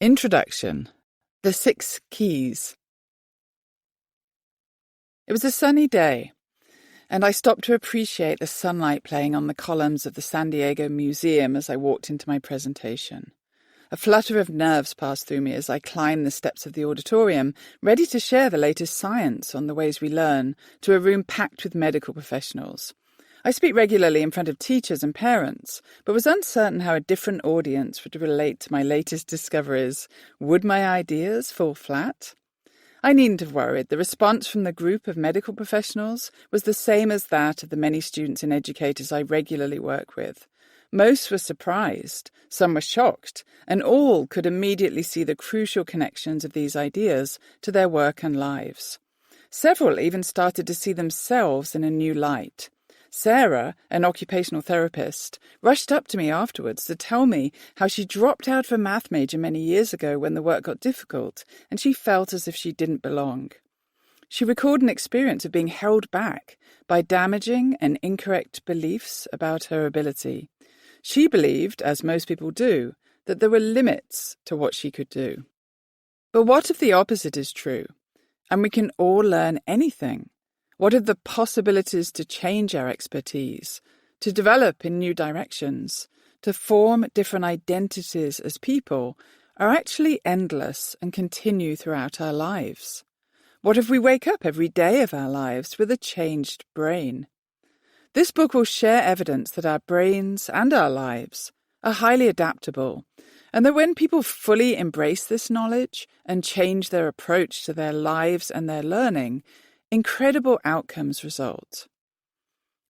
Introduction. The 6 Keys. It was a sunny day, and I stopped to appreciate the sunlight playing on the columns of the San Diego Museum as I walked into my presentation. A flutter of nerves passed through me as I climbed the steps of the auditorium, ready to share the latest science on the ways we learn, to a room packed with medical professionals. I speak regularly in front of teachers and parents, but was uncertain how a different audience would relate to my latest discoveries. Would my ideas fall flat? I needn't have worried. The response from the group of medical professionals was the same as that of the many students and educators I regularly work with. Most were surprised, some were shocked, and all could immediately see the crucial connections of these ideas to their work and lives. Several even started to see themselves in a new light. Sarah, an occupational therapist, rushed up to me afterwards to tell me how she dropped out of a math major many years ago when the work got difficult, and she felt as if she didn't belong. She recalled an experience of being held back by damaging and incorrect beliefs about her ability. She believed, as most people do, that there were limits to what she could do. But what if the opposite is true, and we can all learn anything? What are the possibilities to change our expertise, to develop in new directions, to form different identities as people, are actually endless and continue throughout our lives? What if we wake up every day of our lives with a changed brain? This book will share evidence that our brains and our lives are highly adaptable, and that when people fully embrace this knowledge and change their approach to their lives and their learning, incredible outcomes result.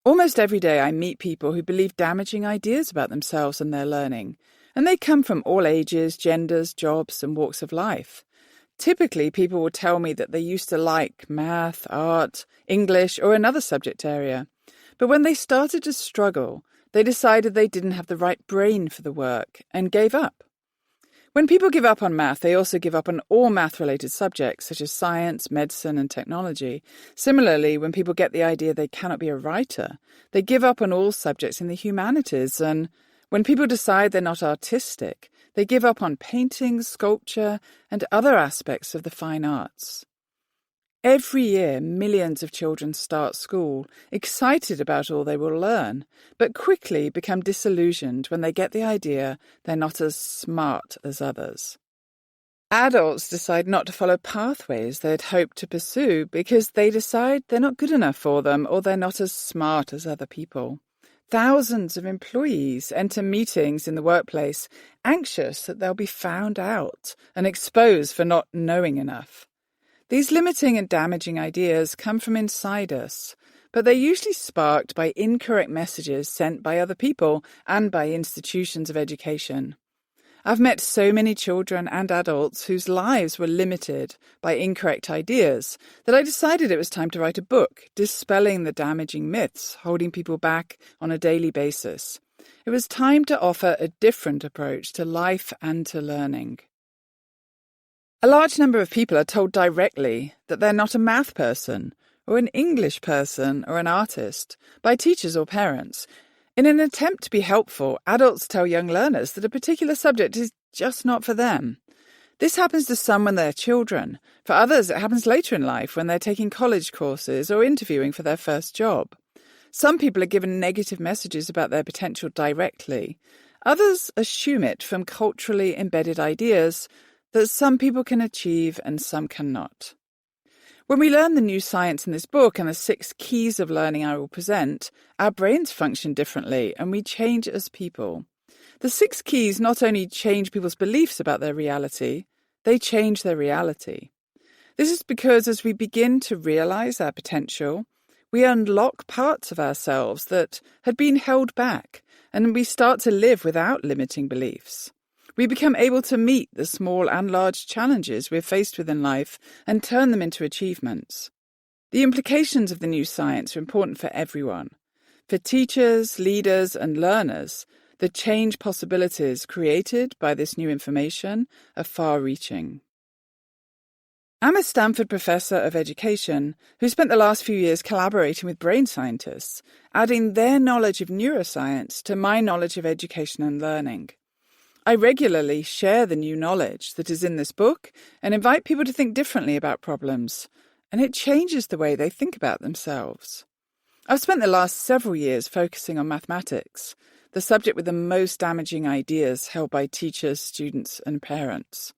Almost every day I meet people who believe damaging ideas about themselves and their learning, and they come from all ages, genders, jobs, and walks of life. Typically, people will tell me that they used to like math, art, English, or another subject area, but when they started to struggle, they decided they didn't have the right brain for the work and gave up. When people give up on math, they also give up on all math-related subjects, such as science, medicine, and technology. Similarly, when people get the idea they cannot be a writer, they give up on all subjects in the humanities. And when people decide they're not artistic, they give up on painting, sculpture, and other aspects of the fine arts. Every year, millions of children start school, excited about all they will learn, but quickly become disillusioned when they get the idea they're not as smart as others. Adults decide not to follow pathways they'd hoped to pursue because they decide they're not good enough for them or they're not as smart as other people. Thousands of employees enter meetings in the workplace anxious that they'll be found out and exposed for not knowing enough. These limiting and damaging ideas come from inside us, but they're usually sparked by incorrect messages sent by other people and by institutions of education. I've met so many children and adults whose lives were limited by incorrect ideas that I decided it was time to write a book dispelling the damaging myths holding people back on a daily basis. It was time to offer a different approach to life and to learning. A large number of people are told directly that they're not a math person, or an English person, or an artist, by teachers or parents. In an attempt to be helpful, adults tell young learners that a particular subject is just not for them. This happens to some when they're children. For others, it happens later in life when they're taking college courses or interviewing for their first job. Some people are given negative messages about their potential directly. Others assume it from culturally embedded ideas that some people can achieve and some cannot. When we learn the new science in this book and the 6 keys of learning I will present, our brains function differently and we change as people. The 6 keys not only change people's beliefs about their reality, they change their reality. This is because as we begin to realize our potential, we unlock parts of ourselves that had been held back and we start to live without limiting beliefs. We become able to meet the small and large challenges we're faced with in life and turn them into achievements. The implications of the new science are important for everyone. For teachers, leaders, and learners, the change possibilities created by this new information are far-reaching. I'm a Stanford professor of education who spent the last few years collaborating with brain scientists, adding their knowledge of neuroscience to my knowledge of education and learning. I regularly share the new knowledge that is in this book and invite people to think differently about problems, and it changes the way they think about themselves. I've spent the last several years focusing on mathematics, the subject with the most damaging ideas held by teachers, students, and parents.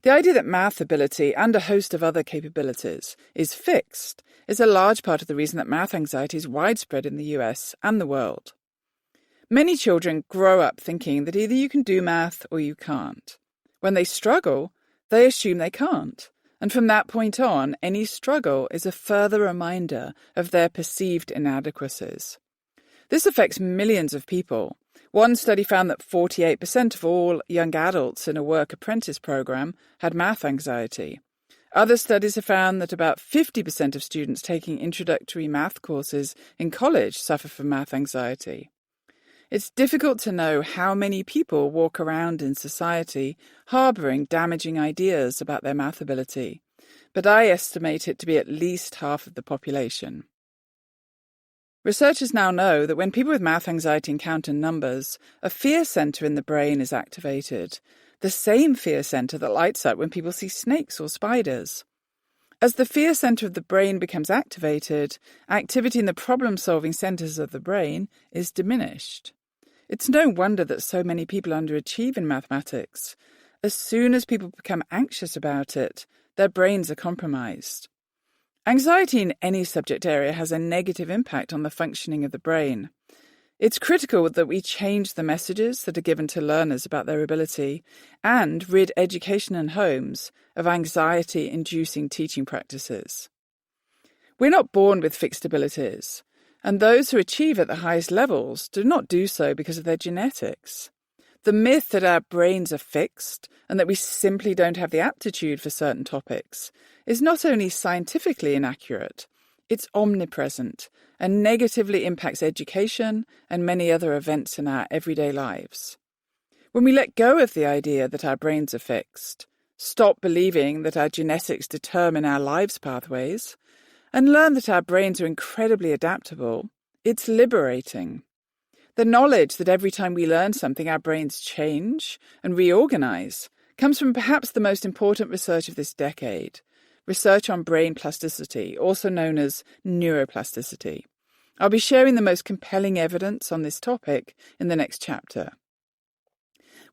The idea that math ability and a host of other capabilities is fixed is a large part of the reason that math anxiety is widespread in the US and the world. Many children grow up thinking that either you can do math or you can't. When they struggle, they assume they can't. And from that point on, any struggle is a further reminder of their perceived inadequacies. This affects millions of people. One study found that 48% of all young adults in a work apprentice program had math anxiety. Other studies have found that about 50% of students taking introductory math courses in college suffer from math anxiety. It's difficult to know how many people walk around in society harbouring damaging ideas about their math ability, but I estimate it to be at least half of the population. Researchers now know that when people with math anxiety encounter numbers, a fear centre in the brain is activated, the same fear centre that lights up when people see snakes or spiders. As the fear centre of the brain becomes activated, activity in the problem-solving centres of the brain is diminished. It's no wonder that so many people underachieve in mathematics. As soon as people become anxious about it, their brains are compromised. Anxiety in any subject area has a negative impact on the functioning of the brain. It's critical that we change the messages that are given to learners about their ability and rid education and homes of anxiety-inducing teaching practices. We're not born with fixed abilities, and those who achieve at the highest levels do not do so because of their genetics. The myth that our brains are fixed and that we simply don't have the aptitude for certain topics is not only scientifically inaccurate, it's omnipresent and negatively impacts education and many other events in our everyday lives. When we let go of the idea that our brains are fixed, stop believing that our genetics determine our lives' pathways, and learn that our brains are incredibly adaptable, it's liberating. The knowledge that every time we learn something our brains change and reorganize comes from perhaps the most important research of this decade, research on brain plasticity, also known as neuroplasticity. I'll be sharing the most compelling evidence on this topic in the next chapter.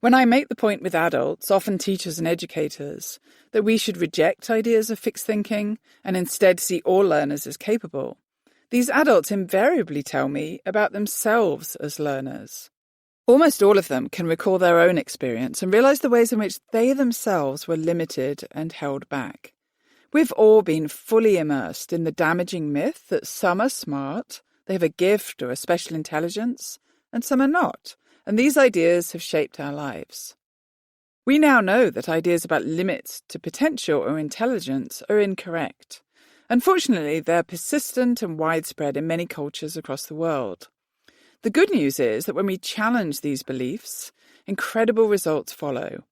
When I make the point with adults, often teachers and educators, that we should reject ideas of fixed thinking and instead see all learners as capable, these adults invariably tell me about themselves as learners. Almost all of them can recall their own experience and realize the ways in which they themselves were limited and held back. We've all been fully immersed in the damaging myth that some are smart, they have a gift or a special intelligence, and some are not, and these ideas have shaped our lives. We now know that ideas about limits to potential or intelligence are incorrect. Unfortunately, they're persistent and widespread in many cultures across the world. The good news is that when we challenge these beliefs, incredible results follow.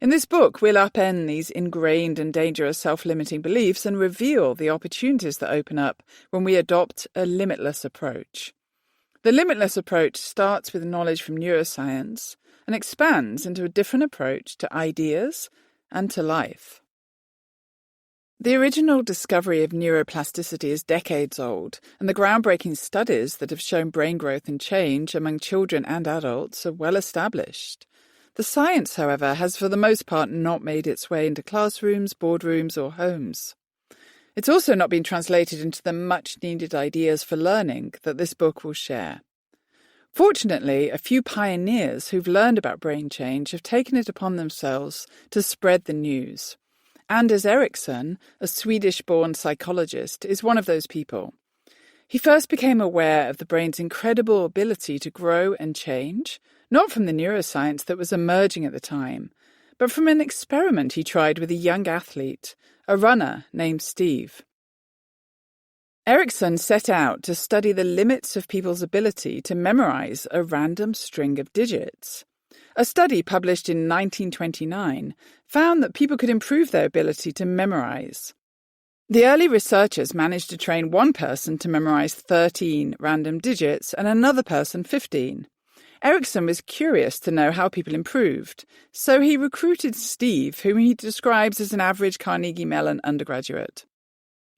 In this book, we'll upend these ingrained and dangerous self-limiting beliefs and reveal the opportunities that open up when we adopt a limitless approach. The limitless approach starts with knowledge from neuroscience and expands into a different approach to ideas and to life. The original discovery of neuroplasticity is decades old, and the groundbreaking studies that have shown brain growth and change among children and adults are well established. The science, however, has for the most part not made its way into classrooms, boardrooms, or homes. It's also not been translated into the much-needed ideas for learning that this book will share. Fortunately, a few pioneers who've learned about brain change have taken it upon themselves to spread the news. Anders Ericsson, a Swedish-born psychologist, is one of those people. He first became aware of the brain's incredible ability to grow and change, not from the neuroscience that was emerging at the time, but from an experiment he tried with a young athlete, a runner named Steve. Ericsson set out to study the limits of people's ability to memorize a random string of digits. A study published in 1929 found that people could improve their ability to memorize. The early researchers managed to train one person to memorize 13 random digits and another person 15. Ericsson was curious to know how people improved, so he recruited Steve, whom he describes as an average Carnegie Mellon undergraduate.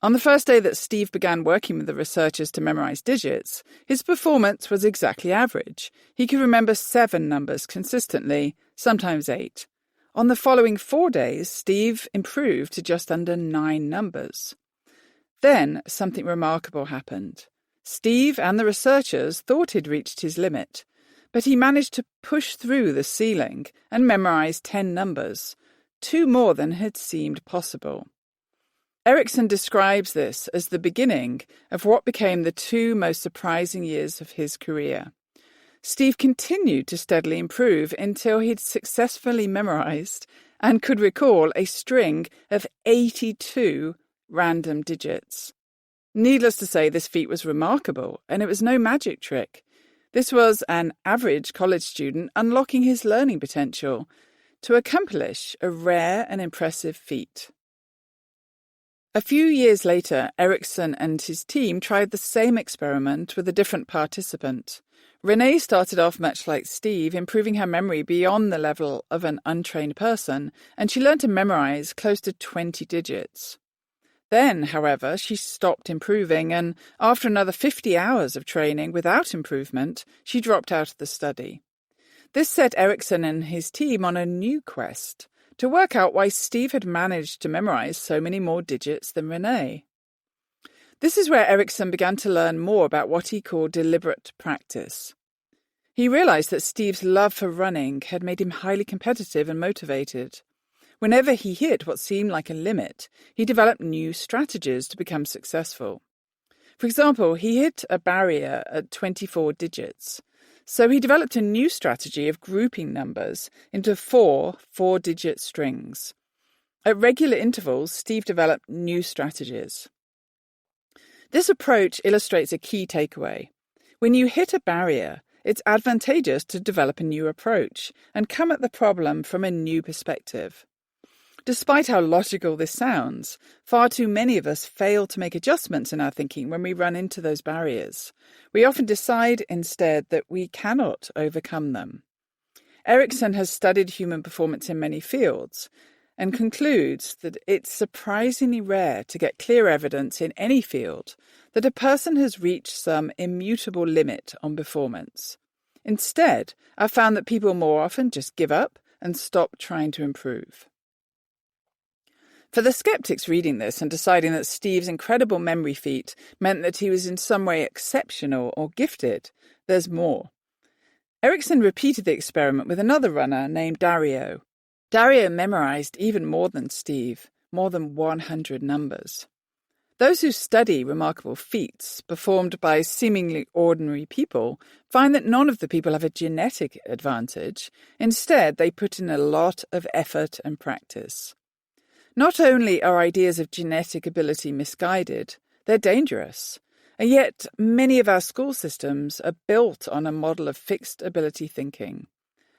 On the first day that Steve began working with the researchers to memorize digits, his performance was exactly average. He could remember 7 numbers consistently, sometimes 8. On the following 4 days, Steve improved to just under 9 numbers. Then something remarkable happened. Steve and the researchers thought he'd reached his limit, but he managed to push through the ceiling and memorize 10 numbers, 2 more than had seemed possible. Ericsson describes this as the beginning of what became the 2 most surprising years of his career. Steve continued to steadily improve until he'd successfully memorized and could recall a string of 82 random digits. Needless to say, this feat was remarkable, and it was no magic trick. This was an average college student unlocking his learning potential to accomplish a rare and impressive feat. A few years later, Ericsson and his team tried the same experiment with a different participant. Renee started off much like Steve, improving her memory beyond the level of an untrained person, and she learned to memorize close to 20 digits. Then, however, she stopped improving, and after another 50 hours of training without improvement, she dropped out of the study. This set Ericsson and his team on a new quest to work out why Steve had managed to memorize so many more digits than Renee. This is where Ericsson began to learn more about what he called deliberate practice. He realized that Steve's love for running had made him highly competitive and motivated. Whenever he hit what seemed like a limit, he developed new strategies to become successful. For example, he hit a barrier at 24 digits. So he developed a new strategy of grouping numbers into 4 4-digit strings. At regular intervals, Steve developed new strategies. This approach illustrates a key takeaway. When you hit a barrier, it's advantageous to develop a new approach and come at the problem from a new perspective. Despite how logical this sounds, far too many of us fail to make adjustments in our thinking when we run into those barriers. We often decide instead that we cannot overcome them. Ericsson has studied human performance in many fields and concludes that it's surprisingly rare to get clear evidence in any field that a person has reached some immutable limit on performance. Instead, I've found that people more often just give up and stop trying to improve. For the skeptics reading this and deciding that Steve's incredible memory feat meant that he was in some way exceptional or gifted, there's more. Ericsson repeated the experiment with another runner named Dario. Dario memorized even more than Steve, more than 100 numbers. Those who study remarkable feats performed by seemingly ordinary people find that none of the people have a genetic advantage. Instead, they put in a lot of effort and practice. Not only are ideas of genetic ability misguided, they're dangerous. And yet, many of our school systems are built on a model of fixed ability thinking,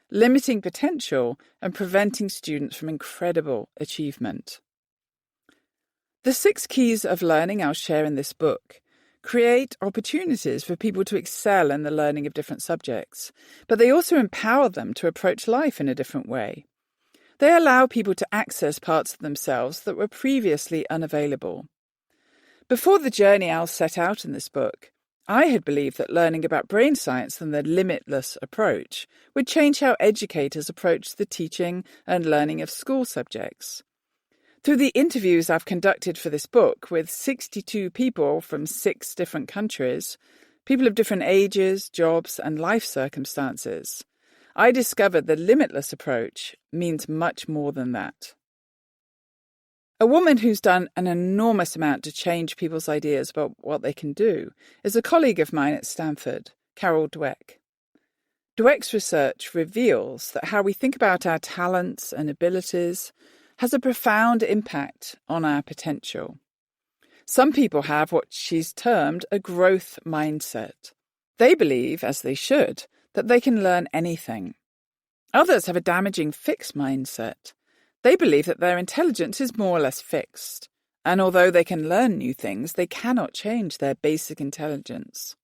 limiting potential and preventing students from incredible achievement. The 6 keys of learning I'll share in this book create opportunities for people to excel in the learning of different subjects, but they also empower them to approach life in a different way. They allow people to access parts of themselves that were previously unavailable. Before the journey I'll set out in this book, I had believed that learning about brain science and the limitless approach would change how educators approach the teaching and learning of school subjects. Through the interviews I've conducted for this book with 62 people from 6 different countries, people of different ages, jobs, and life circumstances, I discovered the limitless approach means much more than that. A woman who's done an enormous amount to change people's ideas about what they can do is a colleague of mine at Stanford, Carol Dweck. Dweck's research reveals that how we think about our talents and abilities has a profound impact on our potential. Some people have what she's termed a growth mindset. They believe, as they should, that they can learn anything. Others have a damaging fixed mindset. They believe that their intelligence is more or less fixed, and although they can learn new things, they cannot change their basic intelligence.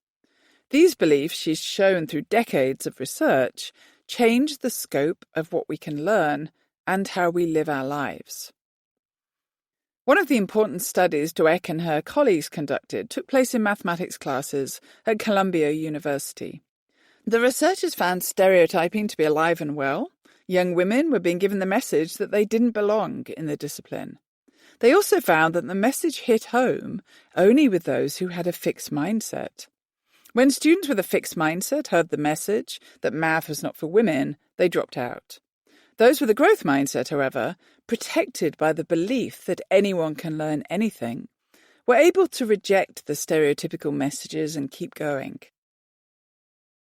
These beliefs, she's shown through decades of research, change the scope of what we can learn and how we live our lives. One of the important studies Dweck and her colleagues conducted took place in mathematics classes at Columbia University. The researchers found stereotyping to be alive and well. Young women were being given the message that they didn't belong in the discipline. They also found that the message hit home only with those who had a fixed mindset. When students with a fixed mindset heard the message that math was not for women, they dropped out. Those with a growth mindset, however, protected by the belief that anyone can learn anything, were able to reject the stereotypical messages and keep going.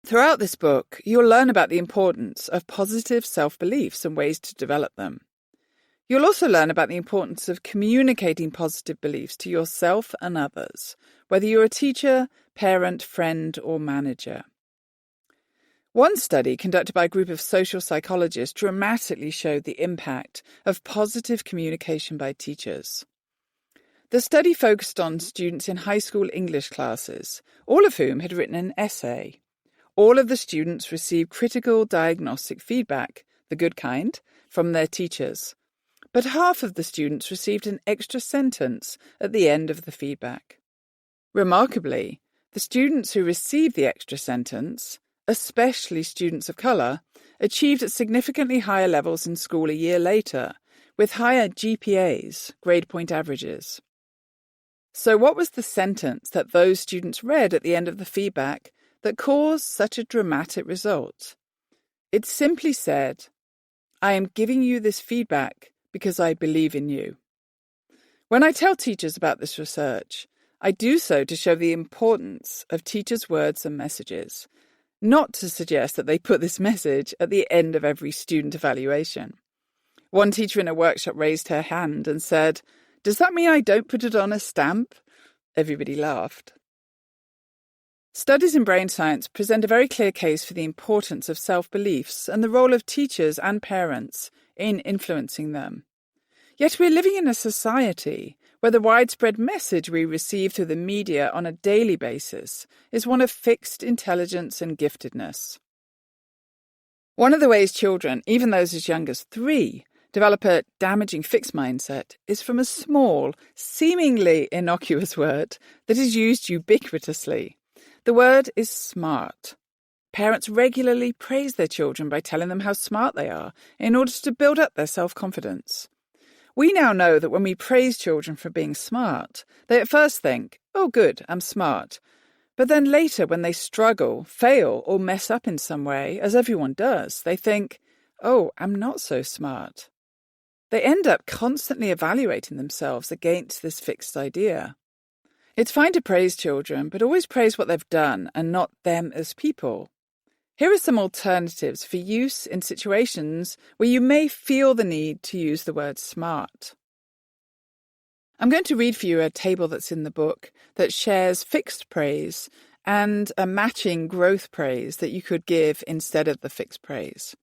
Throughout this book, you'll learn about the importance of positive self-beliefs and ways to develop them. You'll also learn about the importance of communicating positive beliefs to yourself and others, whether you're a teacher, parent, friend, or manager. One study conducted by a group of social psychologists dramatically showed the impact of positive communication by teachers. The study focused on students in high school English classes, all of whom had written an essay. All of the students received critical diagnostic feedback, the good kind, from their teachers. But half of the students received an extra sentence at the end of the feedback. Remarkably, the students who received the extra sentence, especially students of colour, achieved at significantly higher levels in school a year later, with higher GPAs, grade point averages. So what was the sentence that those students read at the end of the feedback that caused such a dramatic result? It simply said, "I am giving you this feedback because I believe in you." When I tell teachers about this research, I do so to show the importance of teachers' words and messages, not to suggest that they put this message at the end of every student evaluation. One teacher in a workshop raised her hand and said, "Does that mean I don't put it on a stamp?" Everybody laughed. Studies in brain science present a very clear case for the importance of self-beliefs and the role of teachers and parents in influencing them. Yet we're living in a society where the widespread message we receive through the media on a daily basis is one of fixed intelligence and giftedness. One of the ways children, even those as young as 3, develop a damaging fixed mindset is from a small, seemingly innocuous word that is used ubiquitously. The word is smart. Parents regularly praise their children by telling them how smart they are in order to build up their self-confidence. We now know that when we praise children for being smart, they at first think, "Oh good, I'm smart." But then later when they struggle, fail, or mess up in some way, as everyone does, they think, "Oh, I'm not so smart." They end up constantly evaluating themselves against this fixed idea. It's fine to praise children, but always praise what they've done and not them as people. Here are some alternatives for use in situations where you may feel the need to use the word smart. I'm going to read for you a table that's in the book that shares fixed praise and a matching growth praise that you could give instead of the fixed praise.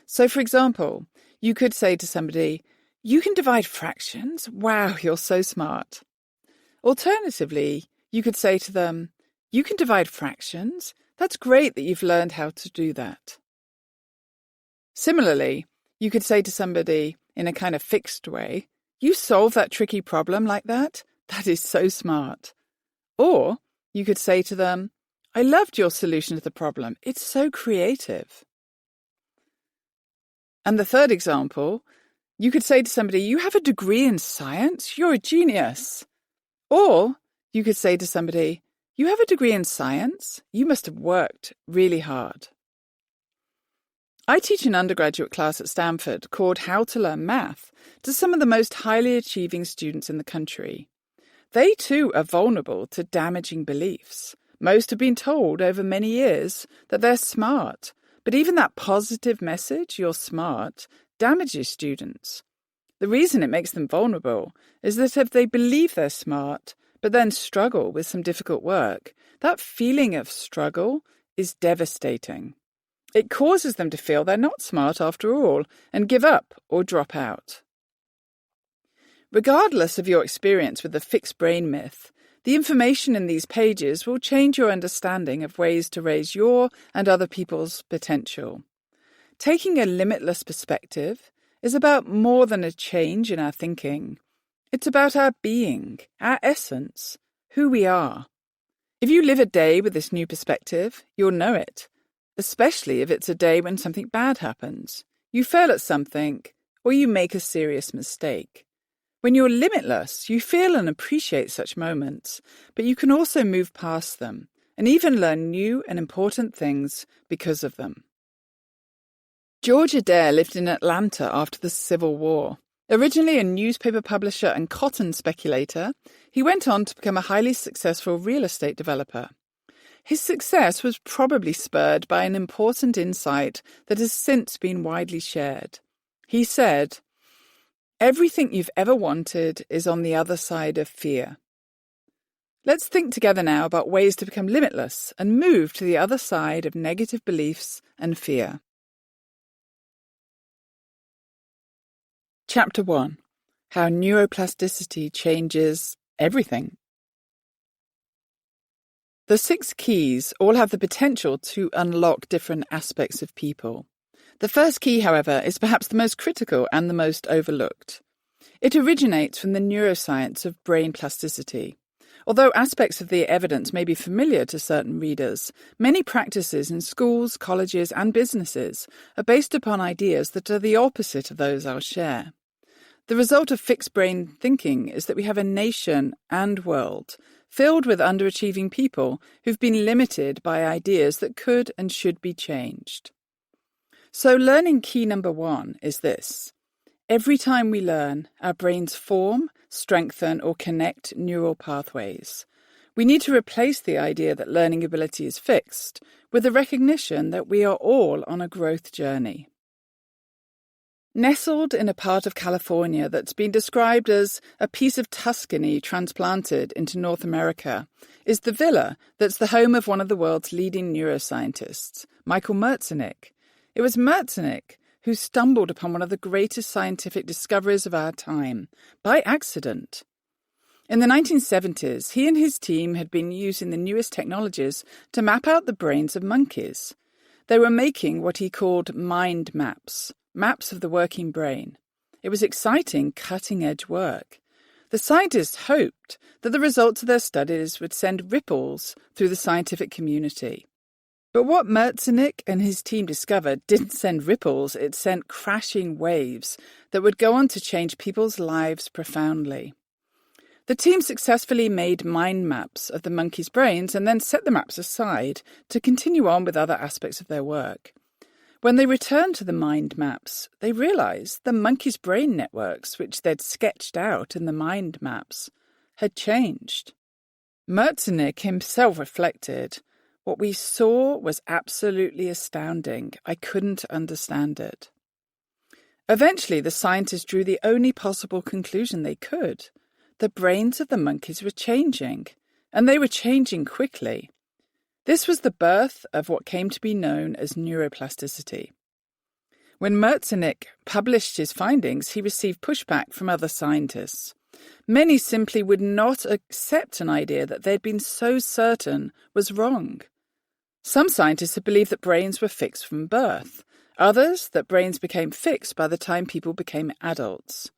So, for example, you could say to somebody, "You can divide fractions? Wow, you're so smart." Alternatively, you could say to them, "You can divide fractions? That's great that you've learned how to do that." Similarly, you could say to somebody in a kind of fixed way, "You solve that tricky problem like that? That is so smart." Or you could say to them, "I loved your solution to the problem. It's so creative." And the third example, you could say to somebody, "You have a degree in science? You're a genius." Or you could say to somebody, "You have a degree in science? You must have worked really hard." I teach an undergraduate class at Stanford called How to Learn Math to some of the most highly achieving students in the country. They too are vulnerable to damaging beliefs. Most have been told over many years that they're smart, but even that positive message, "you're smart," damages students. The reason it makes them vulnerable is that if they believe they're smart, but then struggle with some difficult work, that feeling of struggle is devastating. It causes them to feel they're not smart after all and give up or drop out. Regardless of your experience with the fixed brain myth, The information in these pages will change your understanding of ways to raise your and other people's potential. Taking a limitless perspective is about more than a change in our thinking. It's about our being, our essence, who we are. If you live a day with this new perspective, you'll know it, especially if it's a day when something bad happens, you fail at something, or you make a serious mistake. When you're limitless, you feel and appreciate such moments, but you can also move past them and even learn new and important things because of them. George Adair lived in Atlanta after the Civil War. Originally a newspaper publisher and cotton speculator, he went on to become a highly successful real estate developer. His success was probably spurred by an important insight that has since been widely shared. He said, "Everything you've ever wanted is on the other side of fear." Let's think together now about ways to become limitless and move to the other side of negative beliefs and fear. Chapter 1. How neuroplasticity changes everything. The 6 keys all have the potential to unlock different aspects of people. The first key, however, is perhaps the most critical and the most overlooked. It originates from the neuroscience of brain plasticity. Although aspects of the evidence may be familiar to certain readers, many practices in schools, colleges, and businesses are based upon ideas that are the opposite of those I'll share. The result of fixed brain thinking is that we have a nation and world filled with underachieving people who've been limited by ideas that could and should be changed. So learning key number 1 is this. Every time we learn, our brains form, strengthen, or connect neural pathways. We need to replace the idea that learning ability is fixed with the recognition that we are all on a growth journey. Nestled in a part of California that's been described as a piece of Tuscany transplanted into North America is the villa that's the home of one of the world's leading neuroscientists, Michael Merzenich. It was Merzenich who stumbled upon one of the greatest scientific discoveries of our time, by accident. In the 1970s, he and his team had been using the newest technologies to map out the brains of monkeys. They were making what he called mind maps, maps of the working brain. It was exciting, cutting-edge work. The scientists hoped that the results of their studies would send ripples through the scientific community. But what Merzenich and his team discovered didn't send ripples, it sent crashing waves that would go on to change people's lives profoundly. The team successfully made mind maps of the monkeys' brains and then set the maps aside to continue on with other aspects of their work. When they returned to the mind maps, they realized the monkeys' brain networks, which they'd sketched out in the mind maps, had changed. Merzenich himself reflected, "What we saw was absolutely astounding. I couldn't understand it." Eventually, the scientists drew the only possible conclusion they could. The brains of the monkeys were changing, and they were changing quickly. This was the birth of what came to be known as neuroplasticity. When Merzenich published his findings, he received pushback from other scientists. Many simply would not accept an idea that they'd been so certain was wrong. Some scientists had believed that brains were fixed from birth, others that brains became fixed by the time people became adults.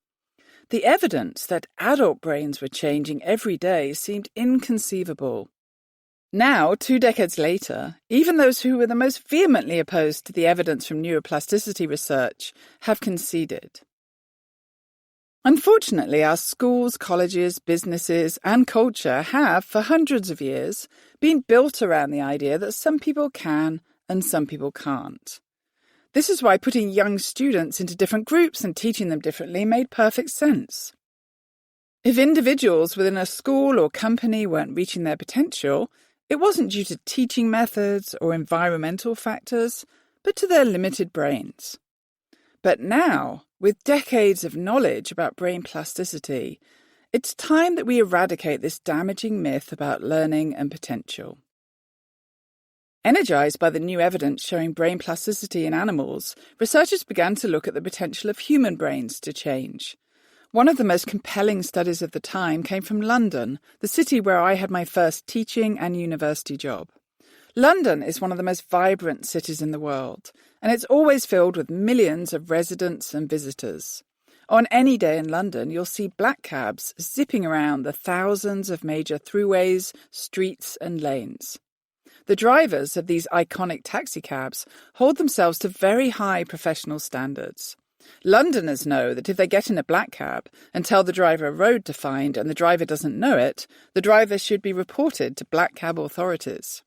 The evidence that adult brains were changing every day seemed inconceivable. Now, 2 decades later, even those who were the most vehemently opposed to the evidence from neuroplasticity research have conceded. Unfortunately, our schools, colleges, businesses, and culture have, for hundreds of years, been built around the idea that some people can and some people can't. This is why putting young students into different groups and teaching them differently made perfect sense. If individuals within a school or company weren't reaching their potential, it wasn't due to teaching methods or environmental factors, but to their limited brains. But now, with decades of knowledge about brain plasticity, it's time that we eradicate this damaging myth about learning and potential. Energized by the new evidence showing brain plasticity in animals, researchers began to look at the potential of human brains to change. One of the most compelling studies of the time came from London, the city where I had my first teaching and university job. London is one of the most vibrant cities in the world, and it's always filled with millions of residents and visitors. On any day in London, you'll see black cabs zipping around the thousands of major throughways, streets, and lanes. The drivers of these iconic taxicabs hold themselves to very high professional standards. Londoners know that if they get in a black cab and tell the driver a road to find and the driver doesn't know it, the driver should be reported to black cab authorities.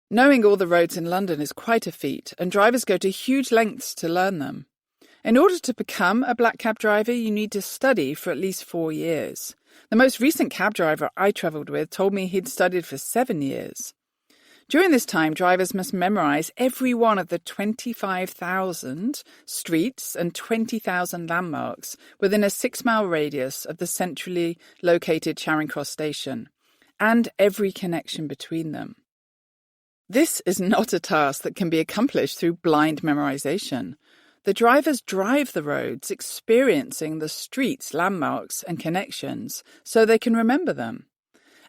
Knowing all the roads in London is quite a feat, and drivers go to huge lengths to learn them. In order to become a black cab driver, you need to study for at least 4 years. The most recent cab driver I travelled with told me he'd studied for 7 years. During this time, drivers must memorise every one of the 25,000 streets and 20,000 landmarks within a 6-mile radius of the centrally located Charing Cross station, and every connection between them. This is not a task that can be accomplished through blind memorization. The drivers drive the roads, experiencing the streets, landmarks, and connections so they can remember them.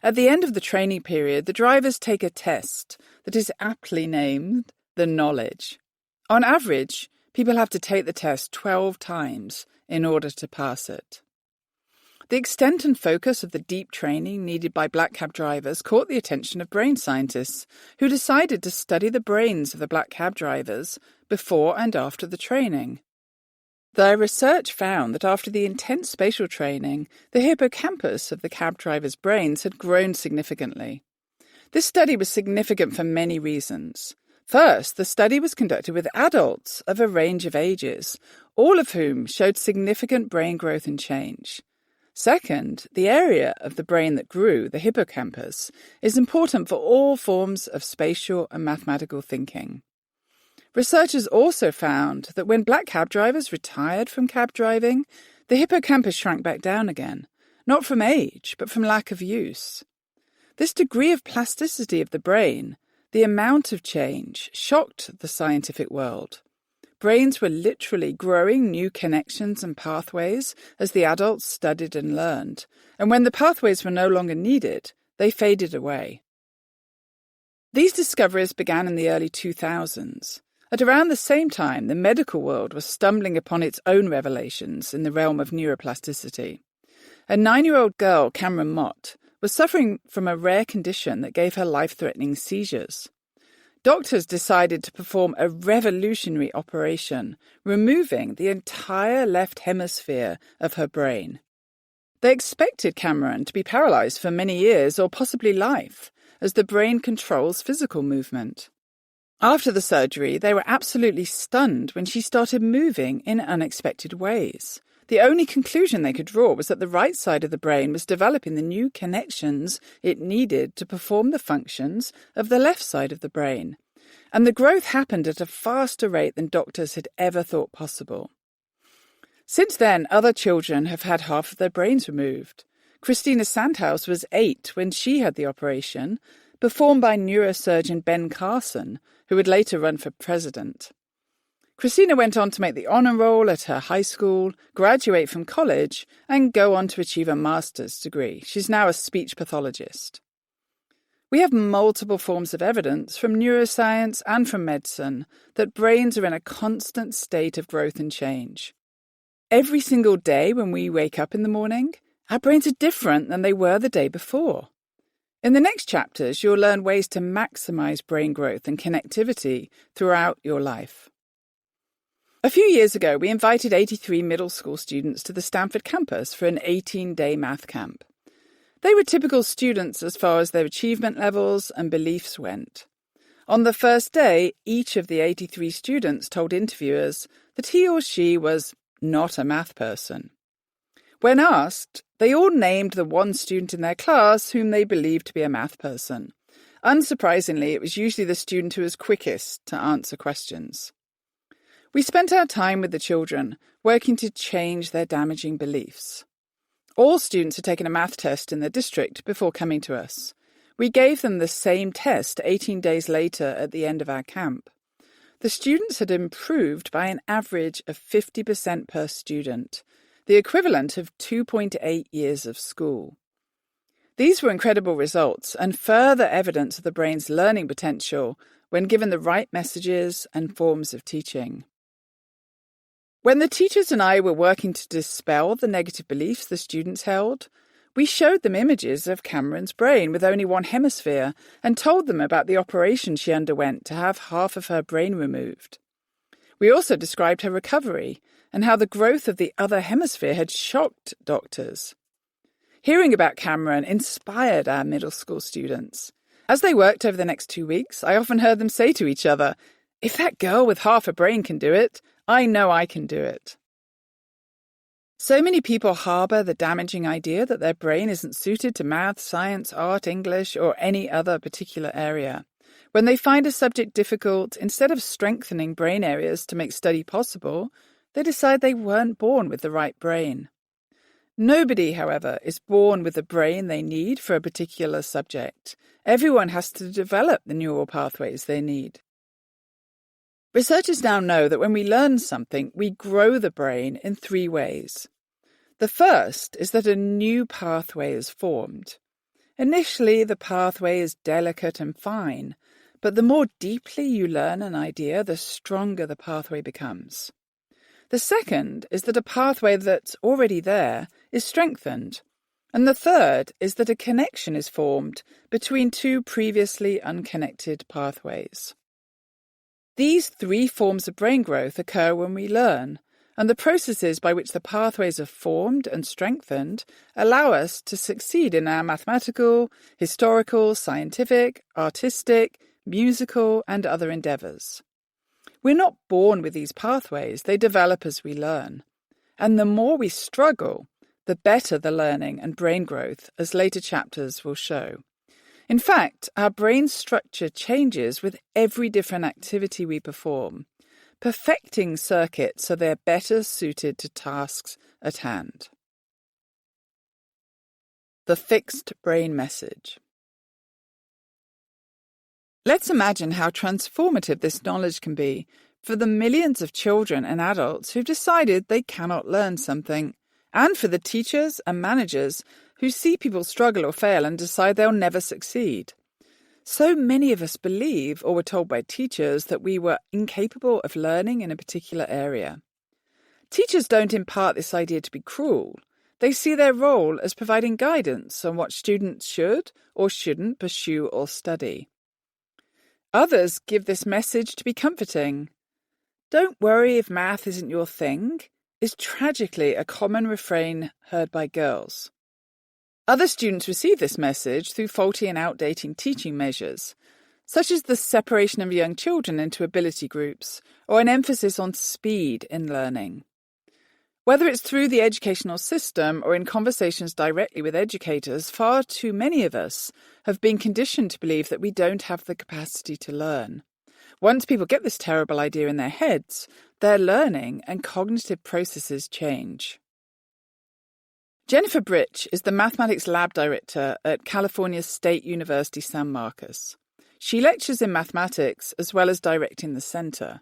At the end of the training period, the drivers take a test that is aptly named the knowledge. On average, people have to take the test 12 times in order to pass it. The extent and focus of the deep training needed by black cab drivers caught the attention of brain scientists, who decided to study the brains of the black cab drivers before and after the training. Their research found that after the intense spatial training, the hippocampus of the cab drivers' brains had grown significantly. This study was significant for many reasons. First, the study was conducted with adults of a range of ages, all of whom showed significant brain growth and change. Second, the area of the brain that grew, the hippocampus, is important for all forms of spatial and mathematical thinking. Researchers also found that when black cab drivers retired from cab driving, the hippocampus shrank back down again, not from age, but from lack of use. This degree of plasticity of the brain, the amount of change, shocked the scientific world. Brains were literally growing new connections and pathways as the adults studied and learned, and when the pathways were no longer needed, they faded away. These discoveries began in the early 2000s. At around the same time, the medical world was stumbling upon its own revelations in the realm of neuroplasticity. A 9-year-old girl, Cameron Mott, was suffering from a rare condition that gave her life-threatening seizures. Doctors decided to perform a revolutionary operation, removing the entire left hemisphere of her brain. They expected Cameron to be paralysed for many years or possibly life, as the brain controls physical movement. After the surgery, they were absolutely stunned when she started moving in unexpected ways. The only conclusion they could draw was that the right side of the brain was developing the new connections it needed to perform the functions of the left side of the brain. And the growth happened at a faster rate than doctors had ever thought possible. Since then, other children have had half of their brains removed. Christina Sandhaus was 8 when she had the operation, performed by neurosurgeon Ben Carson, who would later run for president. Christina went on to make the honour roll at her high school, graduate from college, and go on to achieve a master's degree. She's now a speech pathologist. We have multiple forms of evidence from neuroscience and from medicine that brains are in a constant state of growth and change. Every single day when we wake up in the morning, our brains are different than they were the day before. In the next chapters, you'll learn ways to maximize brain growth and connectivity throughout your life. A few years ago, we invited 83 middle school students to the Stanford campus for an 18-day math camp. They were typical students as far as their achievement levels and beliefs went. On the first day, each of the 83 students told interviewers that he or she was not a math person. When asked, they all named the one student in their class whom they believed to be a math person. Unsurprisingly, it was usually the student who was quickest to answer questions. We spent our time with the children, working to change their damaging beliefs. All students had taken a math test in their district before coming to us. We gave them the same test 18 days later at the end of our camp. The students had improved by an average of 50% per student. the equivalent of 2.8 years of school. These were incredible results and further evidence of the brain's learning potential when given the right messages and forms of teaching. When the teachers and I were working to dispel the negative beliefs the students held, we showed them images of Cameron's brain with only one hemisphere and told them about the operation she underwent to have half of her brain removed. We also described her recovery and how the growth of the other hemisphere had shocked doctors. Hearing about Cameron inspired our middle school students. As they worked over the next 2 weeks, I often heard them say to each other, "If that girl with half a brain can do it, I know I can do it." So many people harbour the damaging idea that their brain isn't suited to math, science, art, English, or any other particular area. When they find a subject difficult, instead of strengthening brain areas to make study possible, they decide they weren't born with the right brain. Nobody, however, is born with the brain they need for a particular subject. Everyone has to develop the neural pathways they need. Researchers now know that when we learn something, we grow the brain in 3 ways. The first is that a new pathway is formed. Initially, the pathway is delicate and fine, but the more deeply you learn an idea, the stronger the pathway becomes. The second is that a pathway that's already there is strengthened. And the third is that a connection is formed between 2 previously unconnected pathways. These 3 forms of brain growth occur when we learn, and the processes by which the pathways are formed and strengthened allow us to succeed in our mathematical, historical, scientific, artistic, musical, and other endeavours. We're not born with these pathways, they develop as we learn. And the more we struggle, the better the learning and brain growth, as later chapters will show. In fact, our brain structure changes with every different activity we perform, perfecting circuits so they're better suited to tasks at hand. The fixed brain message. Let's imagine how transformative this knowledge can be for the millions of children and adults who've decided they cannot learn something, and for the teachers and managers who see people struggle or fail and decide they'll never succeed. So many of us believe, or were told by teachers, that we were incapable of learning in a particular area. Teachers don't impart this idea to be cruel. They see their role as providing guidance on what students should or shouldn't pursue or study. Others give this message to be comforting. "Don't worry if math isn't your thing," is tragically a common refrain heard by girls. Other students receive this message through faulty and outdated teaching measures, such as the separation of young children into ability groups or an emphasis on speed in learning. Whether it's through the educational system or in conversations directly with educators, far too many of us have been conditioned to believe that we don't have the capacity to learn. Once people get this terrible idea in their heads, their learning and cognitive processes change. Jennifer Britch is the mathematics lab director at California State University, San Marcos. She lectures in mathematics as well as directing the center.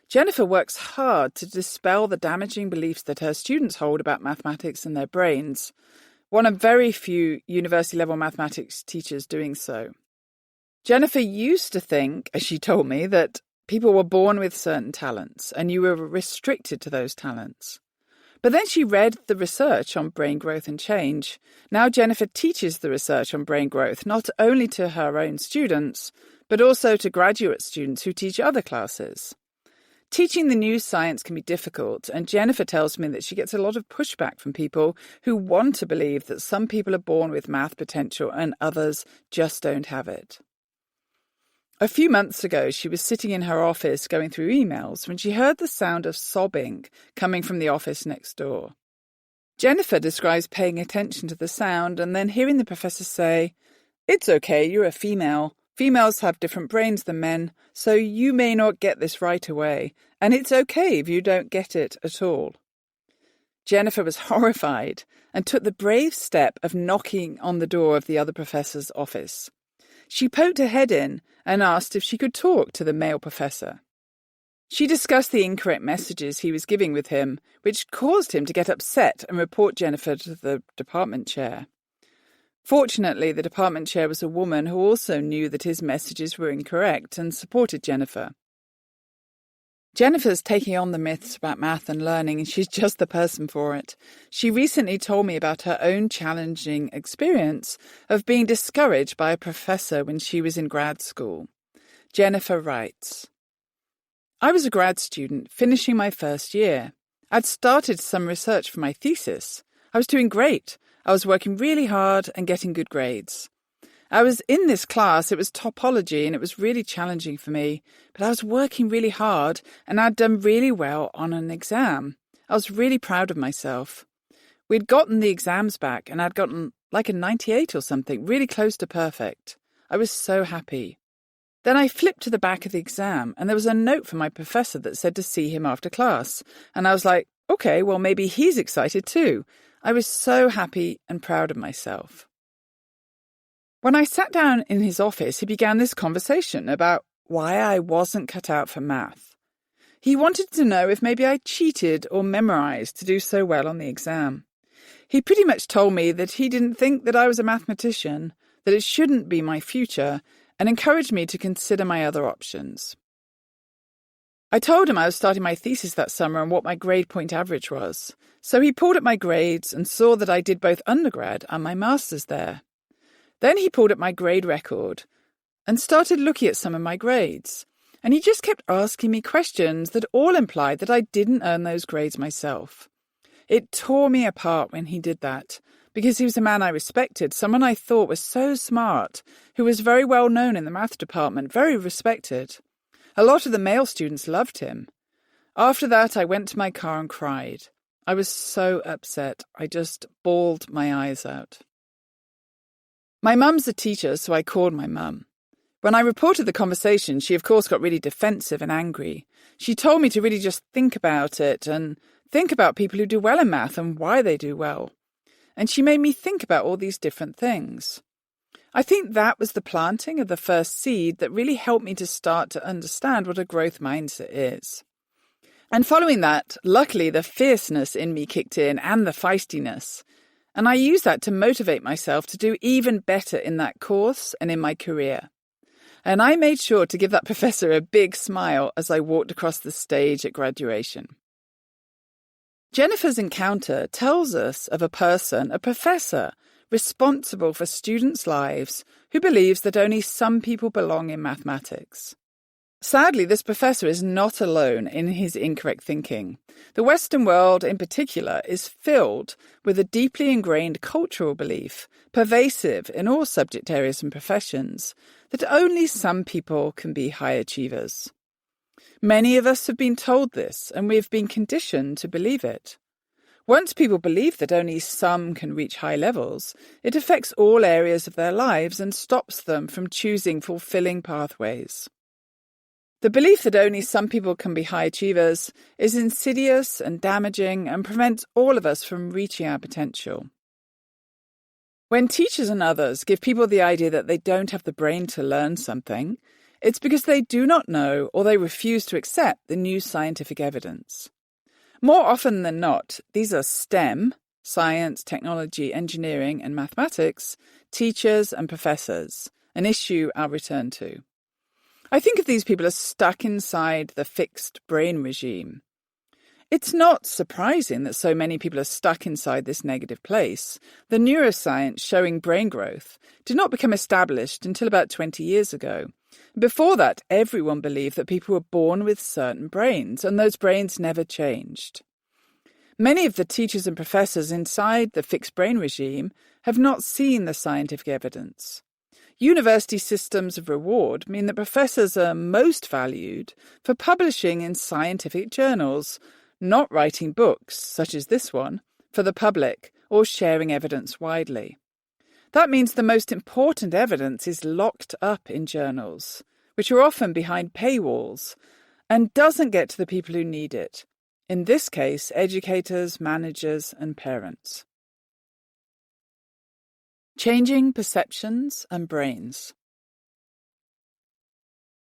Jennifer works hard to dispel the damaging beliefs that her students hold about mathematics and their brains, one of very few university-level mathematics teachers doing so. Jennifer used to think, as she told me, that people were born with certain talents and you were restricted to those talents. But then she read the research on brain growth and change. Now Jennifer teaches the research on brain growth not only to her own students, but also to graduate students who teach other classes. Teaching the new science can be difficult, and Jennifer tells me that she gets a lot of pushback from people who want to believe that some people are born with math potential and others just don't have it. A few months ago, she was sitting in her office going through emails when she heard the sound of sobbing coming from the office next door. Jennifer describes paying attention to the sound and then hearing the professor say, "It's okay, you're a female. Females have different brains than men, so you may not get this right away, and it's okay if you don't get it at all." Jennifer was horrified and took the brave step of knocking on the door of the other professor's office. She poked her head in and asked if she could talk to the male professor. She discussed the incorrect messages he was giving with him, which caused him to get upset and report Jennifer to the department chair. Fortunately, the department chair was a woman who also knew that his messages were incorrect and supported Jennifer. Jennifer's taking on the myths about math and learning, and she's just the person for it. She recently told me about her own challenging experience of being discouraged by a professor when she was in grad school. Jennifer writes, I was a grad student finishing my first year. I'd started some research for my thesis. I was doing great. I was working really hard and getting good grades. I was in this class, it was topology, and it was really challenging for me, but I was working really hard and I'd done really well on an exam. I was really proud of myself. We'd gotten the exams back and I'd gotten like a 98 or something, really close to perfect. I was so happy. Then I flipped to the back of the exam and there was a note from my professor that said to see him after class. And I was like, okay, well, maybe he's excited too. I was so happy and proud of myself. When I sat down in his office, he began this conversation about why I wasn't cut out for math. He wanted to know if maybe I cheated or memorized to do so well on the exam. He pretty much told me that he didn't think that I was a mathematician, that it shouldn't be my future, and encouraged me to consider my other options. I told him I was starting my thesis that summer and what my grade point average was. So he pulled up my grades and saw that I did both undergrad and my master's there. Then he pulled up my grade record and started looking at some of my grades. And he just kept asking me questions that all implied that I didn't earn those grades myself. It tore me apart when he did that, because he was a man I respected, someone I thought was so smart, who was very well known in the math department, very respected. A lot of the male students loved him. After that, I went to my car and cried. I was so upset. I just bawled my eyes out. My mum's a teacher, so I called my mum. When I reported the conversation, she of course got really defensive and angry. She told me to really just think about it and think about people who do well in math and why they do well. And she made me think about all these different things. I think that was the planting of the first seed that really helped me to start to understand what a growth mindset is. And following that, luckily the fierceness in me kicked in and the feistiness. And I used that to motivate myself to do even better in that course and in my career. And I made sure to give that professor a big smile as I walked across the stage at graduation. Jennifer's encounter tells us of a person, a professor, responsible for students' lives, who believes that only some people belong in mathematics. Sadly, this professor is not alone in his incorrect thinking. The Western world, in particular, is filled with a deeply ingrained cultural belief, pervasive in all subject areas and professions, that only some people can be high achievers. Many of us have been told this, and we have been conditioned to believe it. Once people believe that only some can reach high levels, it affects all areas of their lives and stops them from choosing fulfilling pathways. The belief that only some people can be high achievers is insidious and damaging and prevents all of us from reaching our potential. When teachers and others give people the idea that they don't have the brain to learn something, it's because they do not know or they refuse to accept the new scientific evidence. More often than not, these are STEM, science, technology, engineering, and mathematics, teachers and professors, an issue I'll return to. I think of these people as stuck inside the fixed brain regime. It's not surprising that so many people are stuck inside this negative place. The neuroscience showing brain growth did not become established until about 20 years ago. Before that, everyone believed that people were born with certain brains, and those brains never changed. Many of the teachers and professors inside the fixed brain regime have not seen the scientific evidence. University systems of reward mean that professors are most valued for publishing in scientific journals, not writing books, such as this one, for the public or sharing evidence widely. That means the most important evidence is locked up in journals, which are often behind paywalls, and doesn't get to the people who need it. In this case, educators, managers, and parents. Changing perceptions and brains.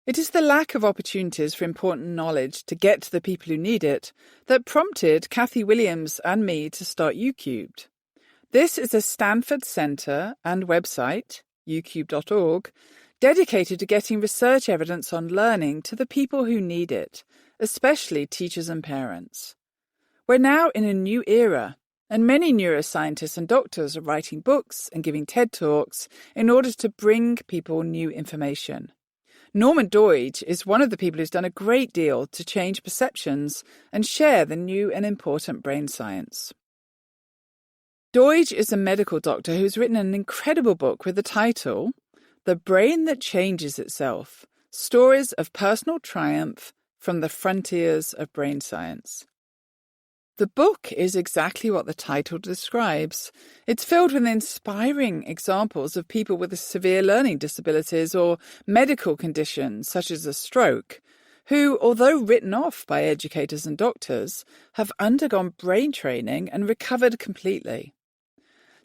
It is the lack of opportunities for important knowledge to get to the people who need it that prompted Kathy Williams and me to start UCubed. This is a Stanford Center and website, ucube.org, dedicated to getting research evidence on learning to the people who need it, especially teachers and parents. We're now in a new era, and many neuroscientists and doctors are writing books and giving TED Talks in order to bring people new information. Norman Doidge is one of the people who's done a great deal to change perceptions and share the new and important brain science. Doidge is a medical doctor who's written an incredible book with the title, The Brain That Changes Itself, Stories of Personal Triumph from the Frontiers of Brain Science. The book is exactly what the title describes. It's filled with inspiring examples of people with severe learning disabilities or medical conditions such as a stroke, who, although written off by educators and doctors, have undergone brain training and recovered completely.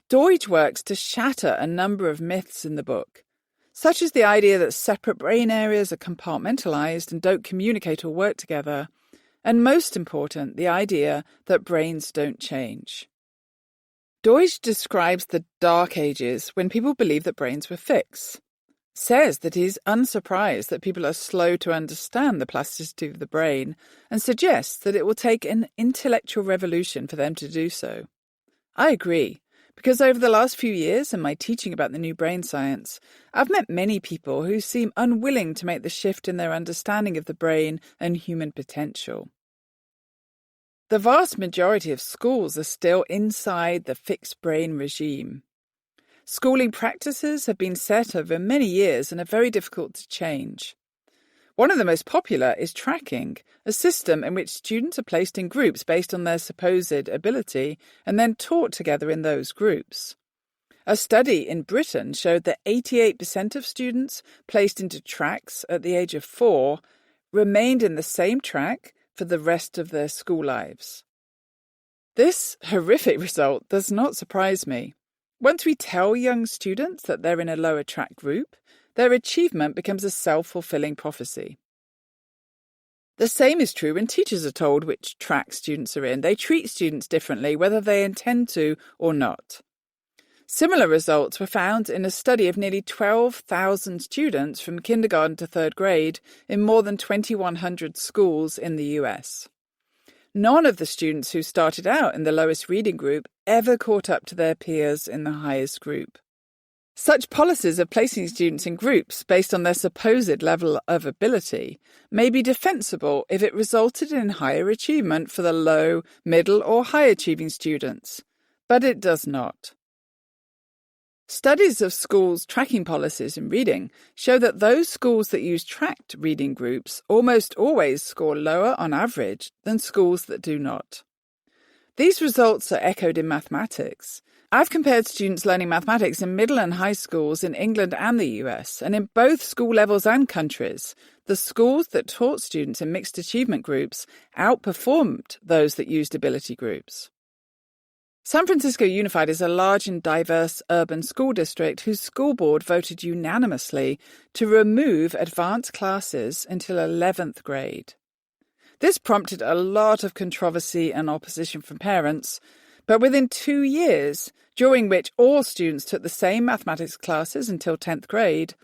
Doidge works to shatter a number of myths in the book, such as the idea that separate brain areas are compartmentalized and don't communicate or work together, and most important, the idea that brains don't change. Doidge describes the dark ages when people believed that brains were fixed, says that he's unsurprised that people are slow to understand the plasticity of the brain, and suggests that it will take an intellectual revolution for them to do so. I agree, because over the last few years in my teaching about the new brain science, I've met many people who seem unwilling to make the shift in their understanding of the brain and human potential. The vast majority of schools are still inside the fixed brain regime. Schooling practices have been set over many years and are very difficult to change. One of the most popular is tracking, a system in which students are placed in groups based on their supposed ability and then taught together in those groups. A study in Britain showed that 88% of students placed into tracks at the age of 4 remained in the same track for the rest of their school lives. This horrific result does not surprise me. Once we tell young students that they're in a lower track group, their achievement becomes a self-fulfilling prophecy. The same is true when teachers are told which track students are in. They treat students differently, whether they intend to or not. Similar results were found in a study of nearly 12,000 students from kindergarten to 3rd grade in more than 2,100 schools in the US. None of the students who started out in the lowest reading group ever caught up to their peers in the highest group. Such policies of placing students in groups based on their supposed level of ability may be defensible if it resulted in higher achievement for the low, middle, or high-achieving students, but it does not. Studies of schools' tracking policies in reading show that those schools that use tracked reading groups almost always score lower on average than schools that do not. These results are echoed in mathematics. I've compared students learning mathematics in middle and high schools in England and the US, and in both school levels and countries, the schools that taught students in mixed achievement groups outperformed those that used ability groups. San Francisco Unified is a large and diverse urban school district whose school board voted unanimously to remove advanced classes until 11th grade. This prompted a lot of controversy and opposition from parents, but within 2 years, during which all students took the same mathematics classes until 10th grade,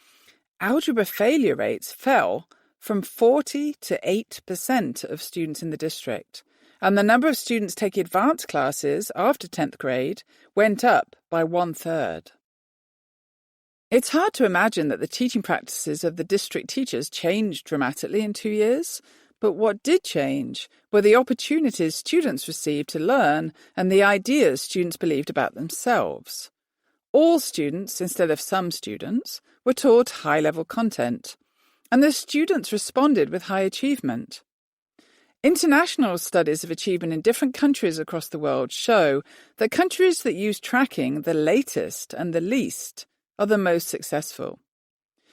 algebra failure rates fell from 40 to 8% of students in the district, and the number of students taking advanced classes after 10th grade went up by 1/3. It's hard to imagine that the teaching practices of the district teachers changed dramatically in 2 years, but what did change were the opportunities students received to learn and the ideas students believed about themselves. All students, instead of some students, were taught high-level content, and the students responded with high achievement. International studies of achievement in different countries across the world show that countries that use tracking the latest and the least are the most successful.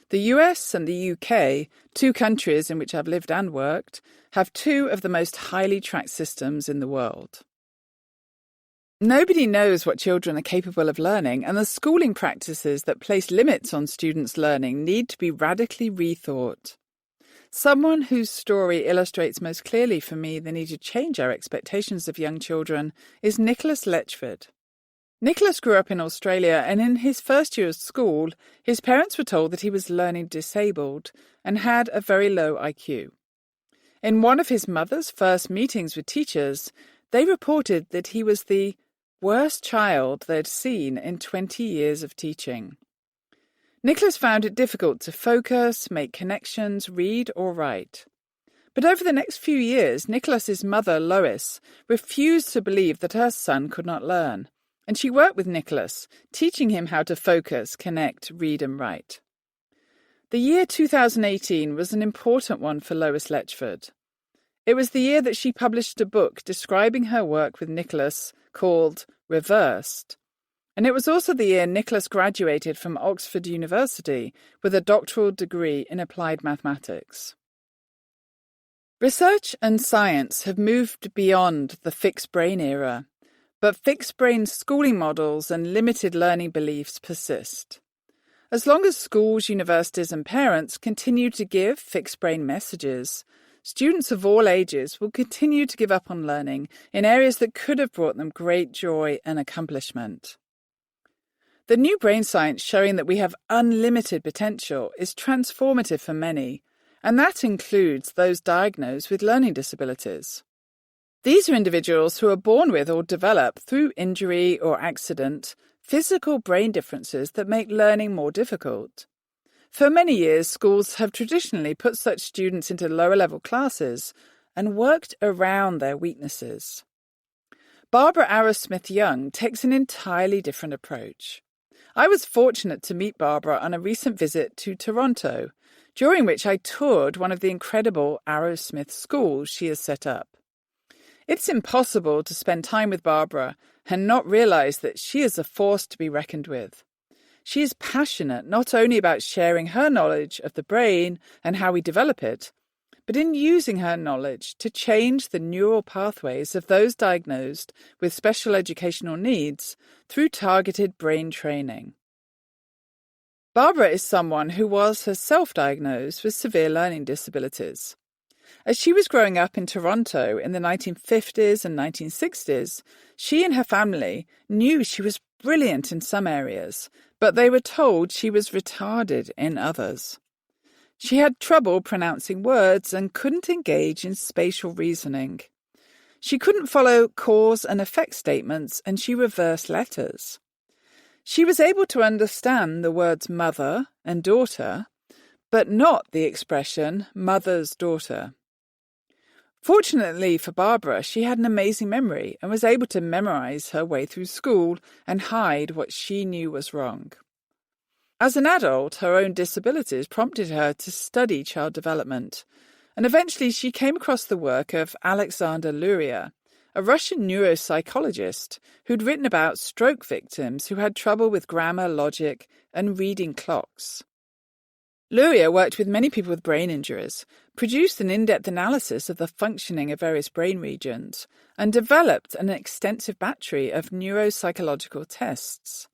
The US and the UK, 2 countries in which I've lived and worked, have 2 of the most highly tracked systems in the world. Nobody knows what children are capable of learning, and the schooling practices that place limits on students' learning need to be radically rethought. Someone whose story illustrates most clearly for me the need to change our expectations of young children is Nicholas Letchford. Nicholas grew up in Australia, and in his first year of school, his parents were told that he was learning disabled and had a very low IQ. In one of his mother's first meetings with teachers, they reported that he was the worst child they'd seen in 20 years of teaching. Nicholas found it difficult to focus, make connections, read or write. But over the next few years, Nicholas's mother, Lois, refused to believe that her son could not learn, and she worked with Nicholas, teaching him how to focus, connect, read and write. The year 2018 was an important one for Lois Letchford. It was the year that she published a book describing her work with Nicholas called Reversed. And it was also the year Nicholas graduated from Oxford University with a doctoral degree in applied mathematics. Research and science have moved beyond the fixed brain era, but fixed brain schooling models and limited learning beliefs persist. As long as schools, universities and parents continue to give fixed brain messages, students of all ages will continue to give up on learning in areas that could have brought them great joy and accomplishment. The new brain science showing that we have unlimited potential is transformative for many, and that includes those diagnosed with learning disabilities. These are individuals who are born with or develop, through injury or accident, physical brain differences that make learning more difficult. For many years, schools have traditionally put such students into lower-level classes and worked around their weaknesses. Barbara Arrowsmith-Young takes an entirely different approach. I was fortunate to meet Barbara on a recent visit to Toronto, during which I toured one of the incredible Arrowsmith schools she has set up. It's impossible to spend time with Barbara and not realize that she is a force to be reckoned with. She is passionate not only about sharing her knowledge of the brain and how we develop it, but in using her knowledge to change the neural pathways of those diagnosed with special educational needs through targeted brain training. Barbara is someone who was herself diagnosed with severe learning disabilities. As she was growing up in Toronto in the 1950s and 1960s, she and her family knew she was brilliant in some areas, but they were told she was retarded in others. She had trouble pronouncing words and couldn't engage in spatial reasoning. She couldn't follow cause and effect statements, and she reversed letters. She was able to understand the words mother and daughter, but not the expression mother's daughter. Fortunately for Barbara, she had an amazing memory and was able to memorize her way through school and hide what she knew was wrong. As an adult, her own disabilities prompted her to study child development, and eventually she came across the work of Alexander Luria, a Russian neuropsychologist who'd written about stroke victims who had trouble with grammar, logic, and reading clocks. Luria worked with many people with brain injuries, produced an in-depth analysis of the functioning of various brain regions, and developed an extensive battery of neuropsychological tests.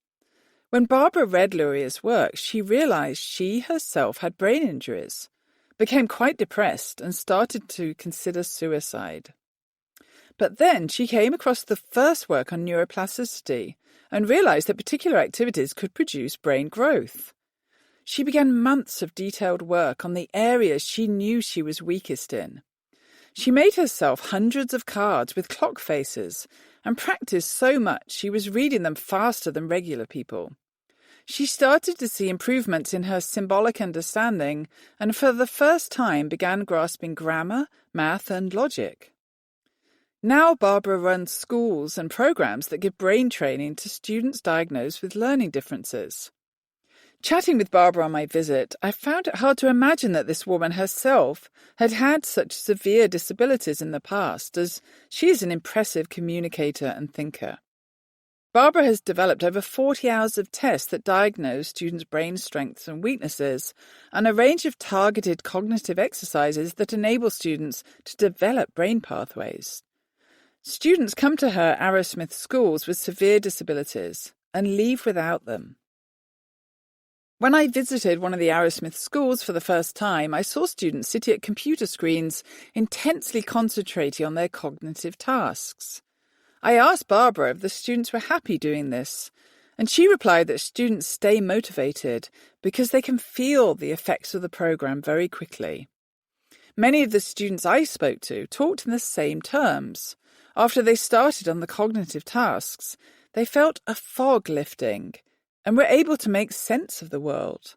When Barbara read Luria's work, she realized she herself had brain injuries, became quite depressed, and started to consider suicide. But then she came across the first work on neuroplasticity and realized that particular activities could produce brain growth. She began months of detailed work on the areas she knew she was weakest in. She made herself hundreds of cards with clock faces and practiced so much she was reading them faster than regular people. She started to see improvements in her symbolic understanding and for the first time began grasping grammar, math and logic. Now Barbara runs schools and programs that give brain training to students diagnosed with learning differences. Chatting with Barbara on my visit, I found it hard to imagine that this woman herself had had such severe disabilities in the past, as she is an impressive communicator and thinker. Barbara has developed over 40 hours of tests that diagnose students' brain strengths and weaknesses, and a range of targeted cognitive exercises that enable students to develop brain pathways. Students come to her Arrowsmith schools with severe disabilities and leave without them. When I visited one of the Arrowsmith schools for the first time, I saw students sitting at computer screens, intensely concentrating on their cognitive tasks. I asked Barbara if the students were happy doing this, and she replied that students stay motivated because they can feel the effects of the program very quickly. Many of the students I spoke to talked in the same terms. After they started on the cognitive tasks, they felt a fog lifting and were able to make sense of the world.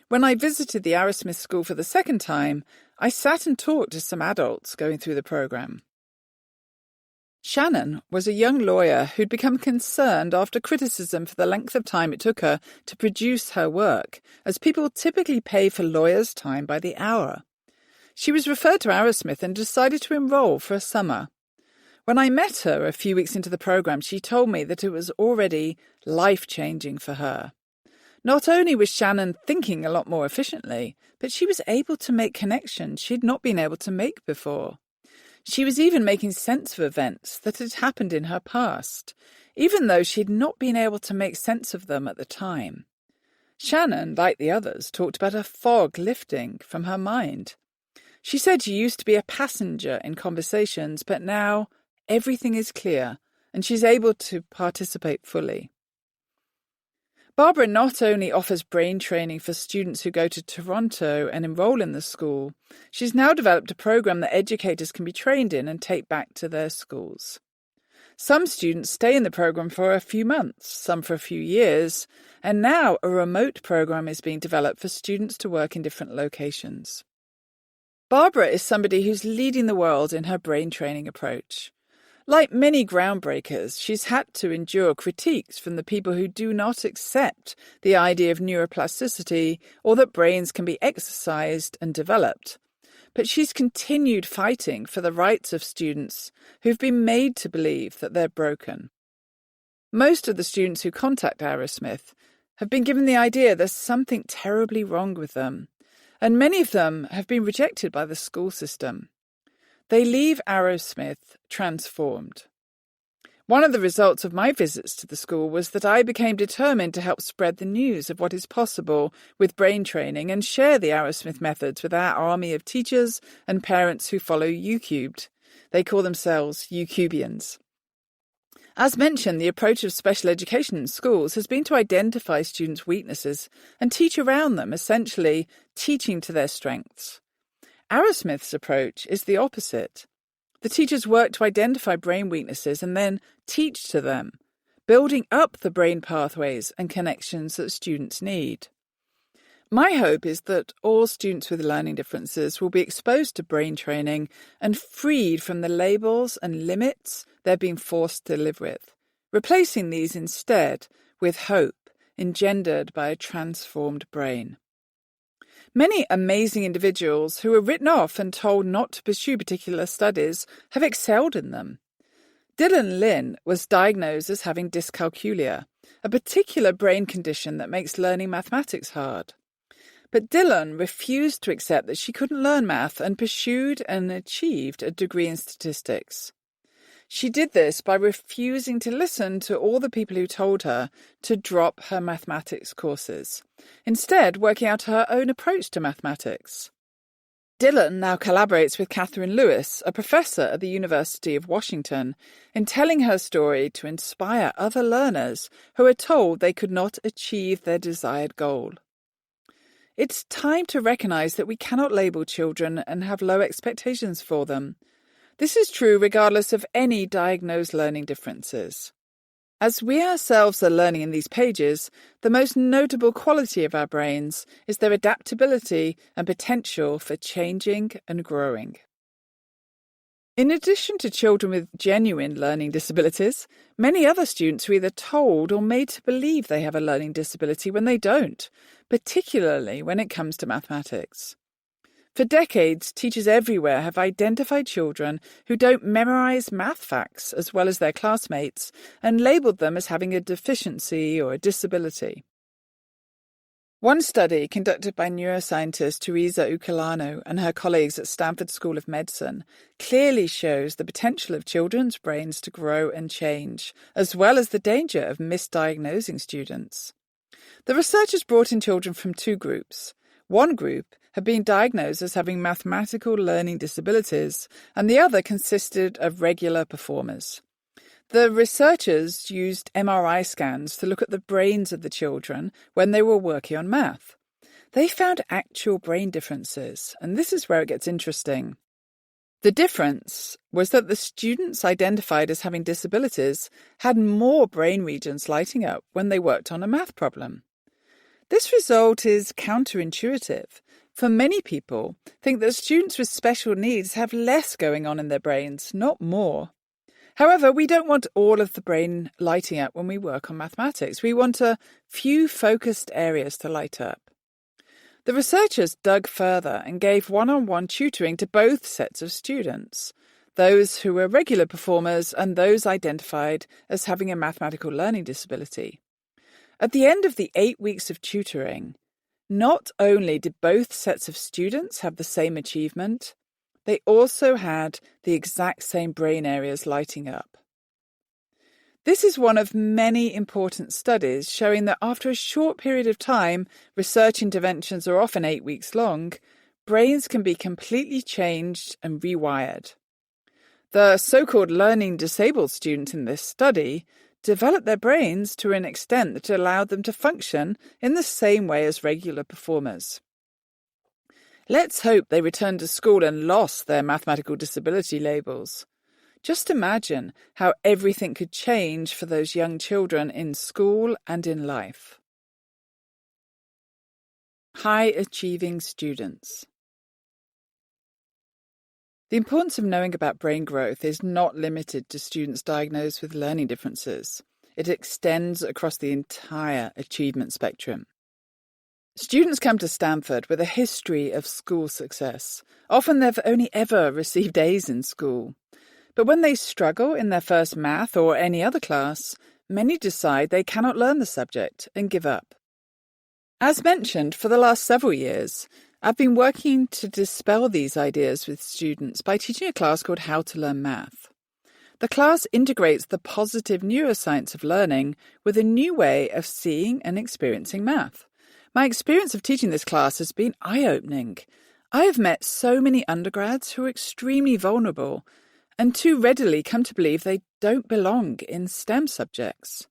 When I visited the Arrowsmith School for the second time, I sat and talked to some adults going through the program. Shannon was a young lawyer who'd become concerned after criticism for the length of time it took her to produce her work, as people typically pay for lawyers' time by the hour. She was referred to Arrowsmith and decided to enroll for a summer. When I met her a few weeks into the program, she told me that it was already life-changing for her. Not only was Shannon thinking a lot more efficiently, but she was able to make connections she'd not been able to make before. She was even making sense of events that had happened in her past, even though she'd not been able to make sense of them at the time. Shannon, like the others, talked about a fog lifting from her mind. She said she used to be a passenger in conversations, but now everything is clear, and she's able to participate fully. Barbara not only offers brain training for students who go to Toronto and enroll in the school, she's now developed a program that educators can be trained in and take back to their schools. Some students stay in the program for a few months, some for a few years, and now a remote program is being developed for students to work in different locations. Barbara is somebody who's leading the world in her brain training approach. Like many groundbreakers, she's had to endure critiques from the people who do not accept the idea of neuroplasticity or that brains can be exercised and developed. But she's continued fighting for the rights of students who've been made to believe that they're broken. Most of the students who contact Arrowsmith have been given the idea there's something terribly wrong with them, and many of them have been rejected by the school system. They leave Arrowsmith transformed. One of the results of my visits to the school was that I became determined to help spread the news of what is possible with brain training and share the Arrowsmith methods with our army of teachers and parents who follow UCubed. They call themselves UCubians. As mentioned, the approach of special education in schools has been to identify students' weaknesses and teach around them, essentially teaching to their strengths. Arrowsmith's approach is the opposite. The teachers work to identify brain weaknesses and then teach to them, building up the brain pathways and connections that students need. My hope is that all students with learning differences will be exposed to brain training and freed from the labels and limits they're being forced to live with, replacing these instead with hope engendered by a transformed brain. Many amazing individuals who were written off and told not to pursue particular studies have excelled in them. Dylan Lin was diagnosed as having dyscalculia, a particular brain condition that makes learning mathematics hard. But Dylan refused to accept that she couldn't learn math and pursued and achieved a degree in statistics. She did this by refusing to listen to all the people who told her to drop her mathematics courses, instead working out her own approach to mathematics. Dylan now collaborates with Catherine Lewis, a professor at the University of Washington, in telling her story to inspire other learners who are told they could not achieve their desired goal. It's time to recognize that we cannot label children and have low expectations for them. This is true regardless of any diagnosed learning differences. As we ourselves are learning in these pages, the most notable quality of our brains is their adaptability and potential for changing and growing. In addition to children with genuine learning disabilities, many other students are either told or made to believe they have a learning disability when they don't, particularly when it comes to mathematics. For decades, teachers everywhere have identified children who don't memorize math facts as well as their classmates and labeled them as having a deficiency or a disability. One study conducted by neuroscientist Teresa Uccolano and her colleagues at Stanford School of Medicine clearly shows the potential of children's brains to grow and change, as well as the danger of misdiagnosing students. The researchers brought in children from two groups. One group had been diagnosed as having mathematical learning disabilities, and the other consisted of regular performers. The researchers used MRI scans to look at the brains of the children when they were working on math. They found actual brain differences, and this is where it gets interesting. The difference was that the students identified as having disabilities had more brain regions lighting up when they worked on a math problem. This result is counterintuitive. For many people, think that students with special needs have less going on in their brains, not more. However, we don't want all of the brain lighting up when we work on mathematics. We want a few focused areas to light up. The researchers dug further and gave one-on-one tutoring to both sets of students, those who were regular performers and those identified as having a mathematical learning disability. At the end of the 8 weeks of tutoring, not only did both sets of students have the same achievement, they also had the exact same brain areas lighting up. This is one of many important studies showing that after a short period of time, research interventions are often 8 weeks long, brains can be completely changed and rewired. The so-called learning disabled student in this study developed their brains to an extent that allowed them to function in the same way as regular performers. Let's hope they returned to school and lost their mathematical disability labels. Just imagine how everything could change for those young children in school and in life. High-achieving students. The importance of knowing about brain growth is not limited to students diagnosed with learning differences. It extends across the entire achievement spectrum. Students come to Stanford with a history of school success. Often they've only ever received A's in school. But when they struggle in their first math or any other class, many decide they cannot learn the subject and give up. As mentioned, for the last several years, I've been working to dispel these ideas with students by teaching a class called How to Learn Math. The class integrates the positive neuroscience of learning with a new way of seeing and experiencing math. My experience of teaching this class has been eye-opening. I have met so many undergrads who are extremely vulnerable and too readily come to believe they don't belong in STEM subjects.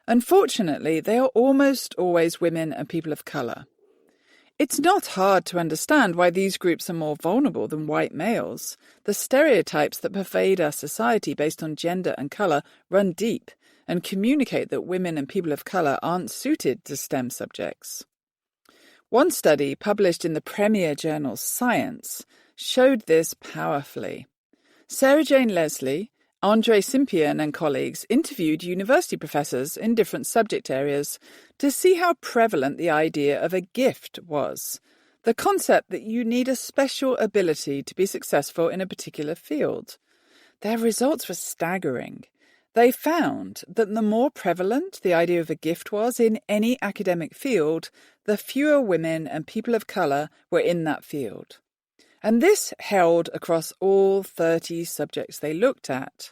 Unfortunately, they are almost always women and people of colour. It's not hard to understand why these groups are more vulnerable than white males. The stereotypes that pervade our society based on gender and colour run deep and communicate that women and people of colour aren't suited to STEM subjects. One study published in the premier journal Science showed this powerfully. Sarah Jane Leslie, Andre Simpian and colleagues interviewed university professors in different subject areas to see how prevalent the idea of a gift was, the concept that you need a special ability to be successful in a particular field. Their results were staggering. They found that the more prevalent the idea of a gift was in any academic field, the fewer women and people of colour were in that field. And this held across all 30 subjects they looked at.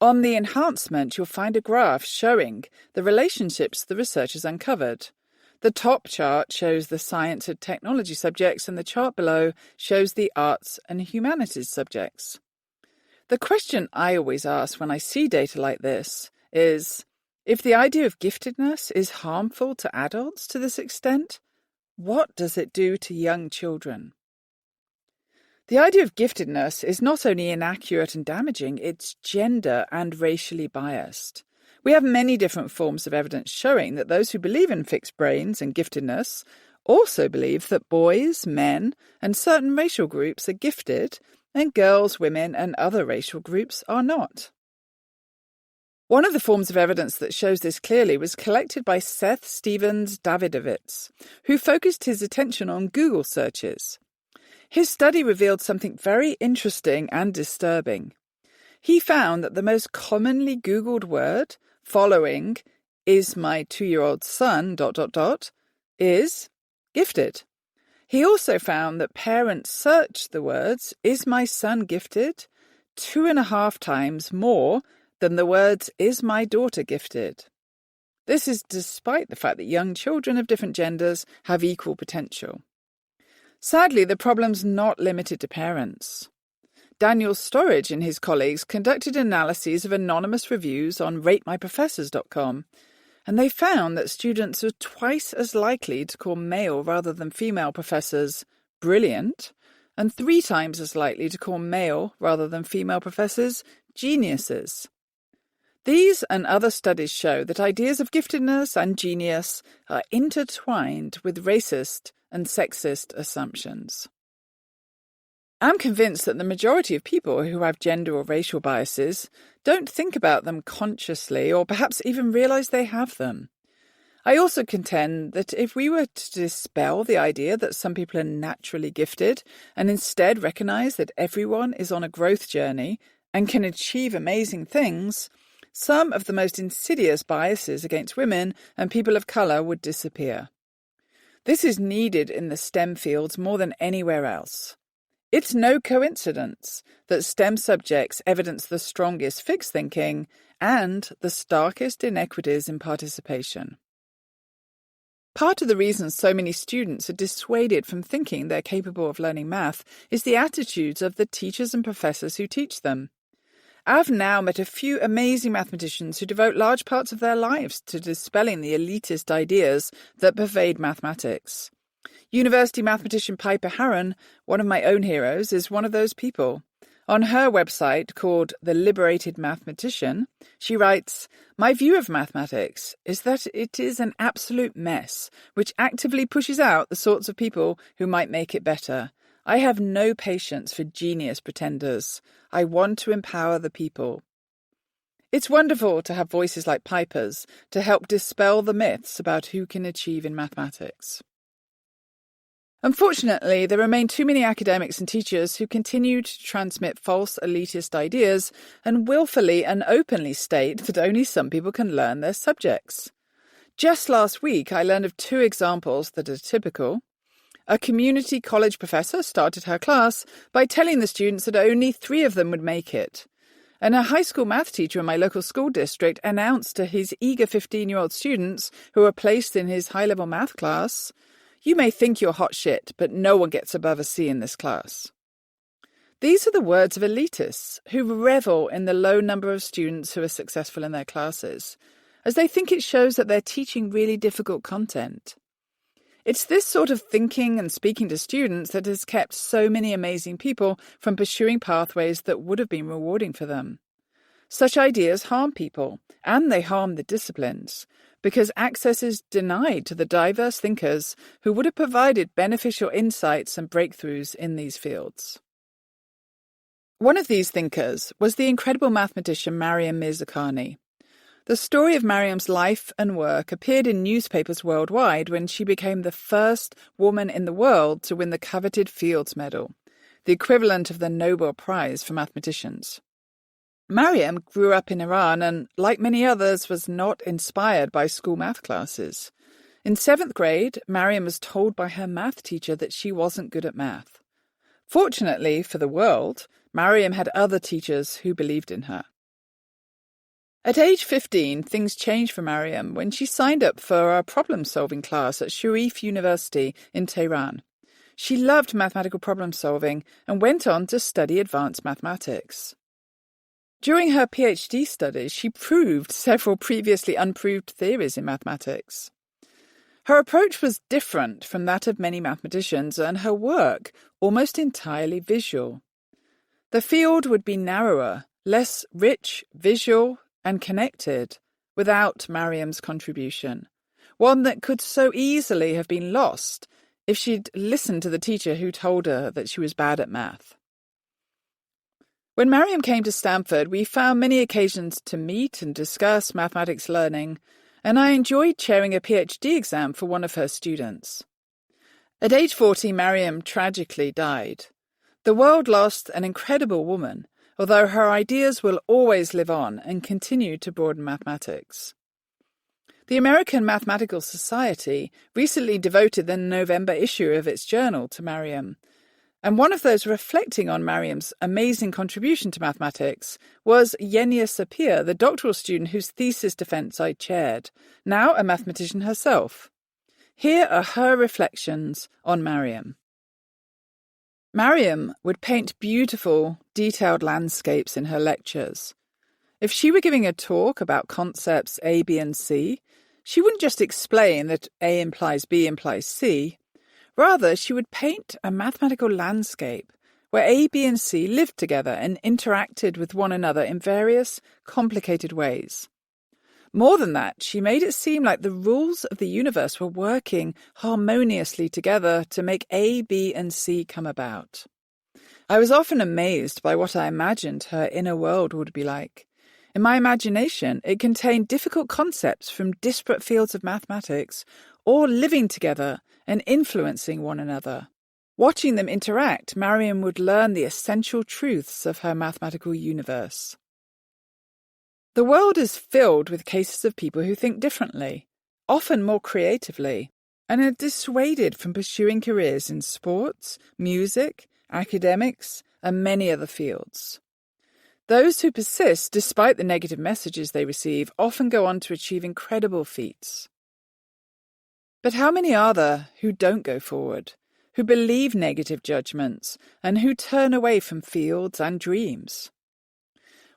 On the enhancement, you'll find a graph showing the relationships the researchers uncovered. The top chart shows the science and technology subjects, and the chart below shows the arts and humanities subjects. The question I always ask when I see data like this is, if the idea of giftedness is harmful to adults to this extent, what does it do to young children? The idea of giftedness is not only inaccurate and damaging, it's gender and racially biased. We have many different forms of evidence showing that those who believe in fixed brains and giftedness also believe that boys, men, and certain racial groups are gifted, and girls, women, and other racial groups are not. One of the forms of evidence that shows this clearly was collected by Seth Stevens Davidovitz, who focused his attention on Google searches. His study revealed something very interesting and disturbing. He found that the most commonly Googled word following "is my 2-year-old son ... is gifted. He also found that parents searched the words "is my son gifted" 2.5 times more than the words "is my daughter gifted." This is despite the fact that young children of different genders have equal potential. Sadly, the problem's not limited to parents. Daniel Storage and his colleagues conducted analyses of anonymous reviews on ratemyprofessors.com, and they found that students were twice as likely to call male rather than female professors brilliant, and 3 times as likely to call male rather than female professors geniuses. These and other studies show that ideas of giftedness and genius are intertwined with racist and sexist assumptions. I'm convinced that the majority of people who have gender or racial biases don't think about them consciously or perhaps even realize they have them. I also contend that if we were to dispel the idea that some people are naturally gifted and instead recognize that everyone is on a growth journey and can achieve amazing things, some of the most insidious biases against women and people of color would disappear. This is needed in the STEM fields more than anywhere else. It's no coincidence that STEM subjects evidence the strongest fixed thinking and the starkest inequities in participation. Part of the reason so many students are dissuaded from thinking they're capable of learning math is the attitudes of the teachers and professors who teach them. I've now met a few amazing mathematicians who devote large parts of their lives to dispelling the elitist ideas that pervade mathematics. University mathematician Piper Harron, one of my own heroes, is one of those people. On her website, called The Liberated Mathematician, she writes, "My view of mathematics is that it is an absolute mess, which actively pushes out the sorts of people who might make it better. I have no patience for genius pretenders. I want to empower the people." It's wonderful to have voices like Piper's to help dispel the myths about who can achieve in mathematics. Unfortunately, there remain too many academics and teachers who continue to transmit false elitist ideas and willfully and openly state that only some people can learn their subjects. Just last week, I learned of 2 examples that are typical. A community college professor started her class by telling the students that only 3 of them would make it. And a high school math teacher in my local school district announced to his eager 15-year-old students who were placed in his high-level math class, "You may think you're hot shit, but no one gets above a C in this class." These are the words of elitists who revel in the low number of students who are successful in their classes, as they think it shows that they're teaching really difficult content. It's this sort of thinking and speaking to students that has kept so many amazing people from pursuing pathways that would have been rewarding for them. Such ideas harm people, and they harm the disciplines, because access is denied to the diverse thinkers who would have provided beneficial insights and breakthroughs in these fields. One of these thinkers was the incredible mathematician Maryam Mirzakhani. The story of Maryam's life and work appeared in newspapers worldwide when she became the first woman in the world to win the coveted Fields Medal, the equivalent of the Nobel Prize for mathematicians. Maryam grew up in Iran and, like many others, was not inspired by school math classes. In 7th grade, Maryam was told by her math teacher that she wasn't good at math. Fortunately for the world, Maryam had other teachers who believed in her. At age 15, things changed for Maryam when she signed up for a problem-solving class at Sharif University in Tehran. She loved mathematical problem-solving and went on to study advanced mathematics. During her PhD studies, she proved several previously unproved theories in mathematics. Her approach was different from that of many mathematicians, and her work almost entirely visual. The field would be narrower, less rich, visual, and connected without Maryam's contribution, one that could so easily have been lost if she'd listened to the teacher who told her that she was bad at math. When Maryam came to Stanford, we found many occasions to meet and discuss mathematics learning, and I enjoyed chairing a PhD exam for one of her students. At age 40, Maryam tragically died. The world lost an incredible woman, although her ideas will always live on and continue to broaden mathematics. The American Mathematical Society recently devoted the November issue of its journal to Maryam, And one of those reflecting on Mariam's amazing contribution to mathematics was Yenia Sapir, the doctoral student whose thesis defense I chaired, now a mathematician herself. Here are her reflections on Mariam. Mariam would paint beautiful, detailed landscapes in her lectures. If she were giving a talk about concepts A, B, and C, she wouldn't just explain that A implies B implies C. Rather, she would paint a mathematical landscape where A, B, and C lived together and interacted with one another in various complicated ways. More than that, she made it seem like the rules of the universe were working harmoniously together to make A, B, and C come about. I was often amazed by what I imagined her inner world would be like. In my imagination, it contained difficult concepts from disparate fields of mathematics, all living together and influencing one another. Watching them interact, Mariam would learn the essential truths of her mathematical universe. The world is filled with cases of people who think differently, often more creatively, and are dissuaded from pursuing careers in sports, music, academics, and many other fields. Those who persist despite the negative messages they receive often go on to achieve incredible feats. But how many are there who don't go forward, who believe negative judgments, and who turn away from fields and dreams?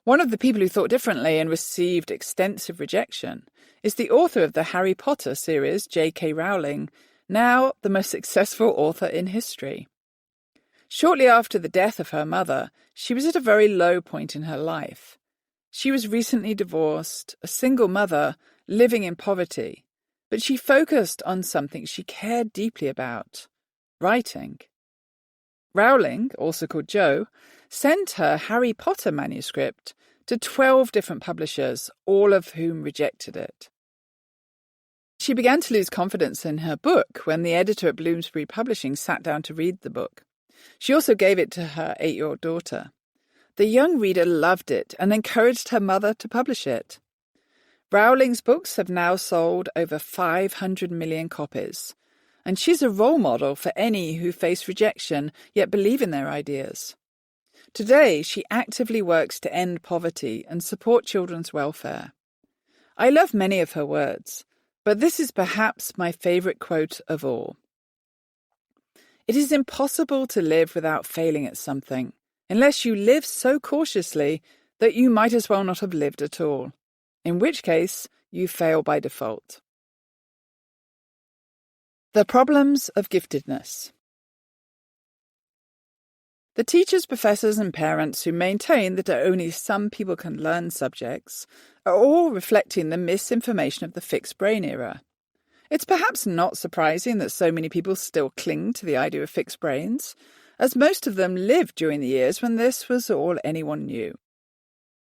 One of the people who thought differently and received extensive rejection is the author of the Harry Potter series, J.K. Rowling, now the most successful author in history. Shortly after the death of her mother, she was at a very low point in her life. She was recently divorced, a single mother, living in poverty, but she focused on something she cared deeply about: writing. Rowling, also called Jo, sent her Harry Potter manuscript to 12 different publishers, all of whom rejected it. She began to lose confidence in her book when the editor at Bloomsbury Publishing sat down to read the book. She also gave it to her 8-year-old daughter. The young reader loved it and encouraged her mother to publish it. Rowling's books have now sold over 500 million copies, and she's a role model for any who face rejection yet believe in their ideas. Today, she actively works to end poverty and support children's welfare. I love many of her words, but this is perhaps my favourite quote of all. It is impossible to live without failing at something, unless you live so cautiously that you might as well not have lived at all, in which case you fail by default. The problems of giftedness. The teachers, professors, and parents who maintain that only some people can learn subjects are all reflecting the misinformation of the fixed brain era. It's perhaps not surprising that so many people still cling to the idea of fixed brains, as most of them lived during the years when this was all anyone knew.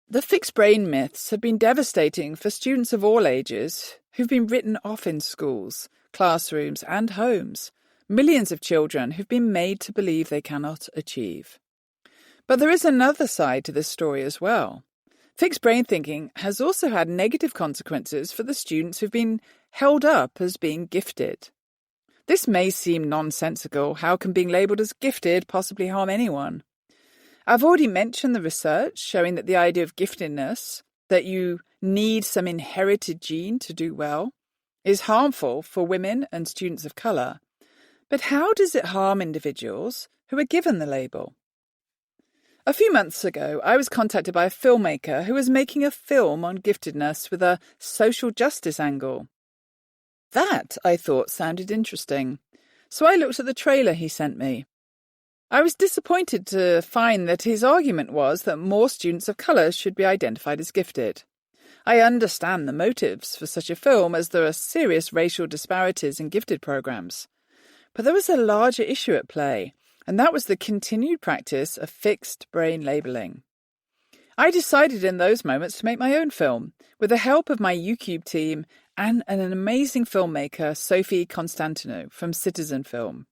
The fixed brain myths have been devastating for students of all ages who've been written off in schools, classrooms, and homes. Millions of children who've been made to believe they cannot achieve. But there is another side to this story as well. Fixed brain thinking has also had negative consequences for the students who've been held up as being gifted. This may seem nonsensical. How can being labelled as gifted possibly harm anyone? I've already mentioned the research showing that the idea of giftedness, that you need some inherited gene to do well, is harmful for women and students of colour. But how does it harm individuals who are given the label? A few months ago, I was contacted by a filmmaker who was making a film on giftedness with a social justice angle. That, I thought, sounded interesting, so I looked at the trailer he sent me. I was disappointed to find that his argument was that more students of colour should be identified as gifted. I understand the motives for such a film, as there are serious racial disparities in gifted programs. But there was a larger issue at play, and that was the continued practice of fixed brain labelling. I decided in those moments to make my own film, with the help of my YouTube team and an amazing filmmaker, Sophie Constantinou from Citizen Film.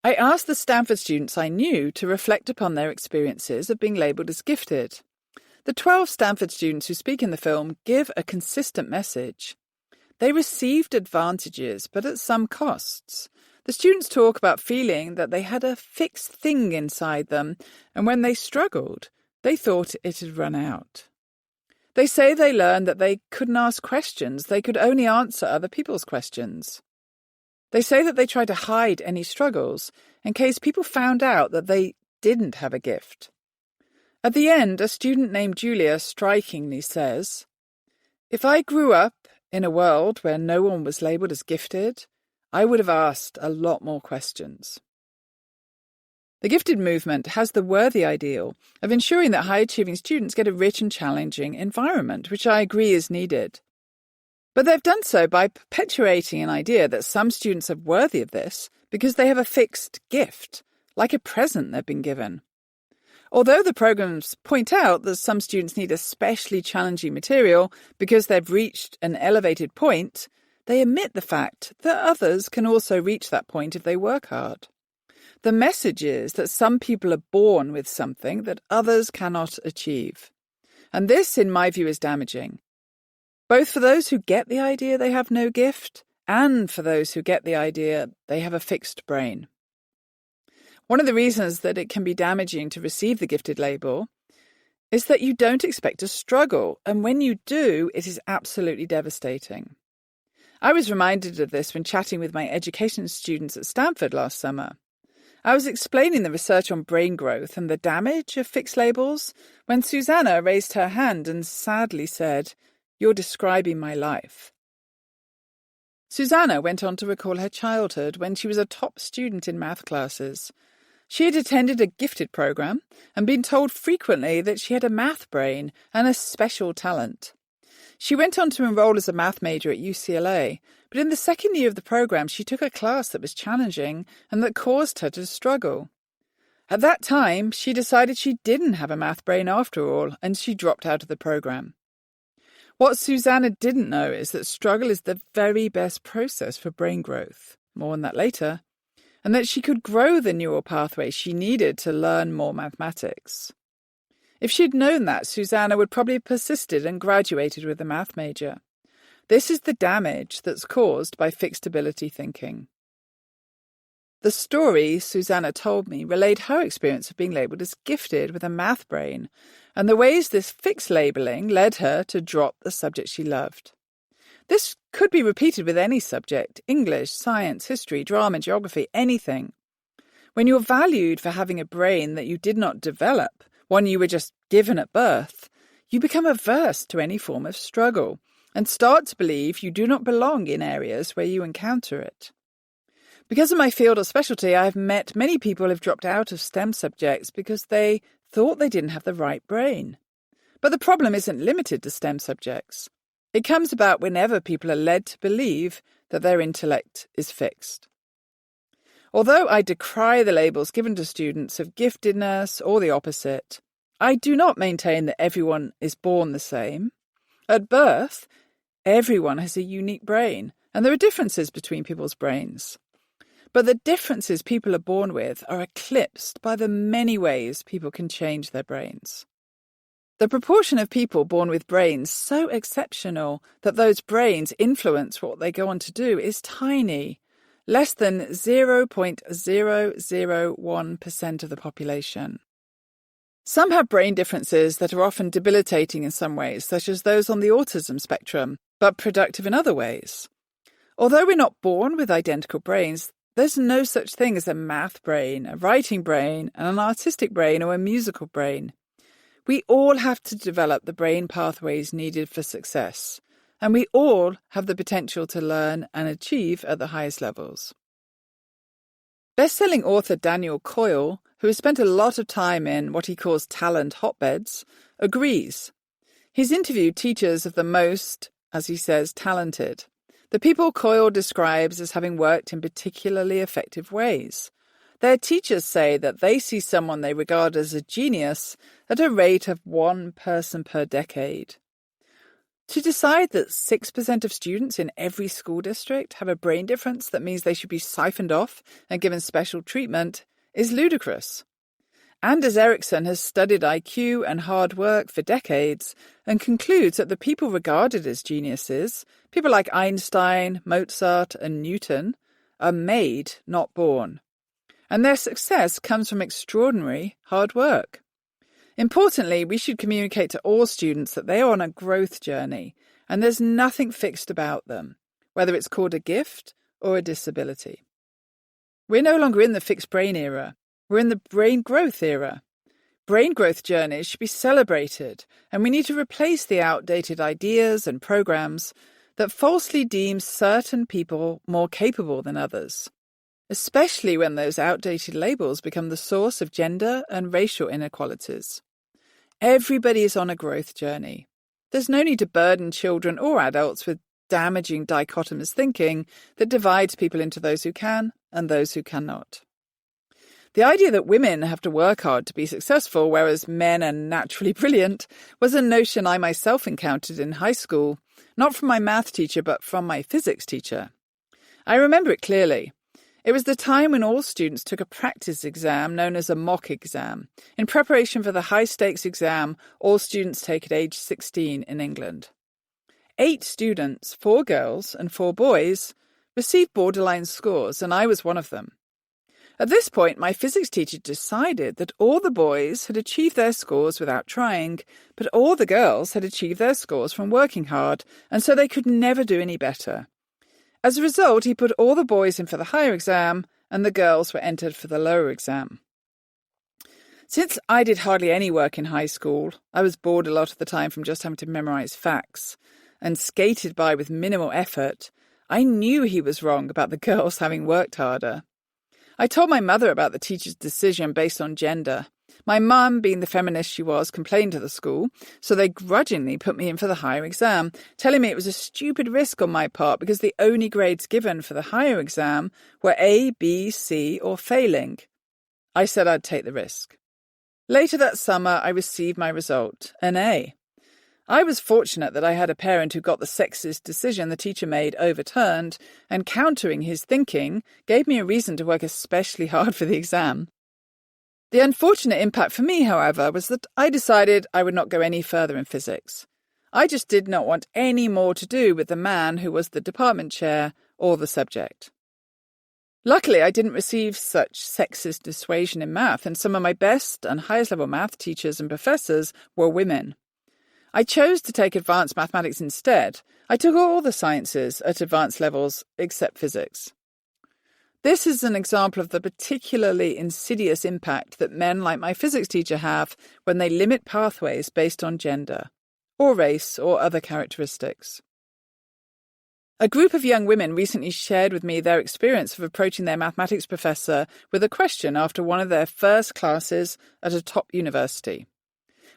I asked the Stanford students I knew to reflect upon their experiences of being labelled as gifted. The 12 Stanford students who speak in the film give a consistent message. They received advantages, but at some costs. The students talk about feeling that they had a fixed thing inside them, and when they struggled, they thought it had run out. They say they learned that they couldn't ask questions, they could only answer other people's questions. They say that they tried to hide any struggles in case people found out that they didn't have a gift. At the end, a student named Julia strikingly says, "If I grew up in a world where no one was labelled as gifted, I would have asked a lot more questions." The gifted movement has the worthy ideal of ensuring that high-achieving students get a rich and challenging environment, which I agree is needed. But they've done so by perpetuating an idea that some students are worthy of this because they have a fixed gift, like a present they've been given. Although the programs point out that some students need especially challenging material because they've reached an elevated point, they omit the fact that others can also reach that point if they work hard. The message is that some people are born with something that others cannot achieve. And this, in my view, is damaging, both for those who get the idea they have no gift and for those who get the idea they have a fixed brain. One of the reasons that it can be damaging to receive the gifted label is that you don't expect to struggle, and when you do, it is absolutely devastating. I was reminded of this when chatting with my education students at Stanford last summer. I was explaining the research on brain growth and the damage of fixed labels when Susanna raised her hand and sadly said, "You're describing my life." Susanna went on to recall her childhood when she was a top student in math classes. She had attended a gifted program and been told frequently that she had a math brain and a special talent. She went on to enroll as a math major at UCLA, but in the second year of the program she took a class that was challenging and that caused her to struggle. At that time, she decided she didn't have a math brain after all, and she dropped out of the program. What Susanna didn't know is that struggle is the very best process for brain growth, more on that later, and that she could grow the neural pathway she needed to learn more mathematics. If she'd known that, Susanna would probably have persisted and graduated with a math major. This is the damage that's caused by fixed ability thinking. The story Susanna told me relayed her experience of being labelled as gifted with a math brain, and the ways this fixed labelling led her to drop the subject she loved. This could be repeated with any subject: English, science, history, drama, geography, anything. When you're valued for having a brain that you did not develop, one you were just given at birth, you become averse to any form of struggle and start to believe you do not belong in areas where you encounter it. Because of my field or specialty, I have met many people who have dropped out of STEM subjects because they thought they didn't have the right brain. But the problem isn't limited to STEM subjects. It comes about whenever people are led to believe that their intellect is fixed. Although I decry the labels given to students of giftedness or the opposite, I do not maintain that everyone is born the same. At birth, everyone has a unique brain, and there are differences between people's brains. But the differences people are born with are eclipsed by the many ways people can change their brains. The proportion of people born with brains so exceptional that those brains influence what they go on to do is tiny, less than 0.001% of the population. Some have brain differences that are often debilitating in some ways, such as those on the autism spectrum, but productive in other ways. Although we're not born with identical brains, there's no such thing as a math brain, a writing brain, an artistic brain, or a musical brain. We all have to develop the brain pathways needed for success, and we all have the potential to learn and achieve at the highest levels. Best-selling author Daniel Coyle, who has spent a lot of time in what he calls talent hotbeds, agrees. He's interviewed teachers of the most, as he says, talented, the people Coyle describes as having worked in particularly effective ways. Their teachers say that they see someone they regard as a genius at a rate of 1 person per decade. To decide that 6% of students in every school district have a brain difference that means they should be siphoned off and given special treatment is ludicrous. Anders Ericsson has studied IQ and hard work for decades and concludes that the people regarded as geniuses, people like Einstein, Mozart, and Newton, are made, not born. And their success comes from extraordinary hard work. Importantly, we should communicate to all students that they are on a growth journey, and there's nothing fixed about them, whether it's called a gift or a disability. We're no longer in the fixed brain era. We're in the brain growth era. Brain growth journeys should be celebrated, and we need to replace the outdated ideas and programs that falsely deem certain people more capable than others, especially when those outdated labels become the source of gender and racial inequalities. Everybody is on a growth journey. There's no need to burden children or adults with damaging dichotomous thinking that divides people into those who can and those who cannot. The idea that women have to work hard to be successful, whereas men are naturally brilliant, was a notion I myself encountered in high school, not from my math teacher, but from my physics teacher. I remember it clearly. It was the time when all students took a practice exam known as a mock exam, in preparation for the high-stakes exam all students take at age 16 in England. 8 students, 4 girls and 4 boys, received borderline scores, and I was one of them. At this point, my physics teacher decided that all the boys had achieved their scores without trying, but all the girls had achieved their scores from working hard, and so they could never do any better. As a result, he put all the boys in for the higher exam, and the girls were entered for the lower exam. Since I did hardly any work in high school, I was bored a lot of the time from just having to memorize facts, and skated by with minimal effort, I knew he was wrong about the girls having worked harder. I told my mother about the teacher's decision based on gender. My mum, being the feminist she was, complained to the school, so they grudgingly put me in for the higher exam, telling me it was a stupid risk on my part because the only grades given for the higher exam were A, B, C, or failing. I said I'd take the risk. Later that summer, I received my result, an A. I was fortunate that I had a parent who got the sexist decision the teacher made overturned, and countering his thinking gave me a reason to work especially hard for the exam. The unfortunate impact for me, however, was that I decided I would not go any further in physics. I just did not want any more to do with the man who was the department chair or the subject. Luckily, I didn't receive such sexist dissuasion in math, and some of my best and highest level math teachers and professors were women. I chose to take advanced mathematics instead. I took all the sciences at advanced levels except physics. This is an example of the particularly insidious impact that men like my physics teacher have when they limit pathways based on gender, or race, or other characteristics. A group of young women recently shared with me their experience of approaching their mathematics professor with a question after one of their first classes at a top university.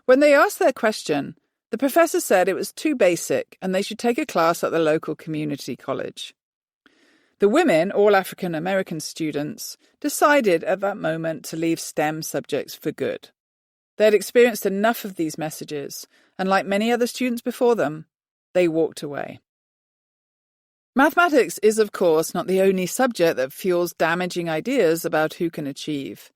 When they asked their question, the professor said it was too basic and they should take a class at the local community college. The women, all African American students, decided at that moment to leave STEM subjects for good. They had experienced enough of these messages, and like many other students before them, they walked away. Mathematics is, of course, not the only subject that fuels damaging ideas about who can achieve.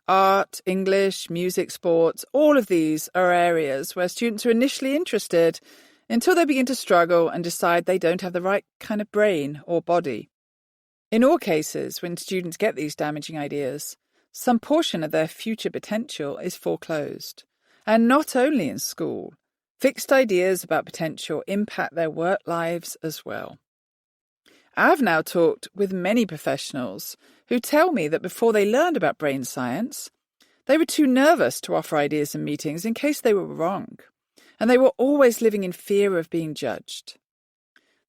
Art, English, music, sports, all of these are areas where students are initially interested until they begin to struggle and decide they don't have the right kind of brain or body. In all cases, when students get these damaging ideas, some portion of their future potential is foreclosed. And not only in school, fixed ideas about potential impact their work lives as well. I've now talked with many professionals who tell me that before they learned about brain science, they were too nervous to offer ideas in meetings in case they were wrong, and they were always living in fear of being judged.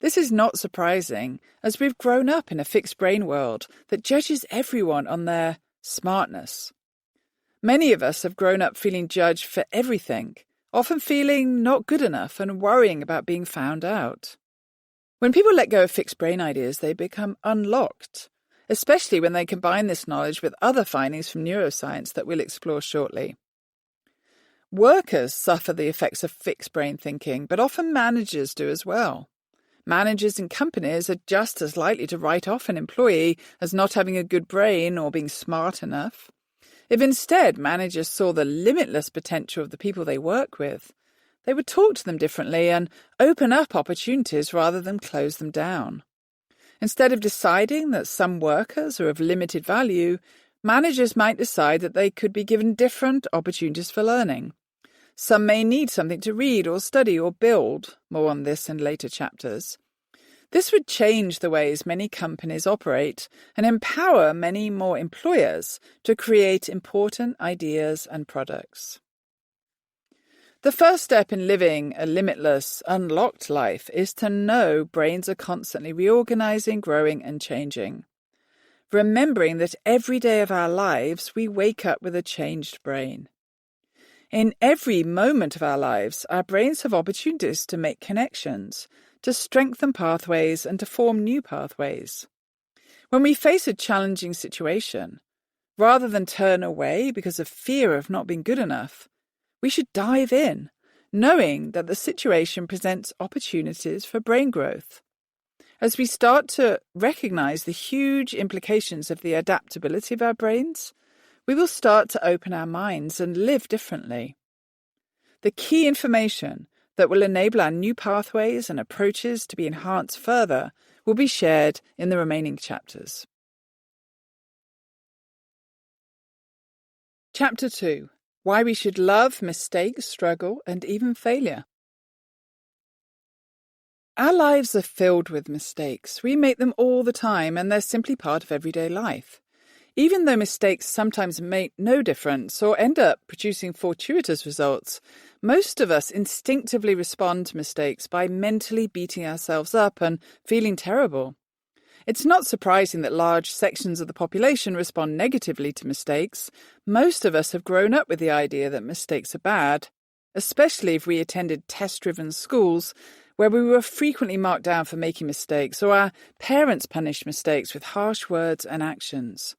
This is not surprising, as we've grown up in a fixed brain world that judges everyone on their smartness. Many of us have grown up feeling judged for everything, often feeling not good enough and worrying about being found out. When people let go of fixed brain ideas, they become unlocked, especially when they combine this knowledge with other findings from neuroscience that we'll explore shortly. Workers suffer the effects of fixed brain thinking, but often managers do as well. Managers in companies are just as likely to write off an employee as not having a good brain or being smart enough. If instead managers saw the limitless potential of the people they work with, they would talk to them differently and open up opportunities rather than close them down. Instead of deciding that some workers are of limited value, managers might decide that they could be given different opportunities for learning. Some may need something to read or study or build, more on this in later chapters. This would change the ways many companies operate and empower many more employers to create important ideas and products. The first step in living a limitless, unlocked life is to know brains are constantly reorganizing, growing, and changing. Remembering that every day of our lives we wake up with a changed brain. In every moment of our lives, our brains have opportunities to make connections, to strengthen pathways, and to form new pathways. When we face a challenging situation, rather than turn away because of fear of not being good enough, we should dive in, knowing that the situation presents opportunities for brain growth. As we start to recognize the huge implications of the adaptability of our brains, we will start to open our minds and live differently. The key information that will enable our new pathways and approaches to be enhanced further will be shared in the remaining chapters. Chapter 2. Why we should love mistakes, struggle, and even failure. Our lives are filled with mistakes. We make them all the time, and they're simply part of everyday life. Even though mistakes sometimes make no difference or end up producing fortuitous results, most of us instinctively respond to mistakes by mentally beating ourselves up and feeling terrible. It's not surprising that large sections of the population respond negatively to mistakes. Most of us have grown up with the idea that mistakes are bad, especially if we attended test-driven schools where we were frequently marked down for making mistakes, or our parents punished mistakes with harsh words and actions.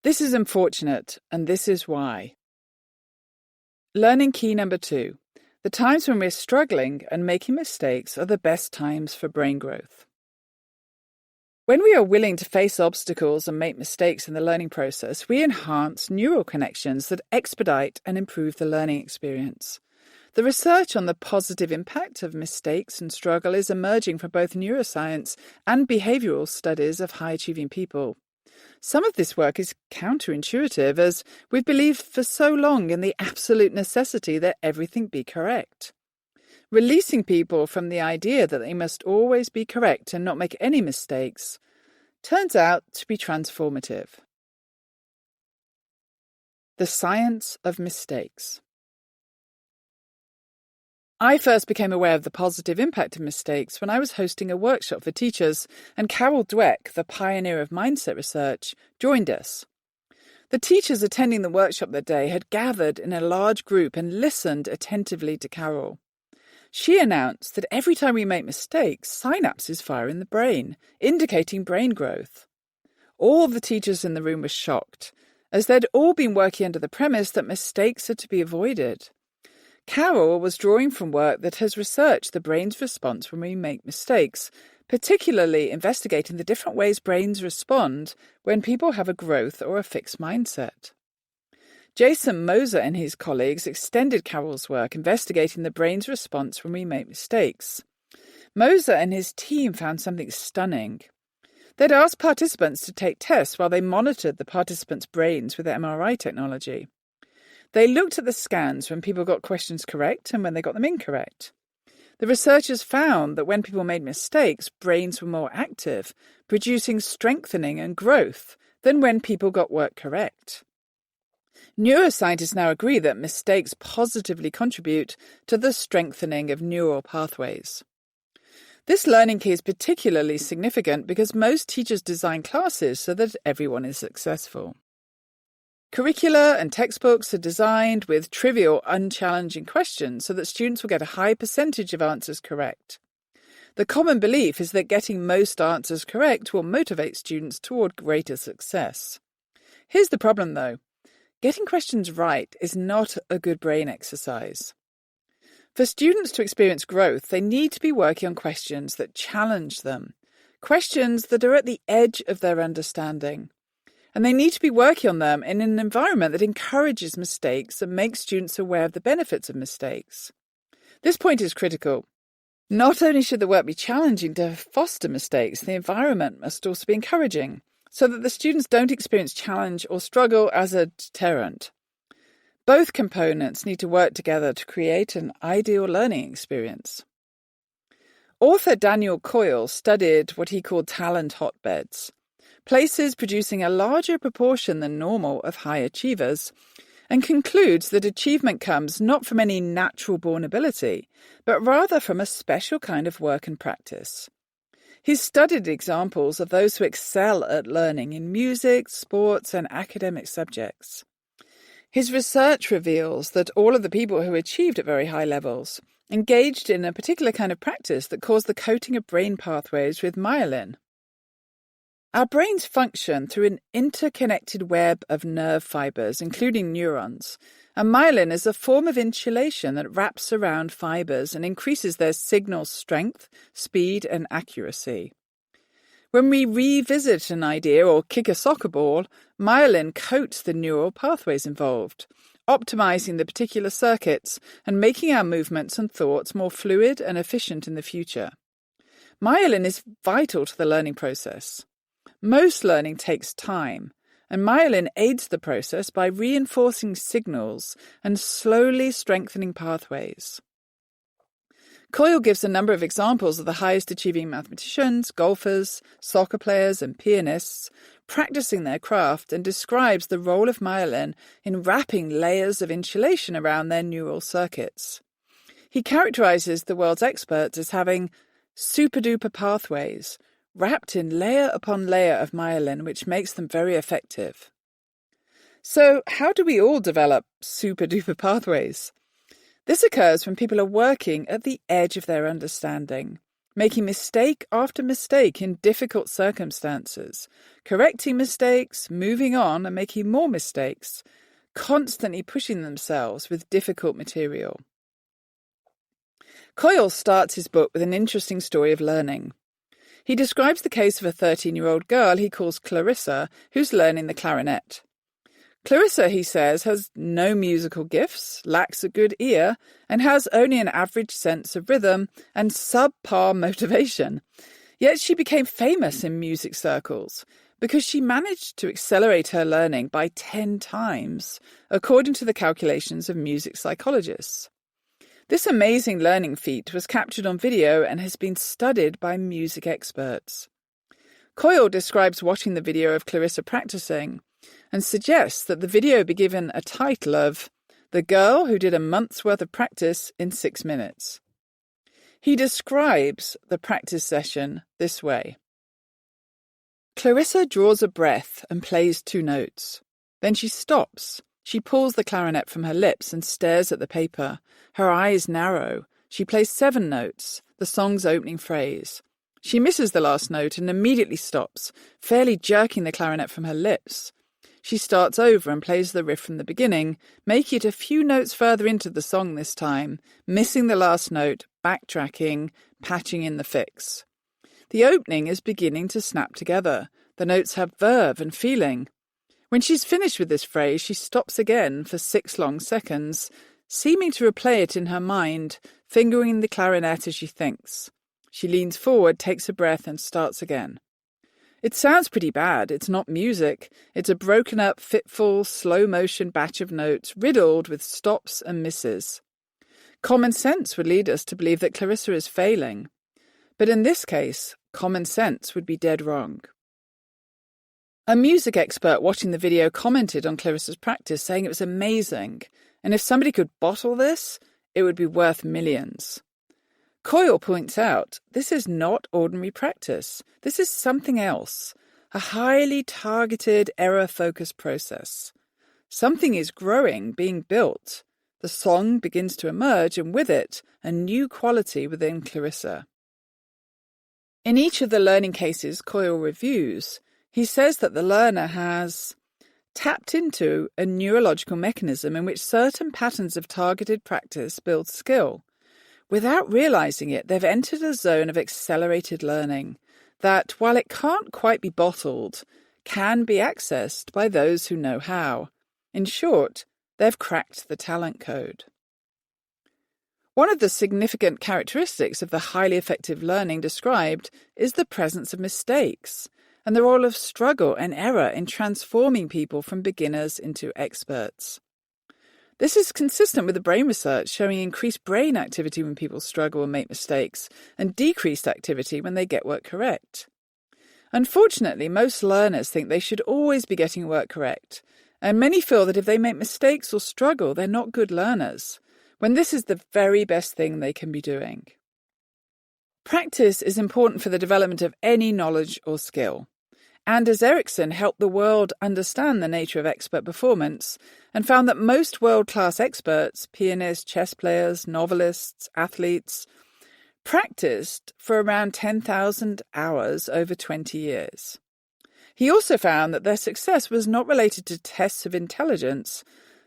This is unfortunate, and this is why. Learning key number 2. The times when we're struggling and making mistakes are the best times for brain growth. When we are willing to face obstacles and make mistakes in the learning process, we enhance neural connections that expedite and improve the learning experience. The research on the positive impact of mistakes and struggle is emerging from both neuroscience and behavioral studies of high-achieving people. Some of this work is counterintuitive, as we've believed for so long in the absolute necessity that everything be correct. Releasing people from the idea that they must always be correct and not make any mistakes turns out to be transformative. The science of mistakes. I first became aware of the positive impact of mistakes when I was hosting a workshop for teachers, and Carol Dweck, the pioneer of mindset research, joined us. The teachers attending the workshop that day had gathered in a large group and listened attentively to Carol. She announced that every time we make mistakes, synapses fire in the brain, indicating brain growth. All of the teachers in the room were shocked, as they'd all been working under the premise that mistakes are to be avoided. Carol was drawing from work that has researched the brain's response when we make mistakes, particularly investigating the different ways brains respond when people have a growth or a fixed mindset. Jason Moser and his colleagues extended Carol's work investigating the brain's response when we make mistakes. Moser and his team found something stunning. They'd asked participants to take tests while they monitored the participants' brains with MRI technology. They looked at the scans when people got questions correct and when they got them incorrect. The researchers found that when people made mistakes, brains were more active, producing strengthening and growth than when people got work correct. Neuroscientists now agree that mistakes positively contribute to the strengthening of neural pathways. This learning key is particularly significant because most teachers design classes so that everyone is successful. Curricula and textbooks are designed with trivial, unchallenging questions so that students will get a high percentage of answers correct. The common belief is that getting most answers correct will motivate students toward greater success. Here's the problem, though. Getting questions right is not a good brain exercise. For students to experience growth, they need to be working on questions that challenge them, questions that are at the edge of their understanding. And they need to be working on them in an environment that encourages mistakes and makes students aware of the benefits of mistakes. This point is critical. Not only should the work be challenging to foster mistakes, the environment must also be encouraging, so that the students don't experience challenge or struggle as a deterrent. Both components need to work together to create an ideal learning experience. Author Daniel Coyle studied what he called talent hotbeds, places producing a larger proportion than normal of high achievers, and concludes that achievement comes not from any natural-born ability, but rather from a special kind of work and practice. He's studied examples of those who excel at learning in music, sports, and academic subjects. His research reveals that all of the people who achieved at very high levels engaged in a particular kind of practice that caused the coating of brain pathways with myelin. Our brains function through an interconnected web of nerve fibers, including neurons, and myelin is a form of insulation that wraps around fibers and increases their signal strength, speed, and accuracy. When we revisit an idea or kick a soccer ball, myelin coats the neural pathways involved, optimizing the particular circuits and making our movements and thoughts more fluid and efficient in the future. Myelin is vital to the learning process. Most learning takes time, and myelin aids the process by reinforcing signals and slowly strengthening pathways. Coyle gives a number of examples of the highest achieving mathematicians, golfers, soccer players, and pianists practicing their craft, and describes the role of myelin in wrapping layers of insulation around their neural circuits. He characterizes the world's experts as having super-duper pathways, wrapped in layer upon layer of myelin, which makes them very effective. So, how do we all develop super-duper pathways? This occurs when people are working at the edge of their understanding, making mistake after mistake in difficult circumstances, correcting mistakes, moving on and making more mistakes, constantly pushing themselves with difficult material. Coyle starts his book with an interesting story of learning. He describes the case of a 13-year-old girl he calls Clarissa, who's learning the clarinet. Clarissa, he says, has no musical gifts, lacks a good ear, and has only an average sense of rhythm and subpar motivation. Yet she became famous in music circles because she managed to accelerate her learning by 10 times, according to the calculations of music psychologists. This amazing learning feat was captured on video and has been studied by music experts. Coyle describes watching the video of Clarissa practicing and suggests that the video be given a title of "The Girl Who Did a Month's Worth of Practice in 6 Minutes." He describes the practice session this way. Clarissa draws a breath and plays 2 notes. Then she stops. She pulls the clarinet from her lips and stares at the paper. Her eyes narrow. She plays 7 notes, the song's opening phrase. She misses the last note and immediately stops, fairly jerking the clarinet from her lips. She starts over and plays the riff from the beginning, making it a few notes further into the song this time, missing the last note, backtracking, patching in the fix. The opening is beginning to snap together. The notes have verve and feeling. When she's finished with this phrase, she stops again for 6 long seconds, seeming to replay it in her mind, fingering the clarinet as she thinks. She leans forward, takes a breath, and starts again. It sounds pretty bad. It's not music. It's a broken-up, fitful, slow-motion batch of notes riddled with stops and misses. Common sense would lead us to believe that Clarissa is failing. But in this case, common sense would be dead wrong. A music expert watching the video commented on Clarissa's practice, saying it was amazing, and if somebody could bottle this, it would be worth millions. Coyle points out, this is not ordinary practice. This is something else, a highly targeted, error-focused process. Something is growing, being built. The song begins to emerge, and with it, a new quality within Clarissa. In each of the learning cases Coyle reviews, he says that the learner has tapped into a neurological mechanism in which certain patterns of targeted practice build skill. Without realizing it, they've entered a zone of accelerated learning that, while it can't quite be bottled, can be accessed by those who know how. In short, they've cracked the talent code. One of the significant characteristics of the highly effective learning described is the presence of mistakes and the role of struggle and error in transforming people from beginners into experts. This is consistent with the brain research showing increased brain activity when people struggle and make mistakes, and decreased activity when they get work correct. Unfortunately, most learners think they should always be getting work correct, and many feel that if they make mistakes or struggle, they're not good learners, when this is the very best thing they can be doing. Practice is important for the development of any knowledge or skill. Anders Ericsson helped the world understand the nature of expert performance and found that most world-class experts, pianists, chess players, novelists, athletes, practiced for around 10,000 hours over 20 years. He also found that their success was not related to tests of intelligence,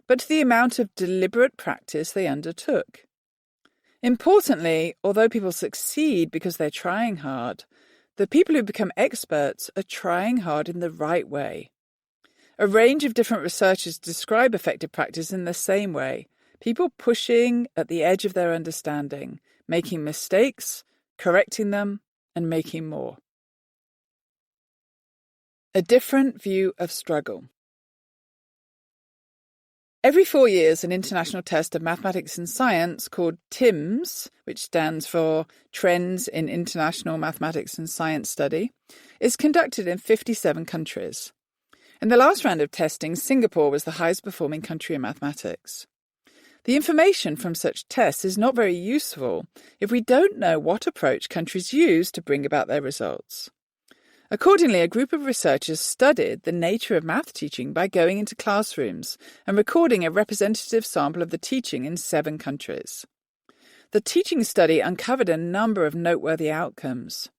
but to the amount of deliberate practice they undertook. Importantly, although people succeed because they're trying hard, the people who become experts are trying hard in the right way. A range of different researchers describe effective practice in the same way, people pushing at the edge of their understanding, making mistakes, correcting them, and making more. A different view of struggle. Every 4 years, an international test of mathematics and science called TIMSS, which stands for Trends in International Mathematics and Science Study, is conducted in 57 countries. In the last round of testing, Singapore was the highest performing country in mathematics. The information from such tests is not very useful if we don't know what approach countries use to bring about their results. Accordingly, a group of researchers studied the nature of math teaching by going into classrooms and recording a representative sample of the teaching in 7 countries. The teaching study uncovered a number of noteworthy outcomes.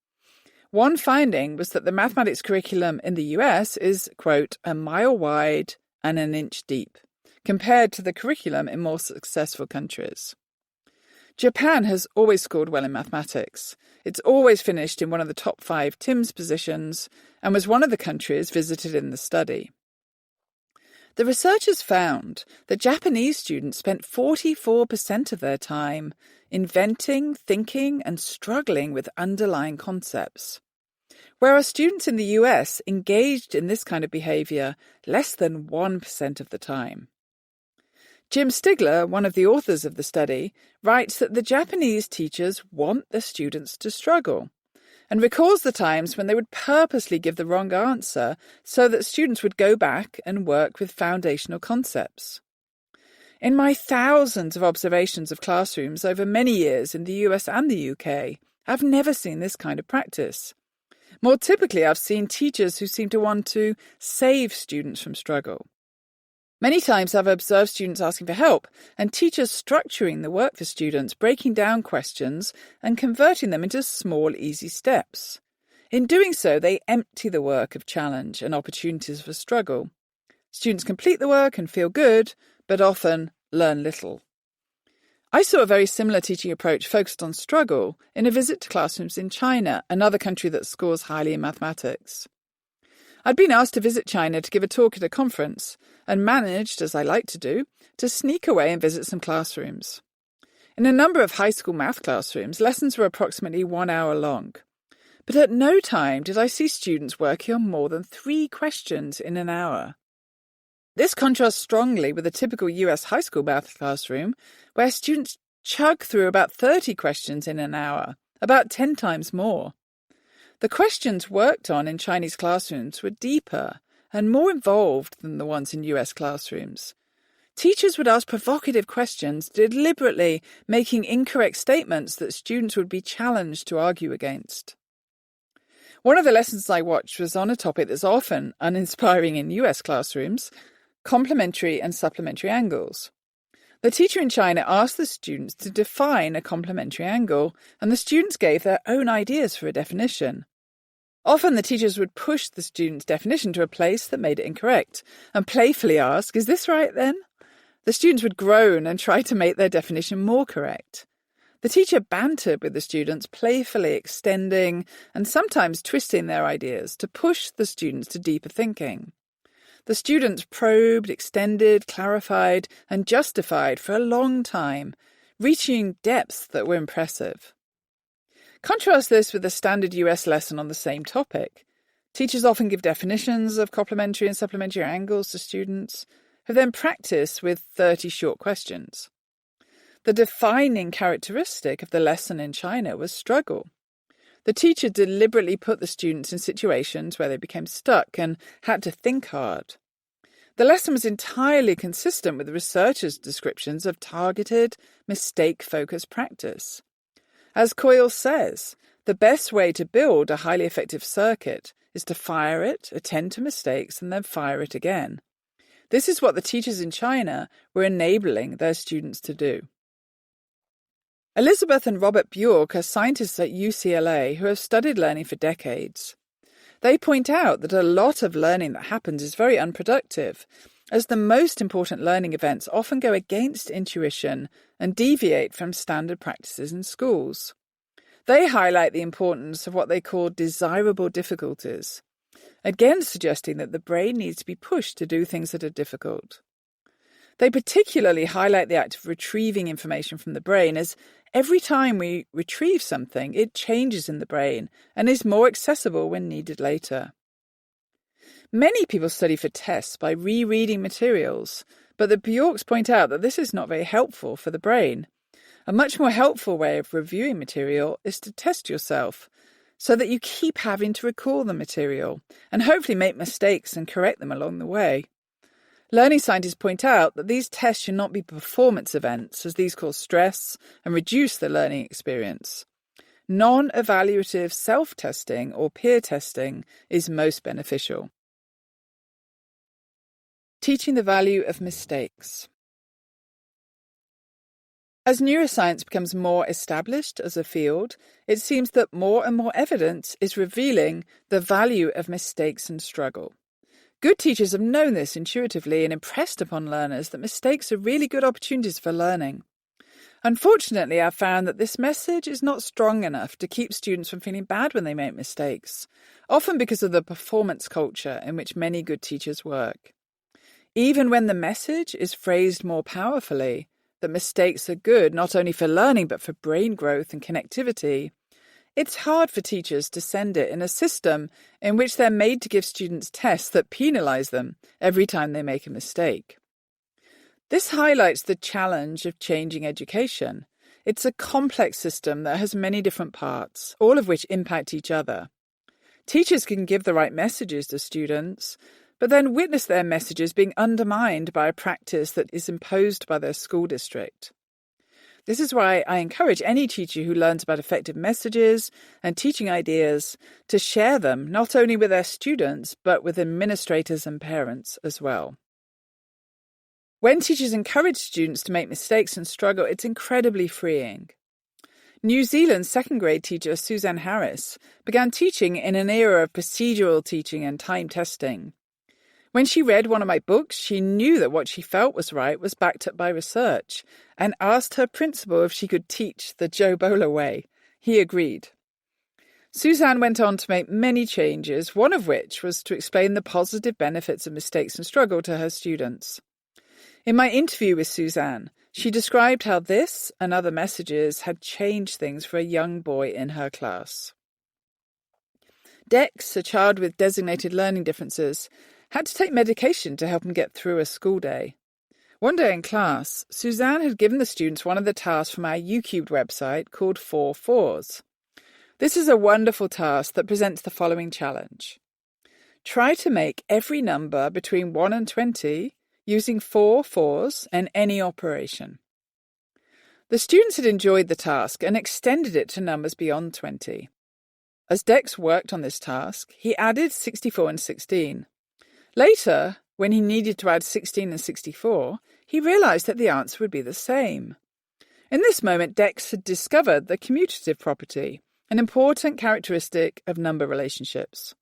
One finding was that the mathematics curriculum in the US is, quote, a mile wide and an inch deep, compared to the curriculum in more successful countries. Japan has always scored well in mathematics. It's always finished in one of the top 5 TIMSS positions and was one of the countries visited in the study. The researchers found that Japanese students spent 44% of their time inventing, thinking, and struggling with underlying concepts, whereas students in the US engaged in this kind of behaviour less than 1% of the time. Jim Stigler, one of the authors of the study, writes that the Japanese teachers want the students to struggle, and recalls the times when they would purposely give the wrong answer so that students would go back and work with foundational concepts. In my thousands of observations of classrooms over many years in the US and the UK, I've never seen this kind of practice. More typically, I've seen teachers who seem to want to save students from struggle. Many times I've observed students asking for help and teachers structuring the work for students, breaking down questions and converting them into small, easy steps. In doing so, they empty the work of challenge and opportunities for struggle. Students complete the work and feel good, but often learn little. I saw a very similar teaching approach focused on struggle in a visit to classrooms in China, another country that scores highly in mathematics. I'd been asked to visit China to give a talk at a conference and managed, as I like to do, to sneak away and visit some classrooms. In a number of high school math classrooms, lessons were approximately 1 hour long. But at no time did I see students working on more than 3 questions in an hour. This contrasts strongly with a typical US high school math classroom, where students chug through about 30 questions in an hour, about 10 times more. The questions worked on in Chinese classrooms were deeper and more involved than the ones in US classrooms. Teachers would ask provocative questions, deliberately making incorrect statements that students would be challenged to argue against. One of the lessons I watched was on a topic that's often uninspiring in US classrooms, complementary and supplementary angles. The teacher in China asked the students to define a complementary angle, and the students gave their own ideas for a definition. Often the teachers would push the student's definition to a place that made it incorrect, and playfully ask, "Is this right then?" The students would groan and try to make their definition more correct. The teacher bantered with the students, playfully extending and sometimes twisting their ideas to push the students to deeper thinking. The students probed, extended, clarified, and justified for a long time, reaching depths that were impressive. Contrast this with the standard US lesson on the same topic. Teachers often give definitions of complementary and supplementary angles to students, who then practice with 30 short questions. The defining characteristic of the lesson in China was struggle. The teacher deliberately put the students in situations where they became stuck and had to think hard. The lesson was entirely consistent with the researchers' descriptions of targeted, mistake-focused practice. As Coyle says, the best way to build a highly effective circuit is to fire it, attend to mistakes, and then fire it again. This is what the teachers in China were enabling their students to do. Elizabeth and Robert Bjork are scientists at UCLA who have studied learning for decades. They point out that a lot of learning that happens is very unproductive, as the most important learning events often go against intuition and deviate from standard practices in schools. They highlight the importance of what they call desirable difficulties, again suggesting that the brain needs to be pushed to do things that are difficult. They particularly highlight the act of retrieving information from the brain, as every time we retrieve something, it changes in the brain and is more accessible when needed later. Many people study for tests by rereading materials, but the Bjorks point out that this is not very helpful for the brain. A much more helpful way of reviewing material is to test yourself, so that you keep having to recall the material and hopefully make mistakes and correct them along the way. Learning scientists point out that these tests should not be performance events, as these cause stress and reduce the learning experience. Non-evaluative self-testing or peer testing is most beneficial. Teaching the value of mistakes. As neuroscience becomes more established as a field, it seems that more and more evidence is revealing the value of mistakes and struggle. Good teachers have known this intuitively and impressed upon learners that mistakes are really good opportunities for learning. Unfortunately, I've found that this message is not strong enough to keep students from feeling bad when they make mistakes, often because of the performance culture in which many good teachers work. Even when the message is phrased more powerfully, that mistakes are good not only for learning but for brain growth and connectivity, it's hard for teachers to send it in a system in which they're made to give students tests that penalise them every time they make a mistake. This highlights the challenge of changing education. It's a complex system that has many different parts, all of which impact each other. Teachers can give the right messages to students, but then witness their messages being undermined by a practice that is imposed by their school district. This is why I encourage any teacher who learns about effective messages and teaching ideas to share them not only with their students, but with administrators and parents as well. When teachers encourage students to make mistakes and struggle, it's incredibly freeing. New Zealand's second grade teacher Suzanne Harris began teaching in an era of procedural teaching and time testing. When she read one of my books, she knew that what she felt was right was backed up by research and asked her principal if she could teach the Jo Boaler way. He agreed. Suzanne went on to make many changes, one of which was to explain the positive benefits of mistakes and struggle to her students. In my interview with Suzanne, she described how this and other messages had changed things for a young boy in her class. Dex, a child with designated learning differences, had to take medication to help him get through a school day. One day in class, Suzanne had given the students one of the tasks from our UCubed website called 4 Fours. This is a wonderful task that presents the following challenge. Try to make every number between 1 and 20 using 4 fours and any operation. The students had enjoyed the task and extended it to numbers beyond 20. As Dex worked on this task, he added 64 and 16. Later, when he needed to add 16 and 64, he realised that the answer would be the same. In this moment, Dex had discovered the commutative property, an important characteristic of number relationships.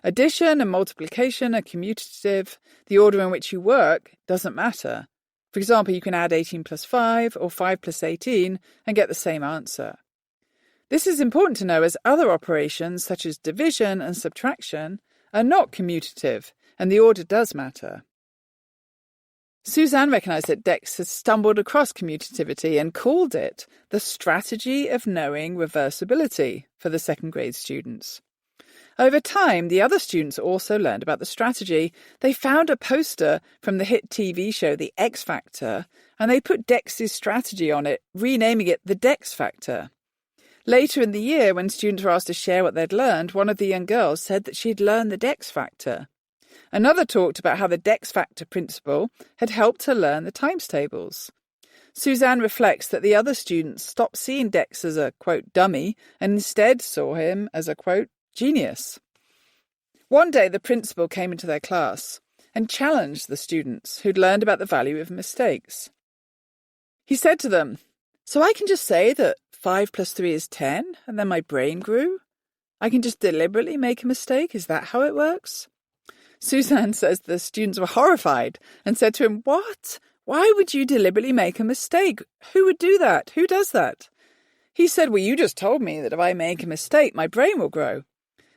Addition and multiplication are commutative. The order in which you work doesn't matter. For example, you can add 18 plus 5 or 5 plus 18 and get the same answer. This is important to know as other operations, such as division and subtraction, are not commutative, and the order does matter. Suzanne recognised that Dex had stumbled across commutativity and called it the strategy of knowing reversibility for the second grade students. Over time, the other students also learned about the strategy. They found a poster from the hit TV show The X Factor, and they put Dex's strategy on it, renaming it the Dex Factor. Later in the year, when students were asked to share what they'd learned, one of the young girls said that she'd learned the Dex Factor. Another talked about how the Dex Factor principle had helped her learn the times tables. Suzanne reflects that the other students stopped seeing Dex as a, quote, dummy, and instead saw him as a, quote, genius. One day, the principal came into their class and challenged the students who'd learned about the value of mistakes. He said to them, "So I can just say that 5 + 3 is 10, and then my brain grew? I can just deliberately make a mistake? Is that how it works?" Suzanne says the students were horrified and said to him, "What? Why would you deliberately make a mistake? Who would do that? Who does that?" He said, "Well, you just told me that if I make a mistake, my brain will grow."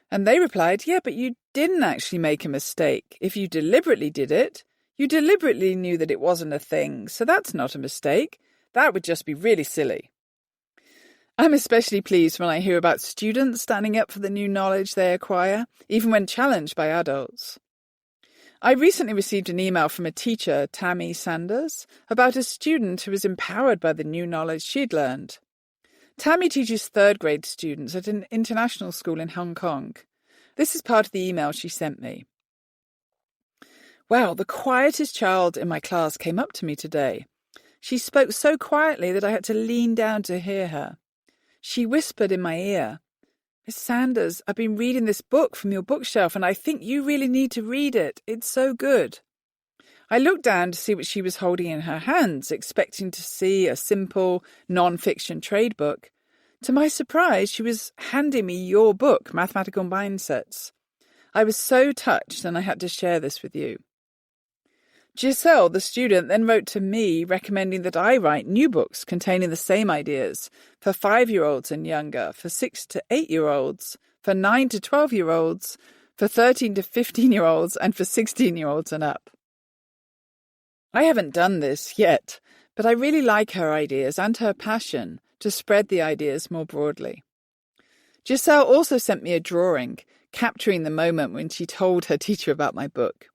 And they replied, "Yeah, but you didn't actually make a mistake. If you deliberately did it, you deliberately knew that it wasn't a thing, so that's not a mistake. That would just be really silly." I'm especially pleased when I hear about students standing up for the new knowledge they acquire, even when challenged by adults. I recently received an email from a teacher, Tammy Sanders, about a student who was empowered by the new knowledge she'd learned. Tammy teaches third grade students at an international school in Hong Kong. This is part of the email she sent me. "Wow, the quietest child in my class came up to me today. She spoke so quietly that I had to lean down to hear her. She whispered in my ear, 'Miss Sanders, I've been reading this book from your bookshelf and I think you really need to read it. It's so good.' I looked down to see what she was holding in her hands, expecting to see a simple, non-fiction trade book. To my surprise, she was handing me your book, Mathematical Mindsets. I was so touched and I had to share this with you." Giselle, the student, then wrote to me recommending that I write new books containing the same ideas for 5-year-olds and younger, for 6 to 8-year-olds, for 9 to 12-year-olds, for 13 to 15-year-olds, and for 16-year-olds and up. I haven't done this yet, but I really like her ideas and her passion to spread the ideas more broadly. Giselle also sent me a drawing, capturing the moment when she told her teacher about my book.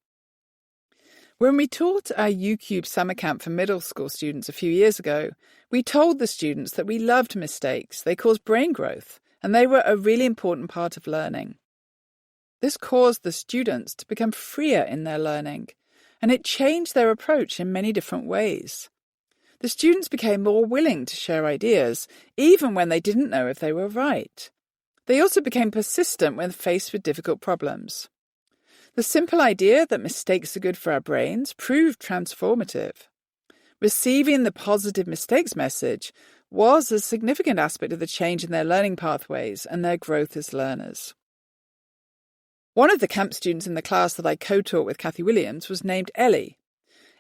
When we taught our UCube summer camp for middle school students a few years ago, we told the students that we loved mistakes. They caused brain growth, and they were a really important part of learning. This caused the students to become freer in their learning, and it changed their approach in many different ways. The students became more willing to share ideas, even when they didn't know if they were right. They also became persistent when faced with difficult problems. The simple idea that mistakes are good for our brains proved transformative. Receiving the positive mistakes message was a significant aspect of the change in their learning pathways and their growth as learners. One of the camp students in the class that I co-taught with Kathy Williams was named Ellie.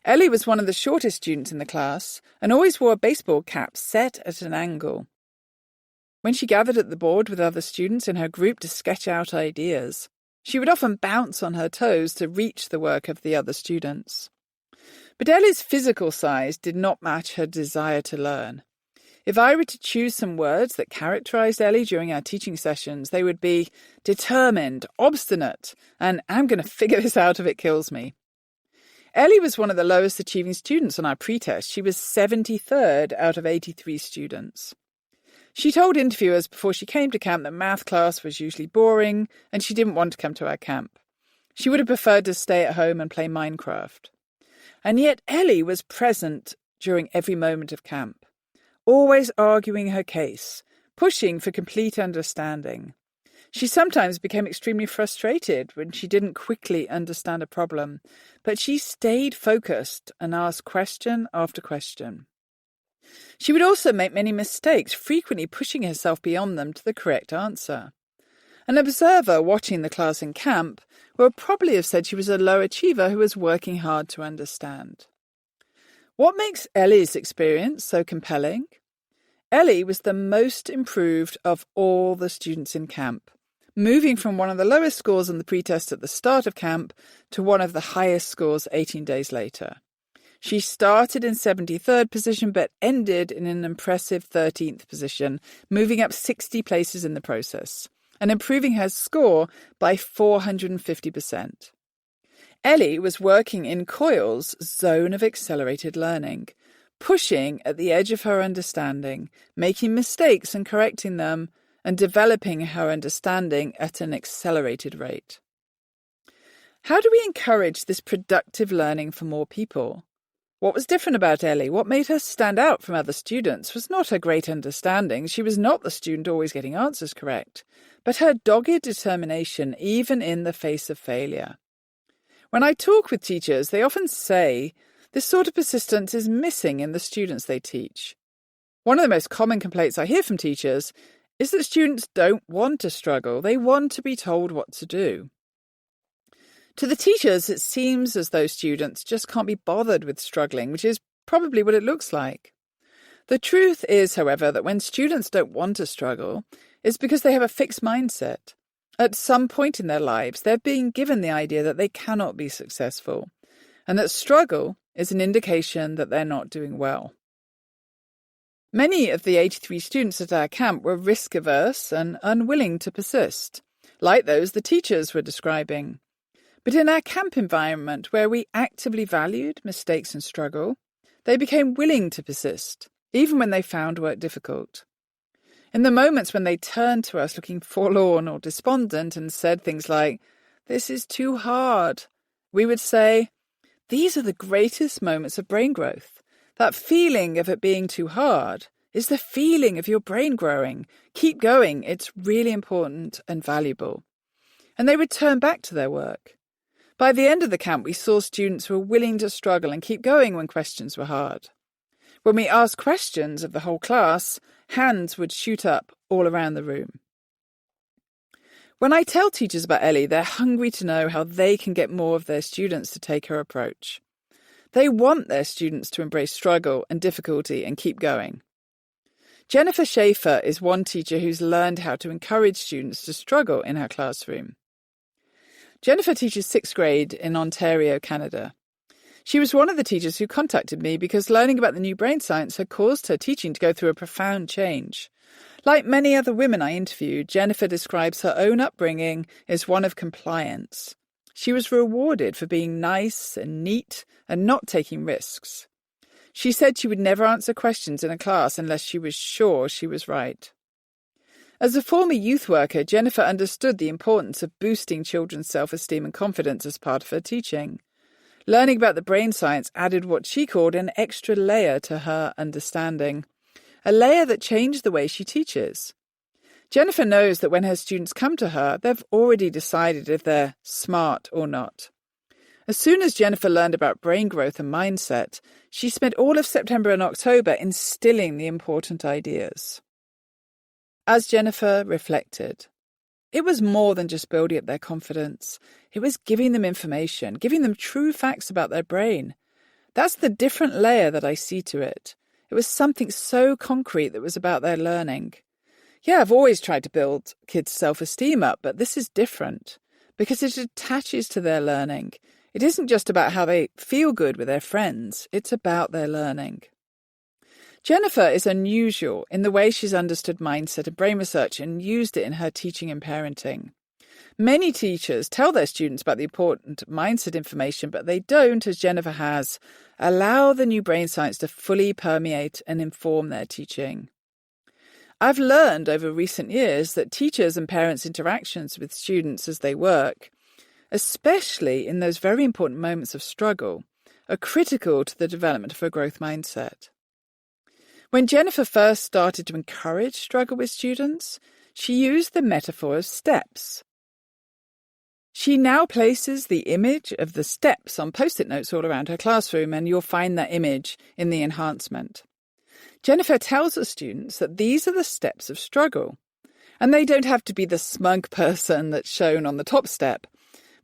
Ellie was one of the shortest students in the class and always wore a baseball cap set at an angle. When she gathered at the board with other students in her group to sketch out ideas, she would often bounce on her toes to reach the work of the other students. But Ellie's physical size did not match her desire to learn. If I were to choose some words that characterized Ellie during our teaching sessions, they would be determined, obstinate, and I'm going to figure this out if it kills me. Ellie was one of the lowest achieving students on our pretest. She was 73rd out of 83 students. She told interviewers before she came to camp that math class was usually boring and she didn't want to come to our camp. She would have preferred to stay at home and play Minecraft. And yet Ellie was present during every moment of camp, always arguing her case, pushing for complete understanding. She sometimes became extremely frustrated when she didn't quickly understand a problem, but she stayed focused and asked question after question. She would also make many mistakes, frequently pushing herself beyond them to the correct answer. An observer watching the class in camp would probably have said she was a low achiever who was working hard to understand. What makes Ellie's experience so compelling? Ellie was the most improved of all the students in camp, moving from one of the lowest scores on the pretest at the start of camp to one of the highest scores 18 days later. She started in 73rd position but ended in an impressive 13th position, moving up 60 places in the process and improving her score by 450%. Ellie was working in COIL's zone of accelerated learning, pushing at the edge of her understanding, making mistakes and correcting them, and developing her understanding at an accelerated rate. How do we encourage this productive learning for more people? What was different about Ellie, what made her stand out from other students, was not her great understanding. She was not the student always getting answers correct, but her dogged determination even in the face of failure. When I talk with teachers, they often say this sort of persistence is missing in the students they teach. One of the most common complaints I hear from teachers is that students don't want to struggle. They want to be told what to do. To the teachers, it seems as though students just can't be bothered with struggling, which is probably what it looks like. The truth is, however, that when students don't want to struggle, it's because they have a fixed mindset. At some point in their lives, they're being given the idea that they cannot be successful, and that struggle is an indication that they're not doing well. Many of the 83 students at our camp were risk-averse and unwilling to persist, like those the teachers were describing. But in our camp environment, where we actively valued mistakes and struggle, they became willing to persist, even when they found work difficult. In the moments when they turned to us looking forlorn or despondent and said things like, "This is too hard," we would say, "These are the greatest moments of brain growth. That feeling of it being too hard is the feeling of your brain growing. Keep going, it's really important and valuable." And they would turn back to their work. By the end of the camp, we saw students who were willing to struggle and keep going when questions were hard. When we asked questions of the whole class, hands would shoot up all around the room. When I tell teachers about Ellie, they're hungry to know how they can get more of their students to take her approach. They want their students to embrace struggle and difficulty and keep going. Jennifer Schaefer is one teacher who's learned how to encourage students to struggle in her classroom. Jennifer teaches 6th grade in Ontario, Canada. She was one of the teachers who contacted me because learning about the new brain science had caused her teaching to go through a profound change. Like many other women I interviewed, Jennifer describes her own upbringing as one of compliance. She was rewarded for being nice and neat and not taking risks. She said she would never answer questions in a class unless she was sure she was right. As a former youth worker, Jennifer understood the importance of boosting children's self-esteem and confidence as part of her teaching. Learning about the brain science added what she called an extra layer to her understanding, a layer that changed the way she teaches. Jennifer knows that when her students come to her, they've already decided if they're smart or not. As soon as Jennifer learned about brain growth and mindset, she spent all of September and October instilling the important ideas. As Jennifer reflected, it was more than just building up their confidence. It was giving them information, giving them true facts about their brain. That's the different layer that I see to it. It was something so concrete that was about their learning. Yeah, I've always tried to build kids' self-esteem up, but this is different because it attaches to their learning. It isn't just about how they feel good with their friends. It's about their learning. Jennifer is unusual in the way she's understood mindset and brain research and used it in her teaching and parenting. Many teachers tell their students about the important mindset information, but they don't, as Jennifer has, allow the new brain science to fully permeate and inform their teaching. I've learned over recent years that teachers' and parents' interactions with students as they work, especially in those very important moments of struggle, are critical to the development of a growth mindset. When Jennifer first started to encourage struggle with students, she used the metaphor of steps. She now places the image of the steps on Post-it notes all around her classroom, and you'll find that image in the enhancement. Jennifer tells her students that these are the steps of struggle, and they don't have to be the smug person that's shown on the top step,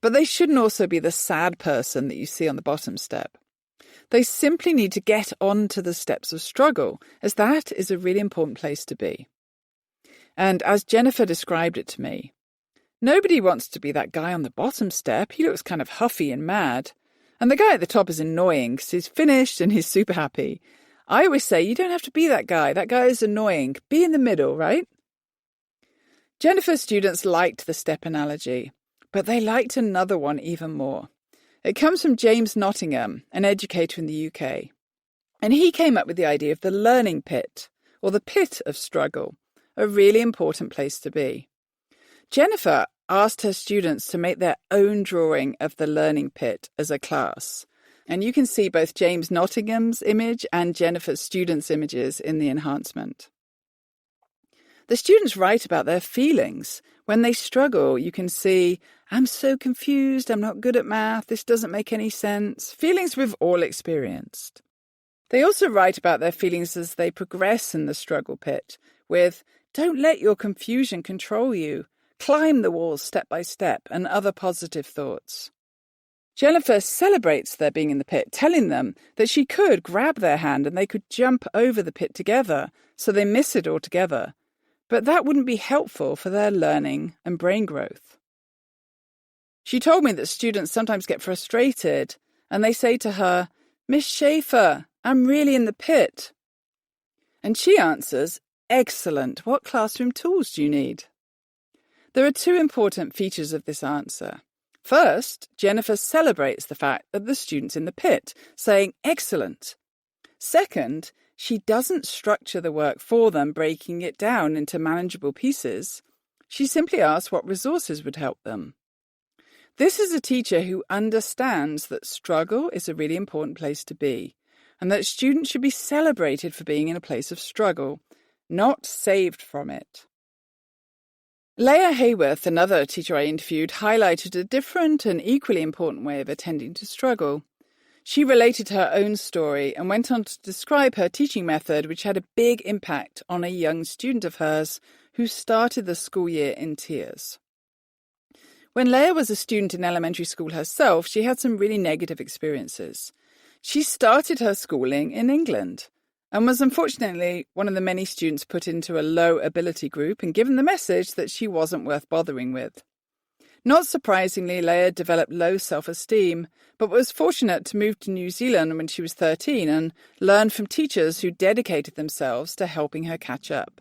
but they shouldn't also be the sad person that you see on the bottom step. They simply need to get onto the steps of struggle, as that is a really important place to be. And as Jennifer described it to me, nobody wants to be that guy on the bottom step. He looks kind of huffy and mad. And the guy at the top is annoying because he's finished and he's super happy. I always say, you don't have to be that guy. That guy is annoying. Be in the middle, right? Jennifer's students liked the step analogy, but they liked another one even more. It comes from James Nottingham, an educator in the UK. And he came up with the idea of the learning pit, or the pit of struggle, a really important place to be. Jennifer asked her students to make their own drawing of the learning pit as a class. And you can see both James Nottingham's image and Jennifer's students' images in the enhancement. The students write about their feelings. When they struggle, you can see, I'm so confused, I'm not good at math, this doesn't make any sense. Feelings we've all experienced. They also write about their feelings as they progress in the struggle pit with, don't let your confusion control you, climb the walls step by step, and other positive thoughts. Jennifer celebrates their being in the pit, telling them that she could grab their hand and they could jump over the pit together, so they miss it altogether. But that wouldn't be helpful for their learning and brain growth. She told me that students sometimes get frustrated and they say to her, Miss Schaefer, I'm really in the pit. And she answers, excellent, what classroom tools do you need? There are two important features of this answer. First, Jennifer celebrates the fact that the student's in the pit, saying, excellent. Second, she doesn't structure the work for them, breaking it down into manageable pieces. She simply asks what resources would help them. This is a teacher who understands that struggle is a really important place to be, and that students should be celebrated for being in a place of struggle, not saved from it. Leah Hayworth, another teacher I interviewed, highlighted a different and equally important way of attending to struggle. She related her own story and went on to describe her teaching method, which had a big impact on a young student of hers who started the school year in tears. When Leah was a student in elementary school herself, she had some really negative experiences. She started her schooling in England and was unfortunately one of the many students put into a low ability group and given the message that she wasn't worth bothering with. Not surprisingly, Leah developed low self-esteem, but was fortunate to move to New Zealand when she was 13 and learn from teachers who dedicated themselves to helping her catch up.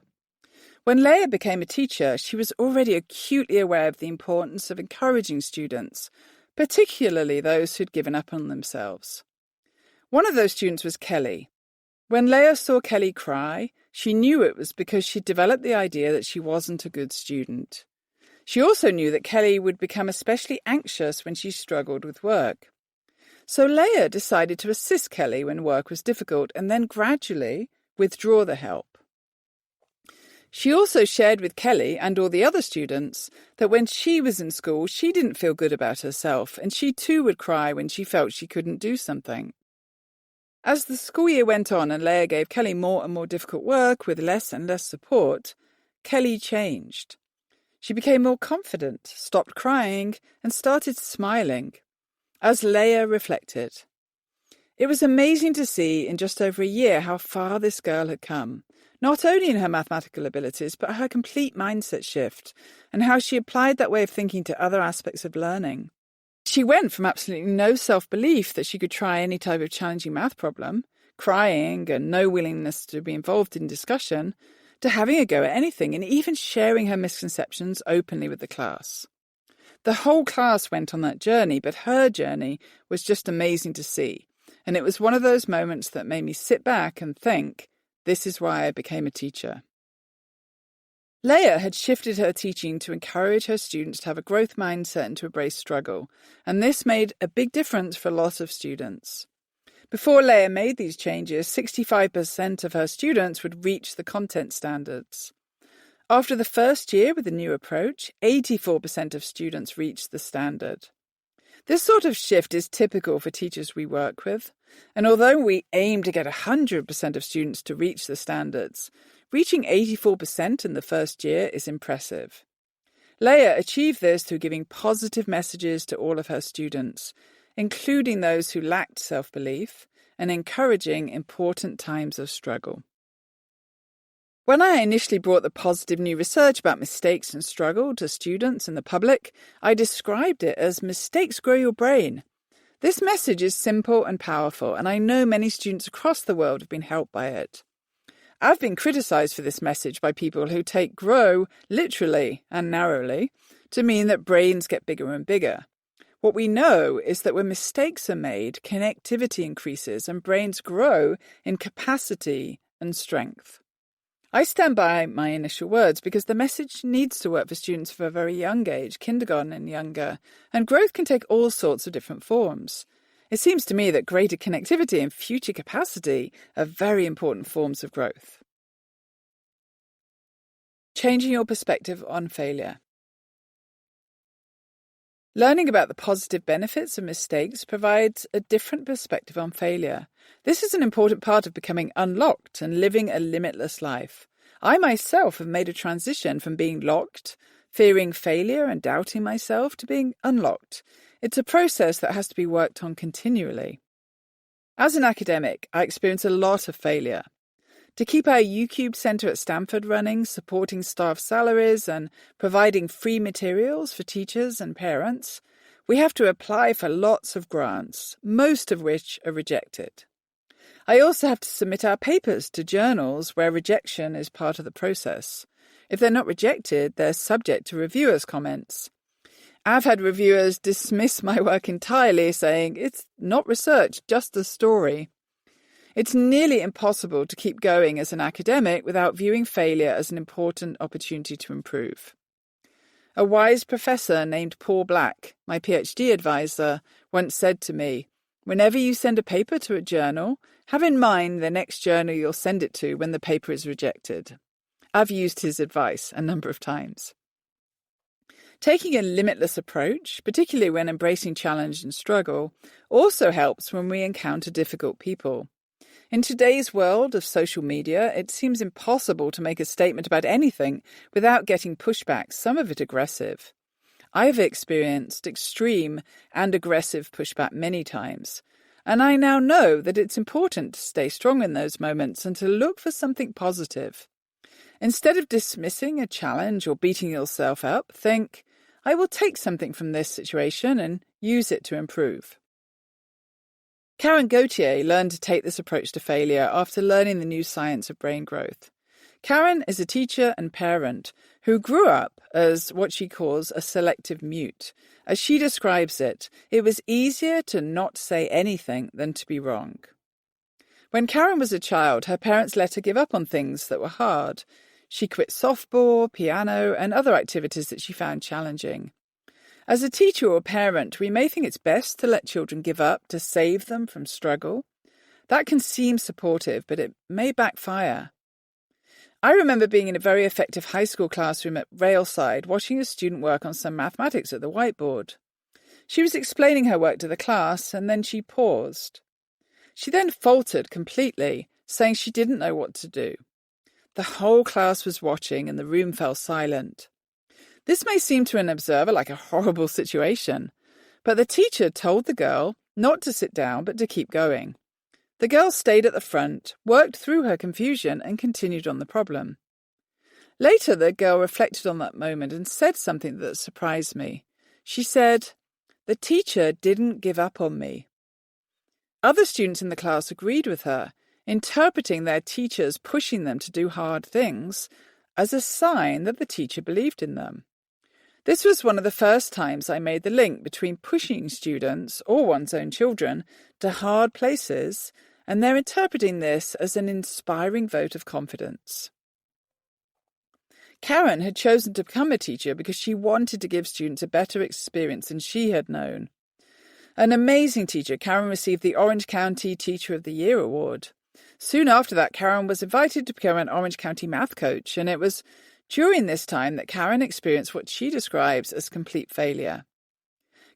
When Leah became a teacher, she was already acutely aware of the importance of encouraging students, particularly those who'd given up on themselves. One of those students was Kelly. When Leah saw Kelly cry, she knew it was because she'd developed the idea that she wasn't a good student. She also knew that Kelly would become especially anxious when she struggled with work. So Leah decided to assist Kelly when work was difficult and then gradually withdraw the help. She also shared with Kelly and all the other students that when she was in school, she didn't feel good about herself, and she too would cry when she felt she couldn't do something. As the school year went on and Leah gave Kelly more and more difficult work with less and less support, Kelly changed. She became more confident, stopped crying, and started smiling. As Leah reflected, it was amazing to see in just over a year how far this girl had come, not only in her mathematical abilities, but her complete mindset shift, and how she applied that way of thinking to other aspects of learning. She went from absolutely no self-belief that she could try any type of challenging math problem, crying and no willingness to be involved in discussion, to having a go at anything and even sharing her misconceptions openly with the class. The whole class went on that journey, but her journey was just amazing to see. And it was one of those moments that made me sit back and think, this is why I became a teacher. Leah had shifted her teaching to encourage her students to have a growth mindset and to embrace struggle, and this made a big difference for a lot of students. Before Leah made these changes, 65% of her students would reach the content standards. After the first year with the new approach, 84% of students reached the standard. This sort of shift is typical for teachers we work with, and although we aim to get 100% of students to reach the standards, reaching 84% in the first year is impressive. Leah achieved this through giving positive messages to all of her students, including those who lacked self-belief, and encouraging important times of struggle. When I initially brought the positive new research about mistakes and struggle to students and the public, I described it as mistakes grow your brain. This message is simple and powerful, and I know many students across the world have been helped by it. I've been criticized for this message by people who take grow literally and narrowly to mean that brains get bigger and bigger. What we know is that when mistakes are made, connectivity increases and brains grow in capacity and strength. I stand by my initial words because the message needs to work for students from a very young age, kindergarten and younger, and growth can take all sorts of different forms. It seems to me that greater connectivity and future capacity are very important forms of growth. Changing your perspective on failure. Learning about the positive benefits of mistakes provides a different perspective on failure. This is an important part of becoming unlocked and living a limitless life. I myself have made a transition from being locked, fearing failure and doubting myself, to being unlocked. It's a process that has to be worked on continually. As an academic, I experience a lot of failure. To keep our UCube Centre at Stanford running, supporting staff salaries and providing free materials for teachers and parents, we have to apply for lots of grants, most of which are rejected. I also have to submit our papers to journals where rejection is part of the process. If they're not rejected, they're subject to reviewers' comments. I've had reviewers dismiss my work entirely, saying it's not research, just a story. It's nearly impossible to keep going as an academic without viewing failure as an important opportunity to improve. A wise professor named Paul Black, my PhD advisor, once said to me, "Whenever you send a paper to a journal, have in mind the next journal you'll send it to when the paper is rejected." I've used his advice a number of times. Taking a limitless approach, particularly when embracing challenge and struggle, also helps when we encounter difficult people. In today's world of social media, it seems impossible to make a statement about anything without getting pushback, some of it aggressive. I have experienced extreme and aggressive pushback many times, and I now know that it's important to stay strong in those moments and to look for something positive. Instead of dismissing a challenge or beating yourself up, think, I will take something from this situation and use it to improve. Karen Gauthier learned to take this approach to failure after learning the new science of brain growth. Karen is a teacher and parent who grew up as what she calls a selective mute. As she describes it, it was easier to not say anything than to be wrong. When Karen was a child, her parents let her give up on things that were hard. She quit softball, piano, and other activities that she found challenging. As a teacher or parent, we may think it's best to let children give up to save them from struggle. That can seem supportive, but it may backfire. I remember being in a very effective high school classroom at Railside, watching a student work on some mathematics at the whiteboard. She was explaining her work to the class, and then she paused. She then faltered completely, saying she didn't know what to do. The whole class was watching, and the room fell silent. This may seem to an observer like a horrible situation, but the teacher told the girl not to sit down but to keep going. The girl stayed at the front, worked through her confusion, and continued on the problem. Later, the girl reflected on that moment and said something that surprised me. She said, "The teacher didn't give up on me." Other students in the class agreed with her, interpreting their teachers pushing them to do hard things as a sign that the teacher believed in them. This was one of the first times I made the link between pushing students, or one's own children, to hard places, and they're interpreting this as an inspiring vote of confidence. Karen had chosen to become a teacher because she wanted to give students a better experience than she had known. An amazing teacher, Karen received the Orange County Teacher of the Year award. Soon after that, Karen was invited to become an Orange County math coach, and it was during this time that Karen experienced what she describes as complete failure.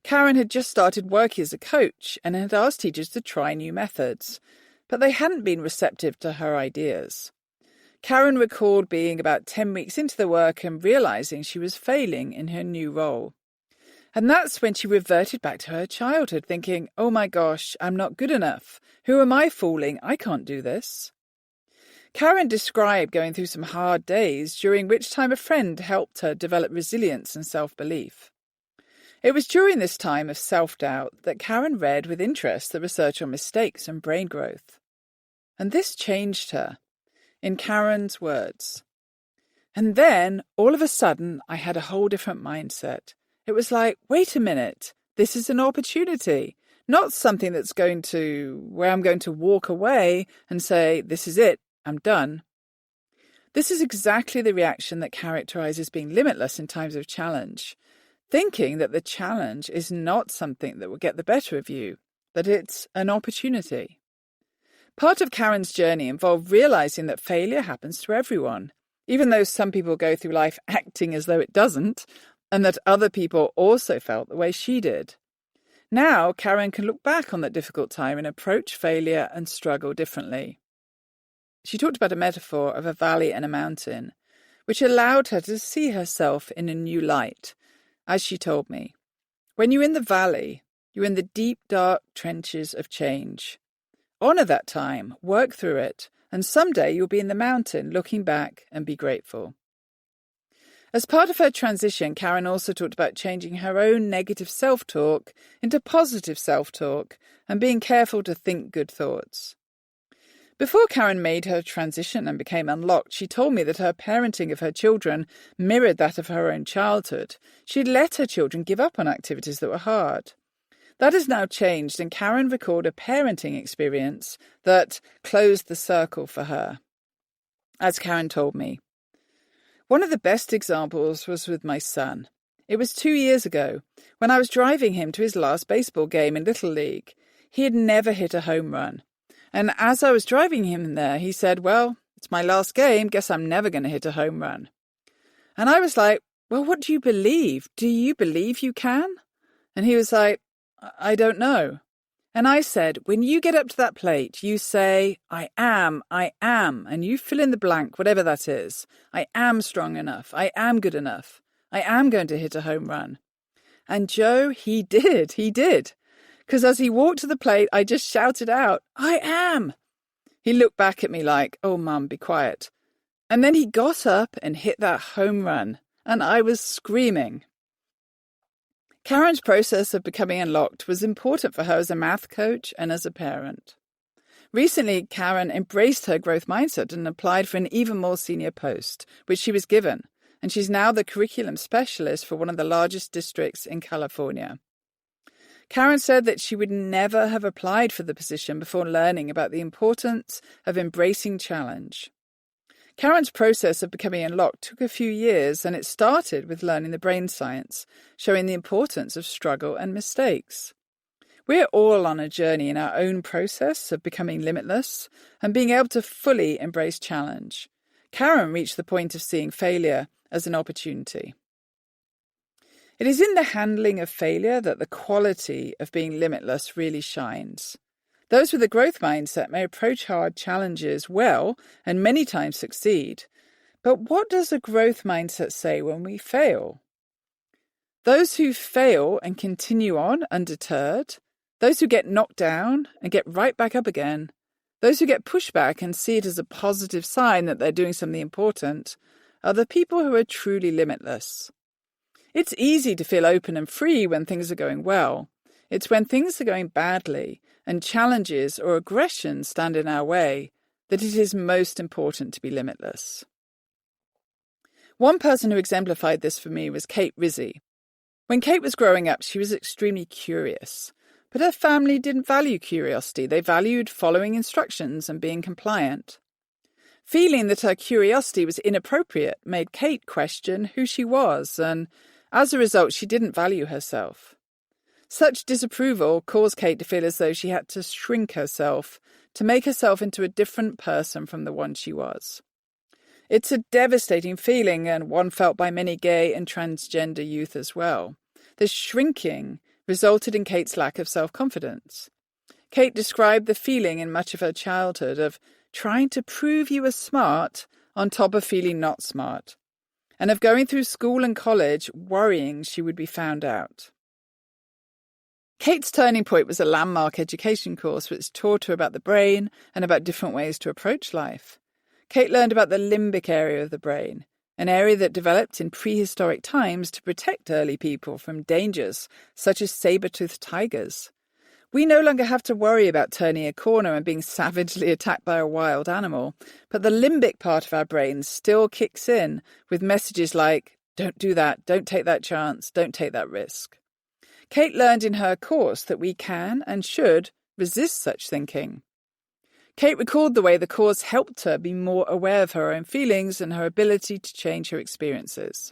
Karen had just started working as a coach and had asked teachers to try new methods, but they hadn't been receptive to her ideas. Karen recalled being about 10 weeks into the work and realizing she was failing in her new role. And that's when she reverted back to her childhood, thinking, "Oh my gosh, I'm not good enough. Who am I fooling? I can't do this." Karen described going through some hard days, during which time a friend helped her develop resilience and self-belief. It was during this time of self-doubt that Karen read with interest the research on mistakes and brain growth. And this changed her. In Karen's words, "And then, all of a sudden, I had a whole different mindset. It was like, wait a minute, this is an opportunity, not something where I'm going to walk away and say, this is it, I'm done." This is exactly the reaction that characterizes being limitless in times of challenge. Thinking that the challenge is not something that will get the better of you, that it's an opportunity. Part of Karen's journey involved realizing that failure happens to everyone, even though some people go through life acting as though it doesn't, and that other people also felt the way she did. Now, Karen can look back on that difficult time and approach failure and struggle differently. She talked about a metaphor of a valley and a mountain, which allowed her to see herself in a new light. As she told me, when you're in the valley, you're in the deep, dark trenches of change. Honor that time, work through it, and someday you'll be in the mountain looking back and be grateful. As part of her transition, Karen also talked about changing her own negative self-talk into positive self-talk and being careful to think good thoughts. Before Karen made her transition and became unlocked, she told me that her parenting of her children mirrored that of her own childhood. She'd let her children give up on activities that were hard. That has now changed, and Karen recalled a parenting experience that closed the circle for her. As Karen told me, "One of the best examples was with my son. It was 2 years ago, when I was driving him to his last baseball game in Little League. He had never hit a home run. And as I was driving him there, he said, 'Well, it's my last game, guess I'm never going to hit a home run.' And I was like, 'Well, what do you believe? Do you believe you can?' And he was like, 'I don't know.' And I said, 'When you get up to that plate, you say, I am, and you fill in the blank, whatever that is. I am strong enough. I am good enough. I am going to hit a home run.' And Joe, he did. Because as he walked to the plate, I just shouted out, 'I am!' He looked back at me like, 'Oh, Mum, be quiet.' And then he got up and hit that home run, and I was screaming." Karen's process of becoming unlocked was important for her as a math coach and as a parent. Recently, Karen embraced her growth mindset and applied for an even more senior post, which she was given, and she's now the curriculum specialist for one of the largest districts in California. Karen said that she would never have applied for the position before learning about the importance of embracing challenge. Karen's process of becoming unlocked took a few years, and it started with learning the brain science, showing the importance of struggle and mistakes. We're all on a journey in our own process of becoming limitless and being able to fully embrace challenge. Karen reached the point of seeing failure as an opportunity. It is in the handling of failure that the quality of being limitless really shines. Those with a growth mindset may approach hard challenges well and many times succeed. But what does a growth mindset say when we fail? Those who fail and continue on undeterred, those who get knocked down and get right back up again, those who get pushed back and see it as a positive sign that they're doing something important, are the people who are truly limitless. It's easy to feel open and free when things are going well. It's when things are going badly and challenges or aggression stand in our way that it is most important to be limitless. One person who exemplified this for me was Kate Rizzi. When Kate was growing up, she was extremely curious, but her family didn't value curiosity. They valued following instructions and being compliant. Feeling that her curiosity was inappropriate made Kate question who she was, and as a result, she didn't value herself. Such disapproval caused Kate to feel as though she had to shrink herself to make herself into a different person from the one she was. It's a devastating feeling, and one felt by many gay and transgender youth as well. The shrinking resulted in Kate's lack of self-confidence. Kate described the feeling in much of her childhood of trying to prove you were smart on top of feeling not smart, and of going through school and college worrying she would be found out. Kate's turning point was a landmark education course which taught her about the brain and about different ways to approach life. Kate learned about the limbic area of the brain, an area that developed in prehistoric times to protect early people from dangers such as saber-toothed tigers. We no longer have to worry about turning a corner and being savagely attacked by a wild animal, but the limbic part of our brains still kicks in with messages like, don't do that, don't take that chance, don't take that risk. Kate learned in her course that we can and should resist such thinking. Kate recalled the way the course helped her be more aware of her own feelings and her ability to change her experiences.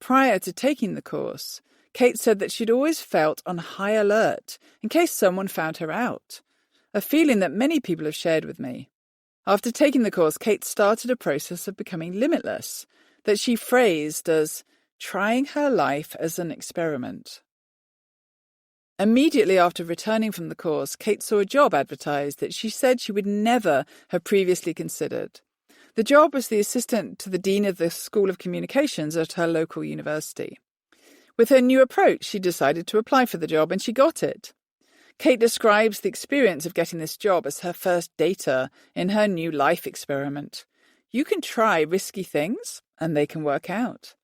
Prior to taking the course, Kate said that she'd always felt on high alert in case someone found her out, a feeling that many people have shared with me. After taking the course, Kate started a process of becoming limitless, that she phrased as trying her life as an experiment. Immediately after returning from the course, Kate saw a job advertised that she said she would never have previously considered. The job was the assistant to the dean of the School of Communications at her local university. With her new approach, she decided to apply for the job, and she got it. Kate describes the experience of getting this job as her first data in her new life experiment. You can try risky things, and they can work out.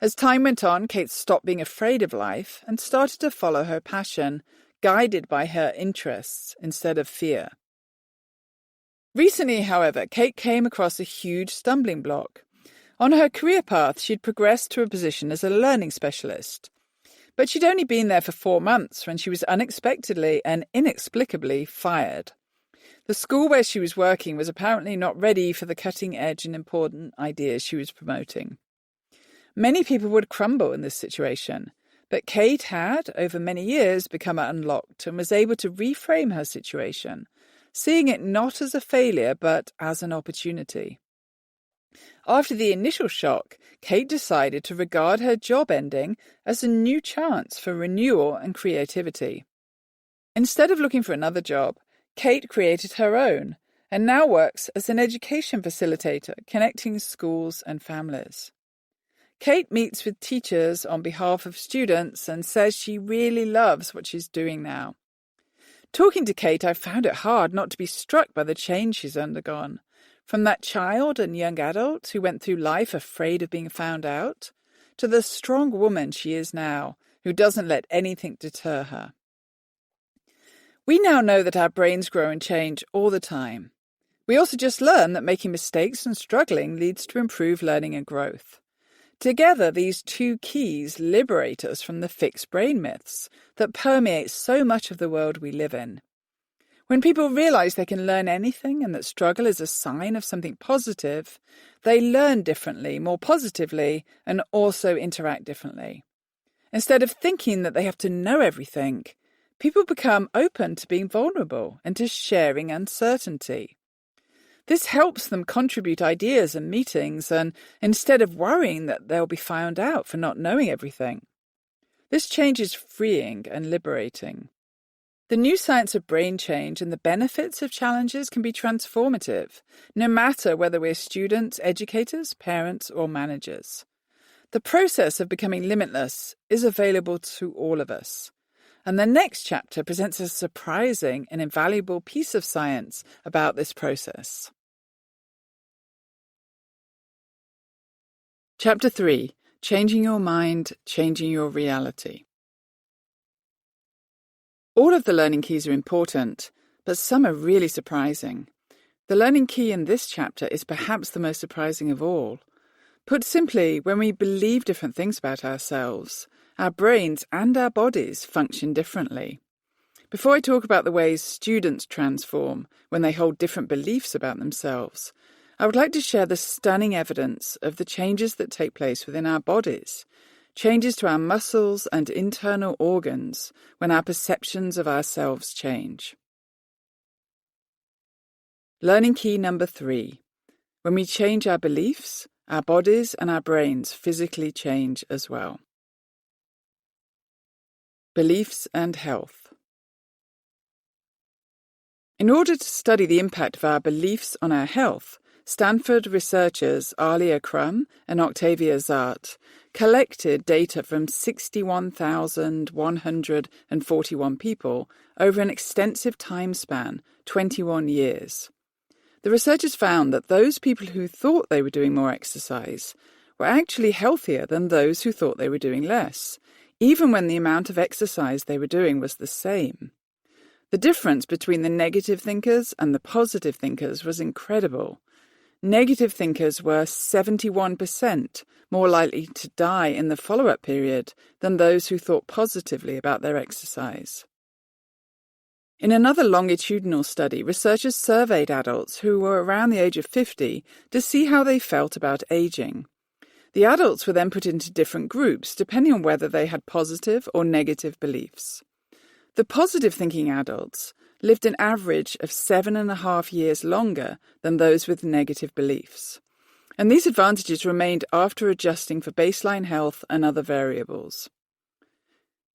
As time went on, Kate stopped being afraid of life and started to follow her passion, guided by her interests instead of fear. Recently, however, Kate came across a huge stumbling block. On her career path, she'd progressed to a position as a learning specialist. But she'd only been there for 4 months when she was unexpectedly and inexplicably fired. The school where she was working was apparently not ready for the cutting-edge and important ideas she was promoting. Many people would crumble in this situation, but Kate had, over many years, become unlocked and was able to reframe her situation, seeing it not as a failure but as an opportunity. After the initial shock, Kate decided to regard her job ending as a new chance for renewal and creativity. Instead of looking for another job, Kate created her own and now works as an education facilitator connecting schools and families. Kate meets with teachers on behalf of students and says she really loves what she's doing now. Talking to Kate, I found it hard not to be struck by the change she's undergone. From that child and young adult who went through life afraid of being found out, to the strong woman she is now, who doesn't let anything deter her. We now know that our brains grow and change all the time. We also just learn that making mistakes and struggling leads to improved learning and growth. Together, these two keys liberate us from the fixed brain myths that permeate so much of the world we live in. When people realize they can learn anything and that struggle is a sign of something positive, they learn differently, more positively, and also interact differently. Instead of thinking that they have to know everything, people become open to being vulnerable and to sharing uncertainty. This helps them contribute ideas and meetings, and instead of worrying that they'll be found out for not knowing everything. This change is freeing and liberating. The new science of brain change and the benefits of challenges can be transformative, no matter whether we're students, educators, parents, or managers. The process of becoming limitless is available to all of us. And the next chapter presents a surprising and invaluable piece of science about this process. Chapter 3. Changing Your Mind, Changing Your Reality. All of the learning keys are important, but some are really surprising. The learning key in this chapter is perhaps the most surprising of all. Put simply, when we believe different things about ourselves, our brains and our bodies function differently. Before I talk about the ways students transform when they hold different beliefs about themselves, I would like to share the stunning evidence of the changes that take place within our bodies, changes to our muscles and internal organs when our perceptions of ourselves change. Learning key number 3. When we change our beliefs, our bodies and our brains physically change as well. Beliefs and health. In order to study the impact of our beliefs on our health, Stanford researchers Alia Crum and Octavia Zart collected data from 61,141 people over an extensive time span, 21 years. The researchers found that those people who thought they were doing more exercise were actually healthier than those who thought they were doing less, even when the amount of exercise they were doing was the same. The difference between the negative thinkers and the positive thinkers was incredible. Negative thinkers were 71% more likely to die in the follow-up period than those who thought positively about their exercise. In another longitudinal study, researchers surveyed adults who were around the age of 50 to see how they felt about aging. The adults were then put into different groups depending on whether they had positive or negative beliefs. The positive-thinking adults lived an average of 7.5 years longer than those with negative beliefs. And these advantages remained after adjusting for baseline health and other variables.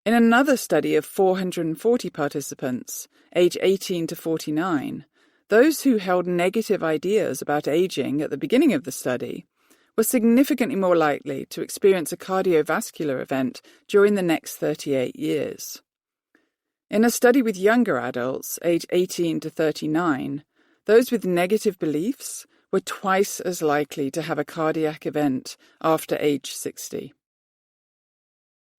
In another study of 440 participants, aged 18 to 49, those who held negative ideas about aging at the beginning of the study were significantly more likely to experience a cardiovascular event during the next 38 years. In a study with younger adults, aged 18 to 39, those with negative beliefs were twice as likely to have a cardiac event after age 60.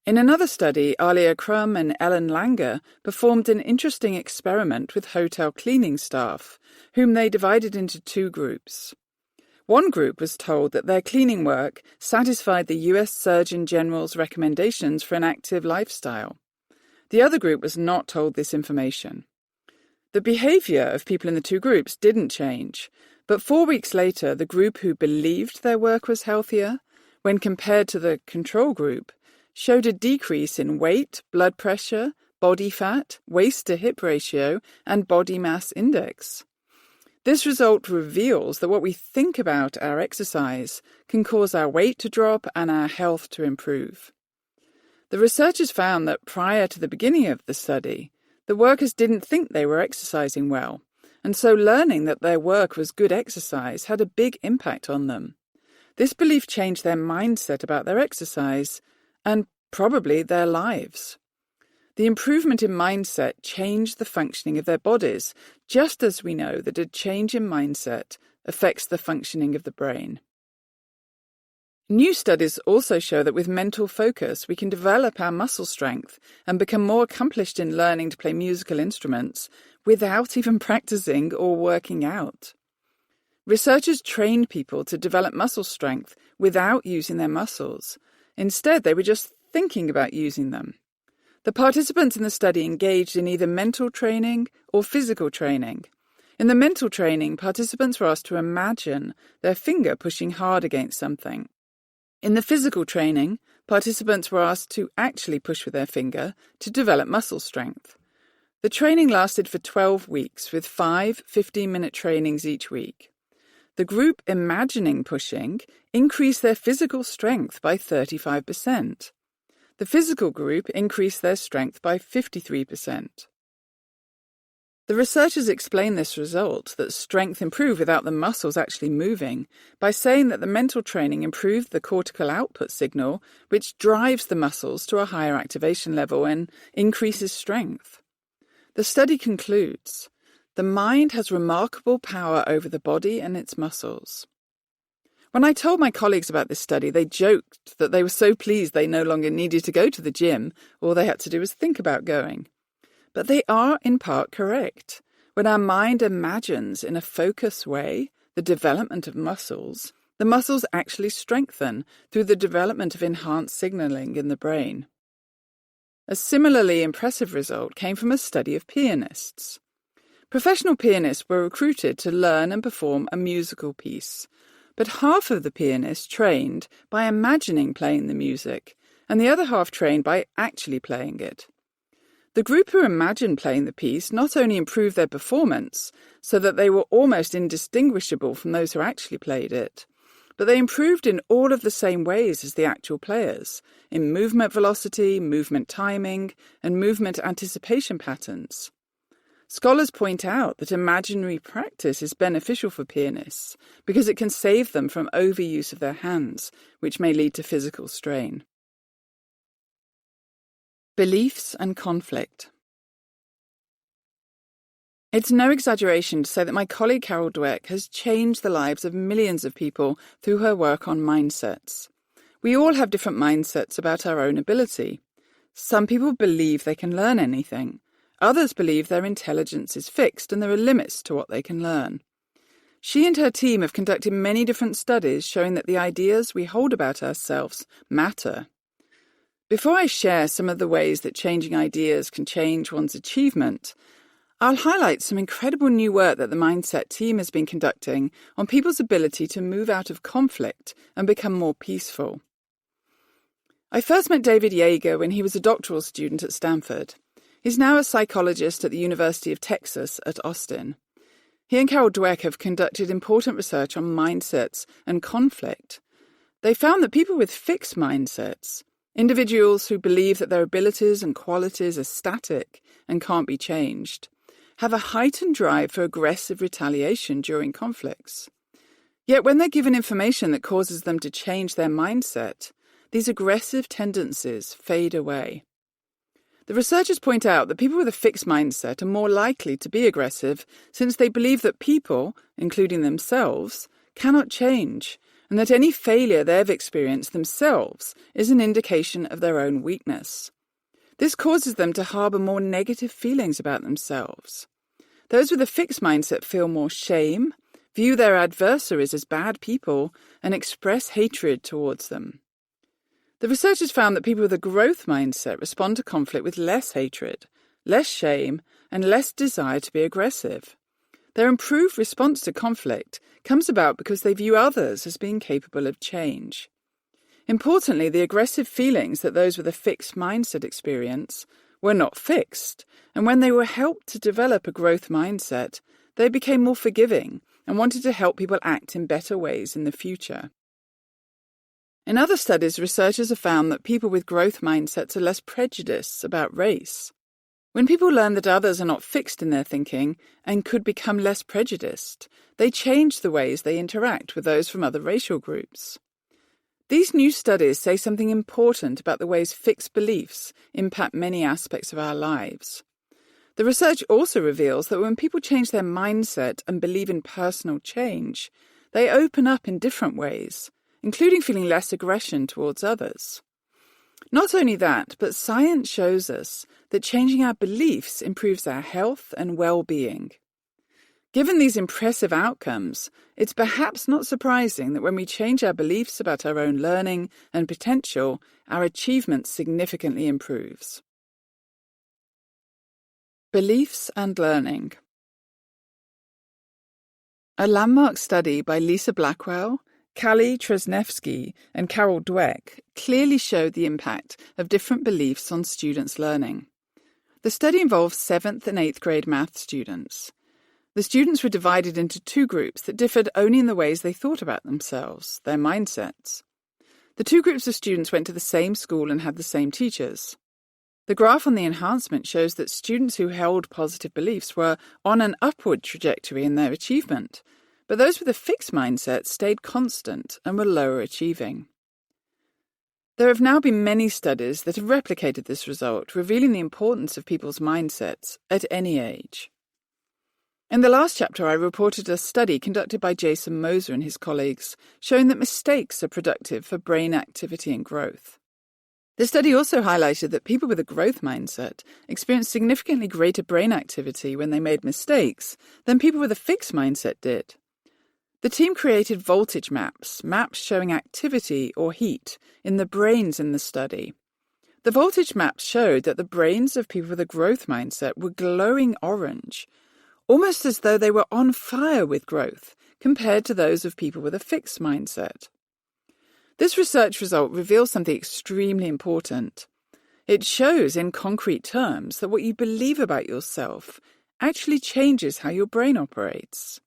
In another study, Alia Crum and Ellen Langer performed an interesting experiment with hotel cleaning staff, whom they divided into two groups. One group was told that their cleaning work satisfied the US Surgeon General's recommendations for an active lifestyle. The other group was not told this information. The behavior of people in the two groups didn't change, but 4 weeks later, the group who believed their work was healthier, when compared to the control group, showed a decrease in weight, blood pressure, body fat, waist-to-hip ratio, and body mass index. This result reveals that what we think about our exercise can cause our weight to drop and our health to improve. The researchers found that prior to the beginning of the study, the workers didn't think they were exercising well, and so learning that their work was good exercise had a big impact on them. This belief changed their mindset about their exercise and probably their lives. The improvement in mindset changed the functioning of their bodies, just as we know that a change in mindset affects the functioning of the brain. New studies also show that with mental focus, we can develop our muscle strength and become more accomplished in learning to play musical instruments without even practicing or working out. Researchers trained people to develop muscle strength without using their muscles. Instead, they were just thinking about using them. The participants in the study engaged in either mental training or physical training. In the mental training, participants were asked to imagine their finger pushing hard against something. In the physical training, participants were asked to actually push with their finger to develop muscle strength. The training lasted for 12 weeks, with 5 15-minute trainings each week. The group imagining pushing increased their physical strength by 35%. The physical group increased their strength by 53%. The researchers explain this result, that strength improved without the muscles actually moving, by saying that the mental training improved the cortical output signal, which drives the muscles to a higher activation level and increases strength. The study concludes, the mind has remarkable power over the body and its muscles. When I told my colleagues about this study, they joked that they were so pleased they no longer needed to go to the gym. All they had to do was think about going. But they are in part correct. When our mind imagines in a focused way the development of muscles, the muscles actually strengthen through the development of enhanced signaling in the brain. A similarly impressive result came from a study of pianists. Professional pianists were recruited to learn and perform a musical piece, but half of the pianists trained by imagining playing the music, and the other half trained by actually playing it. The group who imagined playing the piece not only improved their performance, so that they were almost indistinguishable from those who actually played it, but they improved in all of the same ways as the actual players, in movement velocity, movement timing, and movement anticipation patterns. Scholars point out that imaginary practice is beneficial for pianists because it can save them from overuse of their hands, which may lead to physical strain. Beliefs and conflict. It's no exaggeration to say that my colleague Carol Dweck has changed the lives of millions of people through her work on mindsets. We all have different mindsets about our own ability. Some people believe they can learn anything. Others believe their intelligence is fixed and there are limits to what they can learn. She and her team have conducted many different studies showing that the ideas we hold about ourselves matter. Before I share some of the ways that changing ideas can change one's achievement, I'll highlight some incredible new work that the Mindset team has been conducting on people's ability to move out of conflict and become more peaceful. I first met David Yeager when he was a doctoral student at Stanford. He's now a psychologist at the University of Texas at Austin. He and Carol Dweck have conducted important research on mindsets and conflict. They found that people with fixed mindsets, individuals who believe that their abilities and qualities are static and can't be changed, have a heightened drive for aggressive retaliation during conflicts. Yet when they're given information that causes them to change their mindset, these aggressive tendencies fade away. The researchers point out that people with a fixed mindset are more likely to be aggressive since they believe that people, including themselves, cannot change, and that any failure they've experienced themselves is an indication of their own weakness. This causes them to harbour more negative feelings about themselves. Those with a fixed mindset feel more shame, view their adversaries as bad people, and express hatred towards them. The researchers found that people with a growth mindset respond to conflict with less hatred, less shame, and less desire to be aggressive. Their improved response to conflict comes about because they view others as being capable of change. Importantly, the aggressive feelings that those with a fixed mindset experience were not fixed, and when they were helped to develop a growth mindset, they became more forgiving and wanted to help people act in better ways in the future. In other studies, researchers have found that people with growth mindsets are less prejudiced about race. When people learn that others are not fixed in their thinking and could become less prejudiced, they change the ways they interact with those from other racial groups. These new studies say something important about the ways fixed beliefs impact many aspects of our lives. The research also reveals that when people change their mindset and believe in personal change, they open up in different ways, including feeling less aggression towards others. Not only that, but science shows us that changing our beliefs improves our health and well-being. Given these impressive outcomes, it's perhaps not surprising that when we change our beliefs about our own learning and potential, our achievement significantly improves. Beliefs and learning. A landmark study by Lisa Blackwell, Callie Tresnevsky, and Carol Dweck clearly showed the impact of different beliefs on students' learning. The study involved 7th and 8th grade math students. The students were divided into two groups that differed only in the ways they thought about themselves, their mindsets. The two groups of students went to the same school and had the same teachers. The graph on the enhancement shows that students who held positive beliefs were on an upward trajectory in their achievement, but those with a fixed mindset stayed constant and were lower achieving. There have now been many studies that have replicated this result, revealing the importance of people's mindsets at any age. In the last chapter, I reported a study conducted by Jason Moser and his colleagues showing that mistakes are productive for brain activity and growth. The study also highlighted that people with a growth mindset experienced significantly greater brain activity when they made mistakes than people with a fixed mindset did. The team created voltage maps showing activity or heat in the brains in the study. The voltage maps showed that the brains of people with a growth mindset were glowing orange, almost as though they were on fire with growth, compared to those of people with a fixed mindset. This research result reveals something extremely important. It shows in concrete terms that what you believe about yourself actually changes how your brain operates.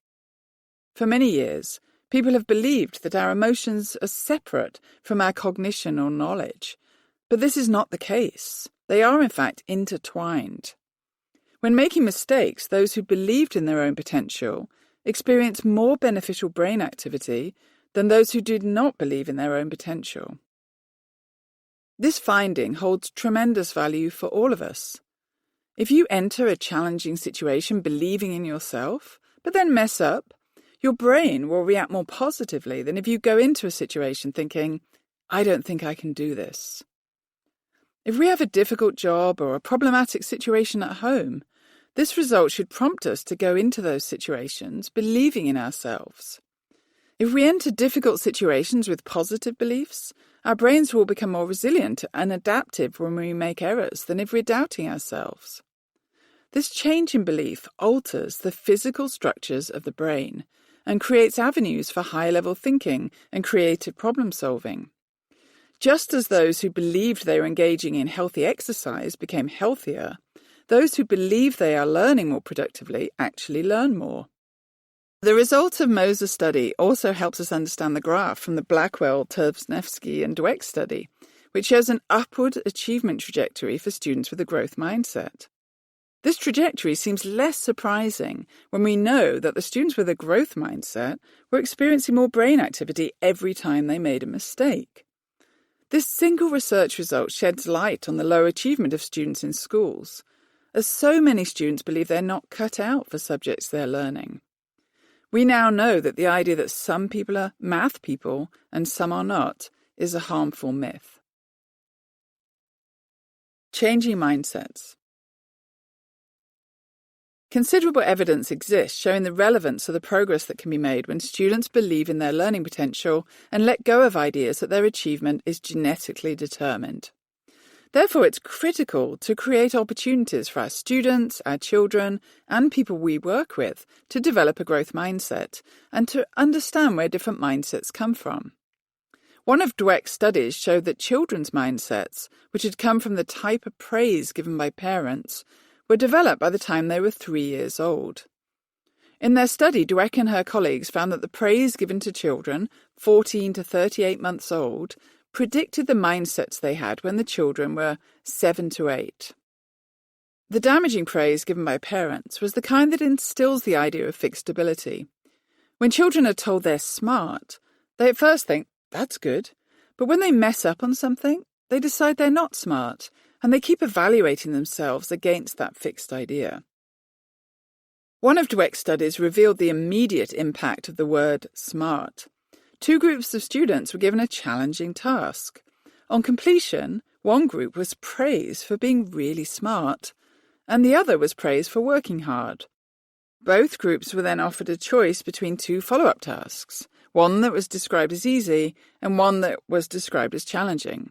For many years, people have believed that our emotions are separate from our cognition or knowledge, but this is not the case. They are, in fact, intertwined. When making mistakes, those who believed in their own potential experienced more beneficial brain activity than those who did not believe in their own potential. This finding holds tremendous value for all of us. If you enter a challenging situation believing in yourself, but then mess up, your brain will react more positively than if you go into a situation thinking, I don't think I can do this. If we have a difficult job or a problematic situation at home, this result should prompt us to go into those situations believing in ourselves. If we enter difficult situations with positive beliefs, our brains will become more resilient and adaptive when we make errors than if we're doubting ourselves. This change in belief alters the physical structures of the brain and creates avenues for high-level thinking and creative problem-solving. Just as those who believed they were engaging in healthy exercise became healthier, those who believe they are learning more productively actually learn more. The result of Moser's study also helps us understand the graph from the Blackwell, Terpsnevsky and Dweck study, which shows an upward achievement trajectory for students with a growth mindset. This trajectory seems less surprising when we know that the students with a growth mindset were experiencing more brain activity every time they made a mistake. This single research result sheds light on the low achievement of students in schools, as so many students believe they're not cut out for subjects they're learning. We now know that the idea that some people are math people and some are not is a harmful myth. Changing mindsets. Considerable evidence exists showing the relevance of the progress that can be made when students believe in their learning potential and let go of ideas that their achievement is genetically determined. Therefore, it's critical to create opportunities for our students, our children, and people we work with to develop a growth mindset and to understand where different mindsets come from. One of Dweck's studies showed that children's mindsets, which had come from the type of praise given by parents, were developed by the time they were 3 years old. In their study, Dweck and her colleagues found that the praise given to children, 14 to 38 months old, predicted the mindsets they had when the children were 7 to 8. The damaging praise given by parents was the kind that instills the idea of fixed ability. When children are told they're smart, they at first think, that's good, but when they mess up on something, they decide they're not smart, and they keep evaluating themselves against that fixed idea. One of Dweck's studies revealed the immediate impact of the word smart. 2 groups of students were given a challenging task. On completion, one group was praised for being really smart, and the other was praised for working hard. Both groups were then offered a choice between 2 follow-up tasks, one that was described as easy and one that was described as challenging.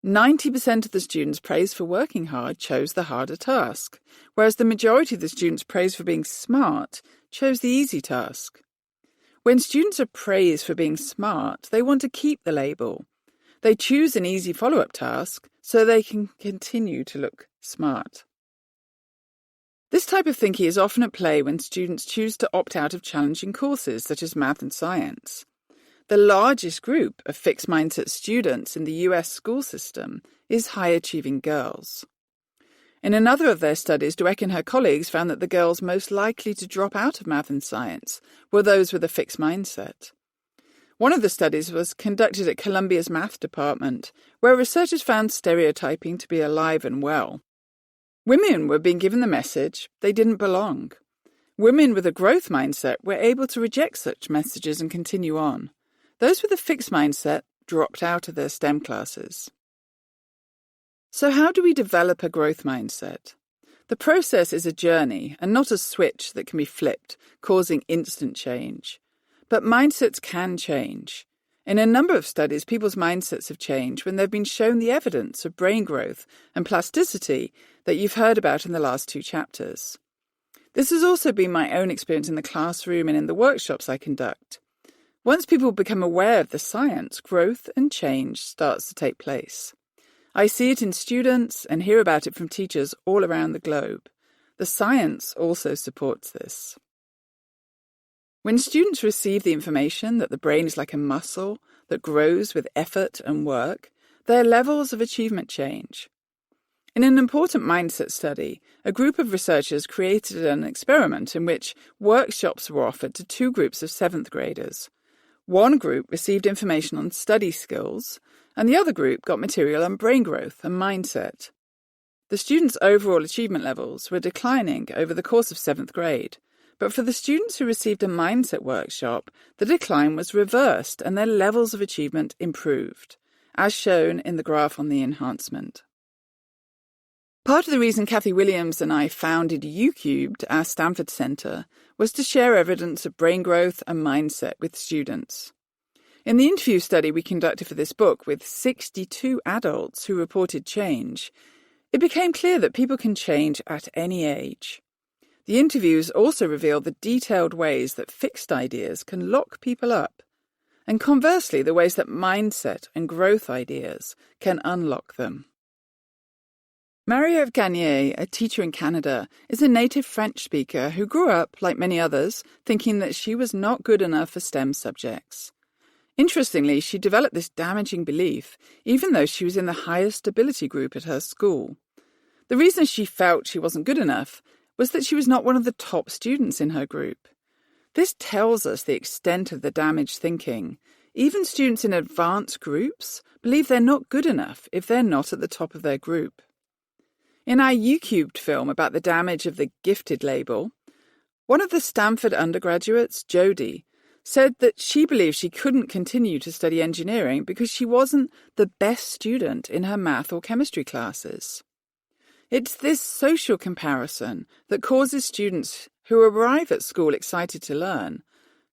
90% of the students praised for working hard chose the harder task, whereas the majority of the students praised for being smart chose the easy task. When students are praised for being smart, they want to keep the label. They choose an easy follow-up task so they can continue to look smart. This type of thinking is often at play when students choose to opt out of challenging courses such as math and science. The largest group of fixed mindset students in the US school system is high-achieving girls. In another of their studies, Dweck and her colleagues found that the girls most likely to drop out of math and science were those with a fixed mindset. One of the studies was conducted at Columbia's math department, where researchers found stereotyping to be alive and well. Women were being given the message they didn't belong. Women with a growth mindset were able to reject such messages and continue on. Those with a fixed mindset dropped out of their STEM classes. So how do we develop a growth mindset? The process is a journey and not a switch that can be flipped, causing instant change. But mindsets can change. In a number of studies, people's mindsets have changed when they've been shown the evidence of brain growth and plasticity that you've heard about in the last 2 chapters. This has also been my own experience in the classroom and in the workshops I conduct. Once people become aware of the science, growth and change starts to take place. I see it in students and hear about it from teachers all around the globe. The science also supports this. When students receive the information that the brain is like a muscle that grows with effort and work, their levels of achievement change. In an important mindset study, a group of researchers created an experiment in which workshops were offered to 2 groups of 7th graders. One group received information on study skills, and the other group got material on brain growth and mindset. The students' overall achievement levels were declining over the course of 7th grade, but for the students who received a mindset workshop, the decline was reversed and their levels of achievement improved, as shown in the graph on the enhancement. Part of the reason Kathy Williams and I founded UCubed, our Stanford Center, was to share evidence of brain growth and mindset with students. In the interview study we conducted for this book with 62 adults who reported change, it became clear that people can change at any age. The interviews also revealed the detailed ways that fixed ideas can lock people up, and conversely the ways that mindset and growth ideas can unlock them. Marie-Ève Gagné, a teacher in Canada, is a native French speaker who grew up, like many others, thinking that she was not good enough for STEM subjects. Interestingly, she developed this damaging belief even though she was in the highest ability group at her school. The reason she felt she wasn't good enough was that she was not one of the top students in her group. This tells us the extent of the damaged thinking. Even students in advanced groups believe they're not good enough if they're not at the top of their group. In our UCubed film about the damage of the gifted label, one of the Stanford undergraduates, Jody, said that she believed she couldn't continue to study engineering because she wasn't the best student in her math or chemistry classes. It's this social comparison that causes students who arrive at school excited to learn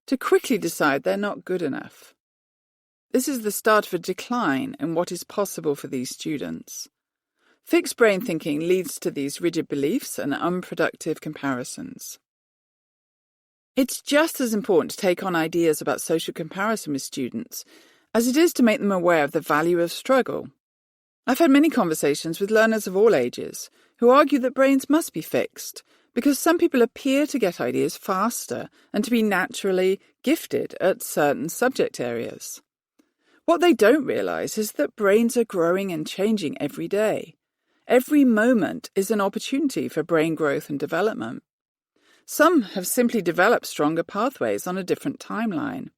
to quickly decide they're not good enough. This is the start of a decline in what is possible for these students. Fixed brain thinking leads to these rigid beliefs and unproductive comparisons. It's just as important to take on ideas about social comparison with students as it is to make them aware of the value of struggle. I've had many conversations with learners of all ages who argue that brains must be fixed because some people appear to get ideas faster and to be naturally gifted at certain subject areas. What they don't realize is that brains are growing and changing every day. Every moment is an opportunity for brain growth and development. Some have simply developed stronger pathways on a different timeline.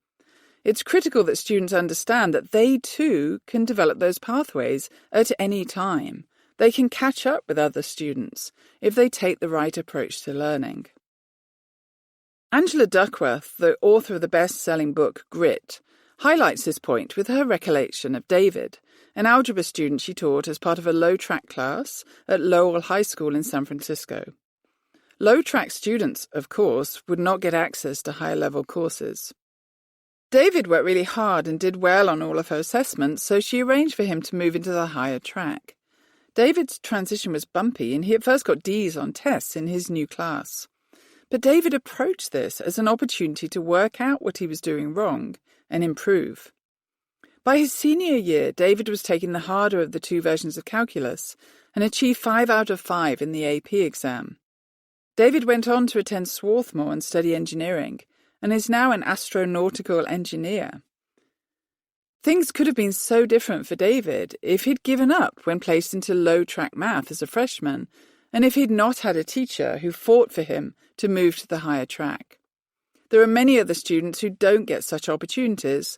It's critical that students understand that they too can develop those pathways at any time. They can catch up with other students if they take the right approach to learning. Angela Duckworth, the author of the best-selling book Grit, highlights this point with her recollection of David, an algebra student she taught as part of a low-track class at Lowell High School in San Francisco. Low-track students, of course, would not get access to higher-level courses. David worked really hard and did well on all of her assessments, so she arranged for him to move into the higher track. David's transition was bumpy, and he at first got D's on tests in his new class. But David approached this as an opportunity to work out what he was doing wrong and improve. By his senior year, David was taking the harder of the two versions of calculus and achieved 5 out of 5 in the AP exam. David went on to attend Swarthmore and study engineering, and is now an astronautical engineer. Things could have been so different for David if he'd given up when placed into low-track math as a freshman, and if he'd not had a teacher who fought for him to move to the higher track. There are many other students who don't get such opportunities,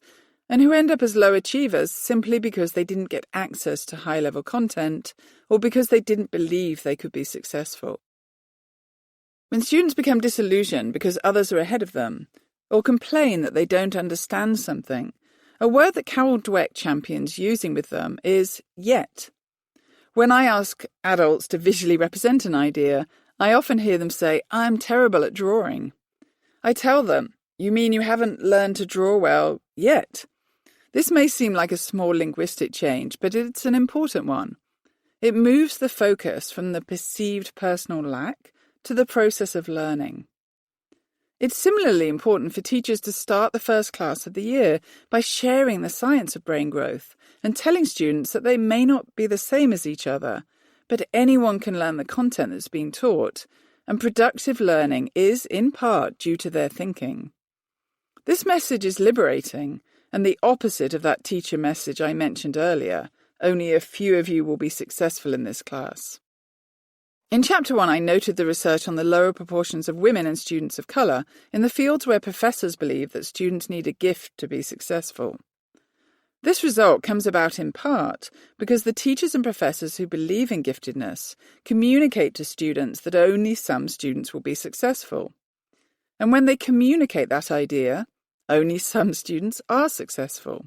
and who end up as low achievers simply because they didn't get access to high-level content, or because they didn't believe they could be successful. When students become disillusioned because others are ahead of them, or complain that they don't understand something, a word that Carol Dweck champions using with them is yet. When I ask adults to visually represent an idea, I often hear them say, "I'm terrible at drawing." I tell them, "You mean you haven't learned to draw well yet?" This may seem like a small linguistic change, but it's an important one. It moves the focus from the perceived personal lack to the process of learning. It's similarly important for teachers to start the first class of the year by sharing the science of brain growth and telling students that they may not be the same as each other, but anyone can learn the content that's being taught, and productive learning is, in part, due to their thinking. This message is liberating, and the opposite of that teacher message I mentioned earlier. Only a few of you will be successful in this class. In Chapter 1, I noted the research on the lower proportions of women and students of colour in the fields where professors believe that students need a gift to be successful. This result comes about in part because the teachers and professors who believe in giftedness communicate to students that only some students will be successful. And when they communicate that idea, only some students are successful.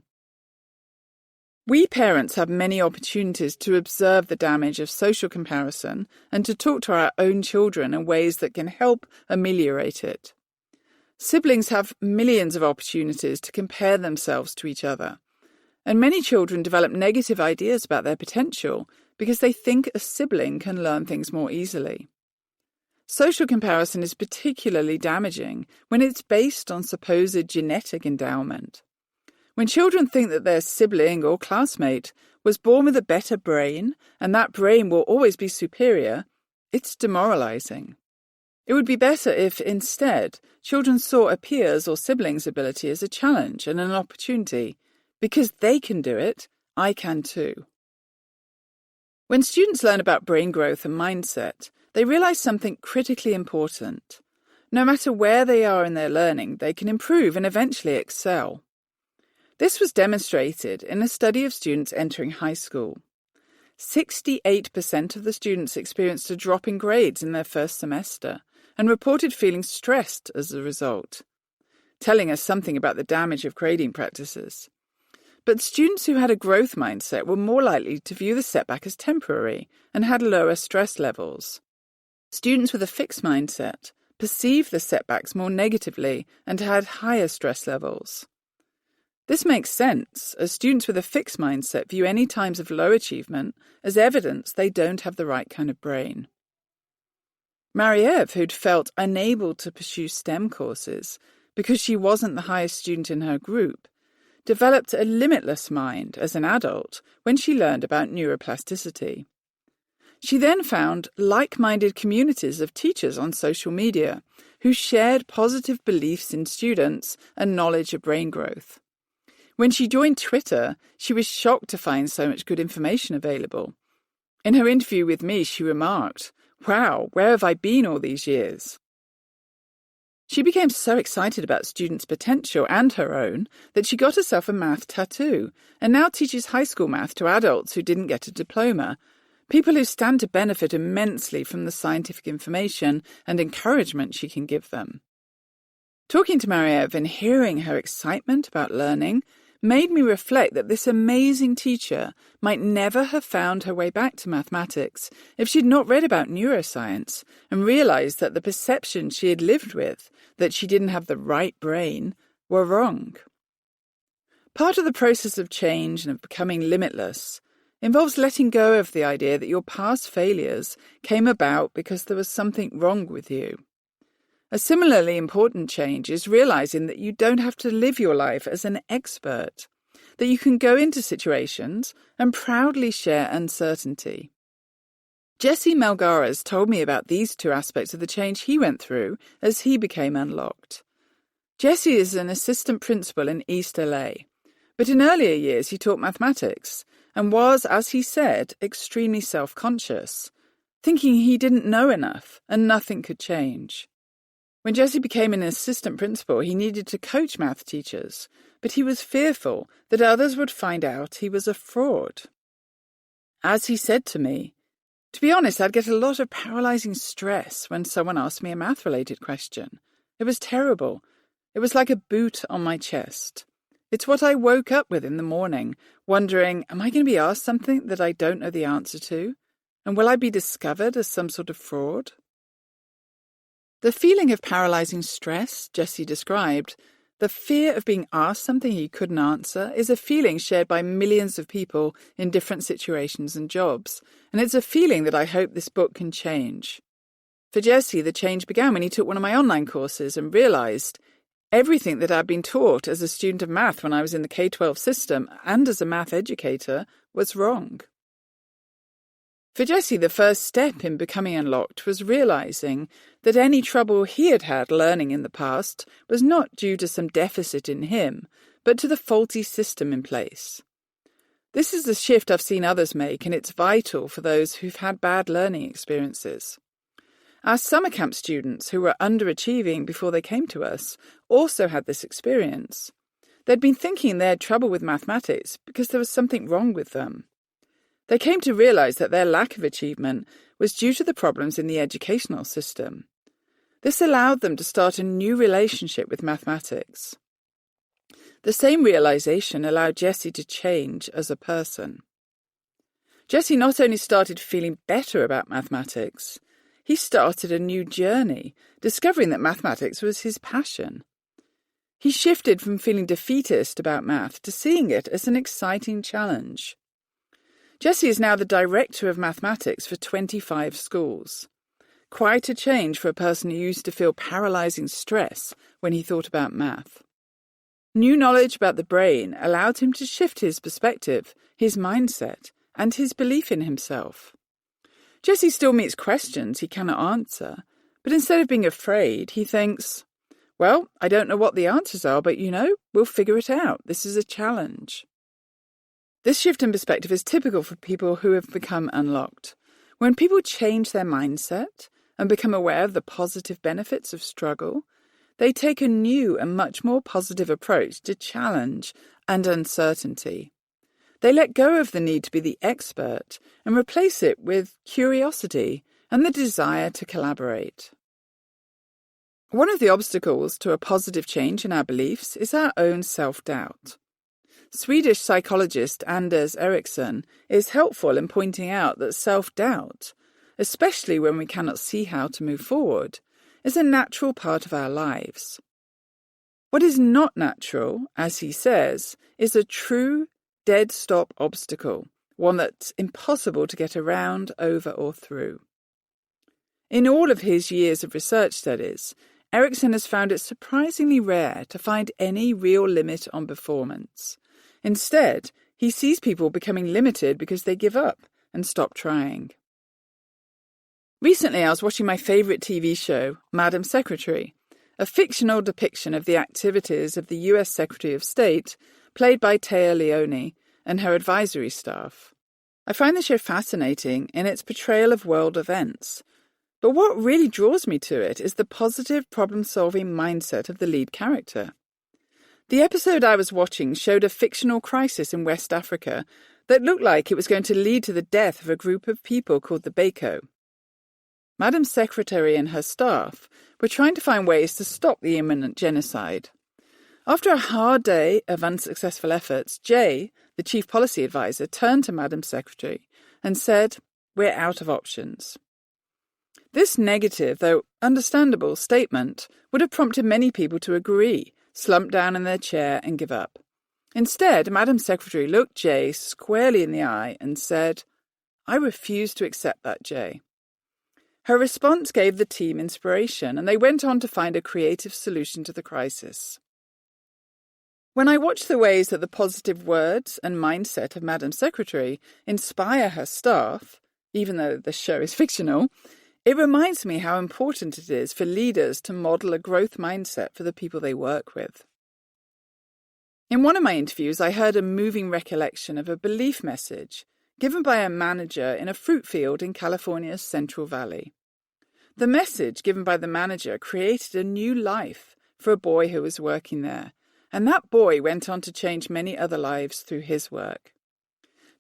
We parents have many opportunities to observe the damage of social comparison and to talk to our own children in ways that can help ameliorate it. Siblings have millions of opportunities to compare themselves to each other, and many children develop negative ideas about their potential because they think a sibling can learn things more easily. Social comparison is particularly damaging when it's based on supposed genetic endowment. When children think that their sibling or classmate was born with a better brain and that brain will always be superior, it's demoralizing. It would be better if, instead, children saw a peer's or sibling's ability as a challenge and an opportunity. Because they can do it, I can too. When students learn about brain growth and mindset, they realize something critically important. No matter where they are in their learning, they can improve and eventually excel. This was demonstrated in a study of students entering high school. 68% of the students experienced a drop in grades in their first semester and reported feeling stressed as a result, telling us something about the damage of grading practices. But students who had a growth mindset were more likely to view the setback as temporary and had lower stress levels. Students with a fixed mindset perceived the setbacks more negatively and had higher stress levels. This makes sense, as students with a fixed mindset view any times of low achievement as evidence they don't have the right kind of brain. Marie-Ève, who'd felt unable to pursue STEM courses because she wasn't the highest student in her group, developed a limitless mind as an adult when she learned about neuroplasticity. She then found like-minded communities of teachers on social media who shared positive beliefs in students and knowledge of brain growth. When she joined Twitter, she was shocked to find so much good information available. In her interview with me, she remarked, "Wow, where have I been all these years?" She became so excited about students' potential and her own that she got herself a math tattoo and now teaches high school math to adults who didn't get a diploma, people who stand to benefit immensely from the scientific information and encouragement she can give them. Talking to Marie-Ève and hearing her excitement about learning made me reflect that this amazing teacher might never have found her way back to mathematics if she'd not read about neuroscience and realized that the perceptions she had lived with, that she didn't have the right brain, were wrong. Part of the process of change and of becoming limitless involves letting go of the idea that your past failures came about because there was something wrong with you. A similarly important change is realizing that you don't have to live your life as an expert, that you can go into situations and proudly share uncertainty. Jesse Melgares told me about these two aspects of the change he went through as he became unlocked. Jesse is an assistant principal in East LA, but in earlier years he taught mathematics and was, as he said, extremely self-conscious, thinking he didn't know enough and nothing could change. When Jesse became an assistant principal, he needed to coach math teachers, but he was fearful that others would find out he was a fraud. As he said to me, "To be honest, I'd get a lot of paralyzing stress when someone asked me a math-related question. It was terrible. It was like a boot on my chest. It's what I woke up with in the morning, wondering, am I going to be asked something that I don't know the answer to? And will I be discovered as some sort of fraud?" The feeling of paralyzing stress Jesse described, the fear of being asked something he couldn't answer, is a feeling shared by millions of people in different situations and jobs, and it's a feeling that I hope this book can change. For Jesse, the change began when he took one of my online courses and realized everything that I'd been taught as a student of math when I was in the K-12 system and as a math educator was wrong. For Jesse, the first step in becoming unlocked was realizing that any trouble he had had learning in the past was not due to some deficit in him, but to the faulty system in place. This is the shift I've seen others make, and it's vital for those who've had bad learning experiences. Our summer camp students, who were underachieving before they came to us, also had this experience. They'd been thinking they had trouble with mathematics because there was something wrong with them. They came to realize that their lack of achievement was due to the problems in the educational system. This allowed them to start a new relationship with mathematics. The same realization allowed Jesse to change as a person. Jesse not only started feeling better about mathematics, he started a new journey, discovering that mathematics was his passion. He shifted from feeling defeatist about math to seeing it as an exciting challenge. Jesse is now the director of mathematics for 25 schools. Quite a change for a person who used to feel paralyzing stress when he thought about math. New knowledge about the brain allowed him to shift his perspective, his mindset, and his belief in himself. Jesse still meets questions he cannot answer, but instead of being afraid, he thinks, well, I don't know what the answers are, but we'll figure it out. This is a challenge. This shift in perspective is typical for people who have become unlocked. When people change their mindset and become aware of the positive benefits of struggle, they take a new and much more positive approach to challenge and uncertainty. They let go of the need to be the expert and replace it with curiosity and the desire to collaborate. One of the obstacles to a positive change in our beliefs is our own self-doubt. Swedish psychologist Anders Ericsson is helpful in pointing out that self-doubt, especially when we cannot see how to move forward, is a natural part of our lives. What is not natural, as he says, is a true, dead-stop obstacle, one that's impossible to get around, over, or through. In all of his years of research studies, Ericsson has found it surprisingly rare to find any real limit on performance. Instead, he sees people becoming limited because they give up and stop trying. Recently, I was watching my favourite TV show, Madam Secretary, a fictional depiction of the activities of the US Secretary of State, played by Téa Leoni, and her advisory staff. I find the show fascinating in its portrayal of world events, but what really draws me to it is the positive problem-solving mindset of the lead character. The episode I was watching showed a fictional crisis in West Africa that looked like it was going to lead to the death of a group of people called the Bako. Madam Secretary and her staff were trying to find ways to stop the imminent genocide. After a hard day of unsuccessful efforts, Jay, the chief policy advisor, turned to Madam Secretary and said, "We're out of options." This negative, though understandable, statement would have prompted many people to agree, slump down in their chair and give up. Instead, Madam Secretary looked Jay squarely in the eye and said, "I refuse to accept that, Jay." Her response gave the team inspiration, and they went on to find a creative solution to the crisis. When I watch the ways that the positive words and mindset of Madam Secretary inspire her staff, even though the show is fictional, it reminds me how important it is for leaders to model a growth mindset for the people they work with. In one of my interviews, I heard a moving recollection of a belief message given by a manager in a fruit field in California's Central Valley. The message given by the manager created a new life for a boy who was working there, and that boy went on to change many other lives through his work.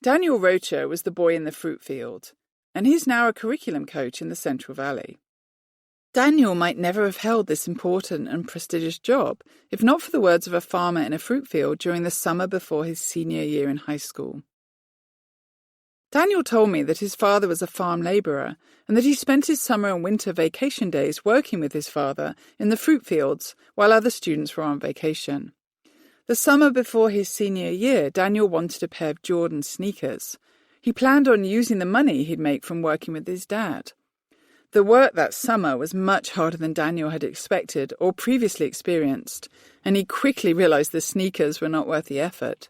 Daniel Rocha was the boy in the fruit field, and he's now a curriculum coach in the Central Valley. Daniel might never have held this important and prestigious job if not for the words of a farmer in a fruit field during the summer before his senior year in high school. Daniel told me that his father was a farm labourer and that he spent his summer and winter vacation days working with his father in the fruit fields while other students were on vacation. The summer before his senior year, Daniel wanted a pair of Jordan sneakers. He planned on using the money he'd make from working with his dad. The work that summer was much harder than Daniel had expected or previously experienced, and he quickly realized the sneakers were not worth the effort.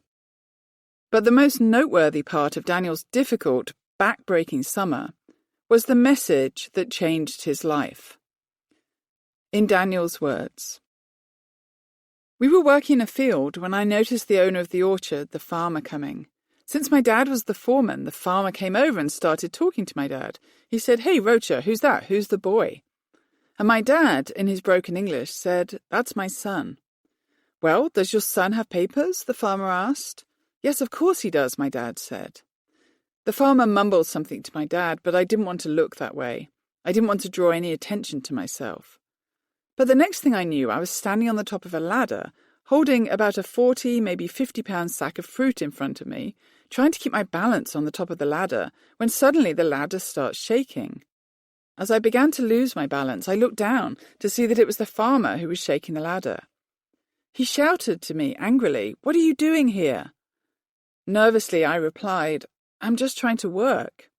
But the most noteworthy part of Daniel's difficult, back-breaking summer was the message that changed his life. In Daniel's words, "We were working in a field when I noticed the owner of the orchard, the farmer, coming. Since my dad was the foreman, the farmer came over and started talking to my dad. He said, 'Hey, Rocha, who's that? Who's the boy?' And my dad, in his broken English, said, 'That's my son.' Well, does your son have papers? The farmer asked. Yes, of course he does, my dad said. The farmer mumbled something to my dad, but I didn't want to look that way. I didn't want to draw any attention to myself. But the next thing I knew, I was standing on the top of a ladder, holding about a 40, maybe 50-pound sack of fruit in front of me, trying to keep my balance on the top of the ladder, when suddenly the ladder starts shaking. As I began to lose my balance, I looked down to see that it was the farmer who was shaking the ladder. He shouted to me angrily, "What are you doing here?" Nervously, I replied, "I'm just trying to work."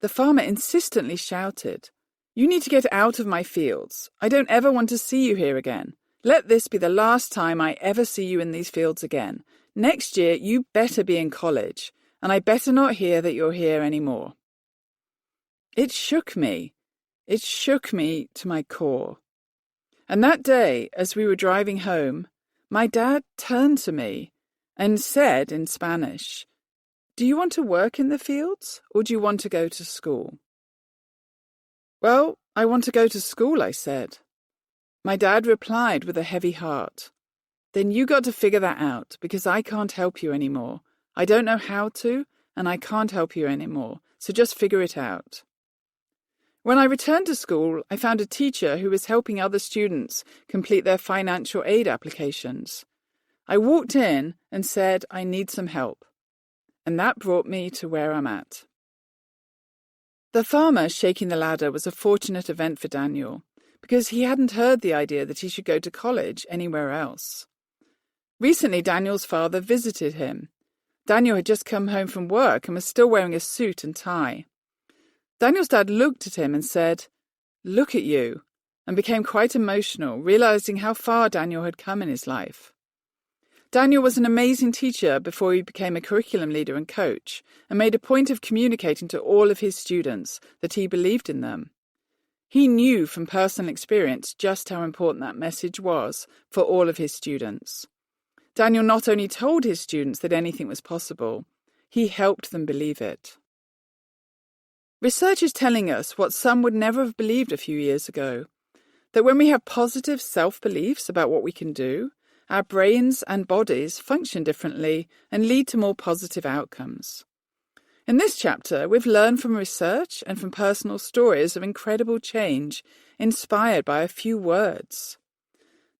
The farmer insistently shouted, "You need to get out of my fields. I don't ever want to see you here again. Let this be the last time I ever see you in these fields again. Next year, you better be in college, and I better not hear that you're here anymore." It shook me. It shook me to my core. And that day, as we were driving home, my dad turned to me and said in Spanish, "Do you want to work in the fields, or do you want to go to school?" "Well, I want to go to school," I said. My dad replied with a heavy heart, "Then you got to figure that out, because I can't help you anymore. I don't know how to, and I can't help you anymore, so just figure it out." When I returned to school, I found a teacher who was helping other students complete their financial aid applications. I walked in and said, "I need some help." And that brought me to where I'm at. The farmer shaking the ladder was a fortunate event for Daniel, because he hadn't heard the idea that he should go to college anywhere else. Recently, Daniel's father visited him. Daniel had just come home from work and was still wearing a suit and tie. Daniel's dad looked at him and said, "Look at you," and became quite emotional, realizing how far Daniel had come in his life. Daniel was an amazing teacher before he became a curriculum leader and coach, and made a point of communicating to all of his students that he believed in them. He knew from personal experience just how important that message was for all of his students. Daniel not only told his students that anything was possible, he helped them believe it. Research is telling us what some would never have believed a few years ago, that when we have positive self-beliefs about what we can do, our brains and bodies function differently and lead to more positive outcomes. In this chapter, we've learned from research and from personal stories of incredible change inspired by a few words.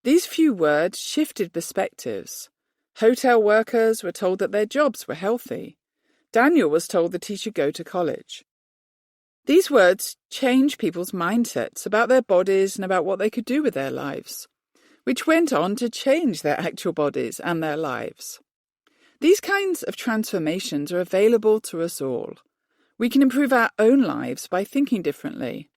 These few words shifted perspectives. Hotel workers were told that their jobs were healthy. Daniel was told that he should go to college. These words changed people's mindsets about their bodies and about what they could do with their lives, which went on to change their actual bodies and their lives. These kinds of transformations are available to us all. We can improve our own lives by thinking differently,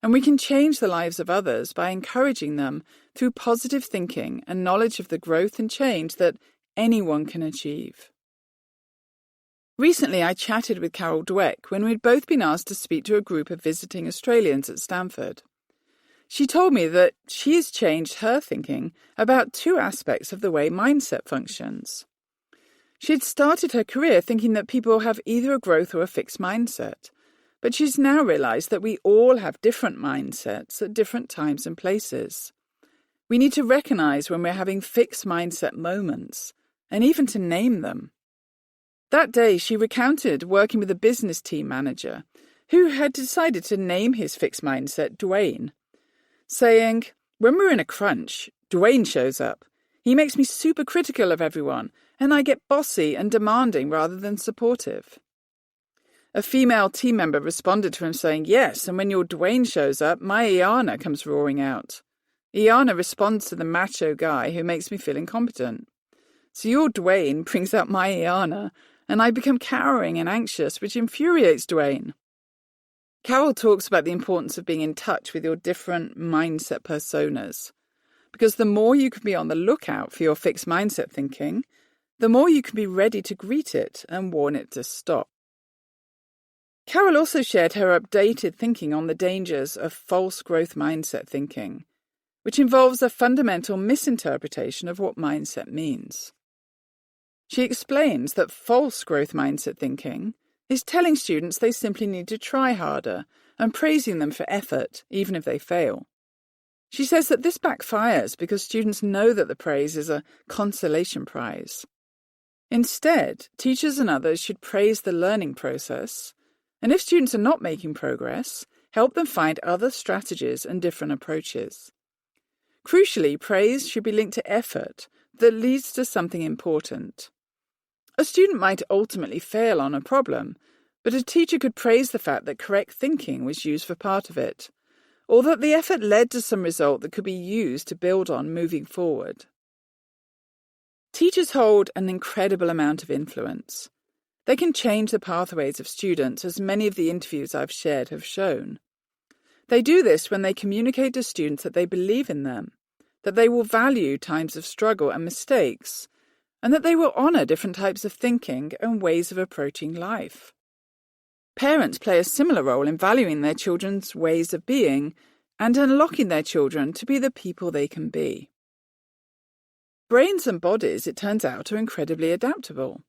and we can change the lives of others by encouraging them through positive thinking and knowledge of the growth and change that anyone can achieve. Recently, I chatted with Carol Dweck when we'd both been asked to speak to a group of visiting Australians at Stanford. She told me that she has changed her thinking about two aspects of the way mindset functions. She had started her career thinking that people have either a growth or a fixed mindset, but she's now realized that we all have different mindsets at different times and places. We need to recognize when we're having fixed mindset moments, and even to name them. That day, she recounted working with a business team manager who had decided to name his fixed mindset Dwayne, saying, "When we're in a crunch, Dwayne shows up. He makes me super critical of everyone, and I get bossy and demanding rather than supportive." A female team member responded to him saying, "Yes, and when your Dwayne shows up, my Iana comes roaring out. Iana responds to the macho guy who makes me feel incompetent. So your Dwayne brings out my Iana, and I become cowering and anxious, which infuriates Dwayne." Carol talks about the importance of being in touch with your different mindset personas, because the more you can be on the lookout for your fixed mindset thinking, the more you can be ready to greet it and warn it to stop. Carol also shared her updated thinking on the dangers of false growth mindset thinking, which involves a fundamental misinterpretation of what mindset means. She explains that false growth mindset thinking is telling students they simply need to try harder and praising them for effort, even if they fail. She says that this backfires because students know that the praise is a consolation prize. Instead, teachers and others should praise the learning process, and if students are not making progress, help them find other strategies and different approaches. Crucially, praise should be linked to effort that leads to something important. A student might ultimately fail on a problem, but a teacher could praise the fact that correct thinking was used for part of it, or that the effort led to some result that could be used to build on moving forward. Teachers hold an incredible amount of influence. They can change the pathways of students, as many of the interviews I've shared have shown. They do this when they communicate to students that they believe in them, that they will value times of struggle and mistakes, and that they will honour different types of thinking and ways of approaching life. Parents play a similar role in valuing their children's ways of being and unlocking their children to be the people they can be. Brains and bodies, it turns out, are incredibly adaptable.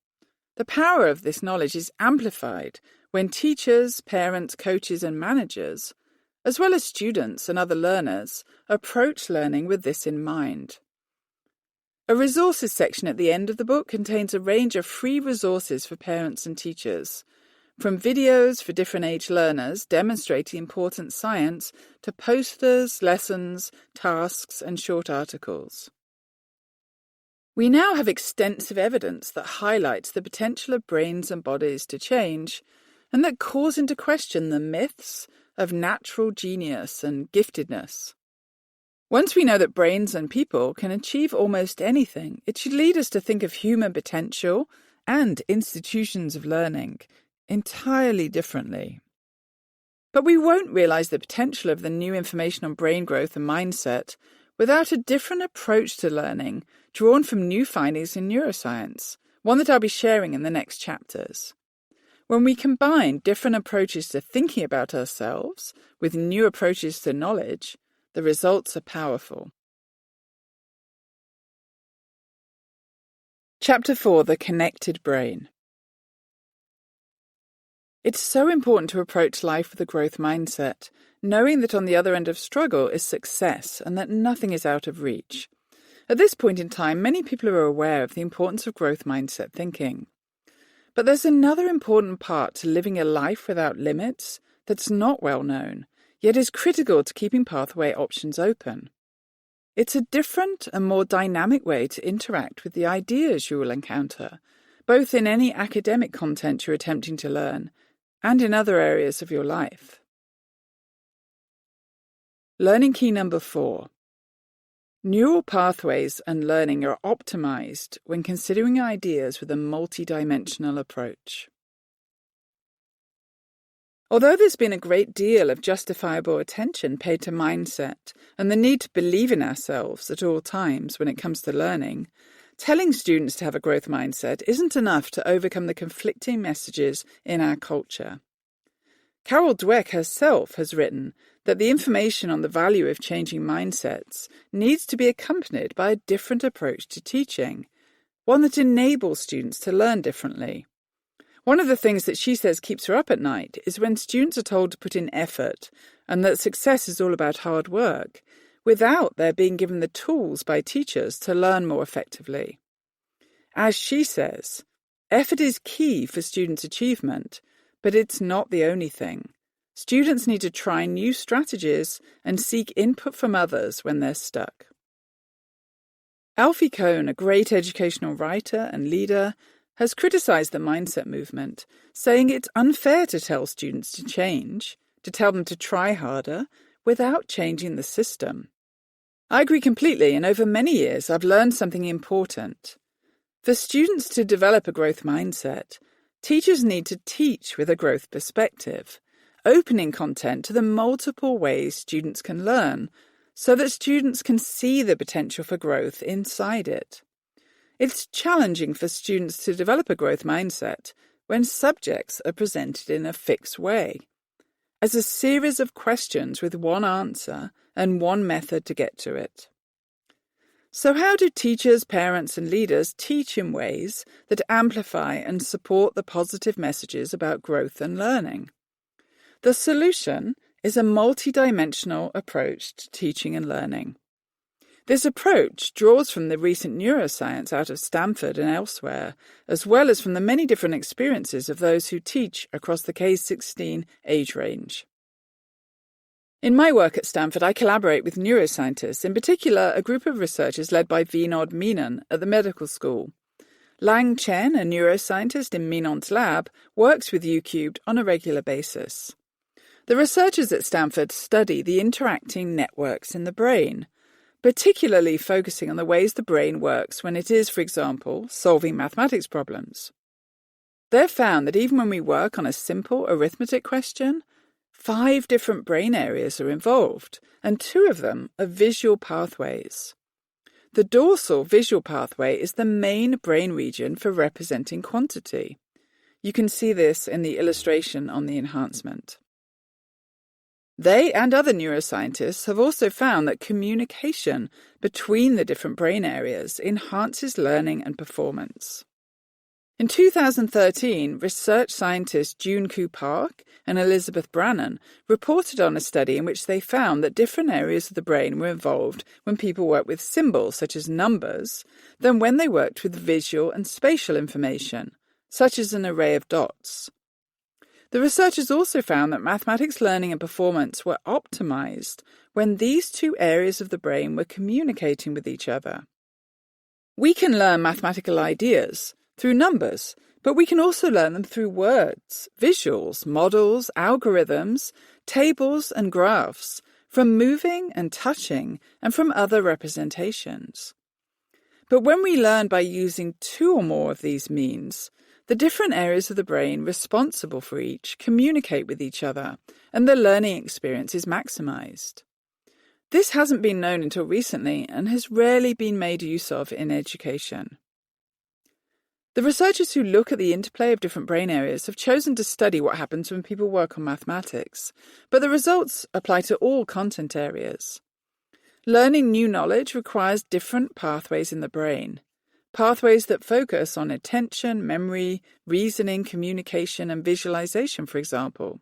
The power of this knowledge is amplified when teachers, parents, coaches and managers, as well as students and other learners, approach learning with this in mind. A resources section at the end of the book contains a range of free resources for parents and teachers, from videos for different age learners demonstrating important science to posters, lessons, tasks and short articles. We now have extensive evidence that highlights the potential of brains and bodies to change, and that calls into question the myths of natural genius and giftedness. Once we know that brains and people can achieve almost anything, it should lead us to think of human potential and institutions of learning entirely differently. But we won't realise the potential of the new information on brain growth and mindset without a different approach to learning drawn from new findings in neuroscience, one that I'll be sharing in the next chapters. When we combine different approaches to thinking about ourselves with new approaches to knowledge, the results are powerful. Chapter 4: The Connected Brain. It's so important to approach life with a growth mindset, knowing that on the other end of struggle is success and that nothing is out of reach. At this point in time, many people are aware of the importance of growth mindset thinking. But there's another important part to living a life without limits that's not well known, yet is critical to keeping pathway options open. It's a different and more dynamic way to interact with the ideas you will encounter, both in any academic content you're attempting to learn and in other areas of your life. Learning key number 4. Neural pathways and learning are optimized when considering ideas with a multidimensional approach. Although there's been a great deal of justifiable attention paid to mindset and the need to believe in ourselves at all times when it comes to learning, telling students to have a growth mindset isn't enough to overcome the conflicting messages in our culture. Carol Dweck herself has written that the information on the value of changing mindsets needs to be accompanied by a different approach to teaching, one that enables students to learn differently. One of the things that she says keeps her up at night is when students are told to put in effort and that success is all about hard work, without their being given the tools by teachers to learn more effectively. As she says, effort is key for students' achievement, but it's not the only thing. Students need to try new strategies and seek input from others when they're stuck. Alfie Kohn, a great educational writer and leader, has criticised the mindset movement, saying it's unfair to tell students to change, to tell them to try harder, without changing the system. I agree completely, and over many years I've learned something important. For students to develop a growth mindset, teachers need to teach with a growth perspective, opening content to the multiple ways students can learn, so that students can see the potential for growth inside it. It's challenging for students to develop a growth mindset when subjects are presented in a fixed way, as a series of questions with one answer and one method to get to it. So how do teachers, parents and leaders teach in ways that amplify and support the positive messages about growth and learning? The solution is a multidimensional approach to teaching and learning. This approach draws from the recent neuroscience out of Stanford and elsewhere, as well as from the many different experiences of those who teach across the K-16 age range. In my work at Stanford, I collaborate with neuroscientists, in particular a group of researchers led by Vinod Menon at the medical school. Lang Chen, a neuroscientist in Menon's lab, works with U-Cubed on a regular basis. The researchers at Stanford study the interacting networks in the brain, particularly focusing on the ways the brain works when it is, for example, solving mathematics problems. They've found that even when we work on a simple arithmetic question, 5 different brain areas are involved, and 2 of them are visual pathways. The dorsal visual pathway is the main brain region for representing quantity. You can see this in the illustration on the enhancement. They and other neuroscientists have also found that communication between the different brain areas enhances learning and performance. In 2013, research scientists Jun-Koo Park and Elizabeth Brannon reported on a study in which they found that different areas of the brain were involved when people worked with symbols, such as numbers, than when they worked with visual and spatial information, such as an array of dots. The researchers also found that mathematics learning and performance were optimized when these 2 areas of the brain were communicating with each other. We can learn mathematical ideas through numbers, but we can also learn them through words, visuals, models, algorithms, tables and graphs, from moving and touching, and from other representations. But when we learn by using 2 or more of these means, the different areas of the brain responsible for each communicate with each other, and the learning experience is maximized. This hasn't been known until recently and has rarely been made use of in education. The researchers who look at the interplay of different brain areas have chosen to study what happens when people work on mathematics, but the results apply to all content areas. Learning new knowledge requires different pathways in the brain, pathways that focus on attention, memory, reasoning, communication, and visualization, for example.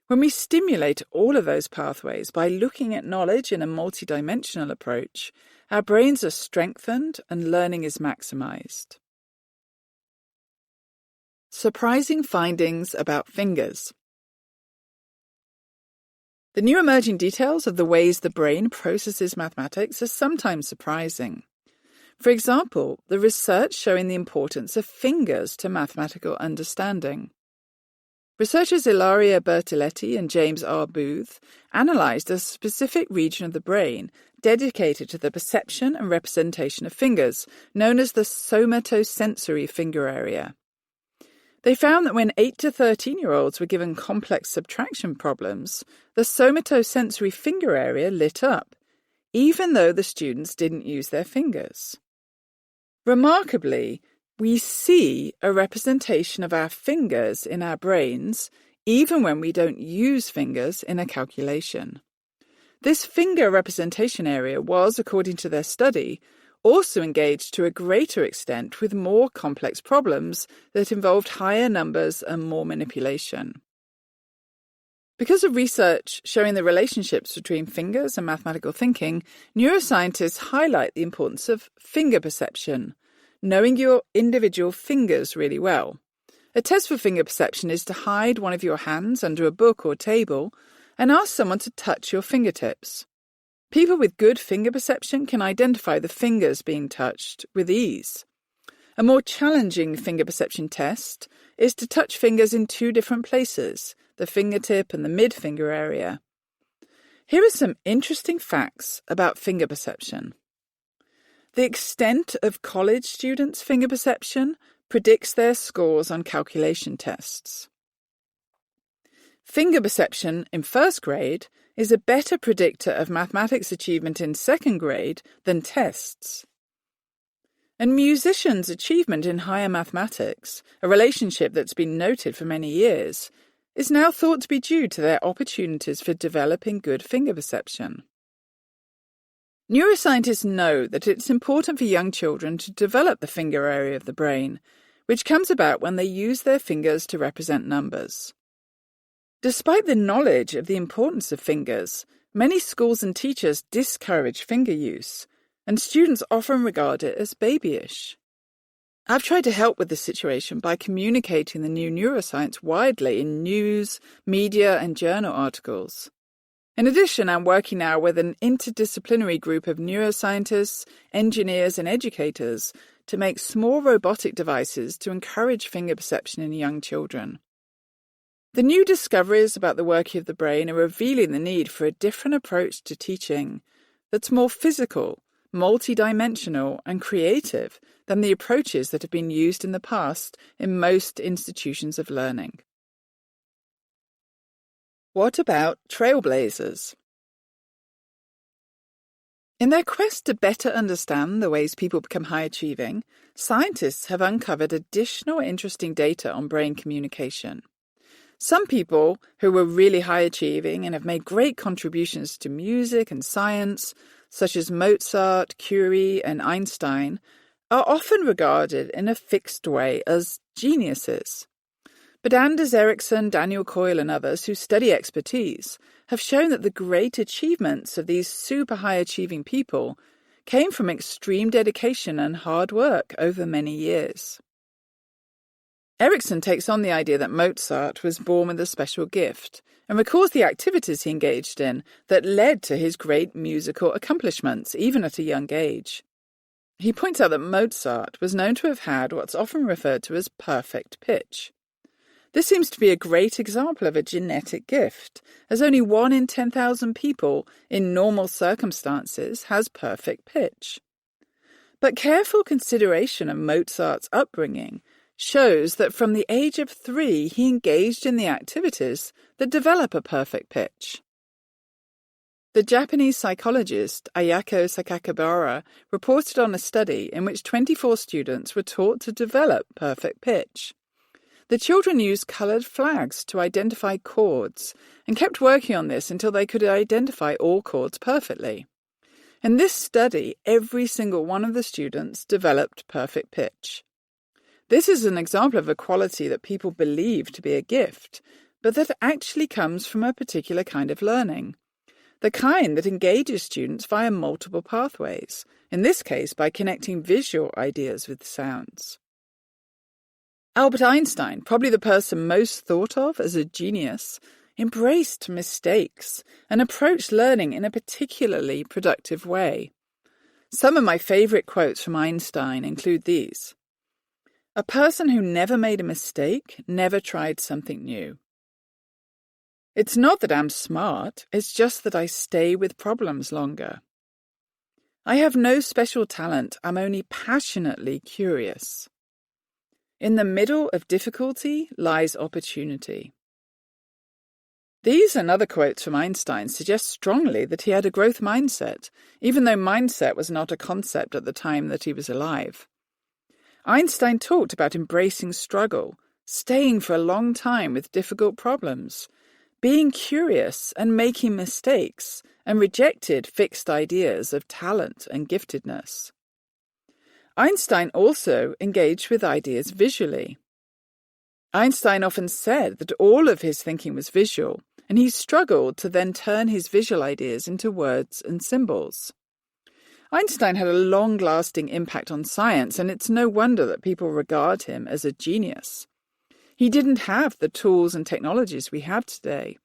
When we stimulate all of those pathways by looking at knowledge in a multidimensional approach, our brains are strengthened and learning is maximized. Surprising findings about fingers. The new emerging details of the ways the brain processes mathematics are sometimes surprising. For example, the research showing the importance of fingers to mathematical understanding. Researchers Ilaria Bertoletti and James R. Booth analysed a specific region of the brain dedicated to the perception and representation of fingers, known as the somatosensory finger area. They found that when 8 to 13-year-olds were given complex subtraction problems, the somatosensory finger area lit up, even though the students didn't use their fingers. Remarkably, we see a representation of our fingers in our brains, even when we don't use fingers in a calculation. This finger representation area was, according to their study, also engaged to a greater extent with more complex problems that involved higher numbers and more manipulation. Because of research showing the relationships between fingers and mathematical thinking, neuroscientists highlight the importance of finger perception, knowing your individual fingers really well. A test for finger perception is to hide one of your hands under a book or table and ask someone to touch your fingertips. People with good finger perception can identify the fingers being touched with ease. A more challenging finger perception test is to touch fingers in 2 different places, the fingertip and the mid-finger area. Here are some interesting facts about finger perception. The extent of college students' finger perception predicts their scores on calculation tests. Finger perception in 1st grade is a better predictor of mathematics achievement in 2nd grade than tests. And musicians' achievement in higher mathematics, a relationship that's been noted for many years, is now thought to be due to their opportunities for developing good finger perception. Neuroscientists know that it's important for young children to develop the finger area of the brain, which comes about when they use their fingers to represent numbers. Despite the knowledge of the importance of fingers, many schools and teachers discourage finger use, and students often regard it as babyish. I've tried to help with this situation by communicating the new neuroscience widely in news, media, and journal articles. In addition, I'm working now with an interdisciplinary group of neuroscientists, engineers, and educators to make small robotic devices to encourage finger perception in young children. The new discoveries about the working of the brain are revealing the need for a different approach to teaching that's more physical, multidimensional, and creative than the approaches that have been used in the past in most institutions of learning. What about trailblazers? In their quest to better understand the ways people become high-achieving, scientists have uncovered additional interesting data on brain communication. Some people who were really high-achieving and have made great contributions to music and science, such as Mozart, Curie, and Einstein, are often regarded in a fixed way as geniuses. But Anders Ericsson, Daniel Coyle, and others who study expertise have shown that the great achievements of these super high-achieving people came from extreme dedication and hard work over many years. Ericsson takes on the idea that Mozart was born with a special gift and recalls the activities he engaged in that led to his great musical accomplishments, even at a young age. He points out that Mozart was known to have had what's often referred to as perfect pitch. This seems to be a great example of a genetic gift, as only 1 in 10,000 people in normal circumstances has perfect pitch. But careful consideration of Mozart's upbringing shows that from the age of 3 he engaged in the activities that develop a perfect pitch. The Japanese psychologist Ayako Sakakibara reported on a study in which 24 students were taught to develop perfect pitch. The children used coloured flags to identify chords and kept working on this until they could identify all chords perfectly. In this study, every single one of the students developed perfect pitch. This is an example of a quality that people believe to be a gift, but that actually comes from a particular kind of learning. The kind that engages students via multiple pathways, in this case by connecting visual ideas with sounds. Albert Einstein, probably the person most thought of as a genius, embraced mistakes and approached learning in a particularly productive way. Some of my favourite quotes from Einstein include these. "A person who never made a mistake never tried something new. It's not that I'm smart, it's just that I stay with problems longer. I have no special talent, I'm only passionately curious. In the middle of difficulty lies opportunity." These and other quotes from Einstein suggest strongly that he had a growth mindset, even though mindset was not a concept at the time that he was alive. Einstein talked about embracing struggle, staying for a long time with difficult problems, being curious and making mistakes, and rejected fixed ideas of talent and giftedness. Einstein also engaged with ideas visually. Einstein often said that all of his thinking was visual, and he struggled to then turn his visual ideas into words and symbols. Einstein had a long-lasting impact on science, and it's no wonder that people regard him as a genius. He didn't have the tools and technologies we have today,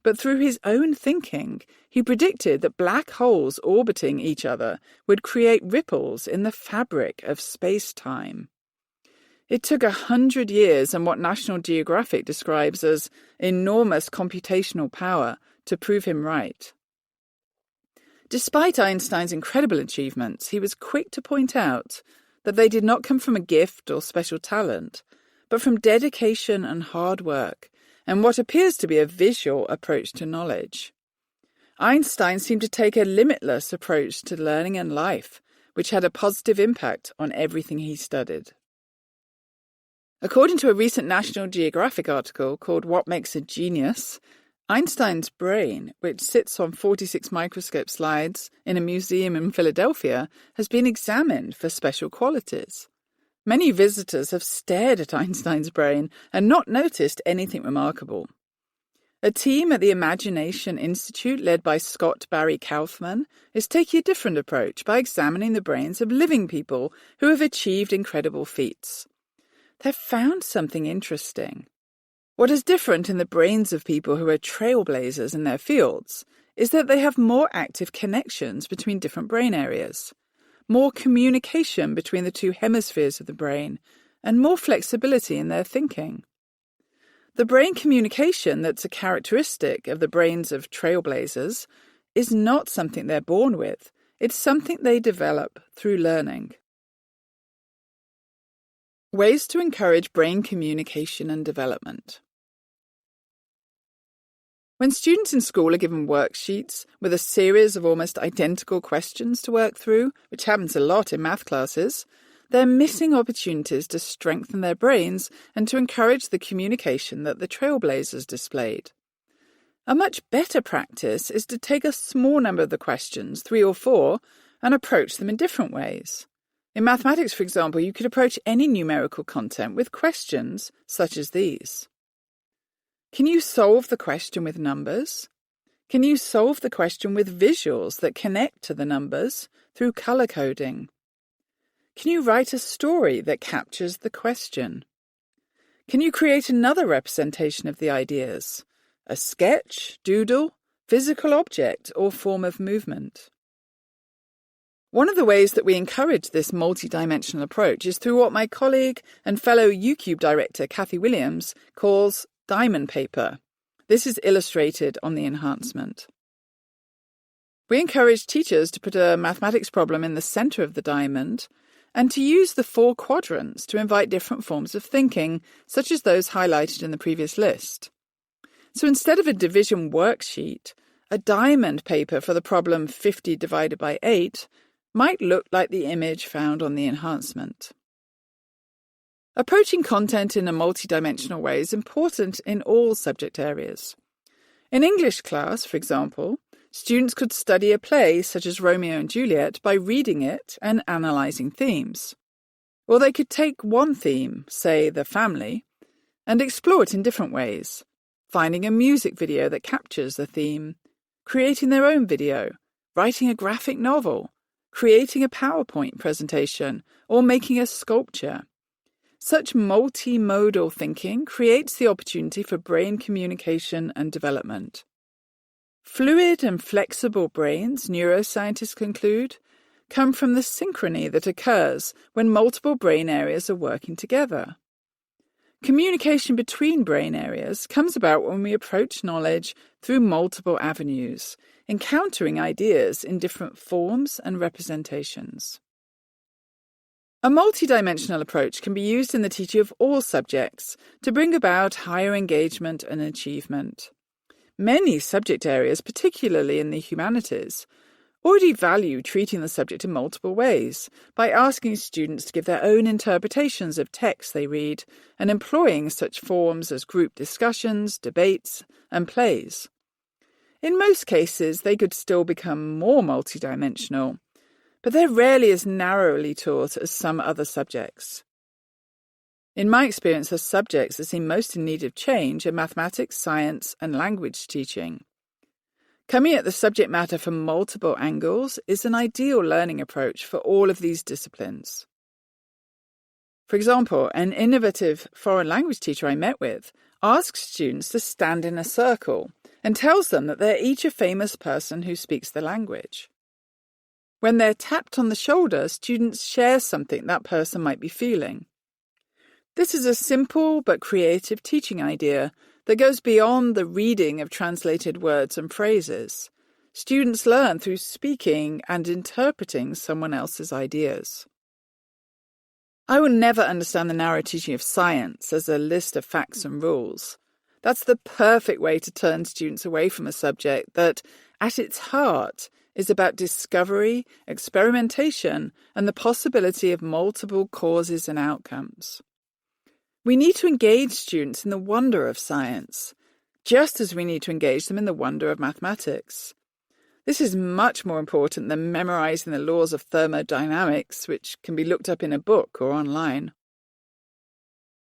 but through his own thinking, he predicted that black holes orbiting each other would create ripples in the fabric of space-time. It took 100 years and what National Geographic describes as enormous computational power to prove him right. Despite Einstein's incredible achievements, he was quick to point out that they did not come from a gift or special talent, but from dedication and hard work, and what appears to be a visual approach to knowledge. Einstein seemed to take a limitless approach to learning and life, which had a positive impact on everything he studied. According to a recent National Geographic article called What Makes a Genius, Einstein's brain, which sits on 46 microscope slides in a museum in Philadelphia, has been examined for special qualities. Many visitors have stared at Einstein's brain and not noticed anything remarkable. A team at the Imagination Institute, led by Scott Barry Kaufman, is taking a different approach by examining the brains of living people who have achieved incredible feats. They've found something interesting. What is different in the brains of people who are trailblazers in their fields is that they have more active connections between different brain areas, more communication between the two hemispheres of the brain, and more flexibility in their thinking. The brain communication that's a characteristic of the brains of trailblazers is not something they're born with. It's something they develop through learning. Ways to encourage brain communication and development. When students in school are given worksheets with a series of almost identical questions to work through, which happens a lot in math classes, they're missing opportunities to strengthen their brains and to encourage the communication that the trailblazers displayed. A much better practice is to take a small number of the questions, 3 or 4, and approach them in different ways. In mathematics, for example, you could approach any numerical content with questions such as these. Can you solve the question with numbers? Can you solve the question with visuals that connect to the numbers through color coding? Can you write a story that captures the question? Can you create another representation of the ideas? A sketch, doodle, physical object, or form of movement? One of the ways that we encourage this multidimensional approach is through what my colleague and fellow UCube director Kathy Williams calls diamond paper. This is illustrated on the enhancement. We encourage teachers to put a mathematics problem in the center of the diamond and to use the 4 quadrants to invite different forms of thinking, such as those highlighted in the previous list. So instead of a division worksheet, a diamond paper for the problem 50 divided by 8 might look like the image found on the enhancement. Approaching content in a multidimensional way is important in all subject areas. In English class, for example, students could study a play such as Romeo and Juliet by reading it and analysing themes. Or they could take one theme, say the family, and explore it in different ways, finding a music video that captures the theme, creating their own video, writing a graphic novel, creating a PowerPoint presentation, or making a sculpture. Such multimodal thinking creates the opportunity for brain communication and development. Fluid and flexible brains, neuroscientists conclude, come from the synchrony that occurs when multiple brain areas are working together. Communication between brain areas comes about when we approach knowledge through multiple avenues, encountering ideas in different forms and representations. A multidimensional approach can be used in the teaching of all subjects to bring about higher engagement and achievement. Many subject areas, particularly in the humanities, already value treating the subject in multiple ways by asking students to give their own interpretations of texts they read and employing such forms as group discussions, debates, and plays. In most cases, they could still become more multidimensional, but they're rarely as narrowly taught as some other subjects. In my experience, the subjects that seem most in need of change are mathematics, science, and language teaching. Coming at the subject matter from multiple angles is an ideal learning approach for all of these disciplines. For example, an innovative foreign language teacher I met with asks students to stand in a circle and tells them that they're each a famous person who speaks the language. When they're tapped on the shoulder, students share something that person might be feeling. This is a simple but creative teaching idea that goes beyond the reading of translated words and phrases. Students learn through speaking and interpreting someone else's ideas. I will never understand the narrow teaching of science as a list of facts and rules. That's the perfect way to turn students away from a subject that, at its heart, is about discovery, experimentation, and the possibility of multiple causes and outcomes. We need to engage students in the wonder of science, just as we need to engage them in the wonder of mathematics. This is much more important than memorizing the laws of thermodynamics, which can be looked up in a book or online.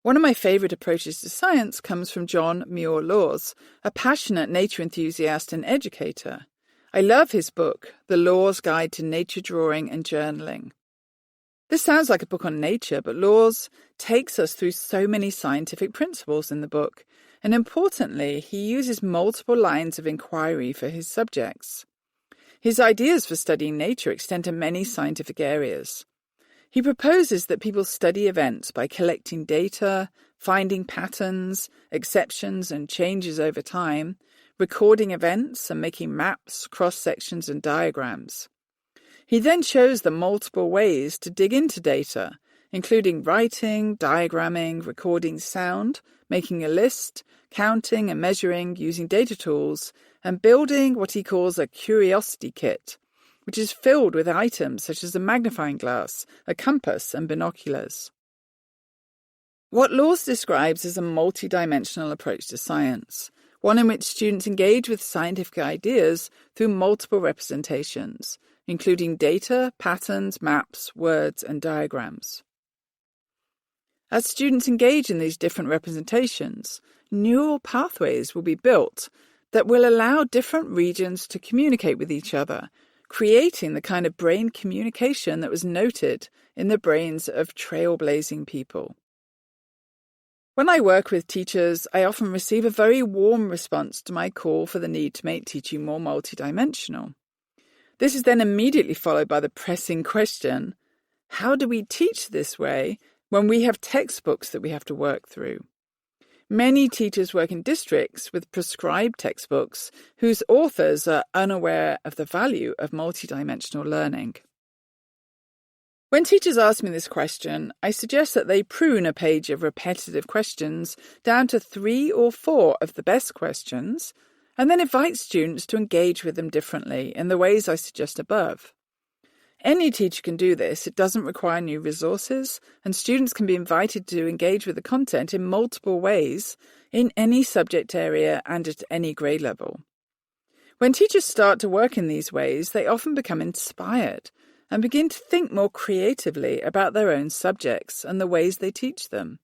One of my favourite approaches to science comes from John Muir-Laws, a passionate nature enthusiast and educator. I love his book, The Laws Guide to Nature Drawing and Journaling. This sounds like a book on nature, but Laws takes us through so many scientific principles in the book, and importantly, he uses multiple lines of inquiry for his subjects. His ideas for studying nature extend to many scientific areas. He proposes that people study events by collecting data, finding patterns, exceptions, and changes over time, recording events and making maps, cross-sections, and diagrams. He then shows them multiple ways to dig into data, including writing, diagramming, recording sound, making a list, counting and measuring using data tools, and building what he calls a curiosity kit, which is filled with items such as a magnifying glass, a compass, and binoculars. What Laws describes as a multidimensional approach to science, one in which students engage with scientific ideas through multiple representations, including data, patterns, maps, words, and diagrams. As students engage in these different representations, neural pathways will be built that will allow different regions to communicate with each other, creating the kind of brain communication that was noted in the brains of trailblazing people. When I work with teachers, I often receive a very warm response to my call for the need to make teaching more multidimensional. This is then immediately followed by the pressing question, how do we teach this way when we have textbooks that we have to work through? Many teachers work in districts with prescribed textbooks whose authors are unaware of the value of multidimensional learning. When teachers ask me this question, I suggest that they prune a page of repetitive questions down to 3 or 4 of the best questions, and then invite students to engage with them differently in the ways I suggest above. Any teacher can do this. It doesn't require new resources, and students can be invited to engage with the content in multiple ways in any subject area and at any grade level. When teachers start to work in these ways, they often become inspired and begin to think more creatively about their own subjects and the ways they teach them.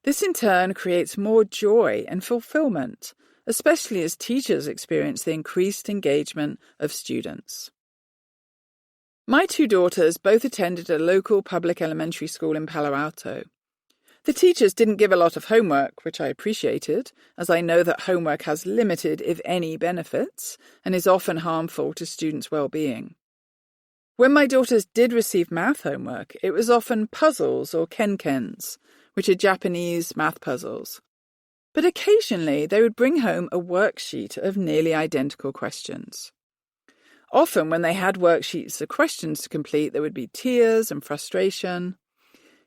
This in turn creates more joy and fulfillment, especially as teachers experience the increased engagement of students. My 2 daughters both attended a local public elementary school in Palo Alto. The teachers didn't give a lot of homework, which I appreciated, as I know that homework has limited, if any, benefits and is often harmful to students' well-being. When my daughters did receive math homework, it was often puzzles or kenkens, which are Japanese math puzzles. But occasionally they would bring home a worksheet of nearly identical questions. Often when they had worksheets of questions to complete, there would be tears and frustration.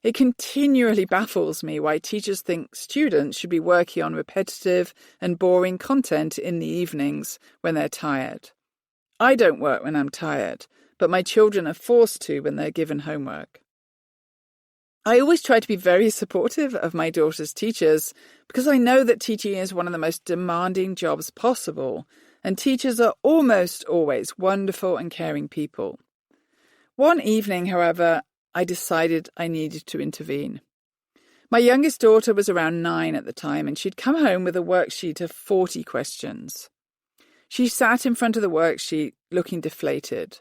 It continually baffles me why teachers think students should be working on repetitive and boring content in the evenings when they're tired. I don't work when I'm tired, but my children are forced to when they're given homework. I always try to be very supportive of my daughter's teachers because I know that teaching is one of the most demanding jobs possible, and teachers are almost always wonderful and caring people. One evening, however, I decided I needed to intervene. My youngest daughter was around 9 at the time, and she'd come home with a worksheet of 40 questions. She sat in front of the worksheet looking deflated.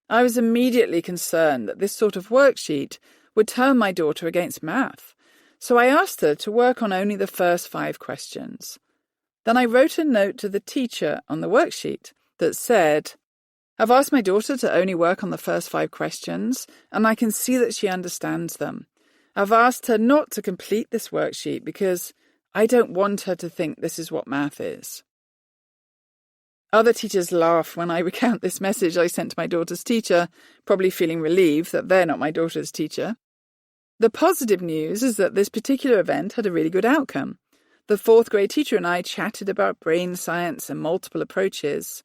I was immediately concerned that this sort of worksheet would turn my daughter against math, so I asked her to work on only the first 5 questions. Then I wrote a note to the teacher on the worksheet that said, I've asked my daughter to only work on the first 5 questions, and I can see that she understands them. I've asked her not to complete this worksheet because I don't want her to think this is what math is. Other teachers laugh when I recount this message I sent to my daughter's teacher, probably feeling relieved that they're not my daughter's teacher. The positive news is that this particular event had a really good outcome. The 4th grade teacher and I chatted about brain science and multiple approaches.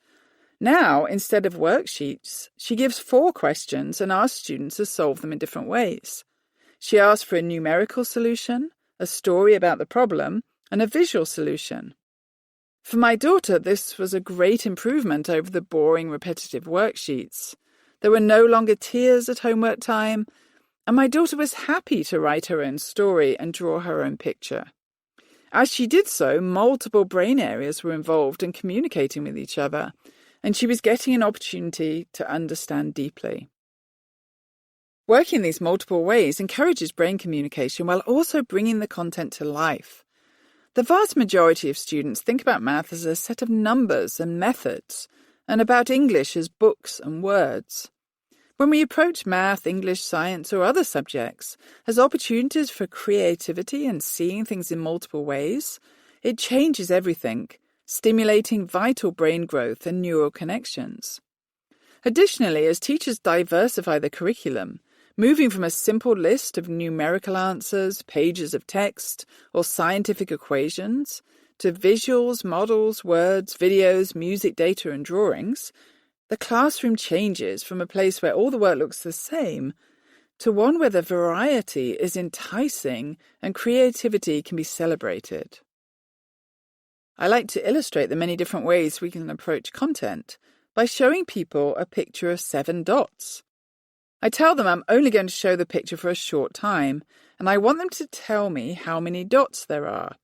Now, instead of worksheets, she gives 4 questions and asks students to solve them in different ways. She asks for a numerical solution, a story about the problem, and a visual solution. For my daughter, this was a great improvement over the boring, repetitive worksheets. There were no longer tears at homework time, and my daughter was happy to write her own story and draw her own picture. As she did so, multiple brain areas were involved in communicating with each other, and she was getting an opportunity to understand deeply. Working in these multiple ways encourages brain communication while also bringing the content to life. The vast majority of students think about math as a set of numbers and methods, and about English as books and words. When we approach math, English, science, or other subjects as opportunities for creativity and seeing things in multiple ways, it changes everything, stimulating vital brain growth and neural connections. Additionally, as teachers diversify the curriculum, moving from a simple list of numerical answers, pages of text, or scientific equations, to visuals, models, words, videos, music, data, and drawings, the classroom changes from a place where all the work looks the same to one where the variety is enticing and creativity can be celebrated. I like to illustrate the many different ways we can approach content by showing people a picture of 7 dots. I tell them I'm only going to show the picture for a short time, and I want them to tell me how many dots there are.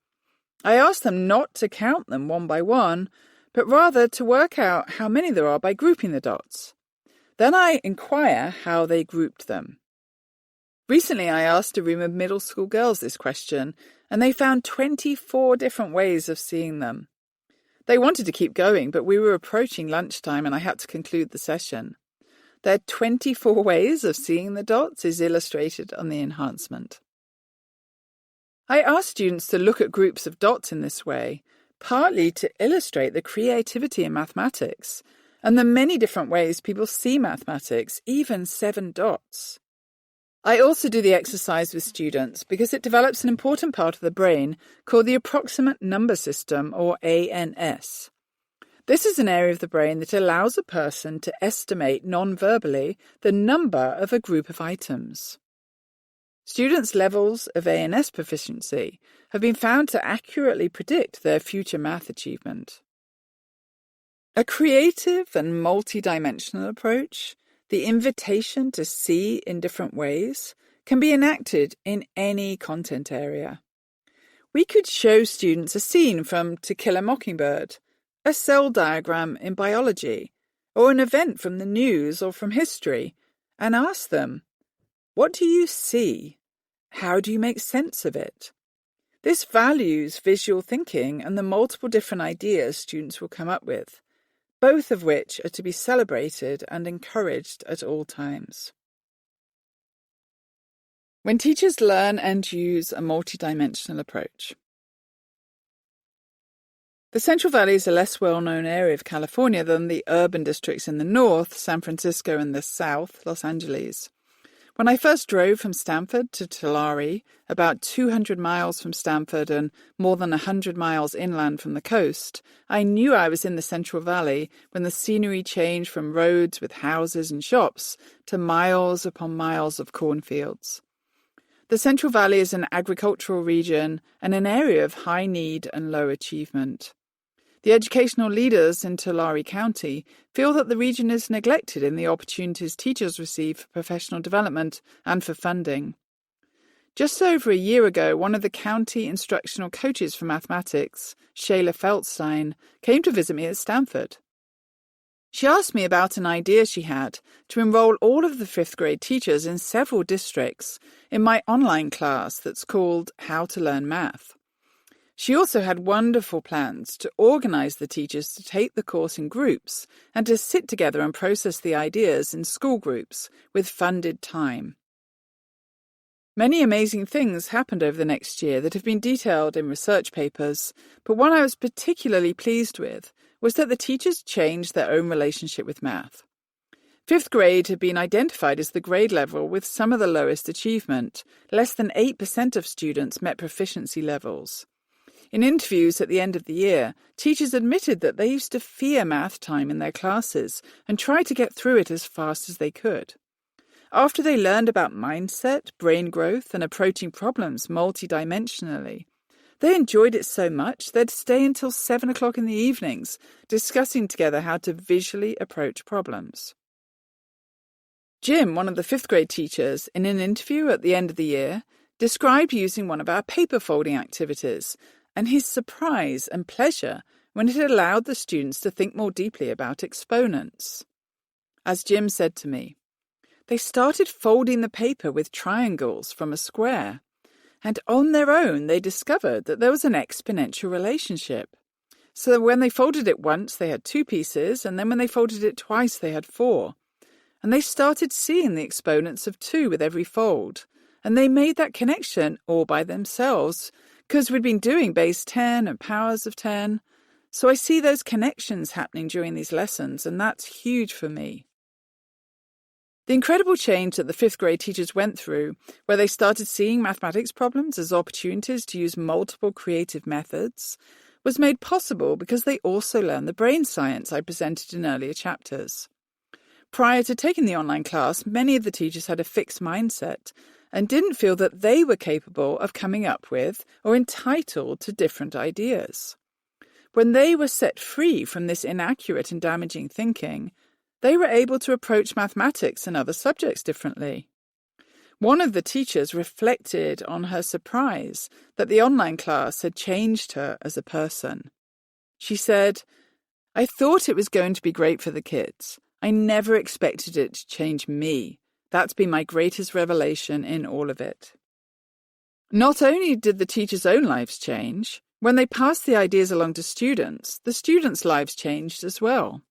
I ask them not to count them one by one, but rather to work out how many there are by grouping the dots. Then I inquire how they grouped them. Recently, I asked a room of middle school girls this question, and they found 24 different ways of seeing them. They wanted to keep going, but we were approaching lunchtime and I had to conclude the session. Their 24 ways of seeing the dots is illustrated on the enhancement. I asked students to look at groups of dots in this way, partly to illustrate the creativity in mathematics and the many different ways people see mathematics, even 7 dots. I also do the exercise with students because it develops an important part of the brain called the approximate number system, or ANS. This is an area of the brain that allows a person to estimate non-verbally the number of a group of items. Students' levels of ANS proficiency have been found to accurately predict their future math achievement. A creative and multidimensional approach, the invitation to see in different ways, can be enacted in any content area. We could show students a scene from To Kill a Mockingbird, a cell diagram in biology, or an event from the news or from history, and ask them, "What do you see? How do you make sense of it?" This values visual thinking and the multiple different ideas students will come up with, both of which are to be celebrated and encouraged at all times. When teachers learn and use a multidimensional approach. The Central Valley is a less well-known area of California than the urban districts in the north, San Francisco, and the south, Los Angeles. When I first drove from Stanford to Tulare, about 200 miles from Stanford and more than 100 miles inland from the coast, I knew I was in the Central Valley when the scenery changed from roads with houses and shops to miles upon miles of cornfields. The Central Valley is an agricultural region and an area of high need and low achievement. The educational leaders in Tulare County feel that the region is neglected in the opportunities teachers receive for professional development and for funding. Just over a year ago, one of the county instructional coaches for mathematics, Shayla Feldstein, came to visit me at Stanford. She asked me about an idea she had to enroll all of the 5th grade teachers in several districts in my online class that's called How to Learn Math. She also had wonderful plans to organize the teachers to take the course in groups and to sit together and process the ideas in school groups with funded time. Many amazing things happened over the next year that have been detailed in research papers, but one I was particularly pleased with was that the teachers changed their own relationship with math. 5th grade had been identified as the grade level with some of the lowest achievement. Less than 8% of students met proficiency levels. In interviews at the end of the year, teachers admitted that they used to fear math time in their classes and tried to get through it as fast as they could. After they learned about mindset, brain growth, and approaching problems multidimensionally, they enjoyed it so much they'd stay until 7 o'clock in the evenings, discussing together how to visually approach problems. Jim, one of the 5th grade teachers, in an interview at the end of the year, described using one of our paper folding activities and his surprise and pleasure when it allowed the students to think more deeply about exponents. As Jim said to me, they started folding the paper with triangles from a square, and on their own they discovered that there was an exponential relationship. So when they folded it once, they had 2 pieces, and then when they folded it twice, they had 4. And they started seeing the exponents of 2 with every fold, and they made that connection all by themselves, because we'd been doing base 10 and powers of 10. So I see those connections happening during these lessons, and that's huge for me. The incredible change that the 5th grade teachers went through, where they started seeing mathematics problems as opportunities to use multiple creative methods, was made possible because they also learned the brain science I presented in earlier chapters. Prior to taking the online class, many of the teachers had a fixed mindset and didn't feel that they were capable of coming up with or entitled to different ideas. When they were set free from this inaccurate and damaging thinking, they were able to approach mathematics and other subjects differently. One of the teachers reflected on her surprise that the online class had changed her as a person. She said, "I thought it was going to be great for the kids. I never expected it to change me. That's been my greatest revelation in all of it." Not only did the teachers' own lives change, when they passed the ideas along to students, the students' lives changed as well.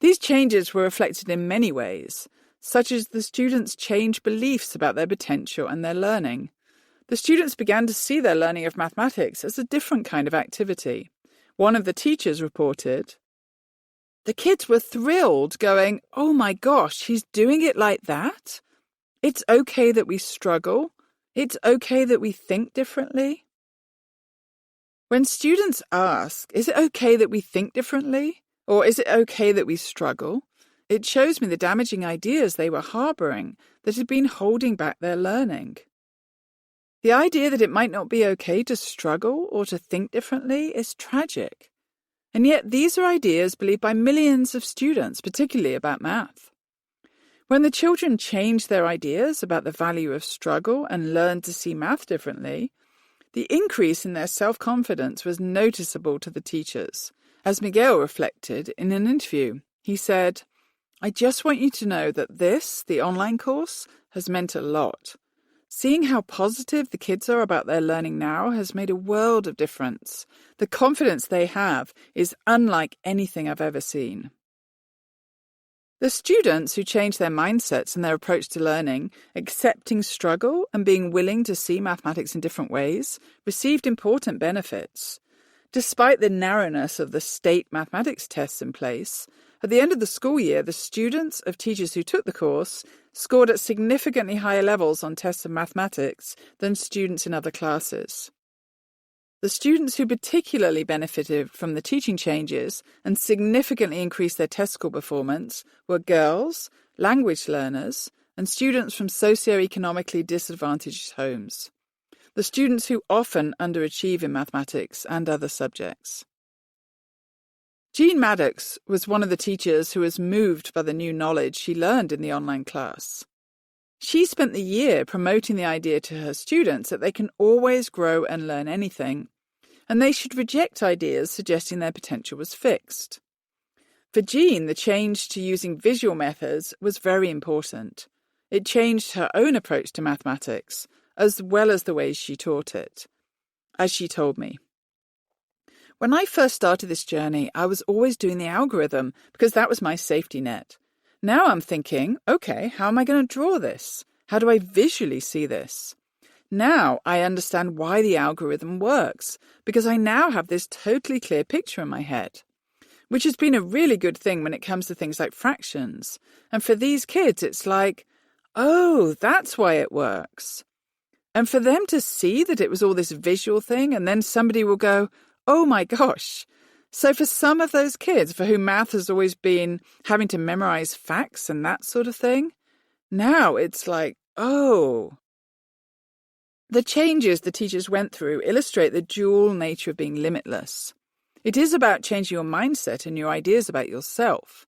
These changes were reflected in many ways, such as the students changed beliefs about their potential and their learning. The students began to see their learning of mathematics as a different kind of activity. One of the teachers reported, "The kids were thrilled, going, 'Oh my gosh, he's doing it like that? It's okay that we struggle. It's okay that we think differently.'" When students ask, "Is it okay that we think differently? Or is it okay that we struggle?" it shows me the damaging ideas they were harboring that had been holding back their learning. The idea that it might not be okay to struggle or to think differently is tragic. And yet these are ideas believed by millions of students, particularly about math. When the children changed their ideas about the value of struggle and learned to see math differently, the increase in their self-confidence was noticeable to the teachers. As Miguel reflected in an interview, he said, "I just want you to know that this, the online course, has meant a lot. Seeing how positive the kids are about their learning now has made a world of difference. The confidence they have is unlike anything I've ever seen." The students who changed their mindsets and their approach to learning, accepting struggle and being willing to see mathematics in different ways, received important benefits. Despite the narrowness of the state mathematics tests in place, at the end of the school year, the students of teachers who took the course scored at significantly higher levels on tests of mathematics than students in other classes. The students who particularly benefited from the teaching changes and significantly increased their test score performance were girls, language learners, and students from socioeconomically disadvantaged homes. The students who often underachieve in mathematics and other subjects. Jean Maddox was one of the teachers who was moved by the new knowledge she learned in the online class. She spent the year promoting the idea to her students that they can always grow and learn anything, and they should reject ideas suggesting their potential was fixed. For Jean, the change to using visual methods was very important. It changed her own approach to mathematics, as well as the ways she taught it. As she told me, "When I first started this journey, I was always doing the algorithm because that was my safety net. Now I'm thinking, okay, how am I going to draw this? How do I visually see this? Now I understand why the algorithm works, because I now have this totally clear picture in my head," which has been a really good thing when it comes to things like fractions. And for these kids, it's like, oh, that's why it works. And for them to see that it was all this visual thing, and then somebody will go, oh my gosh. So for some of those kids for whom math has always been having to memorize facts and that sort of thing, now it's like, oh. The changes the teachers went through illustrate the dual nature of being limitless. It is about changing your mindset and your ideas about yourself,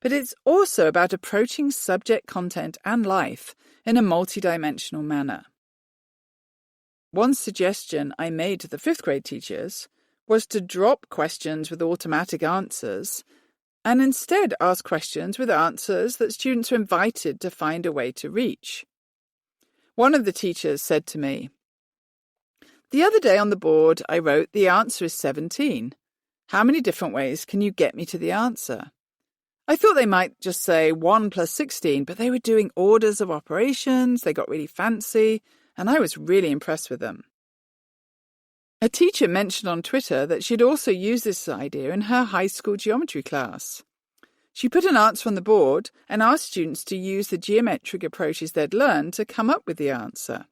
but it's also about approaching subject, content, and life in a multidimensional manner. One suggestion I made to the 5th grade teachers was to drop questions with automatic answers and instead ask questions with answers that students are invited to find a way to reach. One of the teachers said to me, "The other day on the board I wrote the answer is 17. How many different ways can you get me to the answer?" I thought they might just say 1 plus 16, but they were doing orders of operations, they got really fancy, and I was really impressed with them. A teacher mentioned on Twitter that she'd also used this idea in her high school geometry class. She put an answer on the board and asked students to use the geometric approaches they'd learned to come up with the answer.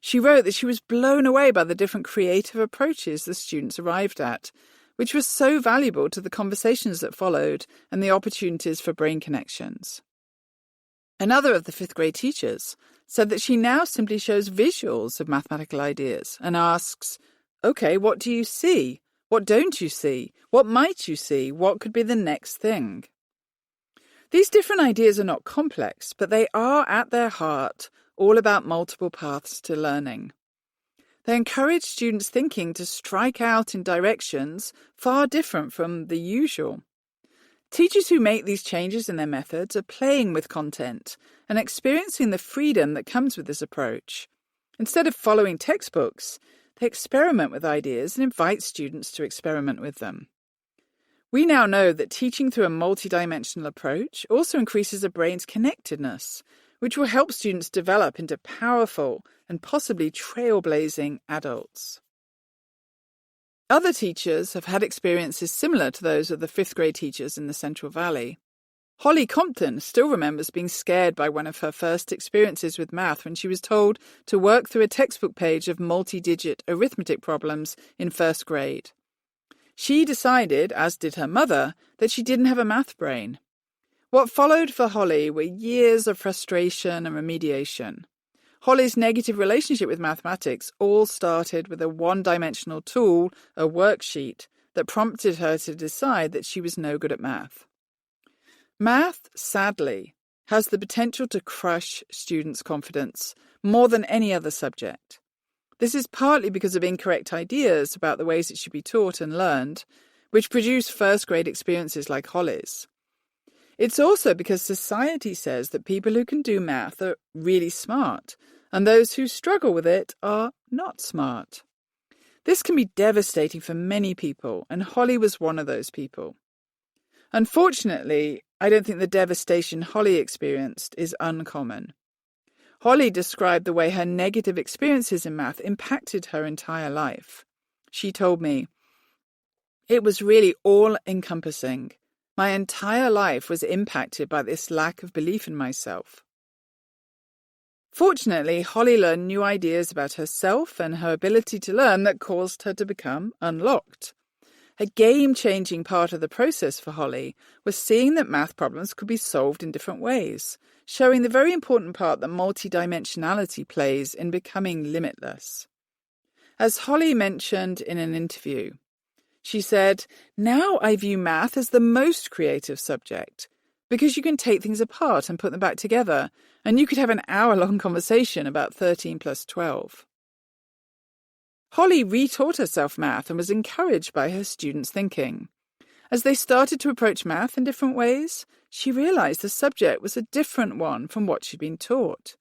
She wrote that she was blown away by the different creative approaches the students arrived at, which was so valuable to the conversations that followed and the opportunities for brain connections. Another of the 5th grade teachers said that she now simply shows visuals of mathematical ideas and asks, "Okay, what do you see? What don't you see? What might you see? What could be the next thing?" These different ideas are not complex, but they are at their heart all about multiple paths to learning. They encourage students' thinking to strike out in directions far different from the usual. Teachers who make these changes in their methods are playing with content and experiencing the freedom that comes with this approach. Instead of following textbooks, they experiment with ideas and invite students to experiment with them. We now know that teaching through a multidimensional approach also increases a brain's connectedness, which will help students develop into powerful and possibly trailblazing adults. Other teachers have had experiences similar to those of the 5th grade teachers in the Central Valley. Holly Compton still remembers being scared by one of her first experiences with math when she was told to work through a textbook page of multi-digit arithmetic problems in 1st grade. She decided, as did her mother, that she didn't have a math brain. What followed for Holly were years of frustration and remediation. Holly's negative relationship with mathematics all started with a one-dimensional tool, a worksheet, that prompted her to decide that she was no good at math. Math, sadly, has the potential to crush students' confidence more than any other subject. This is partly because of incorrect ideas about the ways it should be taught and learned, which produce 1st grade experiences like Holly's. It's also because society says that people who can do math are really smart, and those who struggle with it are not smart. This can be devastating for many people, and Holly was one of those people. Unfortunately, I don't think the devastation Holly experienced is uncommon. Holly described the way her negative experiences in math impacted her entire life. She told me, "It was really all-encompassing. My entire life was impacted by this lack of belief in myself." Fortunately, Holly learned new ideas about herself and her ability to learn that caused her to become unlocked. A game-changing part of the process for Holly was seeing that math problems could be solved in different ways, showing the very important part that multidimensionality plays in becoming limitless. As Holly mentioned in an interview, she said, "Now I view math as the most creative subject, because you can take things apart and put them back together, and you could have an hour-long conversation about 13 plus 12. Holly retaught herself math and was encouraged by her students' thinking. As they started to approach math in different ways, she realized the subject was a different one from what she'd been taught.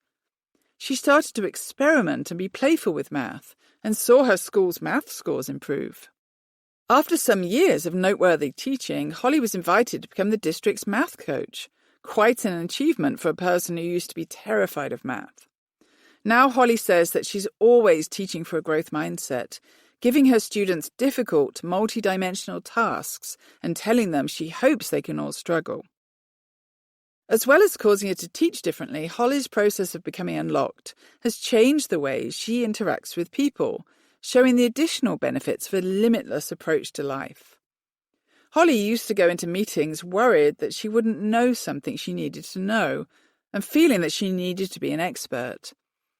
She started to experiment and be playful with math, and saw her school's math scores improve. After some years of noteworthy teaching, Holly was invited to become the district's math coach, quite an achievement for a person who used to be terrified of math. Now Holly says that she's always teaching for a growth mindset, giving her students difficult, multidimensional tasks and telling them she hopes they can all struggle. As well as causing her to teach differently, Holly's process of becoming unlocked has changed the way she interacts with people, showing the additional benefits of a limitless approach to life. Holly used to go into meetings worried that she wouldn't know something she needed to know, and feeling that she needed to be an expert.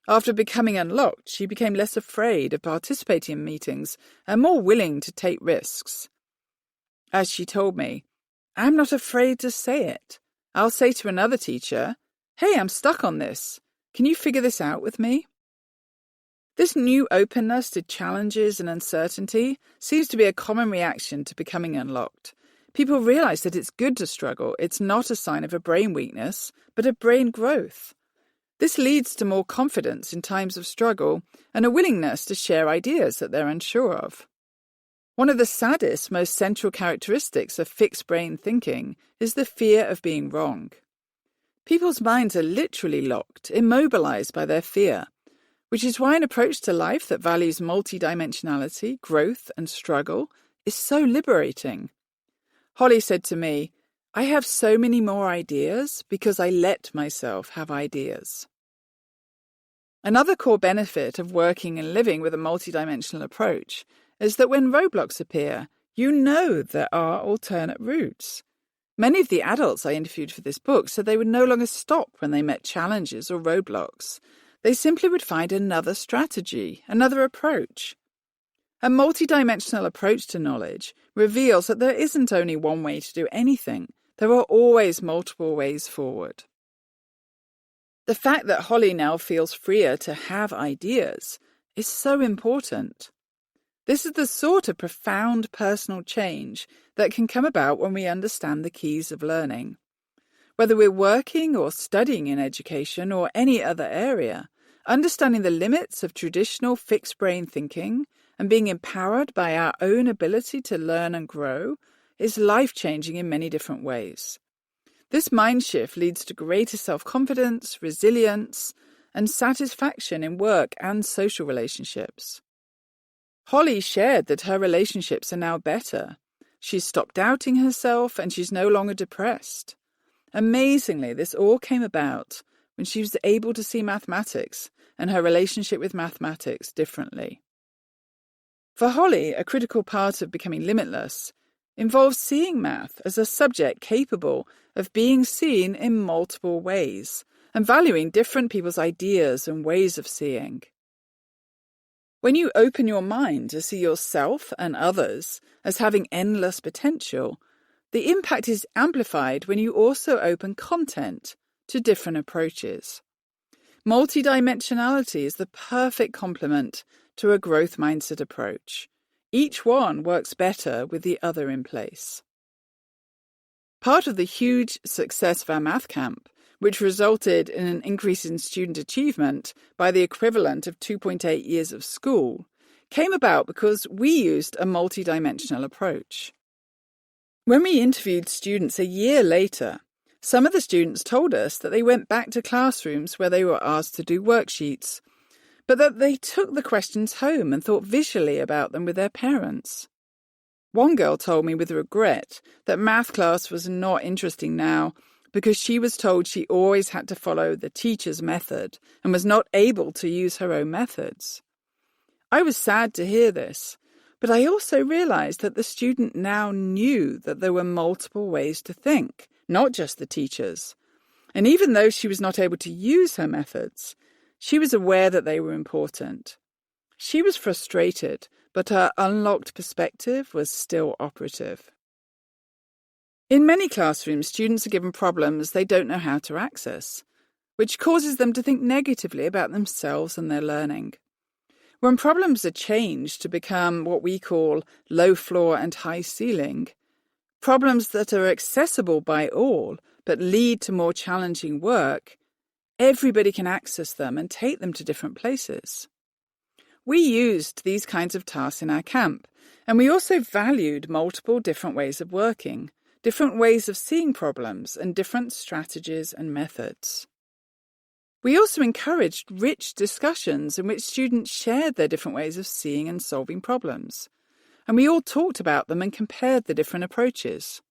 After becoming unlocked, she became less afraid of participating in meetings and more willing to take risks. As she told me, I'm not afraid to say it. I'll say to another teacher, "Hey, I'm stuck on this. Can you figure this out with me?" This new openness to challenges and uncertainty seems to be a common reaction to becoming unlocked. People realize that it's good to struggle. It's not a sign of a brain weakness, but of brain growth. This leads to more confidence in times of struggle and a willingness to share ideas that they're unsure of. One of the saddest, most central characteristics of fixed brain thinking is the fear of being wrong. People's minds are literally locked, immobilized by their fear, which is why an approach to life that values multidimensionality, growth, and struggle is so liberating. Holly said to me, "I have so many more ideas because I let myself have ideas." Another core benefit of working and living with a multidimensional approach is that when roadblocks appear, you know there are alternate routes. Many of the adults I interviewed for this book said they would no longer stop when they met challenges or roadblocks. They simply would find another strategy, another approach. A multidimensional approach to knowledge reveals that there isn't only one way to do anything. There are always multiple ways forward. The fact that Holly now feels freer to have ideas is so important. This is the sort of profound personal change that can come about when we understand the keys of learning. Whether we're working or studying in education or any other area, understanding the limits of traditional fixed brain thinking and being empowered by our own ability to learn and grow is life-changing in many different ways. This mind shift leads to greater self-confidence, resilience, and satisfaction in work and social relationships. Holly shared that her relationships are now better. She's stopped doubting herself and she's no longer depressed. Amazingly, this all came about when she was able to see mathematics and her relationship with mathematics differently. For Holly, a critical part of becoming limitless involves seeing math as a subject capable of being seen in multiple ways and valuing different people's ideas and ways of seeing. When you open your mind to see yourself and others as having endless potential, the impact is amplified when you also open content to different approaches. Multidimensionality is the perfect complement to a growth mindset approach. Each one works better with the other in place. Part of the huge success of our math camp, which resulted in an increase in student achievement by the equivalent of 2.8 years of school, came about because we used a multidimensional approach. When we interviewed students a year later, some of the students told us that they went back to classrooms where they were asked to do worksheets, but that they took the questions home and thought visually about them with their parents. One girl told me with regret that math class was not interesting now because she was told she always had to follow the teacher's method and was not able to use her own methods. I was sad to hear this, but I also realized that the student now knew that there were multiple ways to think, not just the teacher's. And even though she was not able to use her methods, she was aware that they were important. She was frustrated, but her unlocked perspective was still operative. In many classrooms, students are given problems they don't know how to access, which causes them to think negatively about themselves and their learning. When problems are changed to become what we call low floor and high ceiling, problems that are accessible by all but lead to more challenging work, everybody can access them and take them to different places. We used these kinds of tasks in our camp, and we also valued multiple different ways of working, different ways of seeing problems, and different strategies and methods. We also encouraged rich discussions in which students shared their different ways of seeing and solving problems, and we all talked about them and compared the different approaches.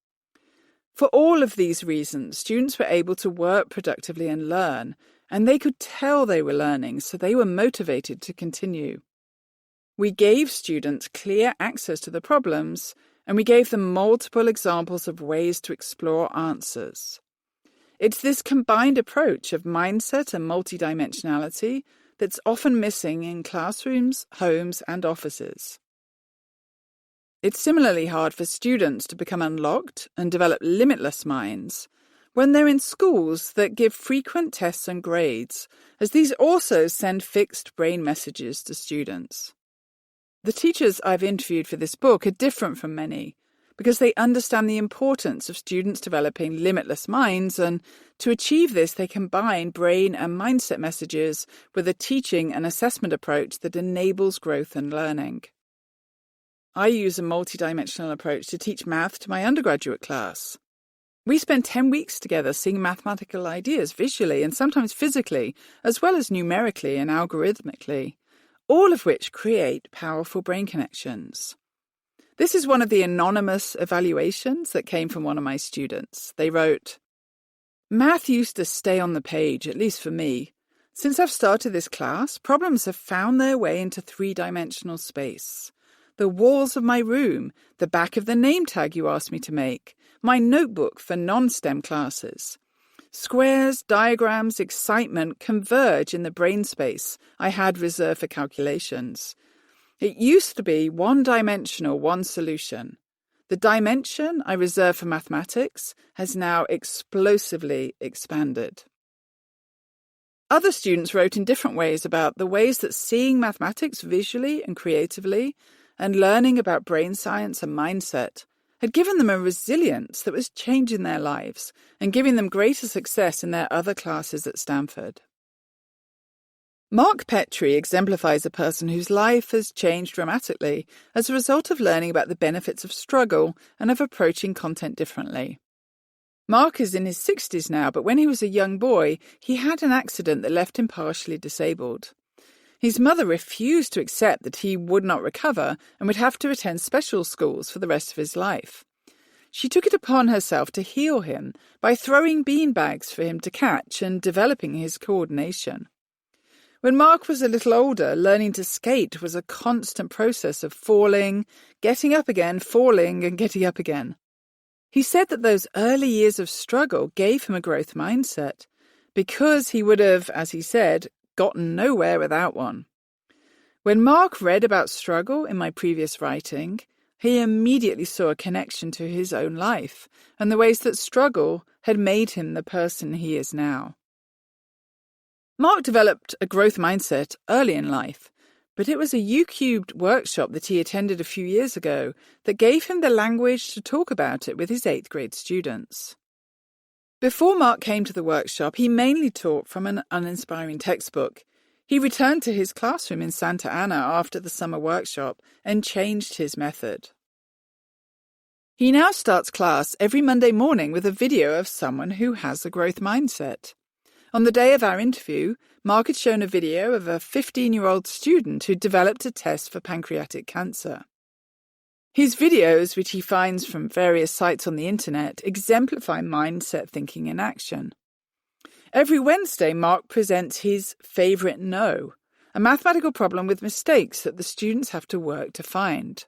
For all of these reasons, students were able to work productively and learn, and they could tell they were learning, so they were motivated to continue. We gave students clear access to the problems, and we gave them multiple examples of ways to explore answers. It's this combined approach of mindset and multidimensionality that's often missing in classrooms, homes, and offices. It's similarly hard for students to become unlocked and develop limitless minds when they're in schools that give frequent tests and grades, as these also send fixed brain messages to students. The teachers I've interviewed for this book are different from many because they understand the importance of students developing limitless minds, and to achieve this they combine brain and mindset messages with a teaching and assessment approach that enables growth and learning. I use a multidimensional approach to teach math to my undergraduate class. We spend 10 weeks together seeing mathematical ideas visually and sometimes physically, as well as numerically and algorithmically, all of which create powerful brain connections. This is one of the anonymous evaluations that came from one of my students. They wrote, "Math used to stay on the page, at least for me. Since I've started this class, problems have found their way into three-dimensional space. The walls of my room, the back of the name tag you asked me to make, my notebook for non-STEM classes. Squares, diagrams, excitement converge in the brain space I had reserved for calculations. It used to be one-dimensional, one solution. The dimension I reserved for mathematics has now explosively expanded." Other students wrote in different ways about the ways that seeing mathematics visually and creatively and learning about brain science and mindset had given them a resilience that was changing their lives and giving them greater success in their other classes at Stanford. Mark Petrie exemplifies a person whose life has changed dramatically as a result of learning about the benefits of struggle and of approaching content differently. Mark is in his 60s now, but when he was a young boy, he had an accident that left him partially disabled. His mother refused to accept that he would not recover and would have to attend special schools for the rest of his life. She took it upon herself to heal him by throwing beanbags for him to catch and developing his coordination. When Mark was a little older, learning to skate was a constant process of falling, getting up again, falling, and getting up again. He said that those early years of struggle gave him a growth mindset, because he would have, as he said, gotten nowhere without one. When Mark read about struggle in my previous writing, he immediately saw a connection to his own life and the ways that struggle had made him the person he is now. Mark developed a growth mindset early in life, but it was a U-Cubed workshop that he attended a few years ago that gave him the language to talk about it with his 8th grade students. Before Mark came to the workshop, he mainly taught from an uninspiring textbook. He returned to his classroom in Santa Ana after the summer workshop and changed his method. He now starts class every Monday morning with a video of someone who has a growth mindset. On the day of our interview, Mark had shown a video of a 15-year-old student who developed a test for pancreatic cancer. His videos, which he finds from various sites on the internet, exemplify mindset thinking in action. Every Wednesday, Mark presents his favourite no, a mathematical problem with mistakes that the students have to work to find.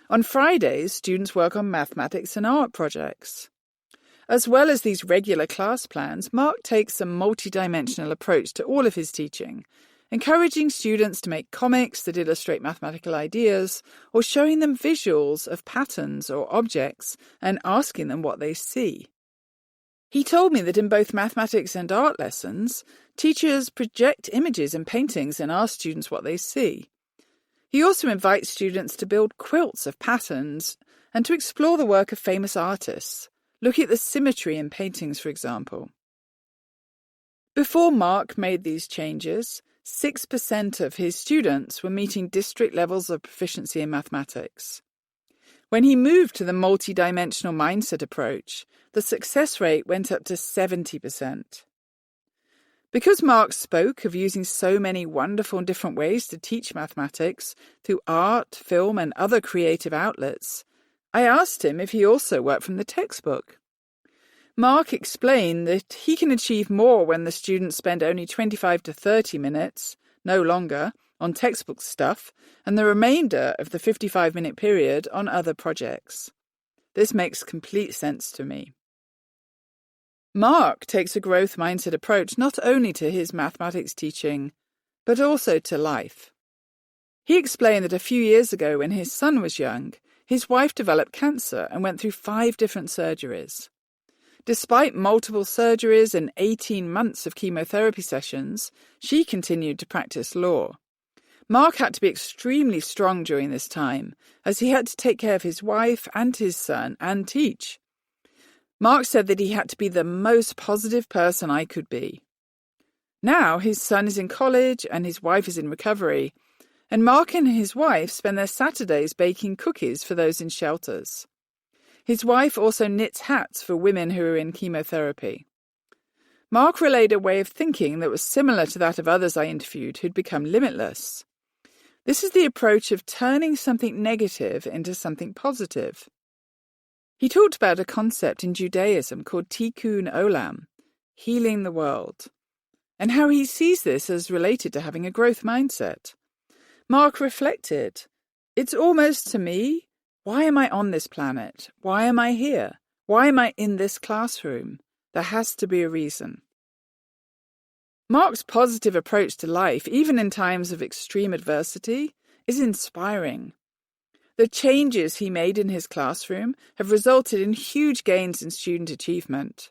On Fridays, students work on mathematics and art projects. As well as these regular class plans, Mark takes a multidimensional approach to all of his teaching, encouraging students to make comics that illustrate mathematical ideas or showing them visuals of patterns or objects and asking them what they see. He told me that in both mathematics and art lessons, teachers project images and paintings and ask students what they see. He also invites students to build quilts of patterns and to explore the work of famous artists, looking at the symmetry in paintings, for example. Before Mark made these changes, 6% of his students were meeting district levels of proficiency in mathematics. When he moved to the multidimensional mindset approach, the success rate went up to 70%. Because Mark spoke of using so many wonderful and different ways to teach mathematics through art, film, and other creative outlets, I asked him if he also worked from the textbook. Mark explained that he can achieve more when the students spend only 25 to 30 minutes, no longer, on textbook stuff, and the remainder of the 55-minute period on other projects. This makes complete sense to me. Mark takes a growth mindset approach not only to his mathematics teaching, but also to life. He explained that a few years ago when his son was young, His wife developed cancer and went through 5 different surgeries. Despite multiple surgeries and 18 months of chemotherapy sessions, she continued to practice law. Mark had to be extremely strong during this time, as he had to take care of his wife and his son and teach. Mark said that he had to be the most positive person I could be. Now his son is in college and his wife is in recovery, and Mark and his wife spend their Saturdays baking cookies for those in shelters. His wife also knits hats for women who are in chemotherapy. Mark relayed a way of thinking that was similar to that of others I interviewed who'd become limitless. This is the approach of turning something negative into something positive. He talked about a concept in Judaism called tikkun olam, healing the world, and how he sees this as related to having a growth mindset. Mark reflected, "It's almost to me, why am I on this planet? Why am I here? Why am I in this classroom? There has to be a reason." Mark's positive approach to life, even in times of extreme adversity, is inspiring. The changes he made in his classroom have resulted in huge gains in student achievement.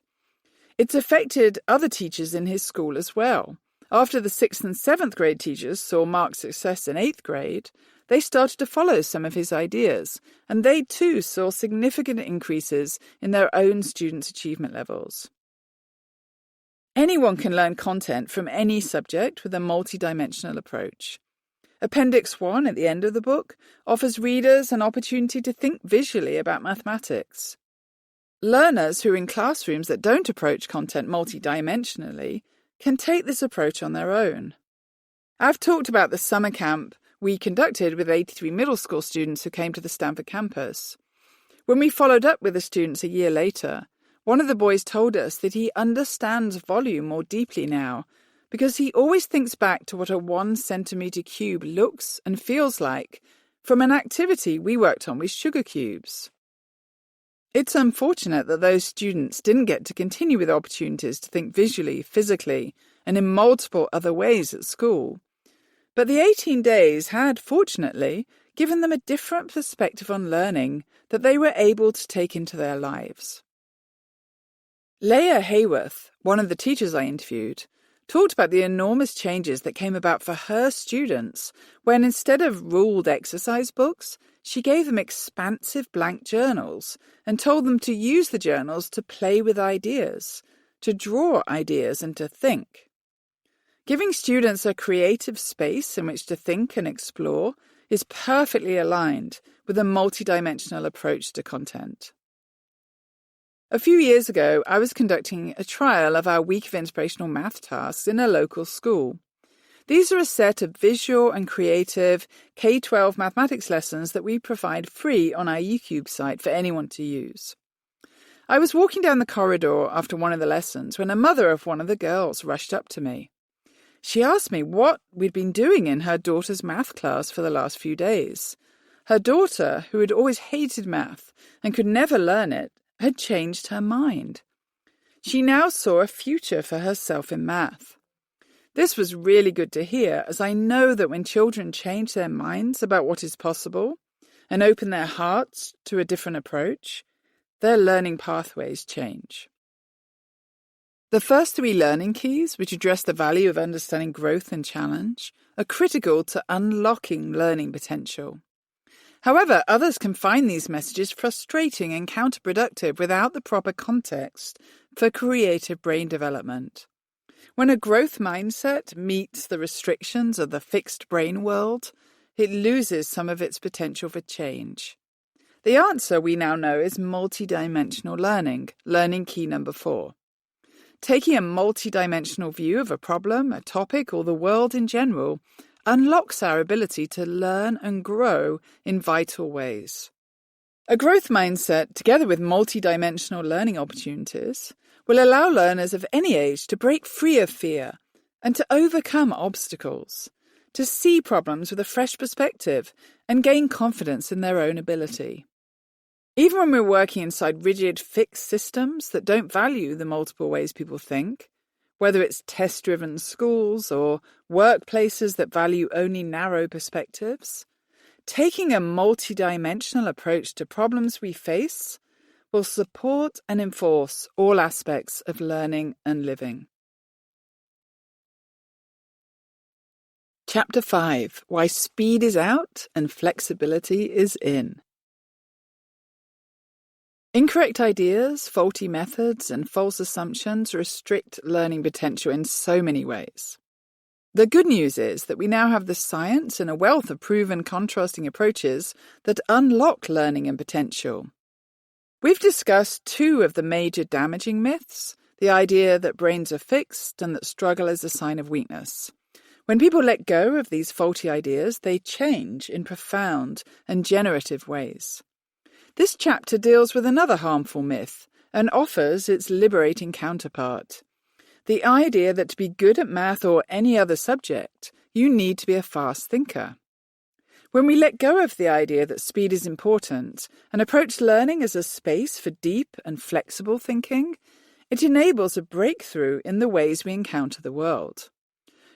It's affected other teachers in his school as well. After the 6th and 7th grade teachers saw Mark's success in 8th grade, they started to follow some of his ideas, and they too saw significant increases in their own students' achievement levels. Anyone can learn content from any subject with a multidimensional approach. Appendix 1 at the end of the book offers readers an opportunity to think visually about mathematics. Learners who are in classrooms that don't approach content multidimensionally can take this approach on their own. I've talked about the summer camp we conducted with 83 middle school students who came to the Stanford campus. When we followed up with the students a year later, one of the boys told us that he understands volume more deeply now because he always thinks back to what a 1 centimetre cube looks and feels like from an activity we worked on with sugar cubes. It's unfortunate that those students didn't get to continue with opportunities to think visually, physically, and in multiple other ways at school. But the 18 days had, fortunately, given them a different perspective on learning that they were able to take into their lives. Leah Hayworth, one of the teachers I interviewed, talked about the enormous changes that came about for her students when, instead of ruled exercise books, she gave them expansive blank journals and told them to use the journals to play with ideas, to draw ideas and to think. Giving students a creative space in which to think and explore is perfectly aligned with a multidimensional approach to content. A few years ago, I was conducting a trial of our week of inspirational math tasks in a local school. These are a set of visual and creative K-12 mathematics lessons that we provide free on our YouTube site for anyone to use. I was walking down the corridor after one of the lessons when a mother of one of the girls rushed up to me. She asked me what we'd been doing in her daughter's math class for the last few days. Her daughter, who had always hated math and could never learn it, had changed her mind. She now saw a future for herself in math. This was really good to hear, as I know that when children change their minds about what is possible and open their hearts to a different approach, their learning pathways change. The first 3 learning keys, which address the value of understanding growth and challenge, are critical to unlocking learning potential. However, others can find these messages frustrating and counterproductive without the proper context for creative brain development. When a growth mindset meets the restrictions of the fixed brain world, it loses some of its potential for change. The answer, we now know, is multidimensional learning, learning key number 4. Taking a multidimensional view of a problem, a topic, or the world in general unlocks our ability to learn and grow in vital ways. A growth mindset, together with multidimensional learning opportunities, will allow learners of any age to break free of fear and to overcome obstacles, to see problems with a fresh perspective and gain confidence in their own ability. Even when we're working inside rigid, fixed systems that don't value the multiple ways people think, whether it's test-driven schools or workplaces that value only narrow perspectives, Taking a multidimensional approach to problems we face will support and enforce all aspects of learning and living. Chapter 5: Why Speed is Out and Flexibility is In. Incorrect ideas, faulty methods, and false assumptions restrict learning potential in so many ways. The good news is that we now have the science and a wealth of proven contrasting approaches that unlock learning and potential. We've discussed 2 of the major damaging myths: the idea that brains are fixed and that struggle is a sign of weakness. When people let go of these faulty ideas, they change in profound and generative ways. This chapter deals with another harmful myth and offers its liberating counterpart: the idea that to be good at math or any other subject, you need to be a fast thinker. When we let go of the idea that speed is important and approach learning as a space for deep and flexible thinking, it enables a breakthrough in the ways we encounter the world.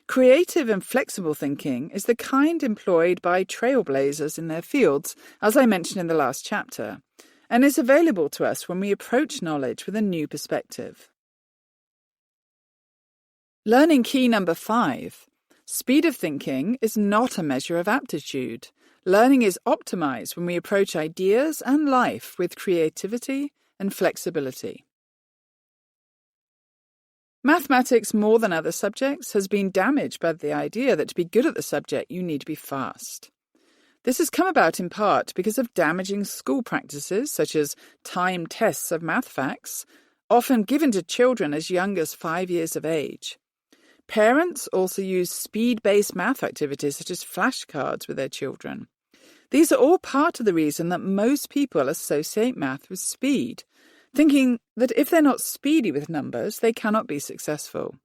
Creative and flexible thinking is the kind employed by trailblazers in their fields, as I mentioned in the last chapter, and is available to us when we approach knowledge with a new perspective. Learning key number 5. Speed of thinking is not a measure of aptitude. Learning is optimized when we approach ideas and life with creativity and flexibility. Mathematics, more than other subjects, has been damaged by the idea that to be good at the subject, you need to be fast. This has come about in part because of damaging school practices, such as timed tests of math facts, often given to children as young as 5 years of age. Parents also use speed-based math activities such as flashcards with their children. These are all part of the reason that most people associate math with speed, thinking that if they're not speedy with numbers, they cannot be successful.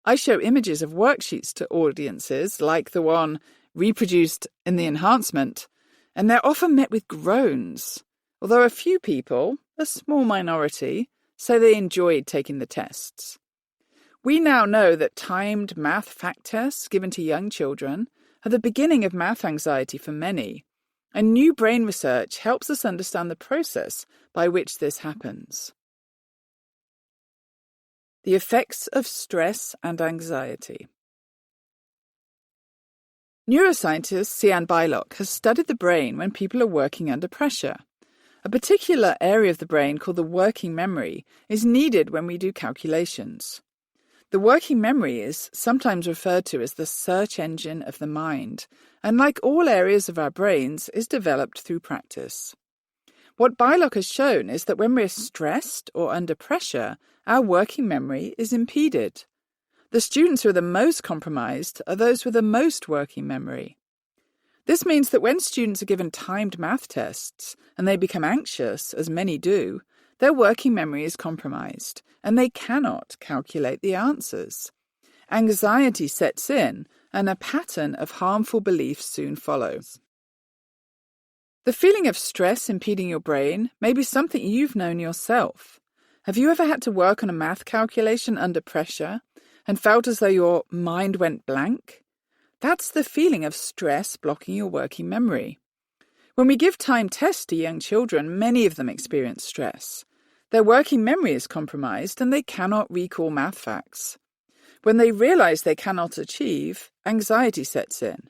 I show images of worksheets to audiences, like the one reproduced in the enhancement, and they're often met with groans, although a few people, a small minority, say they enjoyed taking the tests. We now know that timed math fact tests given to young children are the beginning of math anxiety for many, and new brain research helps us understand the process by which this happens. The effects of stress and anxiety. Neuroscientist Sian Beilock has studied the brain when people are working under pressure. A particular area of the brain called the working memory is needed when we do calculations. The working memory is sometimes referred to as the search engine of the mind, and like all areas of our brains, is developed through practice. What Beilock has shown is that when we're stressed or under pressure, our working memory is impeded. The students who are the most compromised are those with the most working memory. This means that when students are given timed math tests and they become anxious, as many do, their working memory is compromised, and they cannot calculate the answers. Anxiety sets in, and a pattern of harmful beliefs soon follows. The feeling of stress impeding your brain may be something you've known yourself. Have you ever had to work on a math calculation under pressure and felt as though your mind went blank? That's the feeling of stress blocking your working memory. When we give timed tests to young children, many of them experience stress. Their working memory is compromised and they cannot recall math facts. When they realize they cannot achieve, anxiety sets in.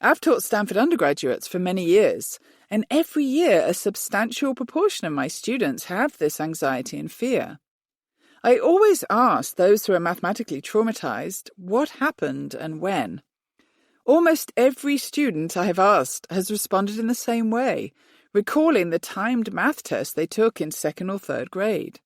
I've taught Stanford undergraduates for many years, and every year a substantial proportion of my students have this anxiety and fear. I always ask those who are mathematically traumatized what happened and when. Almost every student I have asked has responded in the same way, recalling the timed math test they took in 2nd or 3rd grade.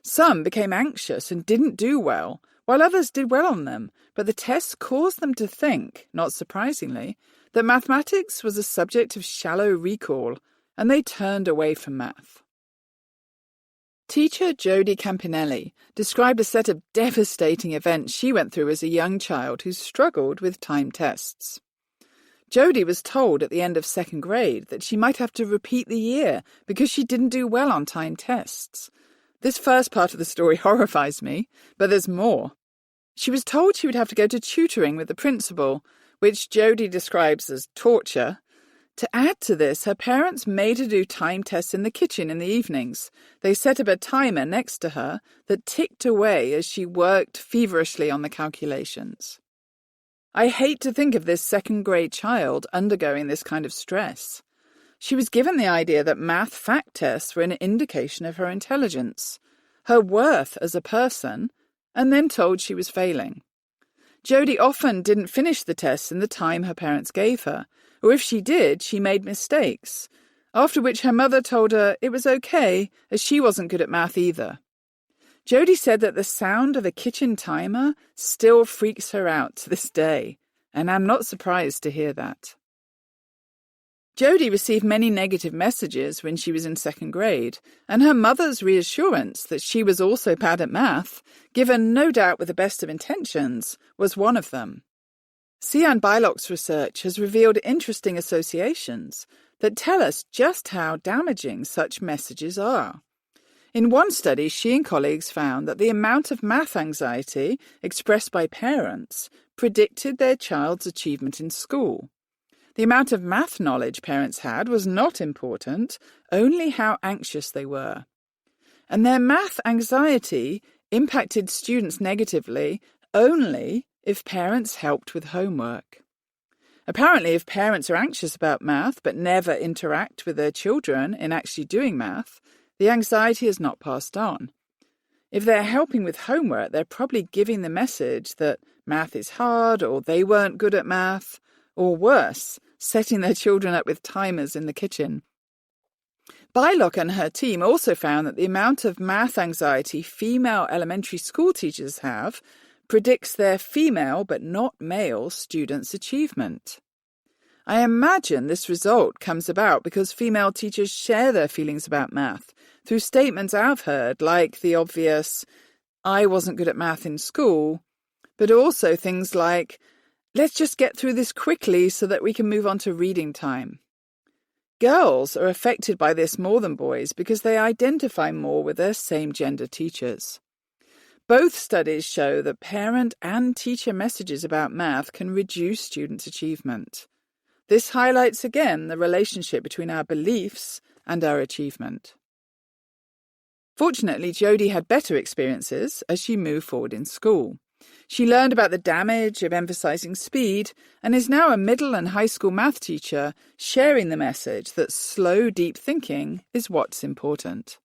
Some became anxious and didn't do well, while others did well on them, but the test caused them to think, not surprisingly, that mathematics was a subject of shallow recall, and they turned away from math. Teacher Jody Campinelli described a set of devastating events she went through as a young child who struggled with timed tests. Jody was told at the end of 2nd grade that she might have to repeat the year because she didn't do well on timed tests. This first part of the story horrifies me, but there's more. She was told she would have to go to tutoring with the principal, which Jodie describes as torture. To add to this, her parents made her do time tests in the kitchen in the evenings. They set up a timer next to her that ticked away as she worked feverishly on the calculations. I hate to think of this second-grade child undergoing this kind of stress. She was given the idea that math fact tests were an indication of her intelligence, her worth as a person, and then told she was failing. Jodie often didn't finish the tests in the time her parents gave her, or if she did, she made mistakes, after which her mother told her it was okay, as she wasn't good at math either. Jodie said that the sound of a kitchen timer still freaks her out to this day, and I'm not surprised to hear that. Jodie received many negative messages when she was in second grade, and her mother's reassurance that she was also bad at math, given no doubt with the best of intentions, was one of them. Sian Bylock's research has revealed interesting associations that tell us just how damaging such messages are. In one study, she and colleagues found that the amount of math anxiety expressed by parents predicted their child's achievement in school. The amount of math knowledge parents had was not important, only how anxious they were. And their math anxiety impacted students negatively only if parents helped with homework. Apparently, if parents are anxious about math but never interact with their children in actually doing math, the anxiety is not passed on. If they're helping with homework, they're probably giving the message that math is hard or they weren't good at math, or worse, setting their children up with timers in the kitchen. Bylock and her team also found that the amount of math anxiety female elementary school teachers have predicts their female but not male students' achievement. I imagine this result comes about because female teachers share their feelings about math through statements I've heard, like the obvious, "I wasn't good at math in school," but also things like, "Let's just get through this quickly so that we can move on to reading time." Girls are affected by this more than boys because they identify more with their same-gender teachers. Both studies show that parent and teacher messages about math can reduce students' achievement. This highlights again the relationship between our beliefs and our achievement. Fortunately, Jodie had better experiences as she moved forward in school. She learned about the damage of emphasizing speed and is now a middle and high school math teacher, sharing the message that slow, deep thinking is what's important.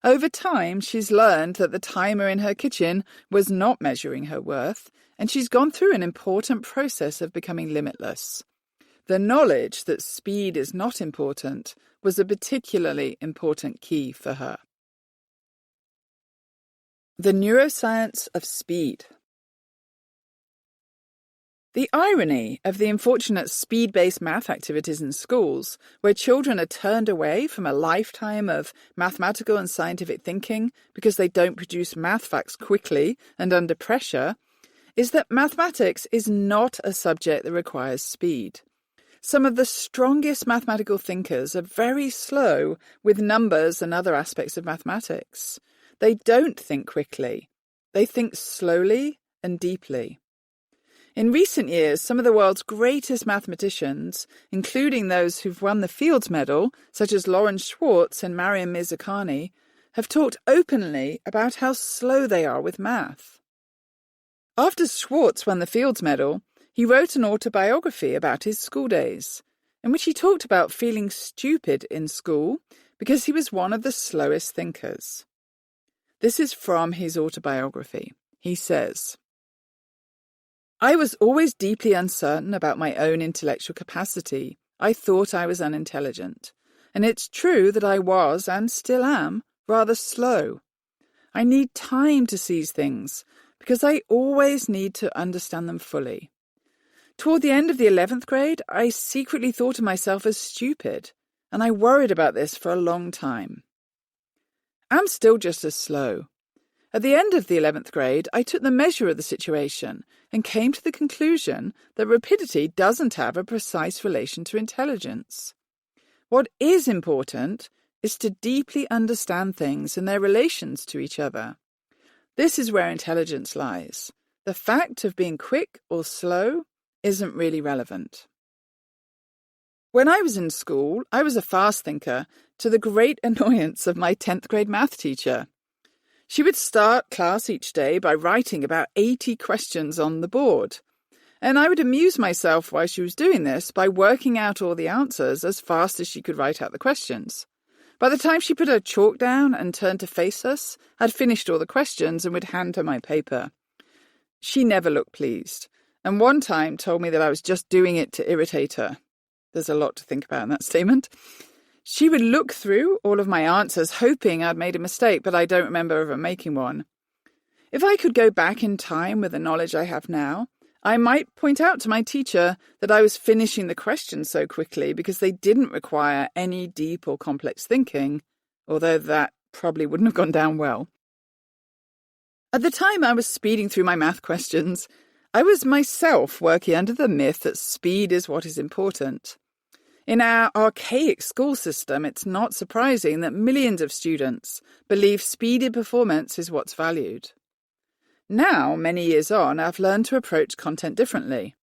Over time, she's learned that the timer in her kitchen was not measuring her worth, and she's gone through an important process of becoming limitless. The knowledge that speed is not important was a particularly important key for her. The neuroscience of speed. The irony of the unfortunate speed-based math activities in schools, where children are turned away from a lifetime of mathematical and scientific thinking because they don't produce math facts quickly and under pressure, is that mathematics is not a subject that requires speed. Some of the strongest mathematical thinkers are very slow with numbers and other aspects of mathematics. They don't think quickly. They think slowly and deeply. In recent years, some of the world's greatest mathematicians, including those who've won the Fields Medal, such as Lawrence Schwartz and Mariam Mirzakhani, have talked openly about how slow they are with math. After Schwartz won the Fields Medal, he wrote an autobiography about his school days, in which he talked about feeling stupid in school because he was one of the slowest thinkers. This is from his autobiography. He says, "I was always deeply uncertain about my own intellectual capacity. I thought I was unintelligent. And it's true that I was, and still am, rather slow. I need time to seize things, because I always need to understand them fully. Toward the end of the 11th grade, I secretly thought of myself as stupid, and I worried about this for a long time. I'm still just as slow. At the end of the 11th grade, I took the measure of the situation and came to the conclusion that rapidity doesn't have a precise relation to intelligence. What is important is to deeply understand things and their relations to each other. This is where intelligence lies. The fact of being quick or slow isn't really relevant. When I was in school, I was a fast thinker to the great annoyance of my 10th grade math teacher. She would start class each day by writing about 80 questions on the board, and I would amuse myself while she was doing this by working out all the answers as fast as she could write out the questions. By the time she put her chalk down and turned to face us, I'd finished all the questions and would hand her my paper. She never looked pleased, and one time told me that I was just doing it to irritate her. There's a lot to think about in that statement. She would look through all of my answers, hoping I'd made a mistake, but I don't remember ever making one. If I could go back in time with the knowledge I have now, I might point out to my teacher that I was finishing the questions so quickly because they didn't require any deep or complex thinking, although that probably wouldn't have gone down well. At the time I was speeding through my math questions, I was myself working under the myth that speed is what is important. In our archaic school system, it's not surprising that millions of students believe speedy performance is what's valued. Now, many years on, I've learned to approach content differently.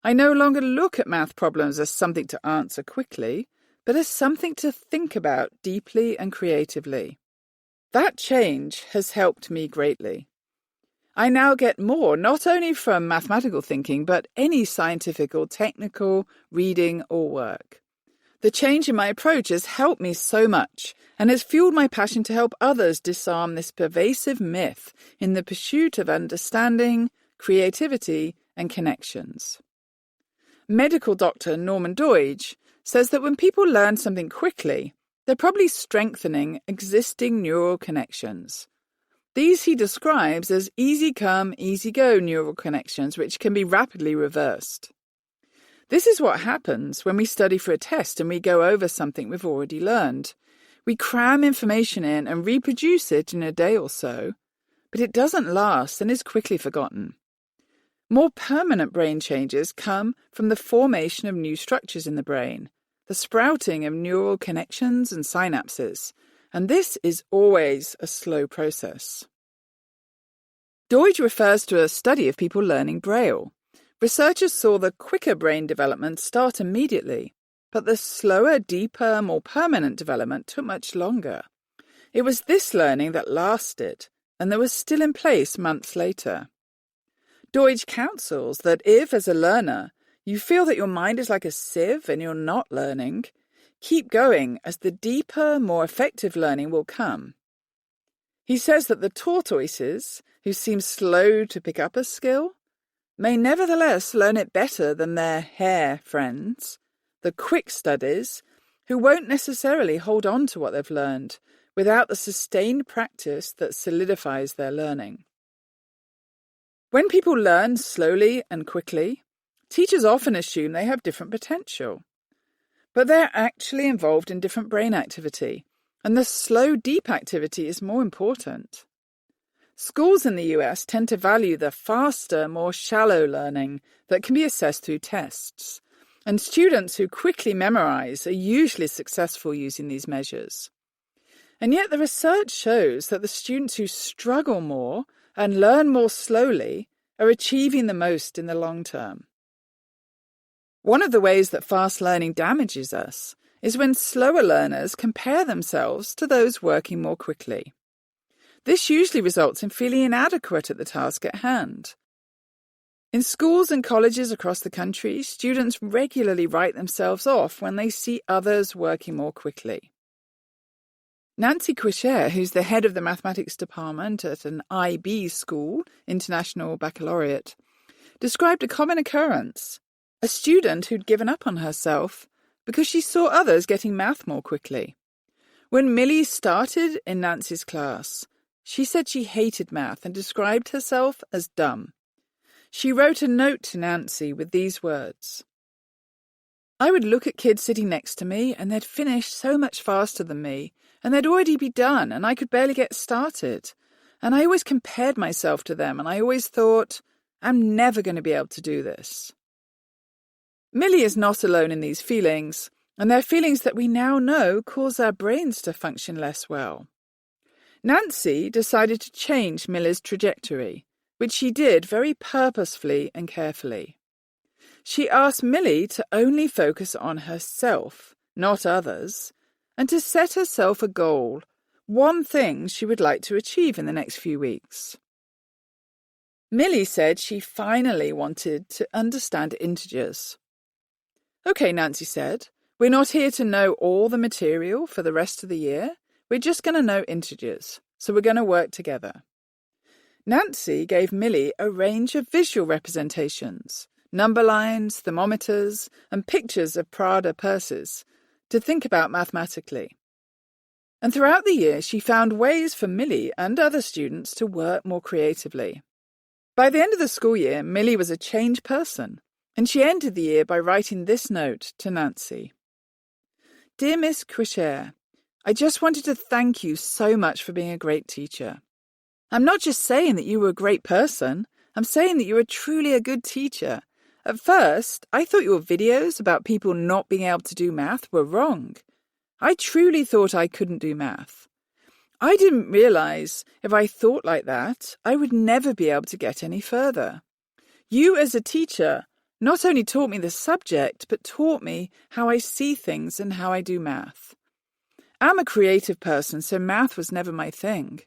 I no longer look at math problems as something to answer quickly, but as something to think about deeply and creatively. That change has helped me greatly. I now get more, not only from mathematical thinking, but any scientific or technical reading or work. The change in my approach has helped me so much and has fueled my passion to help others disarm this pervasive myth in the pursuit of understanding, creativity, and connections. Medical doctor Norman Doidge says that when people learn something quickly, they're probably strengthening existing neural connections. These he describes as easy come, easy go neural connections, which can be rapidly reversed. This is what happens when we study for a test and we go over something we've already learned. We cram information in and reproduce it in a day or so, but it doesn't last and is quickly forgotten. More permanent brain changes come from the formation of new structures in the brain, the sprouting of neural connections and synapses, and this is always a slow process. Doidge refers to a study of people learning Braille. Researchers saw the quicker brain development start immediately, but the slower, deeper, more permanent development took much longer. It was this learning that lasted, and that was still in place months later. Doidge counsels that if, as a learner, you feel that your mind is like a sieve and you're not learning, keep going as the deeper, more effective learning will come. He says that the tortoises, who seem slow to pick up a skill, may nevertheless learn it better than their hare friends, the quick studies, who won't necessarily hold on to what they've learned without the sustained practice that solidifies their learning. When people learn slowly and quickly, teachers often assume they have different potential. But they're actually involved in different brain activity, and the slow, deep activity is more important. Schools in the US tend to value the faster, more shallow learning that can be assessed through tests, and students who quickly memorize are usually successful using these measures. And yet the research shows that the students who struggle more and learn more slowly are achieving the most in the long term. One of the ways that fast learning damages us is when slower learners compare themselves to those working more quickly. This usually results in feeling inadequate at the task at hand. In schools and colleges across the country, students regularly write themselves off when they see others working more quickly. Nancy Quisher, who's the head of the mathematics department at an IB school, International Baccalaureate, described a common occurrence, a student who'd given up on herself because she saw others getting math more quickly. When Millie started in Nancy's class, she said she hated math and described herself as dumb. She wrote a note to Nancy with these words: I would look at kids sitting next to me and they'd finish so much faster than me, and they'd already be done and I could barely get started. And I always compared myself to them and I always thought, I'm never going to be able to do this. Millie is not alone in these feelings, and they're feelings that we now know cause our brains to function less well. Nancy decided to change Millie's trajectory, which she did very purposefully and carefully. She asked Millie to only focus on herself, not others, and to set herself a goal, one thing she would like to achieve in the next few weeks. Millie said she finally wanted to understand integers. Okay, Nancy said, we're not here to know all the material for the rest of the year. We're just going to know integers, so we're going to work together. Nancy gave Millie a range of visual representations, number lines, thermometers, and pictures of Prada purses to think about mathematically. And throughout the year, she found ways for Millie and other students to work more creatively. By the end of the school year, Millie was a changed person, and she ended the year by writing this note to Nancy. Dear Miss Quisher, I just wanted to thank you so much for being a great teacher. I'm not just saying that you were a great person, I'm saying that you were truly a good teacher. At first, I thought your videos about people not being able to do math were wrong. I truly thought I couldn't do math. I didn't realize if I thought like that, I would never be able to get any further. You as a teacher not only taught me the subject, but taught me how I see things and how I do math. I'm a creative person, so math was never my thing.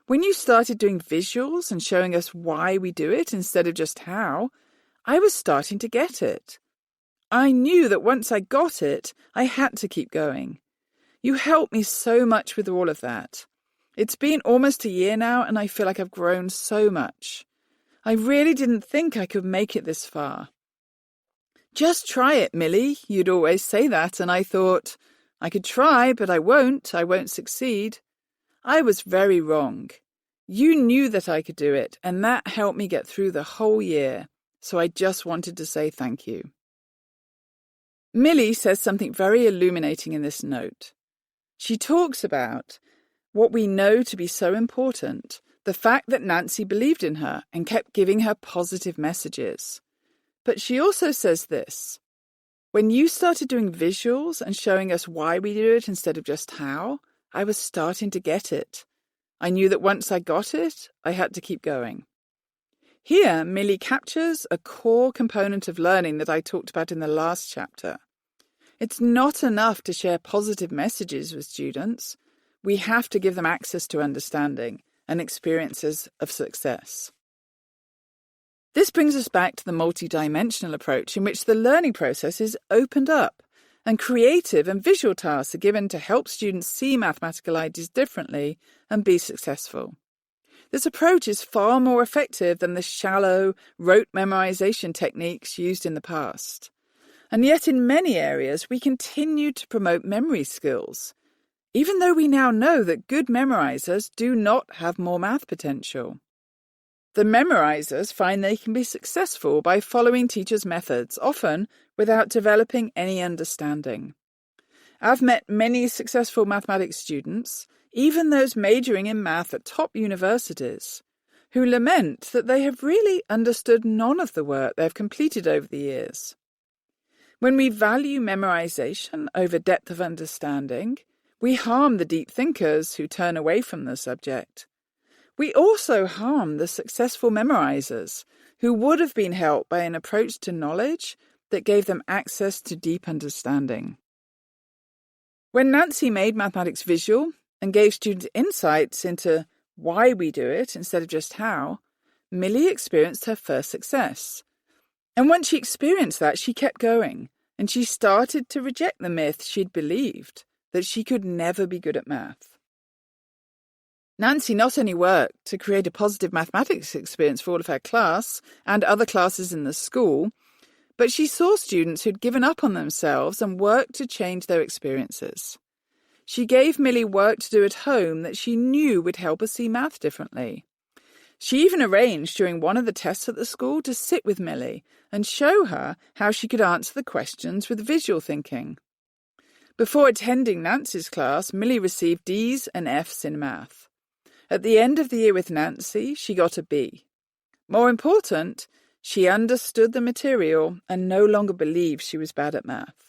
When you started doing visuals and showing us why we do it instead of just how, I was starting to get it. I knew that once I got it, I had to keep going. You helped me so much with all of that. It's been almost a year now, and I feel like I've grown so much. I really didn't think I could make it this far. Just try it, Millie. You'd always say that, and I thought, I could try, but I won't succeed. I was very wrong. You knew that I could do it, and that helped me get through the whole year, so I just wanted to say thank you. Millie says something very illuminating in this note. She talks about what we know to be so important, the fact that Nancy believed in her and kept giving her positive messages. But she also says this. When you started doing visuals and showing us why we do it instead of just how, I was starting to get it. I knew that once I got it, I had to keep going. Here, Millie captures a core component of learning that I talked about in the last chapter. It's not enough to share positive messages with students. We have to give them access to understanding and experiences of success. This brings us back to the multidimensional approach in which the learning process is opened up and creative and visual tasks are given to help students see mathematical ideas differently and be successful. This approach is far more effective than the shallow, rote memorization techniques used in the past. And yet in many areas we continue to promote memory skills, even though we now know that good memorizers do not have more math potential. The memorizers find they can be successful by following teachers' methods, often without developing any understanding. I've met many successful mathematics students, even those majoring in math at top universities, who lament that they have really understood none of the work they've completed over the years. When we value memorization over depth of understanding, we harm the deep thinkers who turn away from the subject. We also harm the successful memorizers who would have been helped by an approach to knowledge that gave them access to deep understanding. When Nancy made mathematics visual and gave students insights into why we do it instead of just how, Millie experienced her first success. And once she experienced that, she kept going, and she started to reject the myth she'd believed that she could never be good at math. Nancy not only worked to create a positive mathematics experience for all of her class and other classes in the school, but she saw students who'd given up on themselves and worked to change their experiences. She gave Millie work to do at home that she knew would help her see math differently. She even arranged during one of the tests at the school to sit with Millie and show her how she could answer the questions with visual thinking. Before attending Nancy's class, Millie received D's and F's in math. At the end of the year with Nancy, she got a B. More important, she understood the material and no longer believed she was bad at math.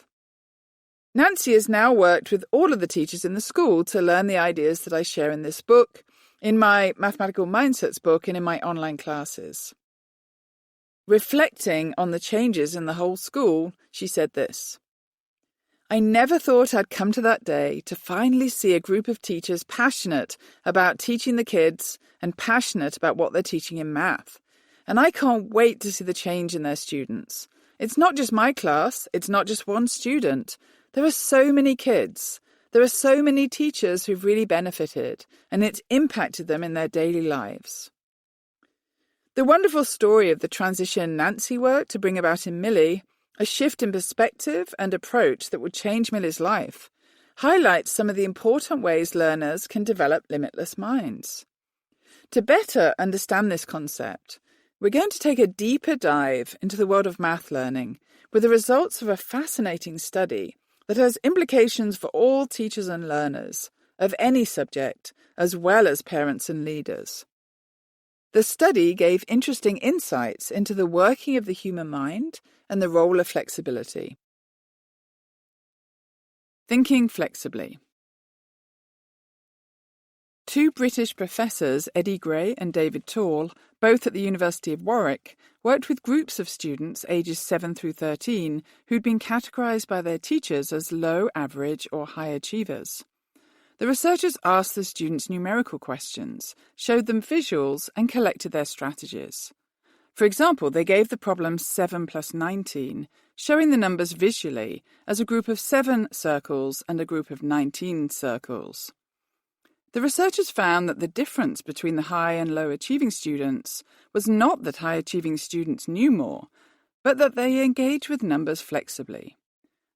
Nancy has now worked with all of the teachers in the school to learn the ideas that I share in this book, in my Mathematical Mindsets book, and in my online classes. Reflecting on the changes in the whole school, she said this: "I never thought I'd come to that day to finally see a group of teachers passionate about teaching the kids and passionate about what they're teaching in math. And I can't wait to see the change in their students. It's not just my class, it's not just one student. There are so many kids. There are so many teachers who've really benefited, and it's impacted them in their daily lives." The wonderful story of the transition Nancy worked to bring about in Millie, a shift in perspective and approach that would change Millie's life, highlights some of the important ways learners can develop limitless minds. To better understand this concept, we're going to take a deeper dive into the world of math learning with the results of a fascinating study that has implications for all teachers and learners of any subject, as well as parents and leaders. The study gave interesting insights into the working of the human mind and the role of flexibility. Thinking flexibly. Two British professors, Eddie Gray and David Tall, both at the University of Warwick, worked with groups of students ages 7 through 13 who'd been categorised by their teachers as low, average or high achievers. The researchers asked the students numerical questions, showed them visuals and collected their strategies. For example, they gave the problem 7 plus 19, showing the numbers visually as a group of 7 circles and a group of 19 circles. The researchers found that the difference between the high and low achieving students was not that high achieving students knew more, but that they engaged with numbers flexibly.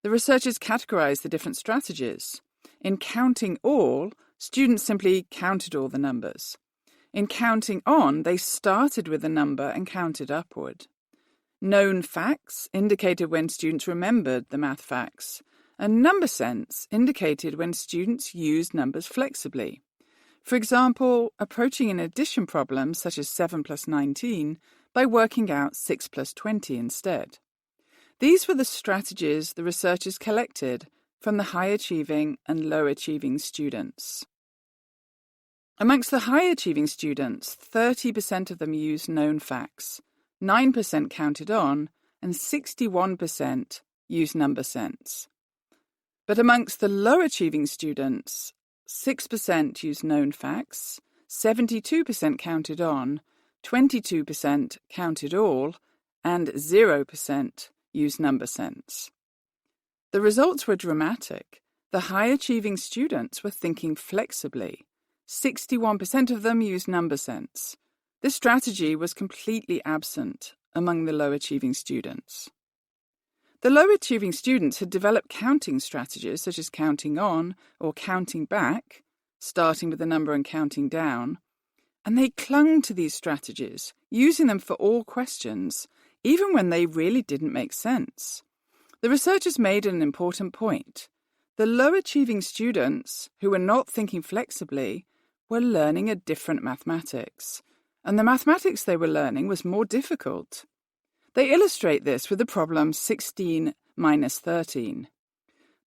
The researchers categorized the different strategies. In counting all, students simply counted all the numbers. In counting on, they started with a number and counted upward. Known facts indicated when students remembered the math facts, and number sense indicated when students used numbers flexibly. For example, approaching an addition problem such as 7 plus 19 by working out 6 plus 20 instead. These were the strategies the researchers collected from the high-achieving and low-achieving students. Amongst the high-achieving students, 30% of them used known facts, 9% counted on, and 61% used number sense. But amongst the low-achieving students, 6% used known facts, 72% counted on, 22% counted all, and 0% used number sense. The results were dramatic. The high-achieving students were thinking flexibly. 61% of them used number sense. This strategy was completely absent among the low-achieving students. The low-achieving students had developed counting strategies such as counting on or counting back, starting with a number and counting down, and they clung to these strategies, using them for all questions, even when they really didn't make sense. The researchers made an important point. The low-achieving students, who were not thinking flexibly, were learning a different mathematics, and the mathematics they were learning was more difficult. They illustrate this with the problem 16 minus 13.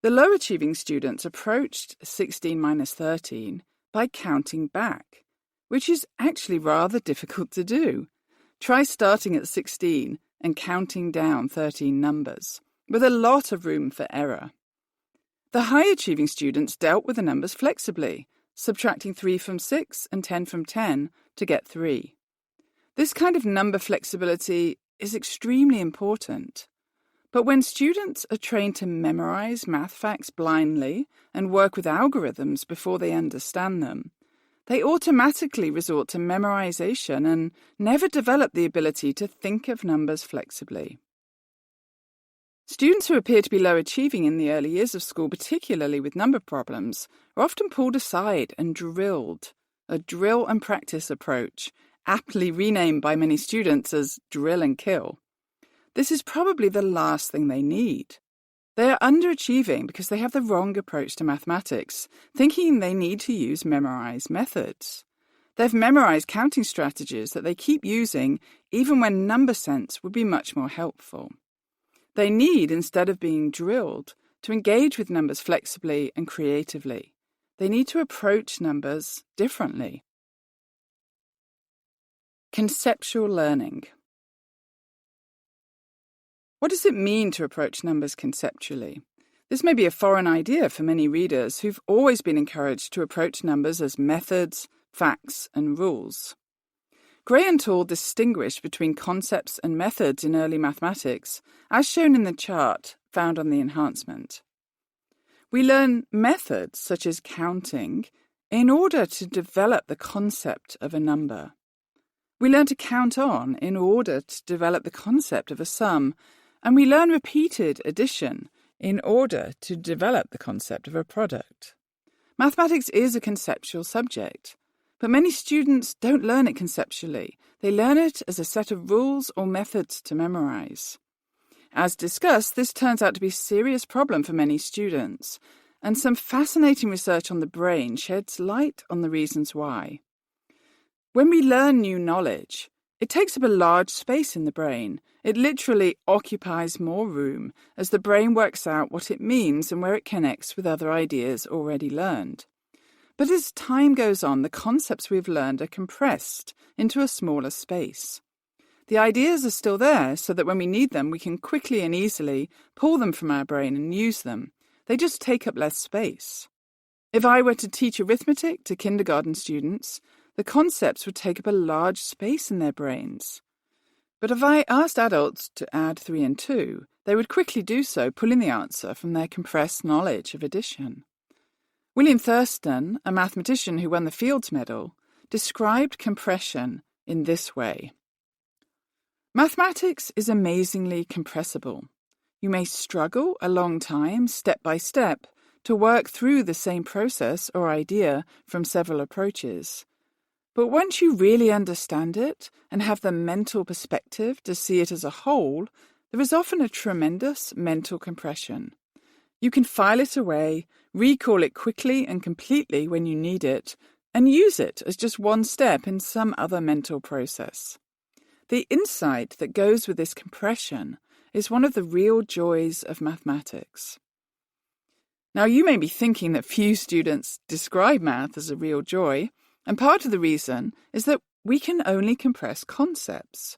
The low-achieving students approached 16 minus 13 by counting back, which is actually rather difficult to do. Try starting at 16 and counting down 13 numbers, with a lot of room for error. The high-achieving students dealt with the numbers flexibly, subtracting 3 from 6 and 10 from 10 to get 3. This kind of number flexibility is extremely important. But when students are trained to memorize math facts blindly and work with algorithms before they understand them, they automatically resort to memorization and never develop the ability to think of numbers flexibly. Students who appear to be low-achieving in the early years of school, particularly with number problems, are often pulled aside and drilled, a drill and practice approach, aptly renamed by many students as drill and kill. This is probably the last thing they need. They are underachieving because they have the wrong approach to mathematics, thinking they need to use memorized methods. They've memorized counting strategies that they keep using even when number sense would be much more helpful. They need, instead of being drilled, to engage with numbers flexibly and creatively. They need to approach numbers differently. Conceptual learning. What does it mean to approach numbers conceptually? This may be a foreign idea for many readers who've always been encouraged to approach numbers as methods, facts, and rules. Gray and Toole distinguish between concepts and methods in early mathematics, as shown in the chart found on the enhancement. We learn methods, such as counting, in order to develop the concept of a number. We learn to count on in order to develop the concept of a sum, and we learn repeated addition in order to develop the concept of a product. Mathematics is a conceptual subject, but many students don't learn it conceptually. They learn it as a set of rules or methods to memorize. As discussed, this turns out to be a serious problem for many students, and some fascinating research on the brain sheds light on the reasons why. When we learn new knowledge, it takes up a large space in the brain. It literally occupies more room as the brain works out what it means and where it connects with other ideas already learned. But as time goes on, the concepts we've learned are compressed into a smaller space. The ideas are still there so that when we need them, we can quickly and easily pull them from our brain and use them. They just take up less space. If I were to teach arithmetic to kindergarten students, the concepts would take up a large space in their brains. But if I asked adults to add 3 and 2, they would quickly do so, pulling the answer from their compressed knowledge of addition. William Thurston, a mathematician who won the Fields Medal, described compression in this way. Mathematics is amazingly compressible. You may struggle a long time, step by step, to work through the same process or idea from several approaches. But once you really understand it and have the mental perspective to see it as a whole, there is often a tremendous mental compression. You can file it away, recall it quickly and completely when you need it, and use it as just one step in some other mental process. The insight that goes with this compression is one of the real joys of mathematics. Now, you may be thinking that few students describe math as a real joy, and part of the reason is that we can only compress concepts.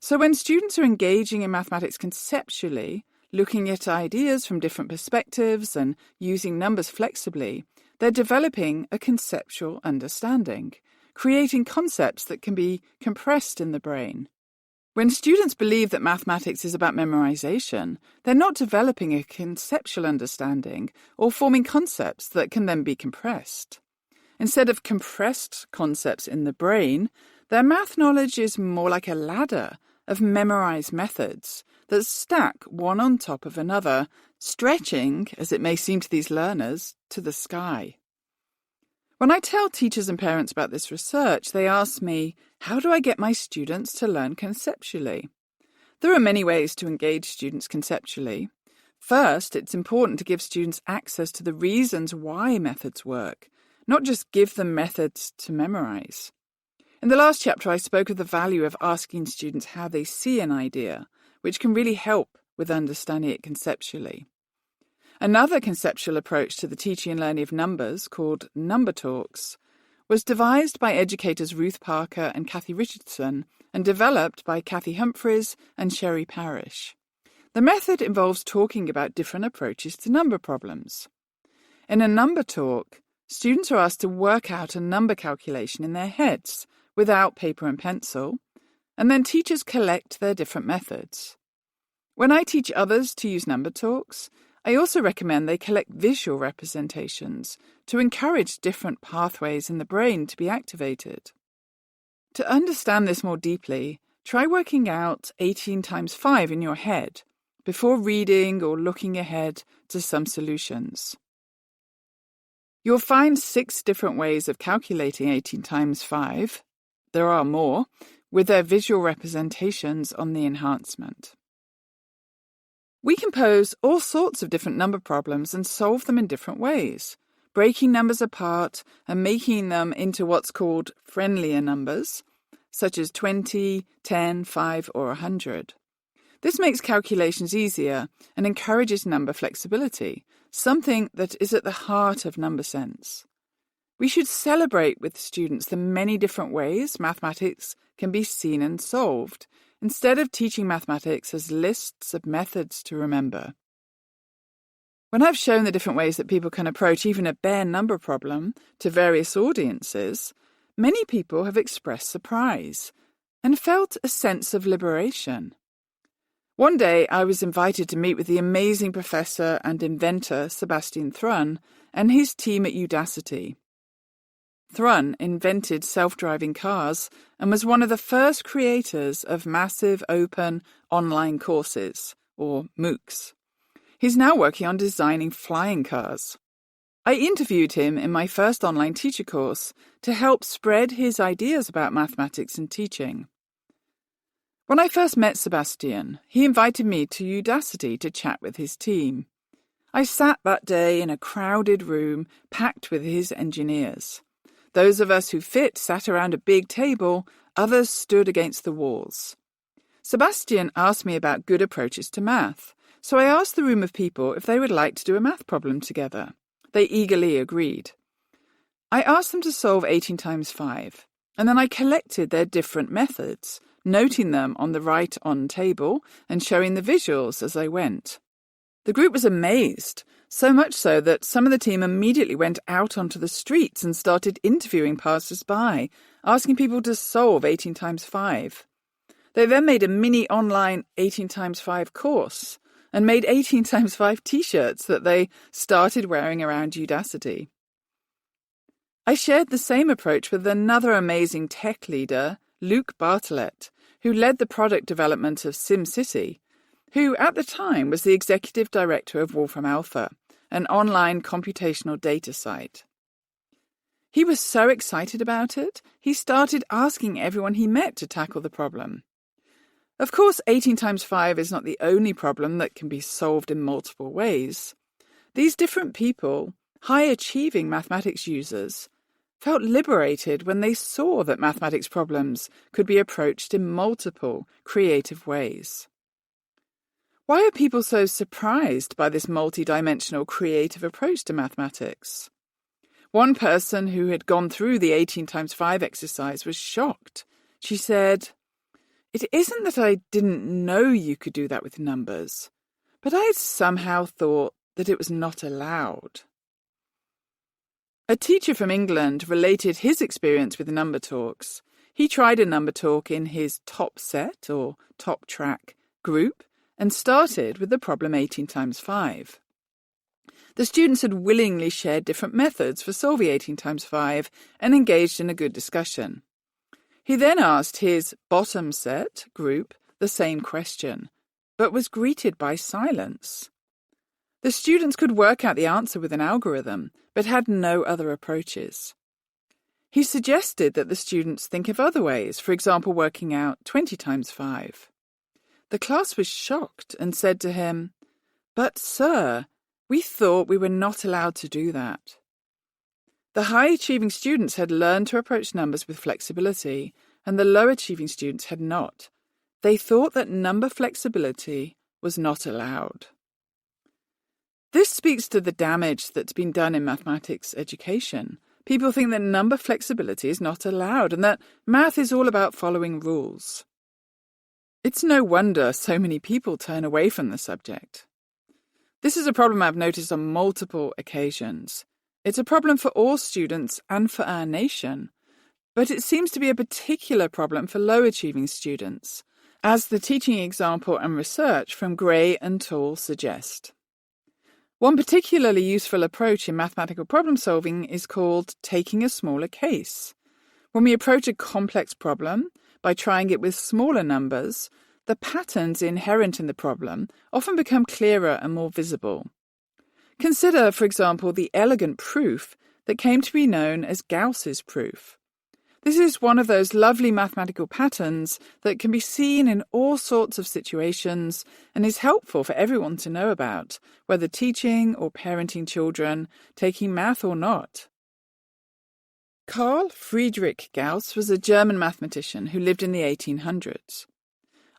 So when students are engaging in mathematics conceptually, looking at ideas from different perspectives and using numbers flexibly, they're developing a conceptual understanding, creating concepts that can be compressed in the brain. When students believe that mathematics is about memorization, they're not developing a conceptual understanding or forming concepts that can then be compressed. Instead of compressed concepts in the brain, their math knowledge is more like a ladder of memorized methods that stack one on top of another, stretching, as it may seem to these learners, to the sky. When I tell teachers and parents about this research, they ask me, how do I get my students to learn conceptually? There are many ways to engage students conceptually. First, it's important to give students access to the reasons why methods work, not just give them methods to memorize. In the last chapter, I spoke of the value of asking students how they see an idea, which can really help with understanding it conceptually. Another conceptual approach to the teaching and learning of numbers, called number talks, was devised by educators Ruth Parker and Kathy Richardson and developed by Kathy Humphries and Sherry Parrish. The method involves talking about different approaches to number problems. In a number talk, students are asked to work out a number calculation in their heads without paper and pencil, and then teachers collect their different methods. When I teach others to use number talks, I also recommend they collect visual representations to encourage different pathways in the brain to be activated. To understand this more deeply, try working out 18 times 5 in your head before reading or looking ahead to some solutions. You'll find 6 different ways of calculating 18 times 5. There are more, with their visual representations on the enhancement. We can pose all sorts of different number problems and solve them in different ways, breaking numbers apart and making them into what's called friendlier numbers, such as 20, 10, 5, or 100. This makes calculations easier and encourages number flexibility, something that is at the heart of number sense. We should celebrate with students the many different ways mathematics can be seen and solved, instead of teaching mathematics as lists of methods to remember. When I've shown the different ways that people can approach even a bare number problem to various audiences, many people have expressed surprise and felt a sense of liberation. One day I was invited to meet with the amazing professor and inventor Sebastian Thrun and his team at Udacity. Thrun invented self-driving cars and was one of the first creators of massive open online courses, or MOOCs. He's now working on designing flying cars. I interviewed him in my first online teacher course to help spread his ideas about mathematics and teaching. When I first met Sebastian, he invited me to Udacity to chat with his team. I sat that day in a crowded room packed with his engineers. Those of us who fit sat around a big table, others stood against the walls. Sebastian asked me about good approaches to math, so I asked the room of people if they would like to do a math problem together. They eagerly agreed. I asked them to solve 18 times 5, and then I collected their different methods, noting them on the write-on table and showing the visuals as I went. The group was amazed, so much so that some of the team immediately went out onto the streets and started interviewing passers-by, asking people to solve 18 times 5. They then made a mini online 18 times 5 course and made 18 times 5 t-shirts that they started wearing around Udacity. I shared the same approach with another amazing tech leader, Luke Bartlett, who led the product development of SimCity, who at the time was the executive director of Wolfram Alpha, an online computational data site. He was so excited about it, he started asking everyone he met to tackle the problem. Of course, 18 times 5 is not the only problem that can be solved in multiple ways. These different people, high-achieving mathematics users, felt liberated when they saw that mathematics problems could be approached in multiple creative ways. Why are people so surprised by this multi-dimensional creative approach to mathematics? One person who had gone through the 18 times 5 exercise was shocked. She said, "It isn't that I didn't know you could do that with numbers, but I had somehow thought that it was not allowed." A teacher from England related his experience with number talks. He tried a number talk in his top set, or top track, group, and started with the problem 18 times 5. The students had willingly shared different methods for solving 18 times 5 and engaged in a good discussion. He then asked his bottom set group the same question, but was greeted by silence. The students could work out the answer with an algorithm, but had no other approaches. He suggested that the students think of other ways, for example, working out 20 times 5. The class was shocked and said to him, "But, sir, we thought we were not allowed to do that." The high-achieving students had learned to approach numbers with flexibility, and the low-achieving students had not. They thought that number flexibility was not allowed. This speaks to the damage that's been done in mathematics education. People think that number flexibility is not allowed and that math is all about following rules. It's no wonder so many people turn away from the subject. This is a problem I've noticed on multiple occasions. It's a problem for all students and for our nation, but it seems to be a particular problem for low-achieving students, as the teaching example and research from Gray and Toole suggest. One particularly useful approach in mathematical problem-solving is called taking a smaller case. When we approach a complex problem by trying it with smaller numbers, the patterns inherent in the problem often become clearer and more visible. Consider, for example, the elegant proof that came to be known as Gauss's proof. This is one of those lovely mathematical patterns that can be seen in all sorts of situations and is helpful for everyone to know about, whether teaching or parenting children, taking math or not. Carl Friedrich Gauss was a German mathematician who lived in the 1800s.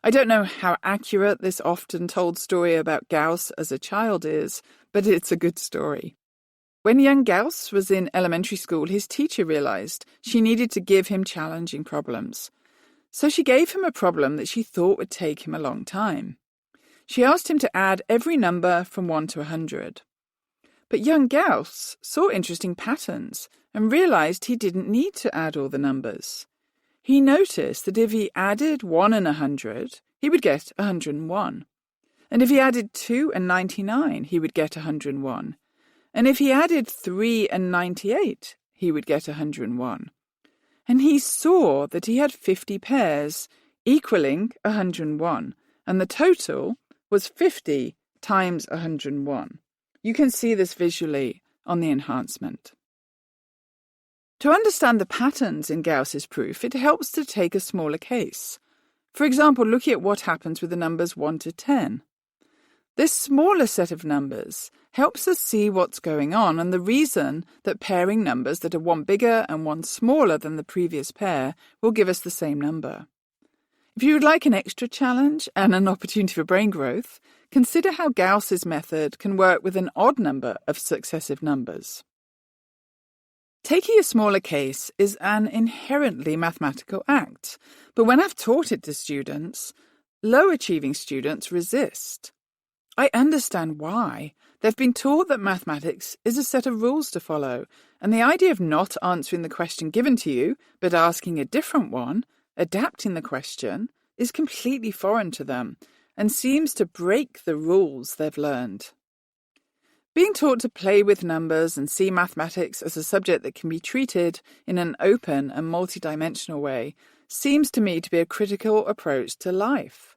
I don't know how accurate this often told story about Gauss as a child is, but it's a good story. When young Gauss was in elementary school, his teacher realized she needed to give him challenging problems. So she gave him a problem that she thought would take him a long time. She asked him to add every number from 1 to 100. But young Gauss saw interesting patterns and realized he didn't need to add all the numbers. He noticed that if he added 1 and 100, he would get 101. And if he added 2 and 99, he would get 101. And if he added 3 and 98, he would get 101. And he saw that he had 50 pairs, equaling 101, and the total was 50 times 101. You can see this visually on the enhancement. To understand the patterns in Gauss's proof, it helps to take a smaller case. For example, looking at what happens with the numbers 1 to 10. This smaller set of numbers helps us see what's going on and the reason that pairing numbers that are one bigger and one smaller than the previous pair will give us the same number. If you would like an extra challenge and an opportunity for brain growth, consider how Gauss's method can work with an odd number of successive numbers. Taking a smaller case is an inherently mathematical act, but when I've taught it to students, low-achieving students resist. I understand why. They've been taught that mathematics is a set of rules to follow, and the idea of not answering the question given to you, but asking a different one, adapting the question, is completely foreign to them, and seems to break the rules they've learned. Being taught to play with numbers and see mathematics as a subject that can be treated in an open and multidimensional way seems to me to be a critical approach to life.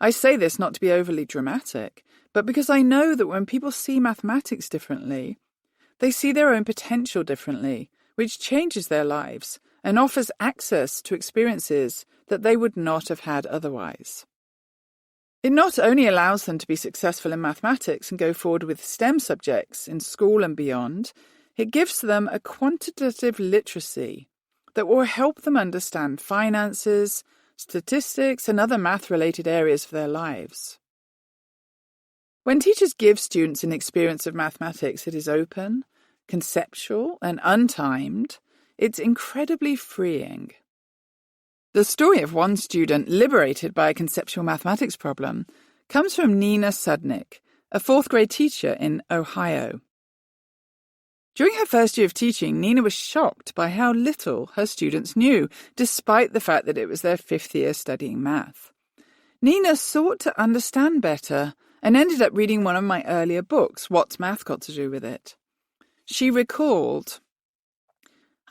I say this not to be overly dramatic, but because I know that when people see mathematics differently, they see their own potential differently, which changes their lives and offers access to experiences that they would not have had otherwise. It not only allows them to be successful in mathematics and go forward with STEM subjects in school and beyond, it gives them a quantitative literacy that will help them understand finances, statistics, and other math-related areas of their lives. When teachers give students an experience of mathematics that is open, conceptual, and untimed, it's incredibly freeing. The story of one student liberated by a conceptual mathematics problem comes from Nina Sudnick, a fourth-grade teacher in Ohio. During her first year of teaching, Nina was shocked by how little her students knew, despite the fact that it was their fifth year studying math. Nina sought to understand better and ended up reading one of my earlier books, What's Math Got to Do with It? She recalled,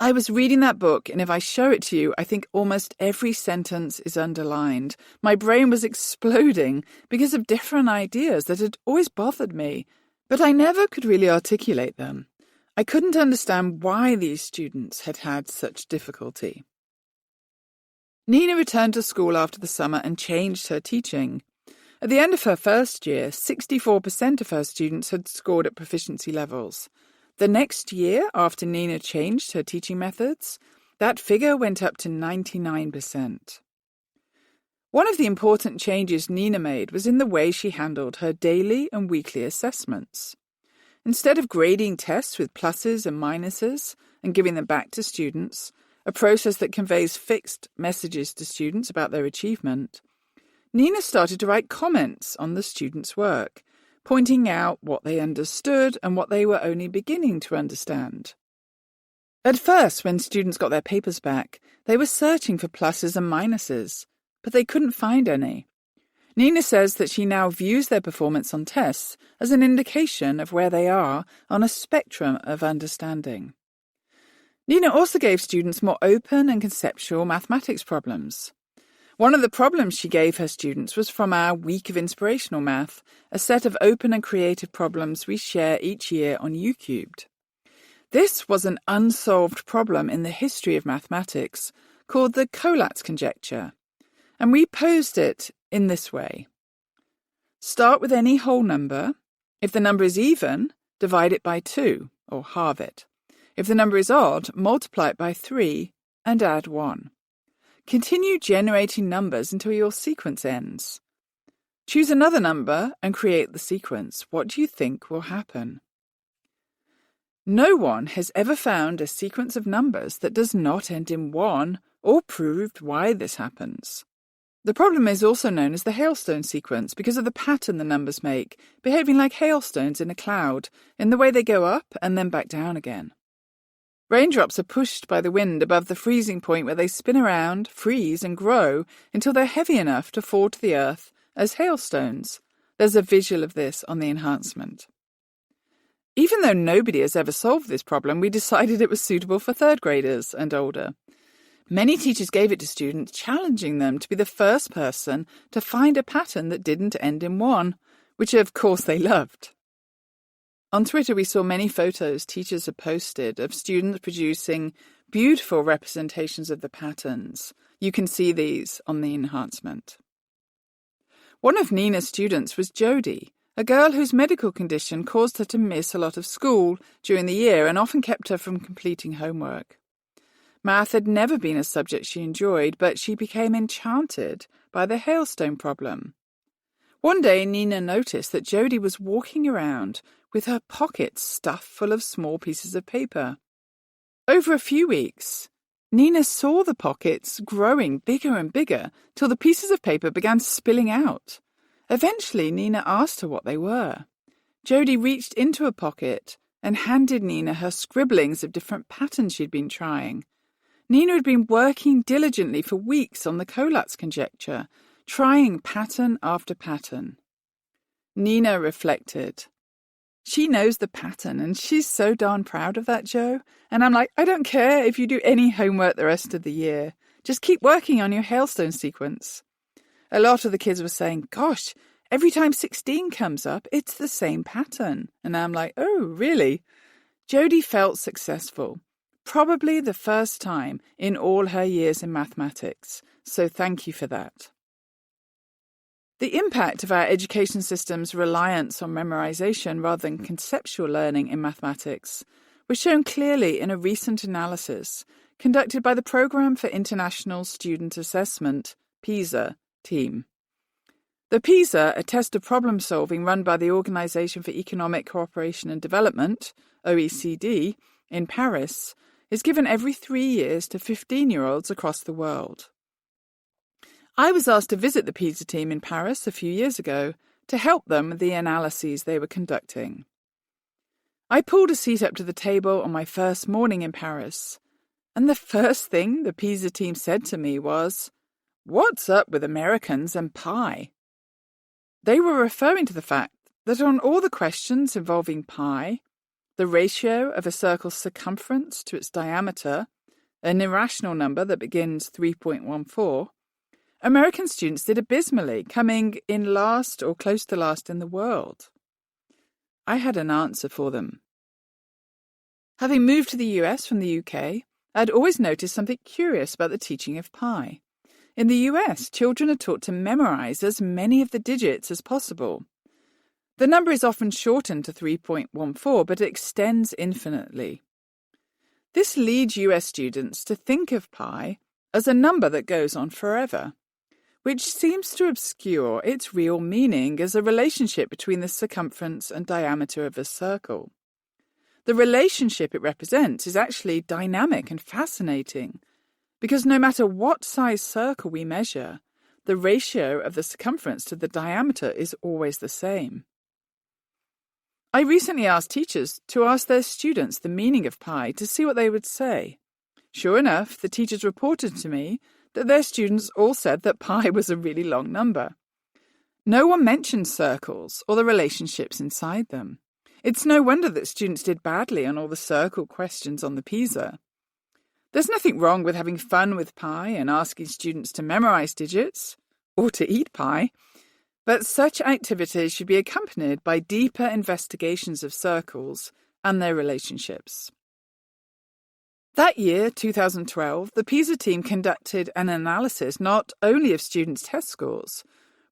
I was reading that book, and if I show it to you, I think almost every sentence is underlined. My brain was exploding because of different ideas that had always bothered me, but I never could really articulate them. I couldn't understand why these students had had such difficulty. Nina returned to school after the summer and changed her teaching. At the end of her first year, 64% of her students had scored at proficiency levels. The next year, after Nina changed her teaching methods, that figure went up to 99%. One of the important changes Nina made was in the way she handled her daily and weekly assessments. Instead of grading tests with pluses and minuses and giving them back to students, a process that conveys fixed messages to students about their achievement, Nina started to write comments on the students' work, pointing out what they understood and what they were only beginning to understand. At first, when students got their papers back, they were searching for pluses and minuses, but they couldn't find any. Nina says that she now views their performance on tests as an indication of where they are on a spectrum of understanding. Nina also gave students more open and conceptual mathematics problems. One of the problems she gave her students was from our Week of Inspirational Math, a set of open and creative problems we share each year on UCubed. This was an unsolved problem in the history of mathematics called the Collatz conjecture, and we posed it in this way. Start with any whole number. If the number is even, divide it by 2, or halve it. If the number is odd, multiply it by 3 and add 1. Continue generating numbers until your sequence ends. Choose another number and create the sequence. What do you think will happen? No one has ever found a sequence of numbers that does not end in 1 or proved why this happens. The problem is also known as the hailstone sequence because of the pattern the numbers make, behaving like hailstones in a cloud, in the way they go up and then back down again. Raindrops are pushed by the wind above the freezing point where they spin around, freeze, and grow until they're heavy enough to fall to the earth as hailstones. There's a visual of this on the enhancement. Even though nobody has ever solved this problem, we decided it was suitable for third graders and older. Many teachers gave it to students, challenging them to be the first person to find a pattern that didn't end in 1, which of course they loved. On Twitter, we saw many photos teachers had posted of students producing beautiful representations of the patterns. You can see these on the enhancement. One of Nina's students was Jodie, a girl whose medical condition caused her to miss a lot of school during the year and often kept her from completing homework. Math had never been a subject she enjoyed, but she became enchanted by the hailstone problem. One day, Nina noticed that Jodie was walking around with her pockets stuffed full of small pieces of paper. Over a few weeks, Nina saw the pockets growing bigger and bigger till the pieces of paper began spilling out. Eventually, Nina asked her what they were. Jodie reached into a pocket and handed Nina her scribblings of different patterns she'd been trying. Nina had been working diligently for weeks on the Collatz conjecture, trying pattern after pattern. Nina reflected. She knows the pattern, and she's so darn proud of that, Jo. And I'm like, I don't care if you do any homework the rest of the year. Just keep working on your hailstone sequence. A lot of the kids were saying, gosh, every time 16 comes up, it's the same pattern. And I'm like, oh, really? Jodie felt successful. Probably the first time in all her years in mathematics. So thank you for that. The impact of our education system's reliance on memorization rather than conceptual learning in mathematics was shown clearly in a recent analysis conducted by the Programme for International Student Assessment, PISA, team. The PISA, a test of problem-solving run by the Organisation for Economic Cooperation and Development, OECD, in Paris, is given every 3 years to 15-year-olds across the world. I was asked to visit the PISA team in Paris a few years ago to help them with the analyses they were conducting. I pulled a seat up to the table on my first morning in Paris, and the first thing the PISA team said to me was, "What's up with Americans and pi?" They were referring to the fact that on all the questions involving pi, the ratio of a circle's circumference to its diameter, an irrational number that begins 3.14, American students did abysmally, coming in last or close to last in the world. I had an answer for them. Having moved to the US from the UK, I'd always noticed something curious about the teaching of pi. In the US, children are taught to memorize as many of the digits as possible. The number is often shortened to 3.14, but it extends infinitely. This leads US students to think of pi as a number that goes on forever, which seems to obscure its real meaning as a relationship between the circumference and diameter of a circle. The relationship it represents is actually dynamic and fascinating, because no matter what size circle we measure, the ratio of the circumference to the diameter is always the same. I recently asked teachers to ask their students the meaning of pi to see what they would say. Sure enough, the teachers reported to me that their students all said that pi was a really long number. No one mentioned circles or the relationships inside them. It's no wonder that students did badly on all the circle questions on the PISA. There's nothing wrong with having fun with pi and asking students to memorize digits or to eat pie, but such activities should be accompanied by deeper investigations of circles and their relationships. That year, 2012, the PISA team conducted an analysis not only of students' test scores,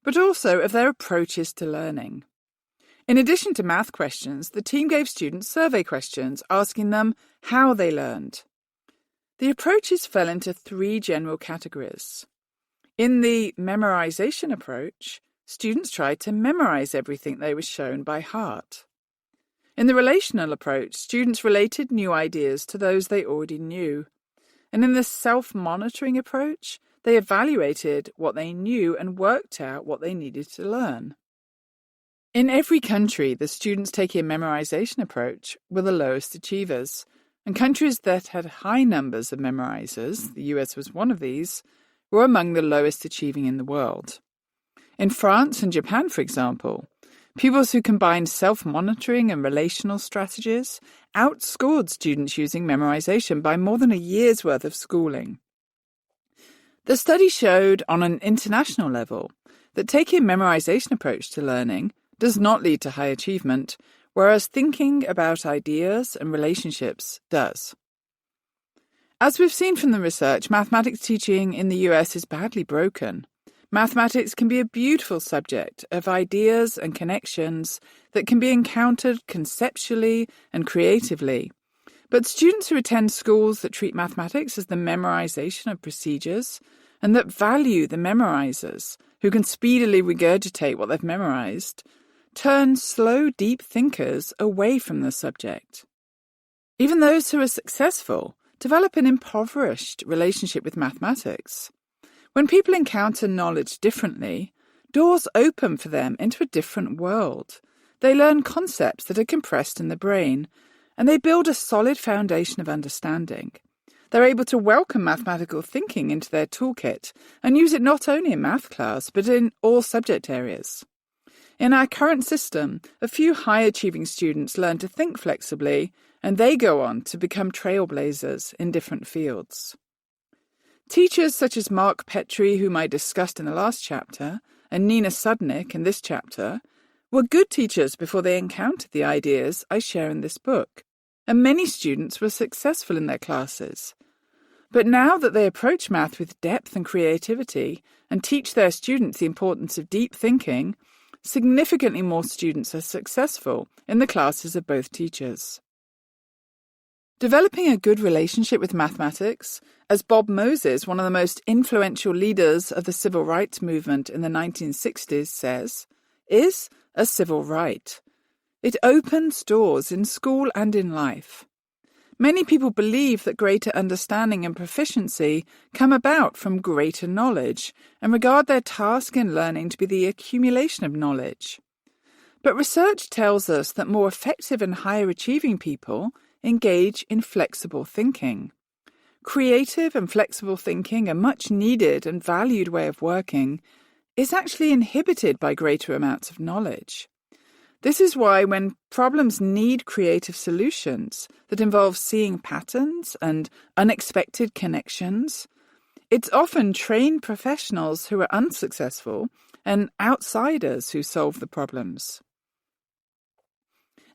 but also of their approaches to learning. In addition to math questions, the team gave students survey questions asking them how they learned. The approaches fell into 3 general categories. In the memorization approach, students tried to memorize everything they were shown by heart. In the relational approach, students related new ideas to those they already knew. And in this self-monitoring approach, they evaluated what they knew and worked out what they needed to learn. In every country, the students taking a memorization approach were the lowest achievers, and countries that had high numbers of memorizers, the US was one of these, were among the lowest achieving in the world. In France and Japan, for example, pupils who combined self-monitoring and relational strategies outscored students using memorization by more than a year's worth of schooling. The study showed on an international level that taking a memorization approach to learning does not lead to high achievement, whereas thinking about ideas and relationships does. As we've seen from the research, mathematics teaching in the US is badly broken. Mathematics can be a beautiful subject of ideas and connections that can be encountered conceptually and creatively. But students who attend schools that treat mathematics as the memorization of procedures and that value the memorizers who can speedily regurgitate what they've memorized turn slow, deep thinkers away from the subject. Even those who are successful develop an impoverished relationship with mathematics. When people encounter knowledge differently, doors open for them into a different world. They learn concepts that are compressed in the brain, and they build a solid foundation of understanding. They're able to welcome mathematical thinking into their toolkit and use it not only in math class, but in all subject areas. In our current system, a few high-achieving students learn to think flexibly, and they go on to become trailblazers in different fields. Teachers such as Mark Petrie, whom I discussed in the last chapter, and Nina Sudnick in this chapter, were good teachers before they encountered the ideas I share in this book, and many students were successful in their classes. But now that they approach math with depth and creativity and teach their students the importance of deep thinking, significantly more students are successful in the classes of both teachers. Developing a good relationship with mathematics, as Bob Moses, one of the most influential leaders of the civil rights movement in the 1960s, says, is a civil right. It opens doors in school and in life. Many people believe that greater understanding and proficiency come about from greater knowledge and regard their task in learning to be the accumulation of knowledge. But research tells us that more effective and higher achieving people engage in flexible thinking. Creative and flexible thinking, a much needed and valued way of working, is actually inhibited by greater amounts of knowledge. This is why when problems need creative solutions that involve seeing patterns and unexpected connections, it's often trained professionals who are unsuccessful and outsiders who solve the problems.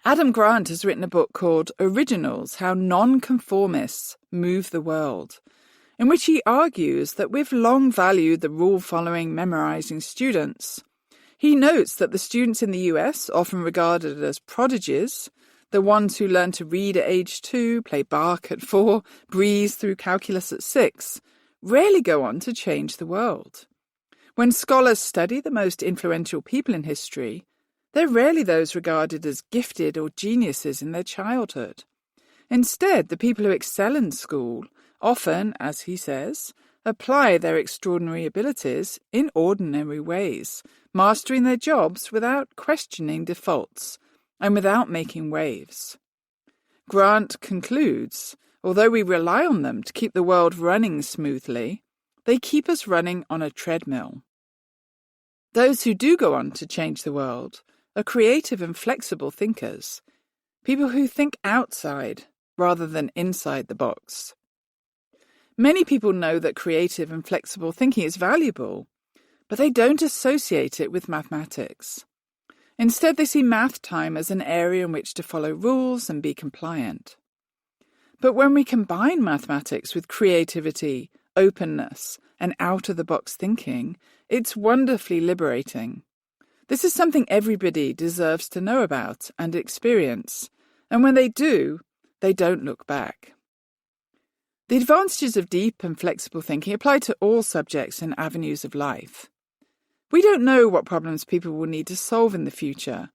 Adam Grant has written a book called Originals: How Nonconformists Move the World, in which he argues that we've long valued the rule-following, memorizing students. He notes that the students in the US, often regarded as prodigies, the ones who learn to read at age 2, play Bach at 4, breeze through calculus at 6, rarely go on to change the world. When scholars study the most influential people in history, they're rarely those regarded as gifted or geniuses in their childhood. Instead, the people who excel in school often, as he says, apply their extraordinary abilities in ordinary ways, mastering their jobs without questioning defaults and without making waves. Grant concludes, although we rely on them to keep the world running smoothly, they keep us running on a treadmill. Those who do go on to change the world are creative and flexible thinkers, people who think outside rather than inside the box. Many people know that creative and flexible thinking is valuable, but they don't associate it with mathematics. Instead, they see math time as an area in which to follow rules and be compliant. But when we combine mathematics with creativity, openness, and out-of-the-box thinking, it's wonderfully liberating. This is something everybody deserves to know about and experience, and when they do, they don't look back. The advantages of deep and flexible thinking apply to all subjects and avenues of life. We don't know what problems people will need to solve in the future,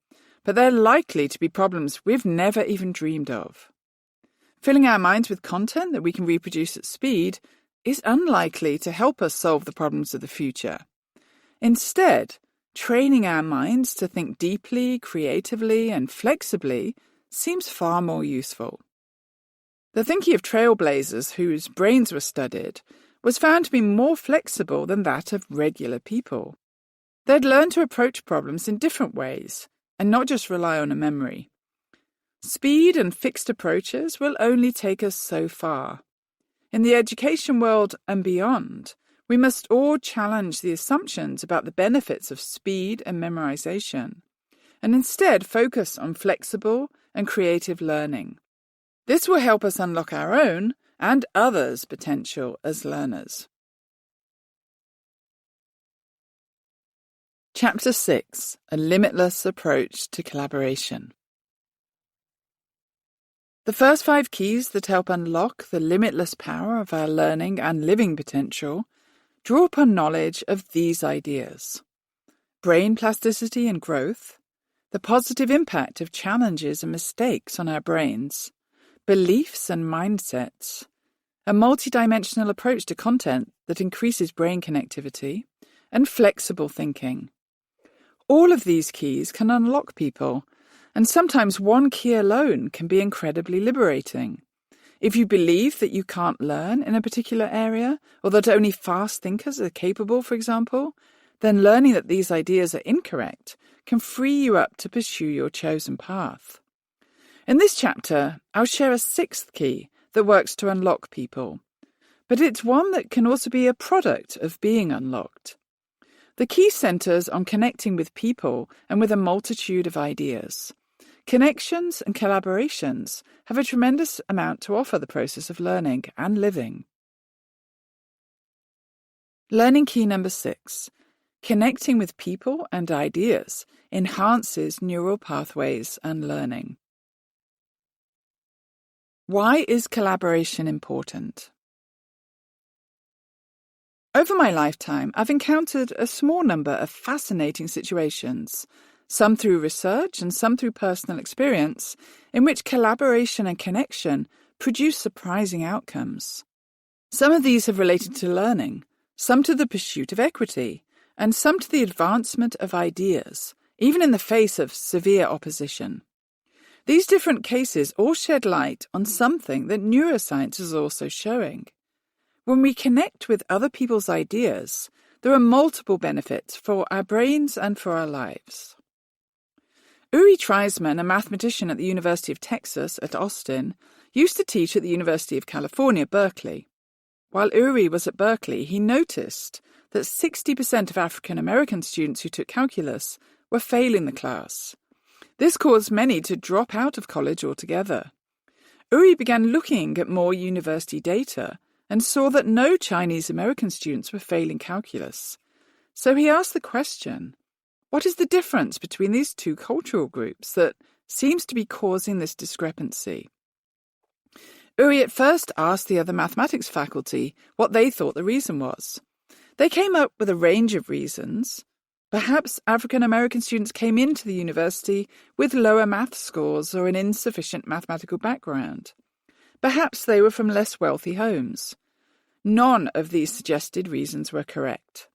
but they're likely to be problems we've never even dreamed of. Filling our minds with content that we can reproduce at speed is unlikely to help us solve the problems of the future. Instead, training our minds to think deeply, creatively, and flexibly seems far more useful. The thinking of trailblazers whose brains were studied was found to be more flexible than that of regular people. They'd learned to approach problems in different ways and not just rely on a memory. Speed and fixed approaches will only take us so far. In the education world and beyond, we must all challenge the assumptions about the benefits of speed and memorization, and instead focus on flexible and creative learning. This will help us unlock our own and others' potential as learners. Chapter 6: A Limitless Approach to Collaboration. The first 5 keys that help unlock the limitless power of our learning and living potential draw upon knowledge of these ideas: brain plasticity and growth, the positive impact of challenges and mistakes on our brains, beliefs and mindsets, a multidimensional approach to content that increases brain connectivity, and flexible thinking. All of these keys can unlock people, and sometimes one key alone can be incredibly liberating. If you believe that you can't learn in a particular area, or that only fast thinkers are capable, for example, then learning that these ideas are incorrect can free you up to pursue your chosen path. In this chapter, I'll share a 6th key that works to unlock people, but it's one that can also be a product of being unlocked. The key centers on connecting with people and with a multitude of ideas. Connections and collaborations have a tremendous amount to offer the process of learning and living. Learning key number 6. Connecting with people and ideas enhances neural pathways and learning. Why is collaboration important? Over my lifetime, I've encountered a small number of fascinating situations, some through research and some through personal experience, in which collaboration and connection produce surprising outcomes. Some of these have related to learning, some to the pursuit of equity, and some to the advancement of ideas, even in the face of severe opposition. These different cases all shed light on something that neuroscience is also showing. When we connect with other people's ideas, there are multiple benefits for our brains and for our lives. Uri Treisman, a mathematician at the University of Texas at Austin, used to teach at the University of California, Berkeley. While Uri was at Berkeley, he noticed that 60% of African American students who took calculus were failing the class. This caused many to drop out of college altogether. Uri began looking at more university data and saw that no Chinese American students were failing calculus. So he asked the question, what is the difference between these two cultural groups that seems to be causing this discrepancy? Uri at first asked the other mathematics faculty what they thought the reason was. They came up with a range of reasons. Perhaps African American students came into the university with lower math scores or an insufficient mathematical background. Perhaps they were from less wealthy homes. None of these suggested reasons were correct.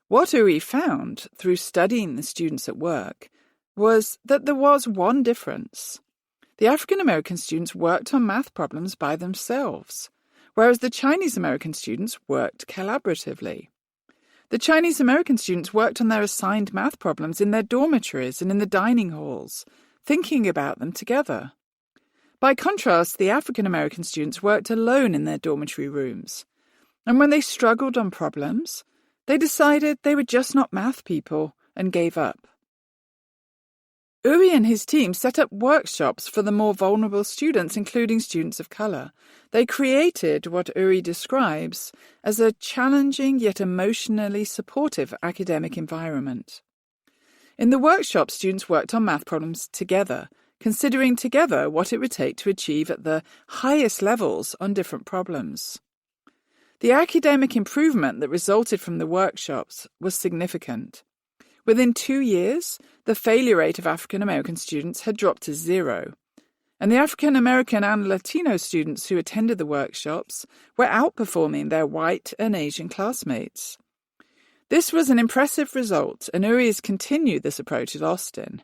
What Uri found through studying the students at work was that there was one difference. The African American students worked on math problems by themselves, whereas the Chinese American students worked collaboratively. The Chinese American students worked on their assigned math problems in their dormitories and in the dining halls, thinking about them together. By contrast, the African American students worked alone in their dormitory rooms, and when they struggled on problems, they decided they were just not math people and gave up. Uri and his team set up workshops for the more vulnerable students, including students of colour. They created what Uri describes as a challenging yet emotionally supportive academic environment. In the workshop, students worked on math problems together, considering together what it would take to achieve at the highest levels on different problems. The academic improvement that resulted from the workshops was significant. Within 2 years, the failure rate of African American students had dropped to 0. and the African American and Latino students who attended the workshops were outperforming their white and Asian classmates. This was an impressive result, and Uri has continued this approach at Austin.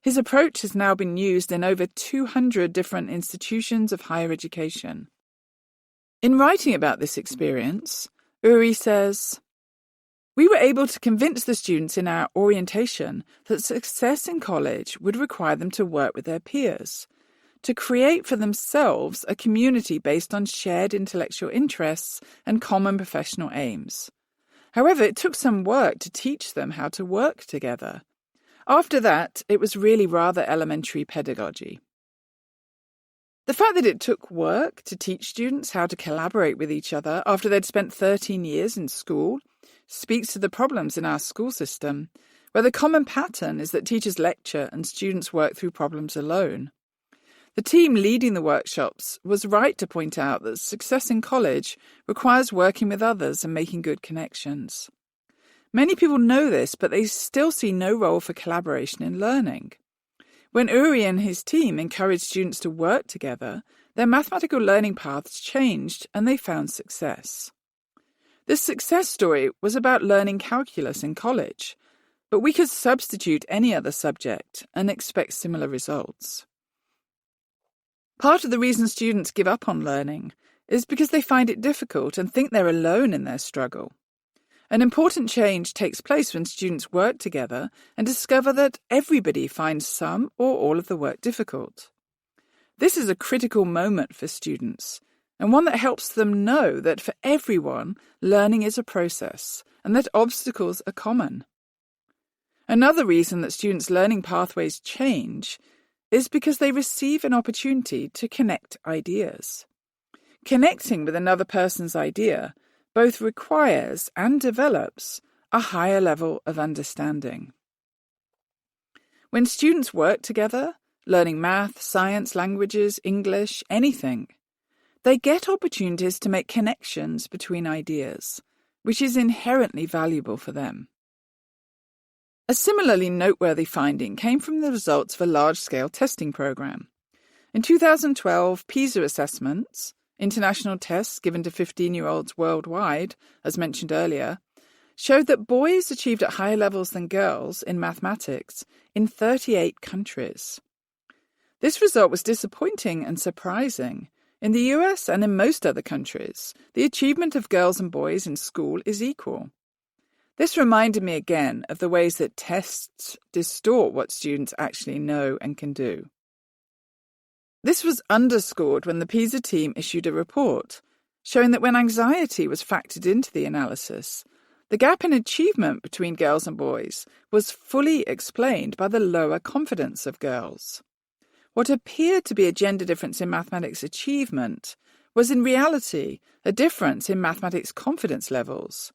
His approach has now been used in over 200 different institutions of higher education. In writing about this experience, Uri says, "We were able to convince the students in our orientation that success in college would require them to work with their peers, to create for themselves a community based on shared intellectual interests and common professional aims. However, it took some work to teach them how to work together. After that, it was really rather elementary pedagogy." The fact that it took work to teach students how to collaborate with each other after they'd spent 13 years in school speaks to the problems in our school system, where the common pattern is that teachers lecture and students work through problems alone. The team leading the workshops was right to point out that success in college requires working with others and making good connections. Many people know this, but they still see no role for collaboration in learning. When Uri and his team encouraged students to work together, their mathematical learning paths changed and they found success. This success story was about learning calculus in college, but we could substitute any other subject and expect similar results. Part of the reason students give up on learning is because they find it difficult and think they're alone in their struggle. An important change takes place when students work together and discover that everybody finds some or all of the work difficult. This is a critical moment for students, and one that helps them know that for everyone, learning is a process and that obstacles are common. Another reason that students' learning pathways change is because they receive an opportunity to connect ideas. Connecting with another person's idea both requires and develops a higher level of understanding. When students work together, learning math, science, languages, English, anything, they get opportunities to make connections between ideas, which is inherently valuable for them. A similarly noteworthy finding came from the results of a large-scale testing program. In 2012, PISA assessments, international tests given to 15-year-olds worldwide, as mentioned earlier, showed that boys achieved at higher levels than girls in mathematics in 38 countries. This result was disappointing and surprising. In the US and in most other countries, the achievement of girls and boys in school is equal. This reminded me again of the ways that tests distort what students actually know and can do. This was underscored when the PISA team issued a report showing that when anxiety was factored into the analysis, the gap in achievement between girls and boys was fully explained by the lower confidence of girls. What appeared to be a gender difference in mathematics achievement was in reality a difference in mathematics confidence levels.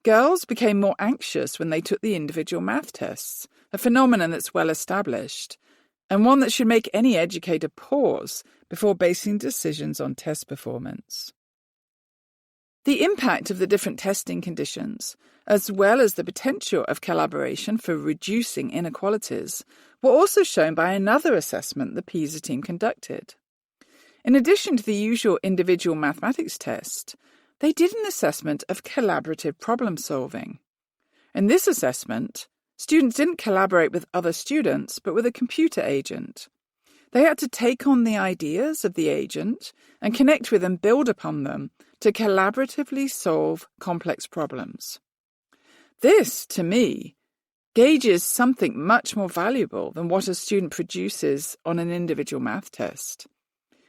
Girls became more anxious when they took the individual math tests, a phenomenon that's well established, and one that should make any educator pause before basing decisions on test performance. The impact of the different testing conditions, as well as the potential of collaboration for reducing inequalities, were also shown by another assessment the PISA team conducted. In addition to the usual individual mathematics test, they did an assessment of collaborative problem solving. In this assessment, students didn't collaborate with other students, but with a computer agent. They had to take on the ideas of the agent and connect with and build upon them to collaboratively solve complex problems. This, to me, gauges something much more valuable than what a student produces on an individual math test.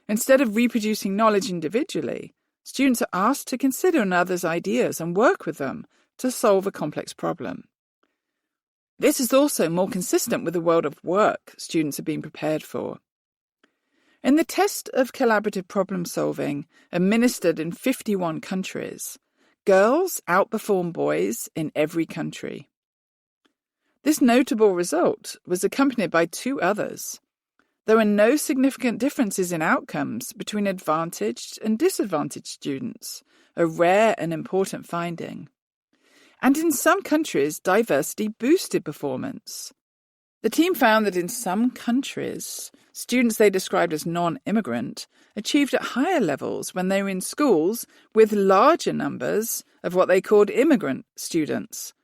Instead of reproducing knowledge individually, students are asked to consider another's ideas and work with them to solve a complex problem. This is also more consistent with the world of work students are being prepared for. In the test of collaborative problem solving administered in 51 countries, girls outperform boys in every country. This notable result was accompanied by two others. There were no significant differences in outcomes between advantaged and disadvantaged students, a rare and important finding. And in some countries, diversity boosted performance. The team found that in some countries, students they described as non-immigrant achieved at higher levels when they were in schools with larger numbers of what they called immigrant students.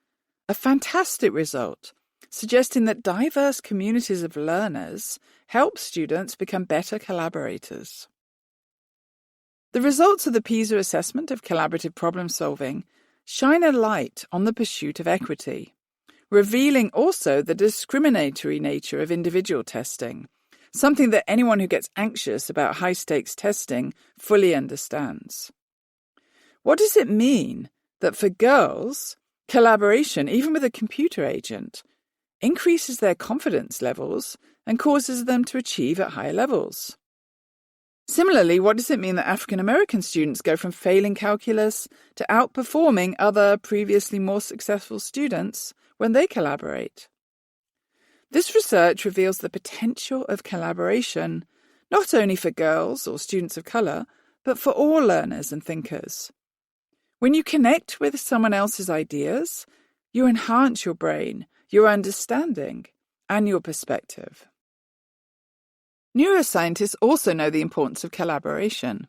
A fantastic result, suggesting that diverse communities of learners help students become better collaborators. The results of the PISA assessment of collaborative problem solving shine a light on the pursuit of equity, revealing also the discriminatory nature of individual testing, something that anyone who gets anxious about high-stakes testing fully understands. What does it mean that for girls, collaboration, even with a computer agent, increases their confidence levels and causes them to achieve at higher levels? Similarly, what does it mean that African American students go from failing calculus to outperforming other previously more successful students when they collaborate? This research reveals the potential of collaboration, not only for girls or students of colour, but for all learners and thinkers. When you connect with someone else's ideas, you enhance your brain, your understanding, and your perspective. Neuroscientists also know the importance of collaboration.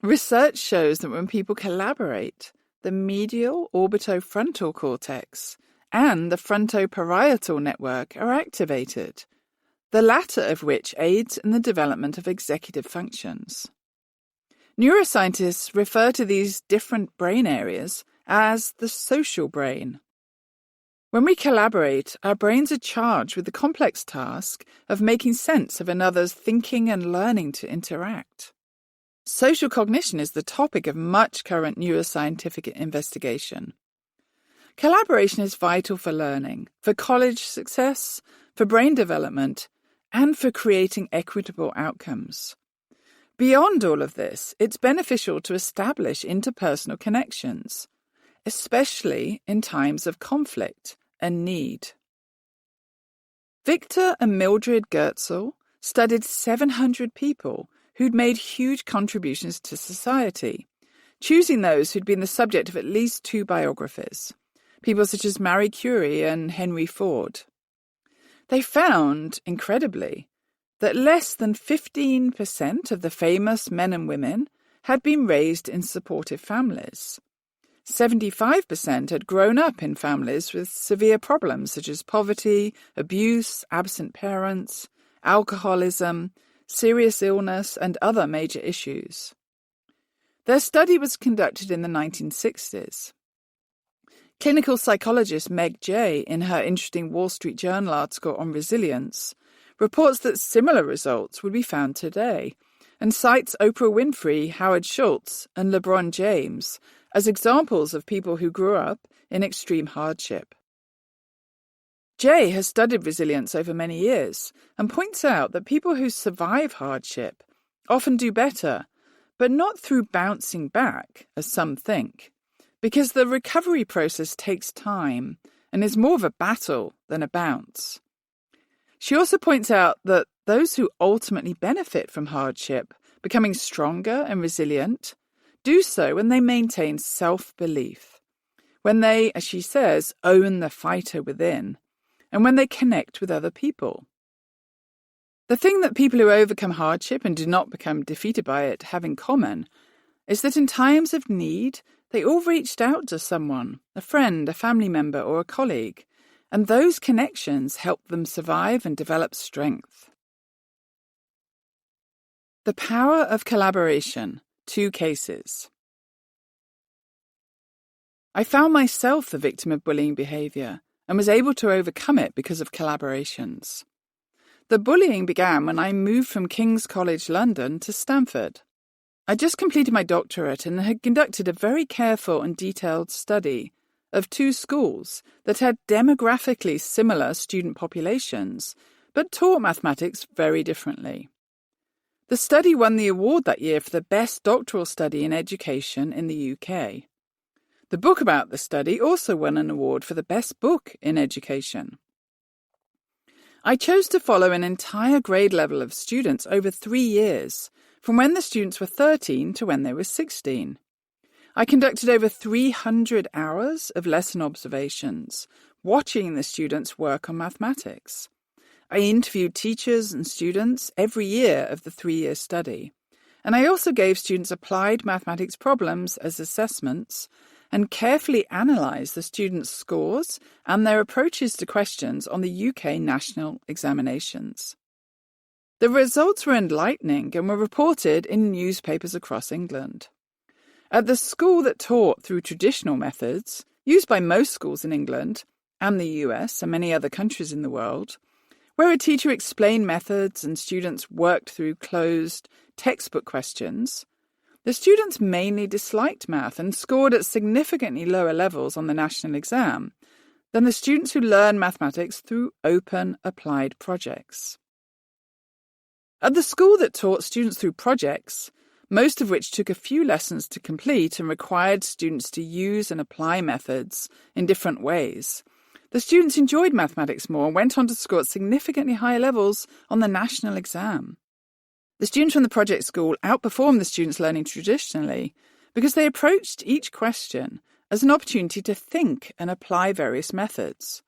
Research shows that when people collaborate, the medial orbitofrontal cortex and the frontoparietal network are activated, the latter of which aids in the development of executive functions. Neuroscientists refer to these different brain areas as the social brain. When we collaborate, our brains are charged with the complex task of making sense of another's thinking and learning to interact. Social cognition is the topic of much current neuroscientific investigation. Collaboration is vital for learning, for college success, for brain development, and for creating equitable outcomes. Beyond all of this, it's beneficial to establish interpersonal connections, especially in times of conflict and need. Victor and Mildred Goertzel studied 700 people who'd made huge contributions to society, choosing those who'd been the subject of at least 2 biographies, people such as Marie Curie and Henry Ford. They found, incredibly, that less than 15% of the famous men and women had been raised in supportive families. 75% had grown up in families with severe problems such as poverty, abuse, absent parents, alcoholism, serious illness, and other major issues. Their study was conducted in the 1960s. Clinical psychologist Meg Jay, in her interesting Wall Street Journal article on resilience, reports that similar results would be found today and cites Oprah Winfrey, Howard Schultz, and LeBron James as examples of people who grew up in extreme hardship. Jay has studied resilience over many years and points out that people who survive hardship often do better, but not through bouncing back, as some think, because the recovery process takes time and is more of a battle than a bounce. She also points out that those who ultimately benefit from hardship, becoming stronger and resilient, do so when they maintain self-belief, when they, as she says, own the fighter within, and when they connect with other people. The thing that people who overcome hardship and do not become defeated by it have in common is that in times of need, they all reached out to someone, a friend, a family member, or a colleague, and those connections helped them survive and develop strength. The power of collaboration. 2 cases. I found myself the victim of bullying behaviour and was able to overcome it because of collaborations. The bullying began when I moved from King's College London to Stanford. I just completed my doctorate and had conducted a very careful and detailed study of 2 schools that had demographically similar student populations, but taught mathematics very differently. The study won the award that year for the best doctoral study in education in the UK. The book about the study also won an award for the best book in education. I chose to follow an entire grade level of students over 3 years, from when the students were 13 to when they were 16. I conducted over 300 hours of lesson observations, watching the students work on mathematics. I interviewed teachers and students every year of the 3-year study, and I also gave students applied mathematics problems as assessments and carefully analysed the students' scores and their approaches to questions on the UK national examinations. The results were enlightening and were reported in newspapers across England. At the school that taught through traditional methods, used by most schools in England and the US and many other countries in the world, where a teacher explained methods and students worked through closed textbook questions, the students mainly disliked math and scored at significantly lower levels on the national exam than the students who learned mathematics through open applied projects. At the school that taught students through projects, most of which took a few lessons to complete and required students to use and apply methods in different ways, the students enjoyed mathematics more and went on to score at significantly higher levels on the national exam. The students from the project school outperformed the students learning traditionally because they approached each question as an opportunity to think and apply various methods,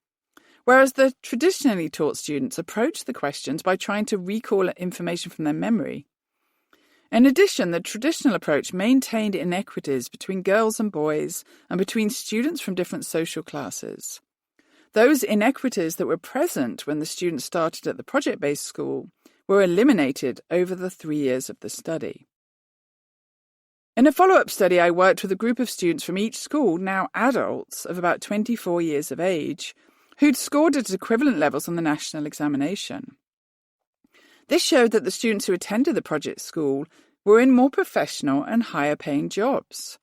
whereas the traditionally taught students approached the questions by trying to recall information from their memory. In addition, the traditional approach maintained inequities between girls and boys and between students from different social classes. Those inequities that were present when the students started at the project-based school were eliminated over the 3 years of the study. In a follow-up study, I worked with a group of students from each school, now adults of about 24 years of age, who'd scored at equivalent levels on the national examination. This showed that the students who attended the project school were in more professional and higher-paying jobs.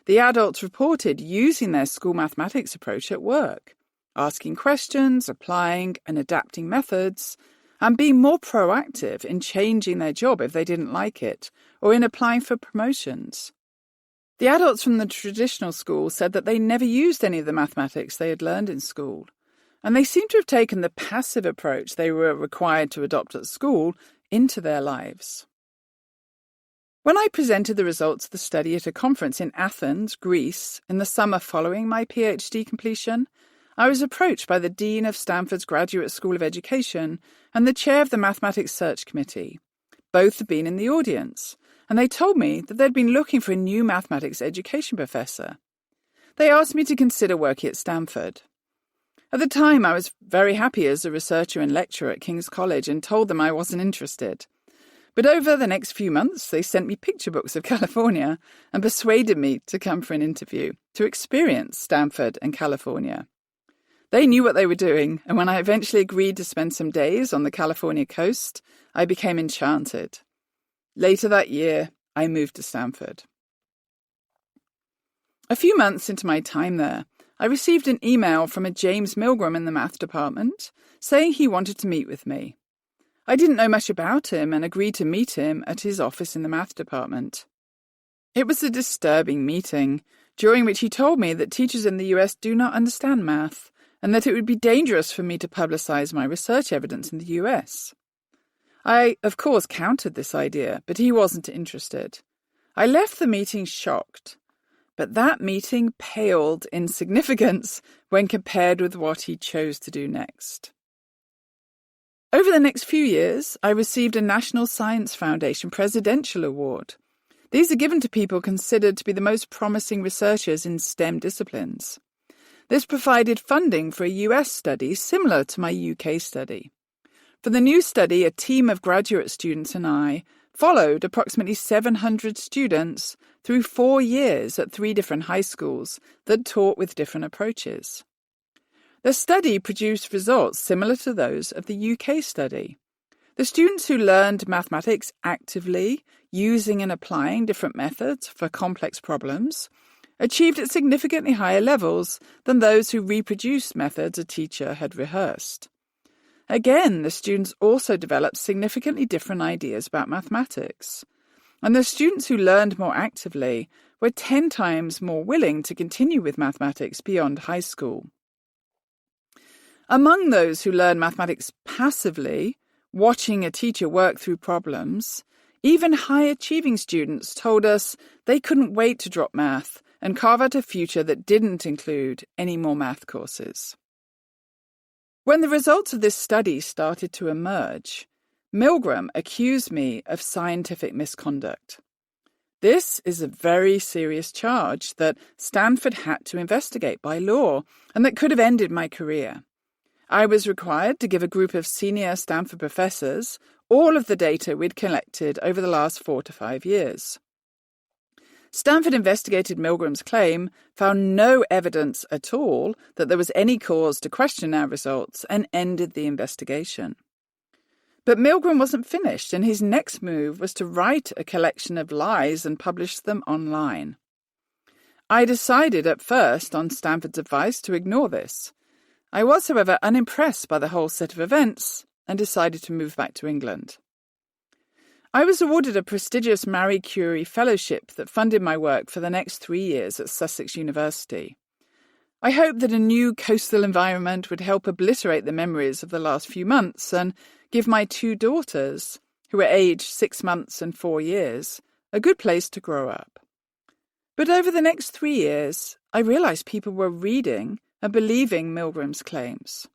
The adults reported using their school mathematics approach at work, asking questions, applying and adapting methods, and being more proactive in changing their job if they didn't like it, or in applying for promotions. The adults from the traditional school said that they never used any of the mathematics they had learned in school, and they seemed to have taken the passive approach they were required to adopt at school into their lives. When I presented the results of the study at a conference in Athens, Greece, in the summer following my PhD completion, I was approached by the Dean of Stanford's Graduate School of Education and the Chair of the Mathematics Search Committee. Both had been in the audience, and they told me that they'd been looking for a new mathematics education professor. They asked me to consider working at Stanford. At the time, I was very happy as a researcher and lecturer at King's College and told them I wasn't interested. But over the next few months, they sent me picture books of California and persuaded me to come for an interview, to experience Stanford and California. They knew what they were doing, and when I eventually agreed to spend some days on the California coast, I became enchanted. Later that year, I moved to Stanford. A few months into my time there, I received an email from a James Milgram in the math department saying he wanted to meet with me. I didn't know much about him and agreed to meet him at his office in the math department. It was a disturbing meeting, during which he told me that teachers in the US do not understand math, and that it would be dangerous for me to publicize my research evidence in the US. I, of course, countered this idea, but he wasn't interested. I left the meeting shocked, but that meeting paled in significance when compared with what he chose to do next. Over the next few years, I received a National Science Foundation Presidential Award. These are given to people considered to be the most promising researchers in STEM disciplines. This provided funding for a US study similar to my UK study. For the new study, a team of graduate students and I followed approximately 700 students through 4 years at 3 different high schools that taught with different approaches. The study produced results similar to those of the UK study. The students who learned mathematics actively, using and applying different methods for complex problems, achieved at significantly higher levels than those who reproduced methods a teacher had rehearsed. Again, the students also developed significantly different ideas about mathematics, and the students who learned more actively were 10 times more willing to continue with mathematics beyond high school. Among those who learned mathematics passively, watching a teacher work through problems, even high-achieving students told us they couldn't wait to drop math and carve out a future that didn't include any more math courses. When the results of this study started to emerge, Milgram accused me of scientific misconduct. This is a very serious charge that Stanford had to investigate by law and that could have ended my career. I was required to give a group of senior Stanford professors all of the data we'd collected over the last 4 to 5 years. Stanford investigated Milgram's claim, found no evidence at all that there was any cause to question our results, and ended the investigation. But Milgram wasn't finished, and his next move was to write a collection of lies and publish them online. I decided at first, on Stanford's advice, to ignore this. I was, however, unimpressed by the whole set of events and decided to move back to England. I was awarded a prestigious Marie Curie fellowship that funded my work for the next 3 years at Sussex University. I hoped that a new coastal environment would help obliterate the memories of the last few months and give my 2 daughters, who were aged 6 months and 4 years, a good place to grow up. But over the next 3 years, I realized people were reading and believing Milgram's claims.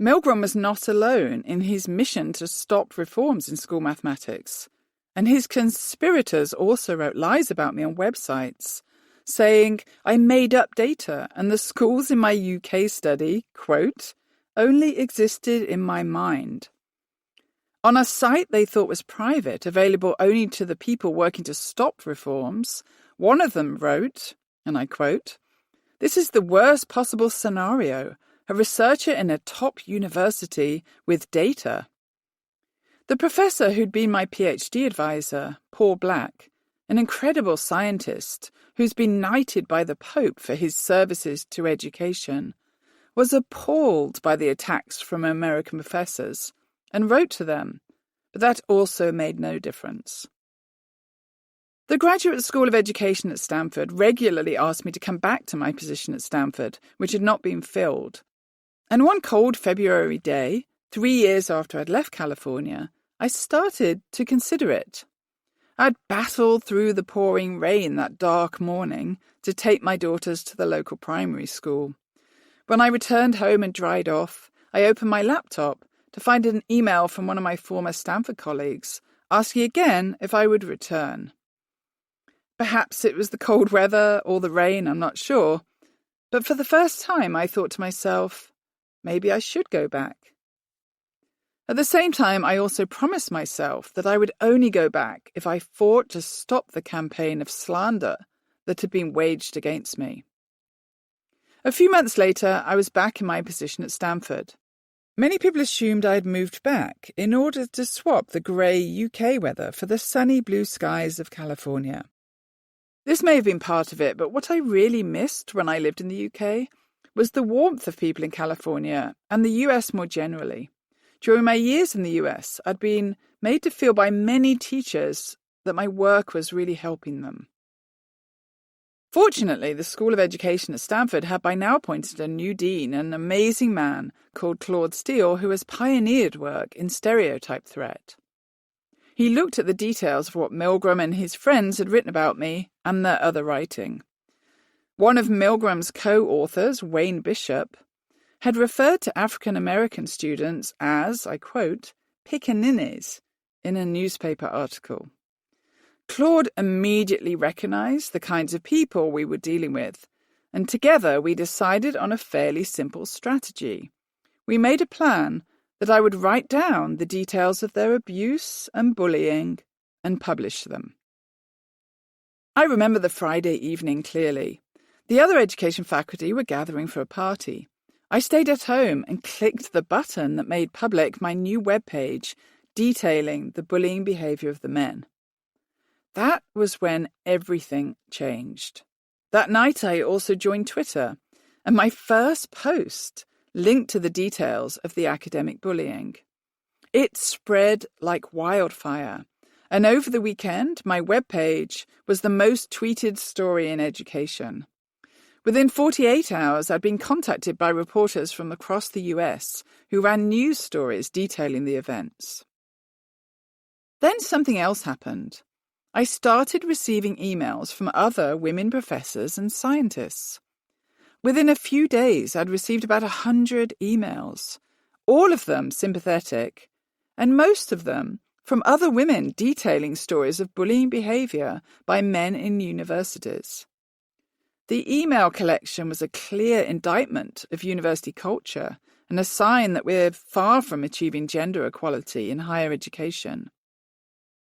Milgram was not alone in his mission to stop reforms in school mathematics, and his conspirators also wrote lies about me on websites, saying I made up data and the schools in my UK study, quote, only existed in my mind. On a site they thought was private, available only to the people working to stop reforms, one of them wrote, and I quote, "This is the worst possible scenario. A researcher in a top university with data." The professor who'd been my PhD advisor, Paul Black, an incredible scientist who's been knighted by the Pope for his services to education, was appalled by the attacks from American professors and wrote to them, but that also made no difference. The Graduate School of Education at Stanford regularly asked me to come back to my position at Stanford, which had not been filled. And one cold February day, 3 years after I'd left California, I started to consider it. I'd battled through the pouring rain that dark morning to take my daughters to the local primary school. When I returned home and dried off, I opened my laptop to find an email from one of my former Stanford colleagues asking again if I would return. Perhaps it was the cold weather or the rain, I'm not sure, but for the first time I thought to myself, maybe I should go back. At the same time, I also promised myself that I would only go back if I fought to stop the campaign of slander that had been waged against me. A few months later, I was back in my position at Stanford. Many people assumed I had moved back in order to swap the grey UK weather for the sunny blue skies of California. This may have been part of it, but what I really missed when I lived in the UK was the warmth of people in California and the US more generally. During my years in the US, I'd been made to feel by many teachers that my work was really helping them. Fortunately, the School of Education at Stanford had by now appointed a new dean, an amazing man called Claude Steele, who has pioneered work in stereotype threat. He looked at the details of what Milgram and his friends had written about me and their other writing. One of Milgram's co-authors, Wayne Bishop, had referred to African-American students as, I quote, pickaninnies in a newspaper article. Claude immediately recognized the kinds of people we were dealing with, and together we decided on a fairly simple strategy. We made a plan that I would write down the details of their abuse and bullying and publish them. I remember the Friday evening clearly. The other education faculty were gathering for a party. I stayed at home and clicked the button that made public my new webpage detailing the bullying behaviour of the men. That was when everything changed. That night I also joined Twitter, and my first post linked to the details of the academic bullying. It spread like wildfire, and over the weekend my webpage was the most tweeted story in education. Within 48 hours, I'd been contacted by reporters from across the US who ran news stories detailing the events. Then something else happened. I started receiving emails from other women professors and scientists. Within a few days, I'd received about 100 emails, all of them sympathetic, and most of them from other women detailing stories of bullying behaviour by men in universities. The email collection was a clear indictment of university culture and a sign that we're far from achieving gender equality in higher education.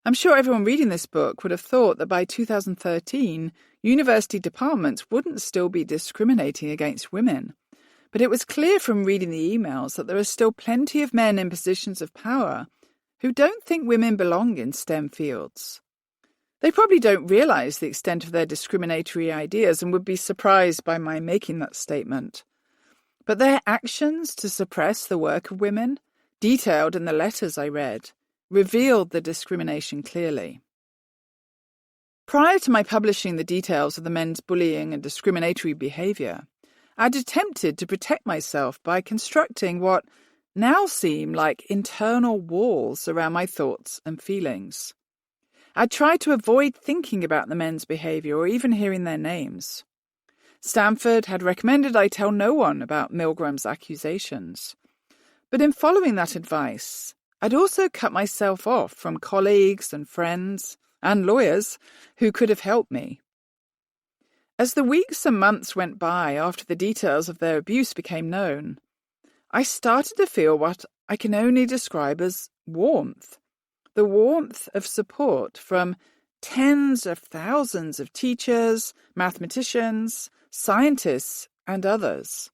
I'm sure everyone reading this book would have thought that by 2013, university departments wouldn't still be discriminating against women. But it was clear from reading the emails that there are still plenty of men in positions of power who don't think women belong in STEM fields. They probably don't realise the extent of their discriminatory ideas and would be surprised by my making that statement. But their actions to suppress the work of women, detailed in the letters I read, revealed the discrimination clearly. Prior to my publishing the details of the men's bullying and discriminatory behaviour, I'd attempted to protect myself by constructing what now seem like internal walls around my thoughts and feelings. I'd tried to avoid thinking about the men's behaviour or even hearing their names. Stanford had recommended I tell no one about Milgram's accusations. But in following that advice, I'd also cut myself off from colleagues and friends and lawyers who could have helped me. As the weeks and months went by after the details of their abuse became known, I started to feel what I can only describe as warmth. The warmth of support from tens of thousands of teachers, mathematicians, scientists, and others.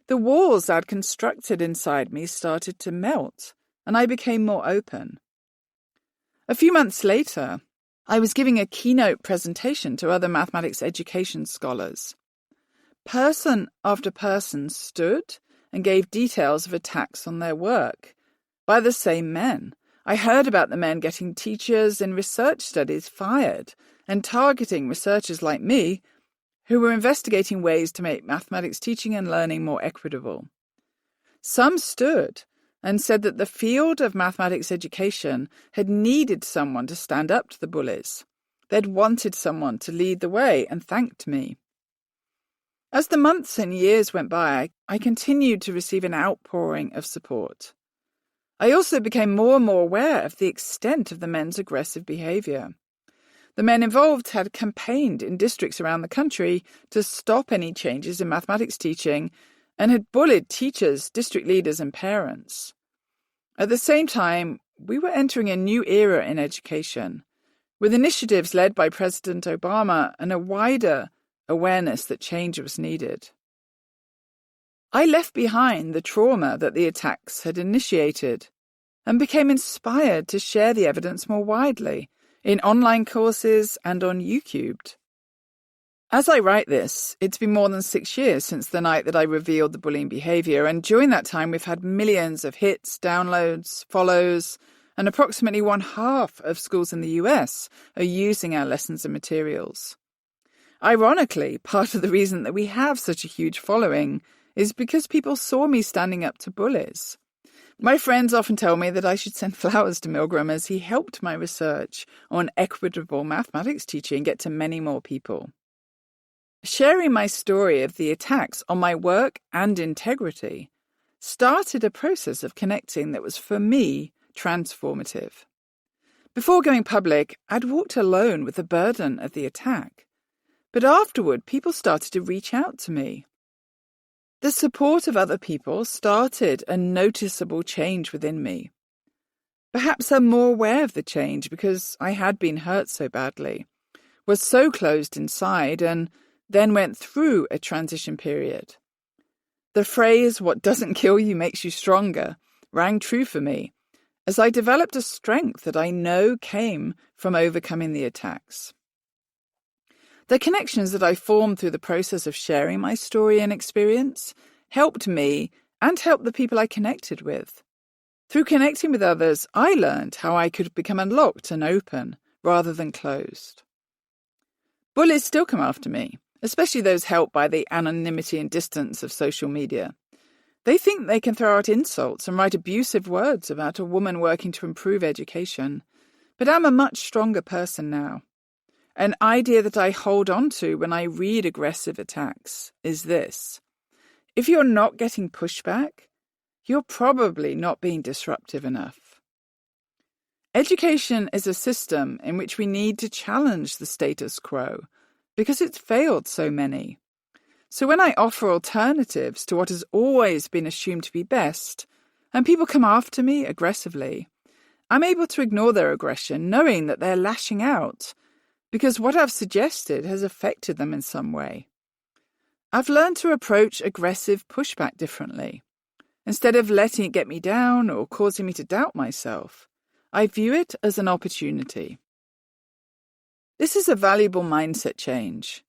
The walls I'd constructed inside me started to melt, and I became more open. A few months later, I was giving a keynote presentation to other mathematics education scholars. Person after person stood and gave details of attacks on their work by the same men. I heard about the men getting teachers in research studies fired and targeting researchers like me who were investigating ways to make mathematics teaching and learning more equitable. Some stood and said that the field of mathematics education had needed someone to stand up to the bullies. They'd wanted someone to lead the way and thanked me. As the months and years went by, I continued to receive an outpouring of support. I also became more and more aware of the extent of the men's aggressive behaviour. The men involved had campaigned in districts around the country to stop any changes in mathematics teaching and had bullied teachers, district leaders and parents. At the same time, we were entering a new era in education, with initiatives led by President Obama and a wider awareness that change was needed. I left behind the trauma that the attacks had initiated and became inspired to share the evidence more widely in online courses and on YouTube. As I write this, it's been more than 6 years since the night that I revealed the bullying behaviour, and during that time we've had millions of hits, downloads, follows, and approximately 1/2 of schools in the US are using our lessons and materials. Ironically, part of the reason that we have such a huge following is because people saw me standing up to bullies. My friends often tell me that I should send flowers to Milgram as he helped my research on equitable mathematics teaching get to many more people. Sharing my story of the attacks on my work and integrity started a process of connecting that was, for me, transformative. Before going public, I'd walked alone with the burden of the attack. But afterward, people started to reach out to me. The support of other people started a noticeable change within me. Perhaps I'm more aware of the change because I had been hurt so badly, was so closed inside, and then went through a transition period. The phrase, "what doesn't kill you makes you stronger," rang true for me, as I developed a strength that I know came from overcoming the attacks. The connections that I formed through the process of sharing my story and experience helped me and helped the people I connected with. Through connecting with others, I learned how I could become unlocked and open rather than closed. Bullies still come after me, especially those helped by the anonymity and distance of social media. They think they can throw out insults and write abusive words about a woman working to improve education. But I'm a much stronger person now. An idea that I hold on to when I read aggressive attacks is this: if you're not getting pushback, you're probably not being disruptive enough. Education is a system in which we need to challenge the status quo because it's failed so many. So when I offer alternatives to what has always been assumed to be best, and people come after me aggressively, I'm able to ignore their aggression, knowing that they're lashing out because what I've suggested has affected them in some way. I've learned to approach aggressive pushback differently. Instead of letting it get me down or causing me to doubt myself, I view it as an opportunity. This is a valuable mindset change.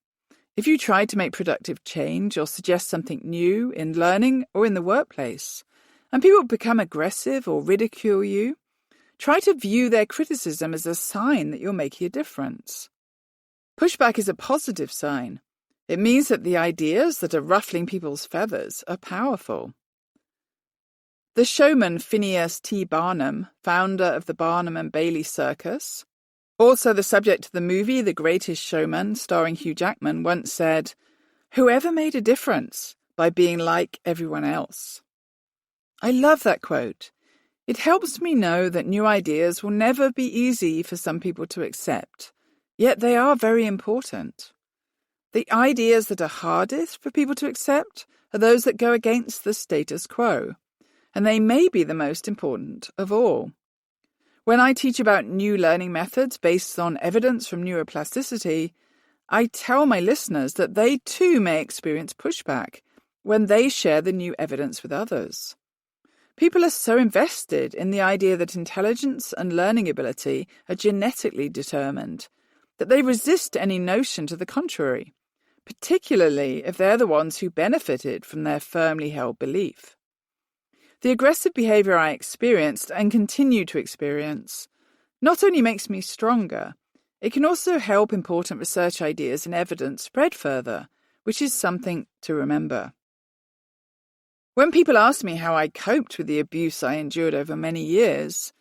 If you try to make productive change or suggest something new in learning or in the workplace, and people become aggressive or ridicule you, try to view their criticism as a sign that you're making a difference. Pushback is a positive sign. It means that the ideas that are ruffling people's feathers are powerful. The showman Phineas T. Barnum, founder of the Barnum and Bailey Circus, also the subject of the movie The Greatest Showman starring Hugh Jackman, once said, "Whoever made a difference by being like everyone else?" I love that quote. It helps me know that new ideas will never be easy for some people to accept, yet they are very important. The ideas that are hardest for people to accept are those that go against the status quo, and they may be the most important of all. When I teach about new learning methods based on evidence from neuroplasticity, I tell my listeners that they too may experience pushback when they share the new evidence with others. People are so invested in the idea that intelligence and learning ability are genetically determined that they resist any notion to the contrary, particularly if they're the ones who benefited from their firmly held belief. The aggressive behavior I experienced and continue to experience not only makes me stronger, it can also help important research ideas and evidence spread further, which is something to remember. When people ask me how I coped with the abuse I endured over many years,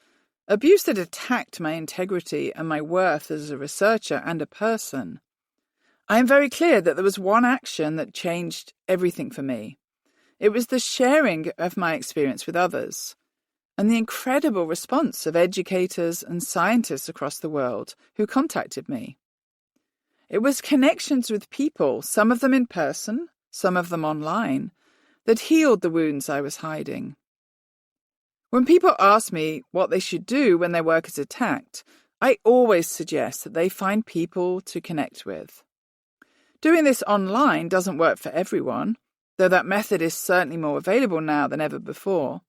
abuse that attacked my integrity and my worth as a researcher and a person, I am very clear that there was one action that changed everything for me. It was the sharing of my experience with others, and the incredible response of educators and scientists across the world who contacted me. It was connections with people, some of them in person, some of them online, that healed the wounds I was hiding. When people ask me what they should do when their work is attacked, I always suggest that they find people to connect with. Doing this online doesn't work for everyone, though that method is certainly more available now than ever before.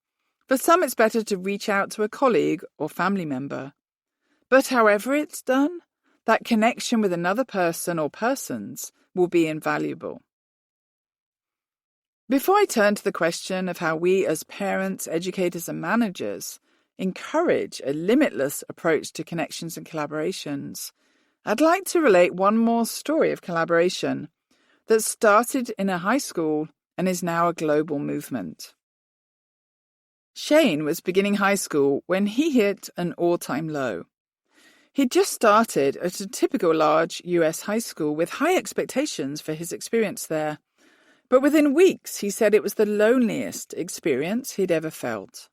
For some, it's better to reach out to a colleague or family member. But however it's done, that connection with another person or persons will be invaluable. Before I turn to the question of how we as parents, educators and managers encourage a limitless approach to connections and collaborations, I'd like to relate one more story of collaboration that started in a high school and is now a global movement. Shane was beginning high school when he hit an all-time low. He'd just started at a typical large US high school with high expectations for his experience there, but within weeks he said it was the loneliest experience he'd ever felt.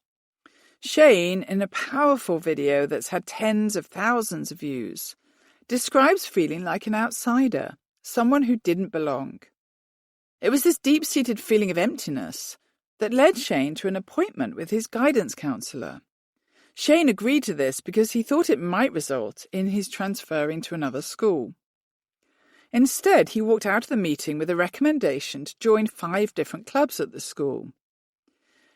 Shane, in a powerful video that's had tens of thousands of views, describes feeling like an outsider, someone who didn't belong. It was this deep-seated feeling of emptiness that led Shane to an appointment with his guidance counsellor. Shane agreed to this because he thought it might result in his transferring to another school. Instead, he walked out of the meeting with a recommendation to join 5 different clubs at the school.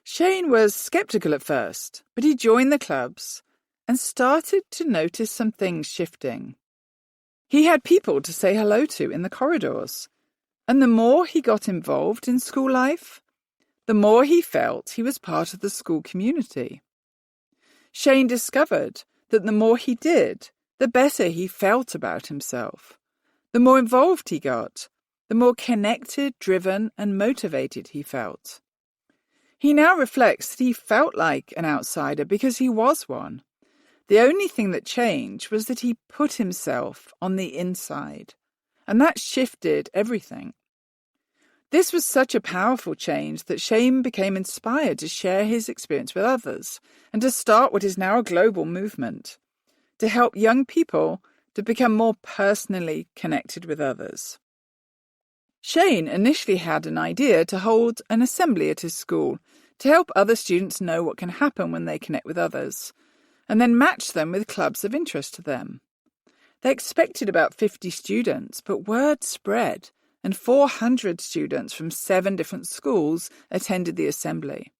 Shane was sceptical at first, but he joined the clubs and started to notice some things shifting. He had people to say hello to in the corridors, and the more he got involved in school life, the more he felt he was part of the school community. Shane discovered that the more he did, the better he felt about himself. The more involved he got, the more connected, driven, and motivated he felt. He now reflects that he felt like an outsider because he was one, The only thing that changed was that he put himself on the inside, and that shifted everything. This was such a powerful change that Shane became inspired to share his experience with others and to start what is now a global movement to help young people to become more personally connected with others. Shane initially had an idea to hold an assembly at his school to help other students know what can happen when they connect with others, and then match them with clubs of interest to them. They expected about 50 students, but word spread, and 400 students from 7 different schools attended the assembly.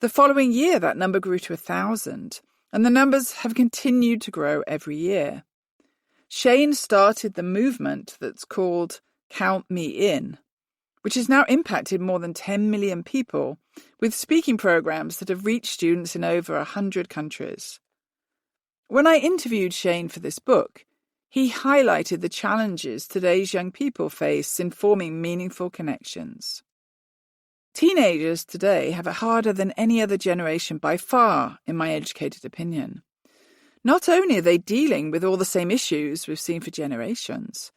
The following year, that number grew to 1,000, and the numbers have continued to grow every year. Shane started the movement that's called Count Me In, which has now impacted more than 10 million people, with speaking programs that have reached students in over 100 countries. When I interviewed Shane for this book, he highlighted the challenges today's young people face in forming meaningful connections. Teenagers today have it harder than any other generation by far, in my educated opinion. Not only are they dealing with all the same issues we've seen for generations,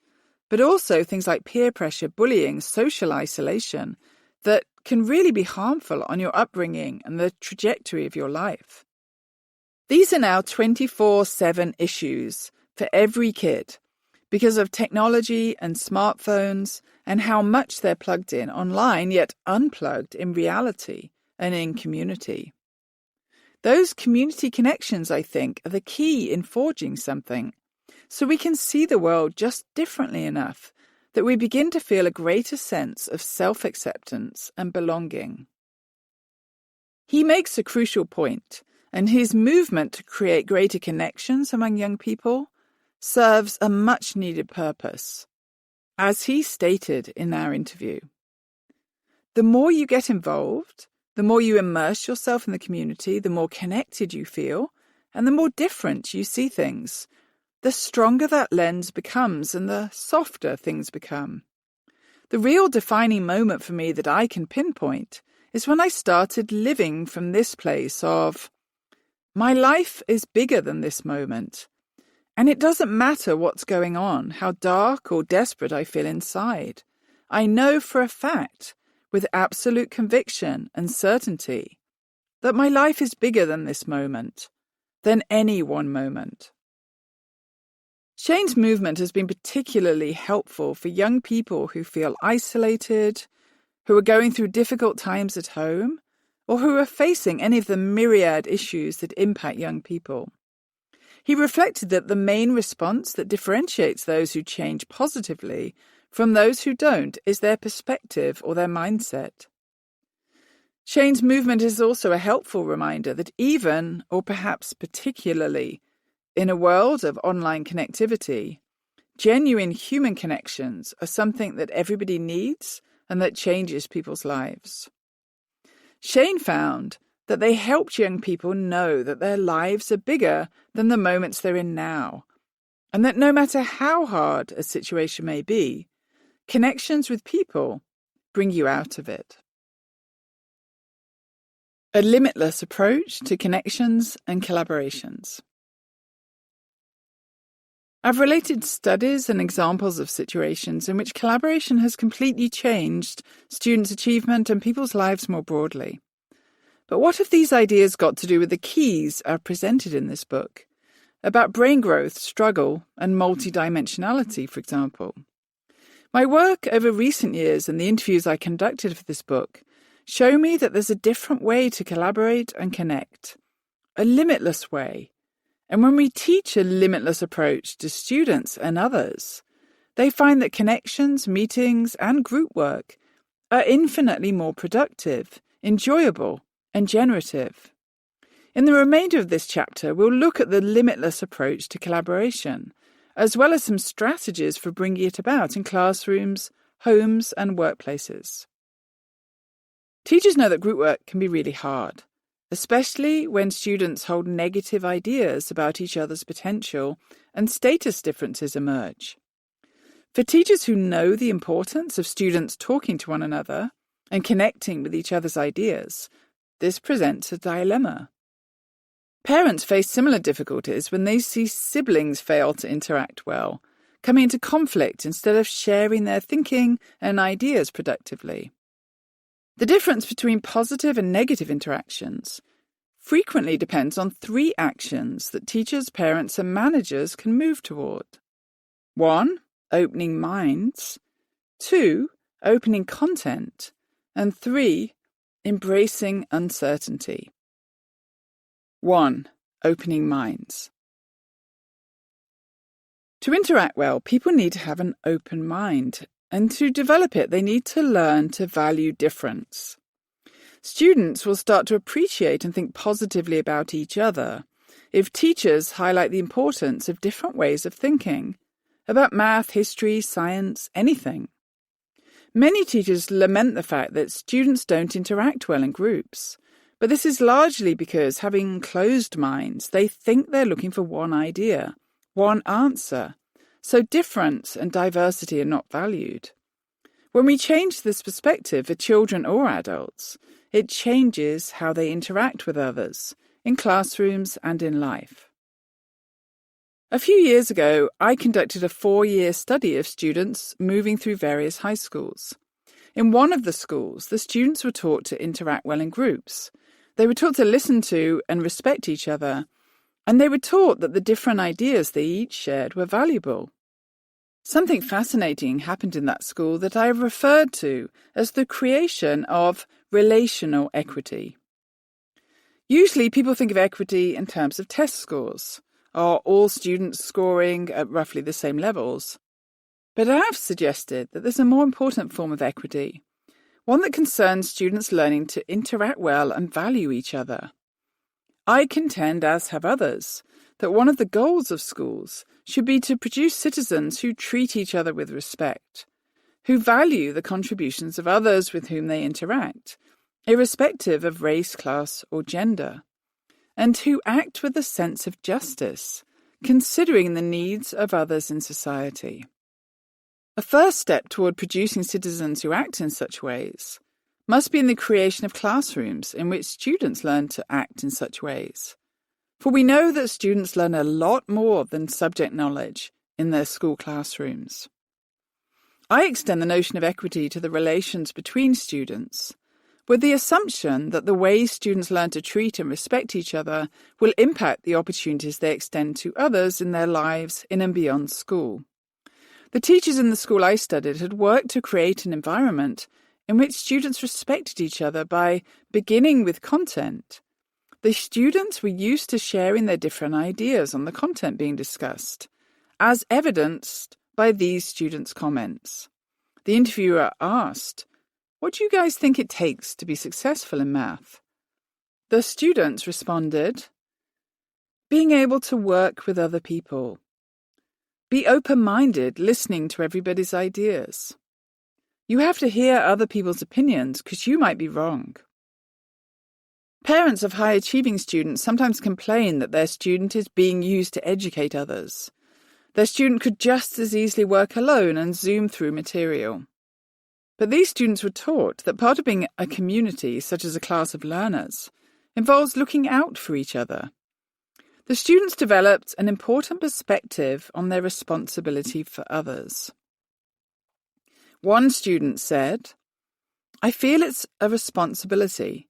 but also things like peer pressure, bullying, social isolation that can really be harmful on your upbringing and the trajectory of your life. These are now 24/7 issues for every kid because of technology and smartphones and how much they're plugged in online yet unplugged in reality and in community. Those community connections, I think, are the key in forging something, so we can see the world just differently enough that we begin to feel a greater sense of self-acceptance and belonging. He makes a crucial point, and his movement to create greater connections among young people serves a much-needed purpose. As he stated in our interview, the more you get involved, the more you immerse yourself in the community, the more connected you feel, and the more different you see things, the stronger that lens becomes and the softer things become. The real defining moment for me that I can pinpoint is when I started living from this place of, my life is bigger than this moment, and it doesn't matter what's going on, how dark or desperate I feel inside. I know for a fact, with absolute conviction and certainty, that my life is bigger than this moment, than any one moment. Shane's movement has been particularly helpful for young people who feel isolated, who are going through difficult times at home, or who are facing any of the myriad issues that impact young people. He reflected that the main response that differentiates those who change positively from those who don't is their perspective or their mindset. Shane's movement is also a helpful reminder that even, or perhaps particularly, in a world of online connectivity, genuine human connections are something that everybody needs and that changes people's lives. Shane found that they helped young people know that their lives are bigger than the moments they're in now, and that no matter how hard a situation may be, connections with people bring you out of it. A limitless approach to connections and collaborations. I've related studies and examples of situations in which collaboration has completely changed students' achievement and people's lives more broadly. But what have these ideas got to do with the keys I've presented in this book? About brain growth, struggle, and multidimensionality, for example. My work over recent years and the interviews I conducted for this book show me that there's a different way to collaborate and connect, a limitless way. And when we teach a limitless approach to students and others, they find that connections, meetings, and group work are infinitely more productive, enjoyable, and generative. In the remainder of this chapter, we'll look at the limitless approach to collaboration, as well as some strategies for bringing it about in classrooms, homes, and workplaces. Teachers know that group work can be really hard, especially when students hold negative ideas about each other's potential and status differences emerge. For teachers who know the importance of students talking to one another and connecting with each other's ideas, this presents a dilemma. Parents face similar difficulties when they see siblings fail to interact well, coming into conflict instead of sharing their thinking and ideas productively. The difference between positive and negative interactions frequently depends on 3 actions that teachers, parents, and managers can move toward. 1. Opening minds. 2. Opening content. And 3. Embracing uncertainty. 1. Opening minds. To interact well, people need to have an open mind, and to develop it, they need to learn to value difference. Students will start to appreciate and think positively about each other if teachers highlight the importance of different ways of thinking about math, history, science, anything. Many teachers lament the fact that students don't interact well in groups, but this is largely because, having closed minds, they think they're looking for one idea, one answer, so difference and diversity are not valued. When we change this perspective for children or adults, it changes how they interact with others, in classrooms and in life. A few years ago, I conducted a 4-year study of students moving through various high schools. In one of the schools, the students were taught to interact well in groups. They were taught to listen to and respect each other, and they were taught that the different ideas they each shared were valuable. Something fascinating happened in that school that I have referred to as the creation of relational equity. Usually people think of equity in terms of test scores. Are all students scoring at roughly the same levels? But I have suggested that there's a more important form of equity, one that concerns students learning to interact well and value each other. I contend, as have others, that one of the goals of schools should be to produce citizens who treat each other with respect, who value the contributions of others with whom they interact, irrespective of race, class, or gender, and who act with a sense of justice, considering the needs of others in society. A first step toward producing citizens who act in such ways must be in the creation of classrooms in which students learn to act in such ways. For we know that students learn a lot more than subject knowledge in their school classrooms. I extend the notion of equity to the relations between students, with the assumption that the ways students learn to treat and respect each other will impact the opportunities they extend to others in their lives in and beyond school. The teachers in the school I studied had worked to create an environment in which students respected each other by beginning with content. The students were used to sharing their different ideas on the content being discussed, as evidenced by these students' comments. The interviewer asked, "What do you guys think it takes to be successful in math?" The students responded, "Being able to work with other people. Be open-minded, listening to everybody's ideas. You have to hear other people's opinions because you might be wrong." Parents of high-achieving students sometimes complain that their student is being used to educate others. Their student could just as easily work alone and zoom through material. But these students were taught that part of being a community, such as a class of learners, involves looking out for each other. The students developed an important perspective on their responsibility for others. One student said, "I feel it's a responsibility,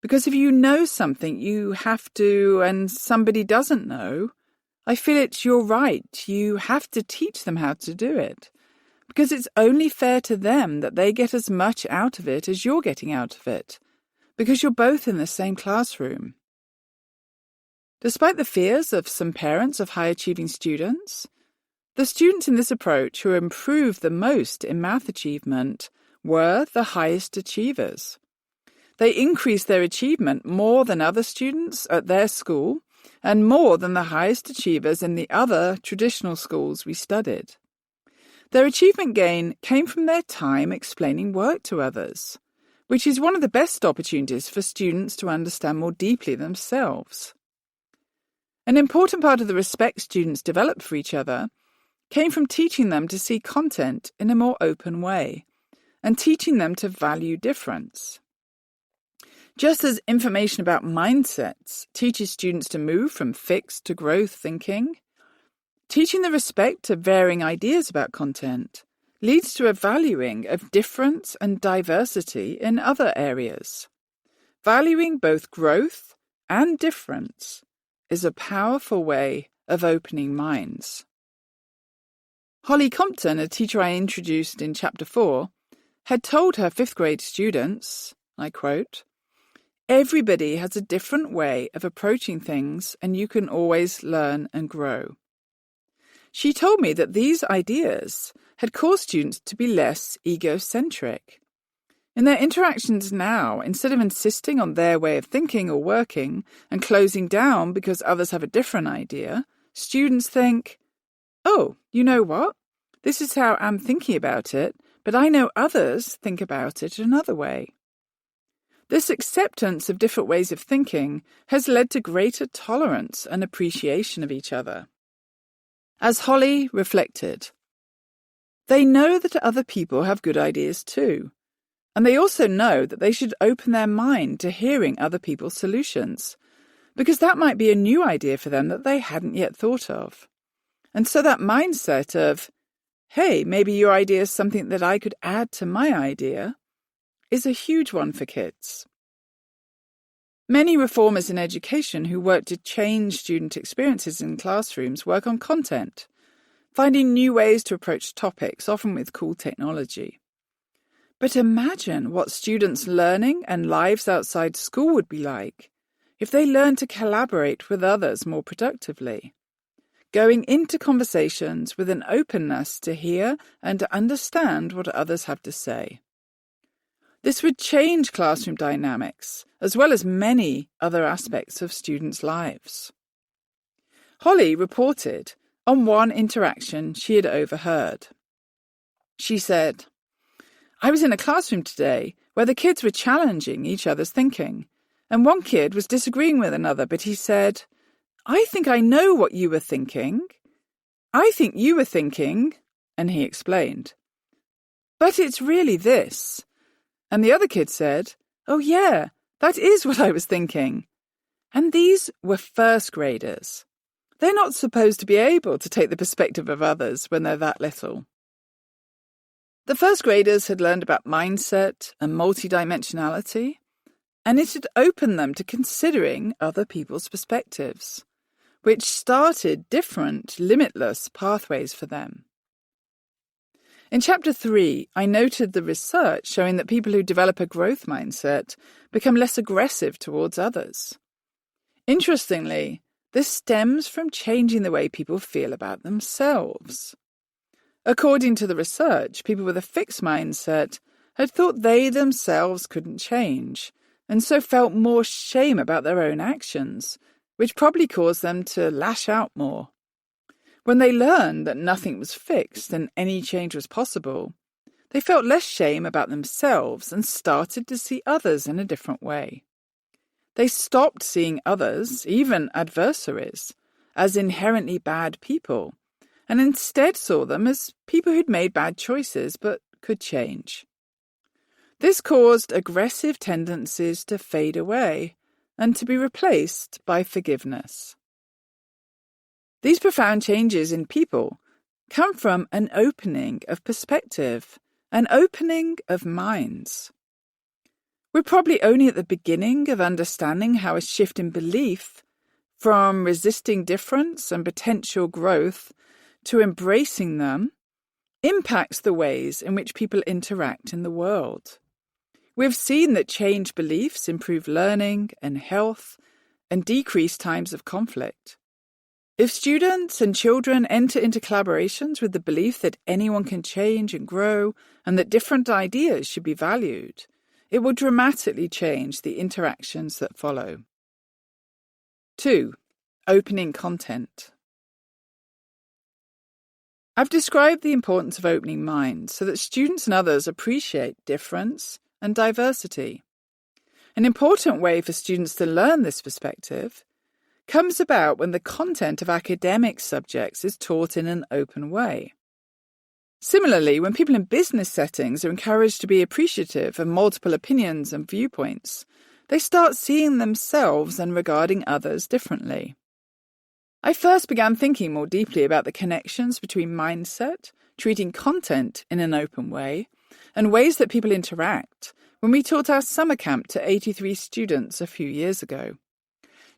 because if you know something you have to and somebody doesn't know, I feel it's your right. You have to teach them how to do it, because it's only fair to them that they get as much out of it as you're getting out of it, because you're both in the same classroom." Despite the fears of some parents of high-achieving students, the students in this approach who improved the most in math achievement were the highest achievers. They increased their achievement more than other students at their school and more than the highest achievers in the other traditional schools we studied. Their achievement gain came from their time explaining work to others, which is one of the best opportunities for students to understand more deeply themselves. An important part of the respect students developed for each other came from teaching them to see content in a more open way and teaching them to value difference. Just as information about mindsets teaches students to move from fixed to growth thinking, teaching the respect of varying ideas about content leads to a valuing of difference and diversity in other areas. Valuing both growth and difference is a powerful way of opening minds. Holly Compton, a teacher I introduced in Chapter 4, had told her 5th grade students, I quote, "Everybody has a different way of approaching things and you can always learn and grow." She told me that these ideas had caused students to be less egocentric. In their interactions now, instead of insisting on their way of thinking or working and closing down because others have a different idea, students think, "Oh, you know what? This is how I'm thinking about it, but I know others think about it another way." This acceptance of different ways of thinking has led to greater tolerance and appreciation of each other. As Holly reflected, they know that other people have good ideas too, and they also know that they should open their mind to hearing other people's solutions, because that might be a new idea for them that they hadn't yet thought of. And so that mindset of, hey, maybe your idea is something that I could add to my idea, is a huge one for kids. Many reformers in education who work to change student experiences in classrooms work on content, finding new ways to approach topics, often with cool technology. But imagine what students' learning and lives outside school would be like if they learned to collaborate with others more productively, going into conversations with an openness to hear and to understand what others have to say. This would change classroom dynamics, as well as many other aspects of students' lives. Holly reported on one interaction she had overheard. She said, "I was in a classroom today where the kids were challenging each other's thinking, and one kid was disagreeing with another, but he said, 'I think I know what you were thinking. I think you were thinking,' and he explained, 'but it's really this.' And the other kid said, 'Oh yeah, that is what I was thinking.' And these were 1st graders. They're not supposed to be able to take the perspective of others when they're that little. The 1st graders had learned about mindset and multidimensionality, and it had opened them to considering other people's perspectives, which started different, limitless pathways for them. In Chapter 3, I noted the research showing that people who develop a growth mindset become less aggressive towards others. Interestingly, this stems from changing the way people feel about themselves. According to the research, people with a fixed mindset had thought they themselves couldn't change, and so felt more shame about their own actions, which probably caused them to lash out more. When they learned that nothing was fixed and any change was possible, they felt less shame about themselves and started to see others in a different way. They stopped seeing others, even adversaries, as inherently bad people, and instead saw them as people who'd made bad choices but could change. This caused aggressive tendencies to fade away and to be replaced by forgiveness. These profound changes in people come from an opening of perspective, an opening of minds. We're probably only at the beginning of understanding how a shift in belief from resisting difference and potential growth to embracing them impacts the ways in which people interact in the world. We've seen that changed beliefs improve learning and health and decrease times of conflict. If students and children enter into collaborations with the belief that anyone can change and grow and that different ideas should be valued, it will dramatically change the interactions that follow. 2. Opening content. I've described the importance of opening minds so that students and others appreciate difference and diversity. An important way for students to learn this perspective comes about when the content of academic subjects is taught in an open way. Similarly, when people in business settings are encouraged to be appreciative of multiple opinions and viewpoints, they start seeing themselves and regarding others differently. I first began thinking more deeply about the connections between mindset, treating content in an open way, and ways that people interact when we taught our summer camp to 83 students a few years ago.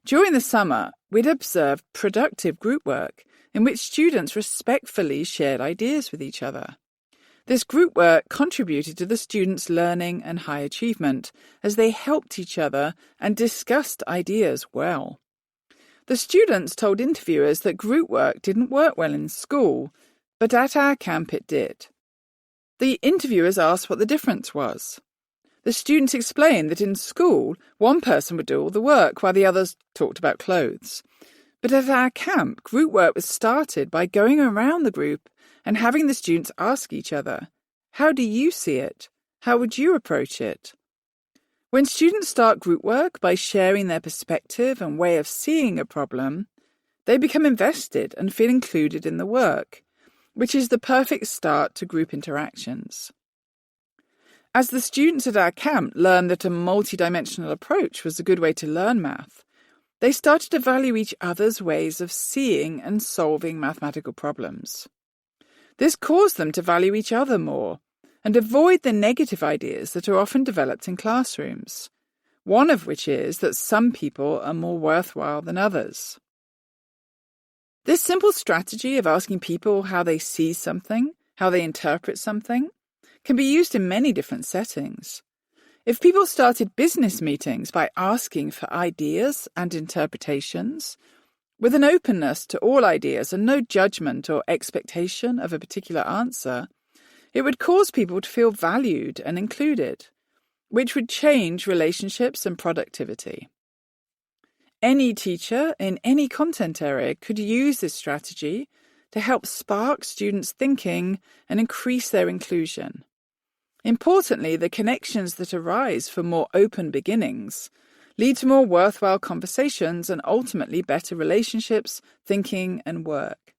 During the summer, we'd observed productive group work in which students respectfully shared ideas with each other. This group work contributed to the students' learning and high achievement as they helped each other and discussed ideas well. The students told interviewers that group work didn't work well in school, but at our camp it did. The interviewers asked what the difference was. The students explained that in school, one person would do all the work while the others talked about clothes. But at our camp, group work was started by going around the group and having the students ask each other, "How do you see it? How would you approach it?" When students start group work by sharing their perspective and way of seeing a problem, they become invested and feel included in the work, which is the perfect start to group interactions. As the students at our camp learned that a multidimensional approach was a good way to learn math, they started to value each other's ways of seeing and solving mathematical problems. This caused them to value each other more and avoid the negative ideas that are often developed in classrooms, one of which is that some people are more worthwhile than others. This simple strategy of asking people how they see something, how they interpret something, can be used in many different settings. If people started business meetings by asking for ideas and interpretations, with an openness to all ideas and no judgment or expectation of a particular answer, it would cause people to feel valued and included, which would change relationships and productivity. Any teacher in any content area could use this strategy to help spark students' thinking and increase their inclusion. Importantly, the connections that arise from more open beginnings lead to more worthwhile conversations and ultimately better relationships, thinking, and work.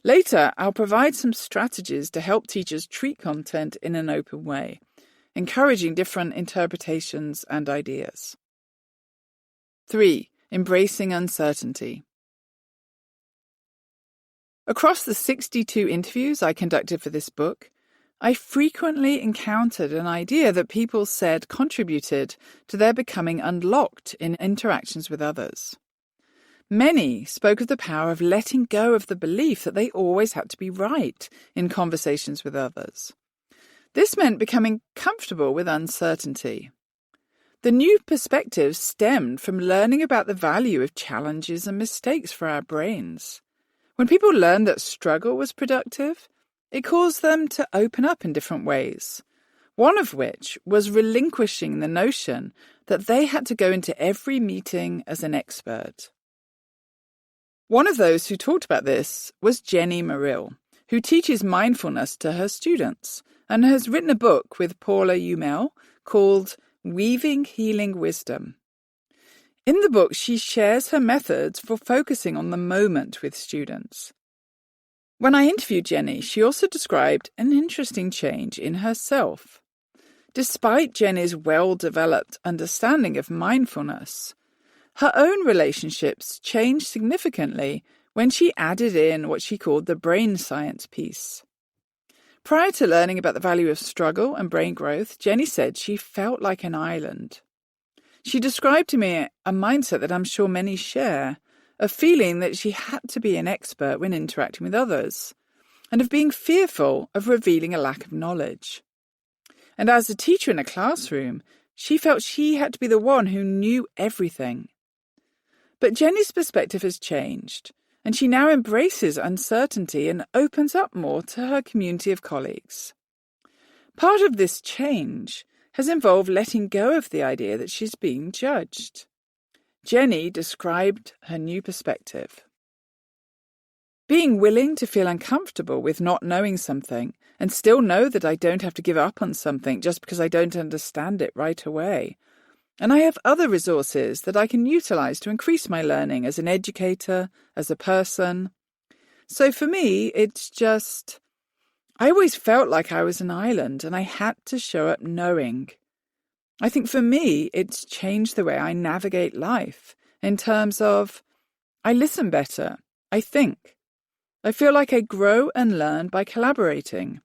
Later, I'll provide some strategies to help teachers treat content in an open way, encouraging different interpretations and ideas. 3. Embracing uncertainty. Across the 62 interviews I conducted for this book, I frequently encountered an idea that people said contributed to their becoming unlocked in interactions with others. Many spoke of the power of letting go of the belief that they always had to be right in conversations with others. This meant becoming comfortable with uncertainty. The new perspective stemmed from learning about the value of challenges and mistakes for our brains. When people learned that struggle was productive, it caused them to open up in different ways, one of which was relinquishing the notion that they had to go into every meeting as an expert. One of those who talked about this was Jenny Merrill, who teaches mindfulness to her students and has written a book with Paula Umel called Weaving Healing Wisdom. In the book, she shares her methods for focusing on the moment with students. When I interviewed Jenny, she also described an interesting change in herself. Despite Jenny's well-developed understanding of mindfulness, her own relationships changed significantly when she added in what she called the brain science piece. Prior to learning about the value of struggle and brain growth, Jenny said she felt like an island. She described to me a mindset that I'm sure many share, of feeling that she had to be an expert when interacting with others, and of being fearful of revealing a lack of knowledge. And as a teacher in a classroom, she felt she had to be the one who knew everything. But Jenny's perspective has changed, and she now embraces uncertainty and opens up more to her community of colleagues. Part of this change has involved letting go of the idea that she's being judged. Jenny described her new perspective. Being willing to feel uncomfortable with not knowing something and still know that I don't have to give up on something just because I don't understand it right away. And I have other resources that I can utilize to increase my learning as an educator, as a person. So for me, it's just, I always felt like I was an island and I had to show up knowing. I think for me, it's changed the way I navigate life in terms of I listen better, I think. I feel like I grow and learn by collaborating.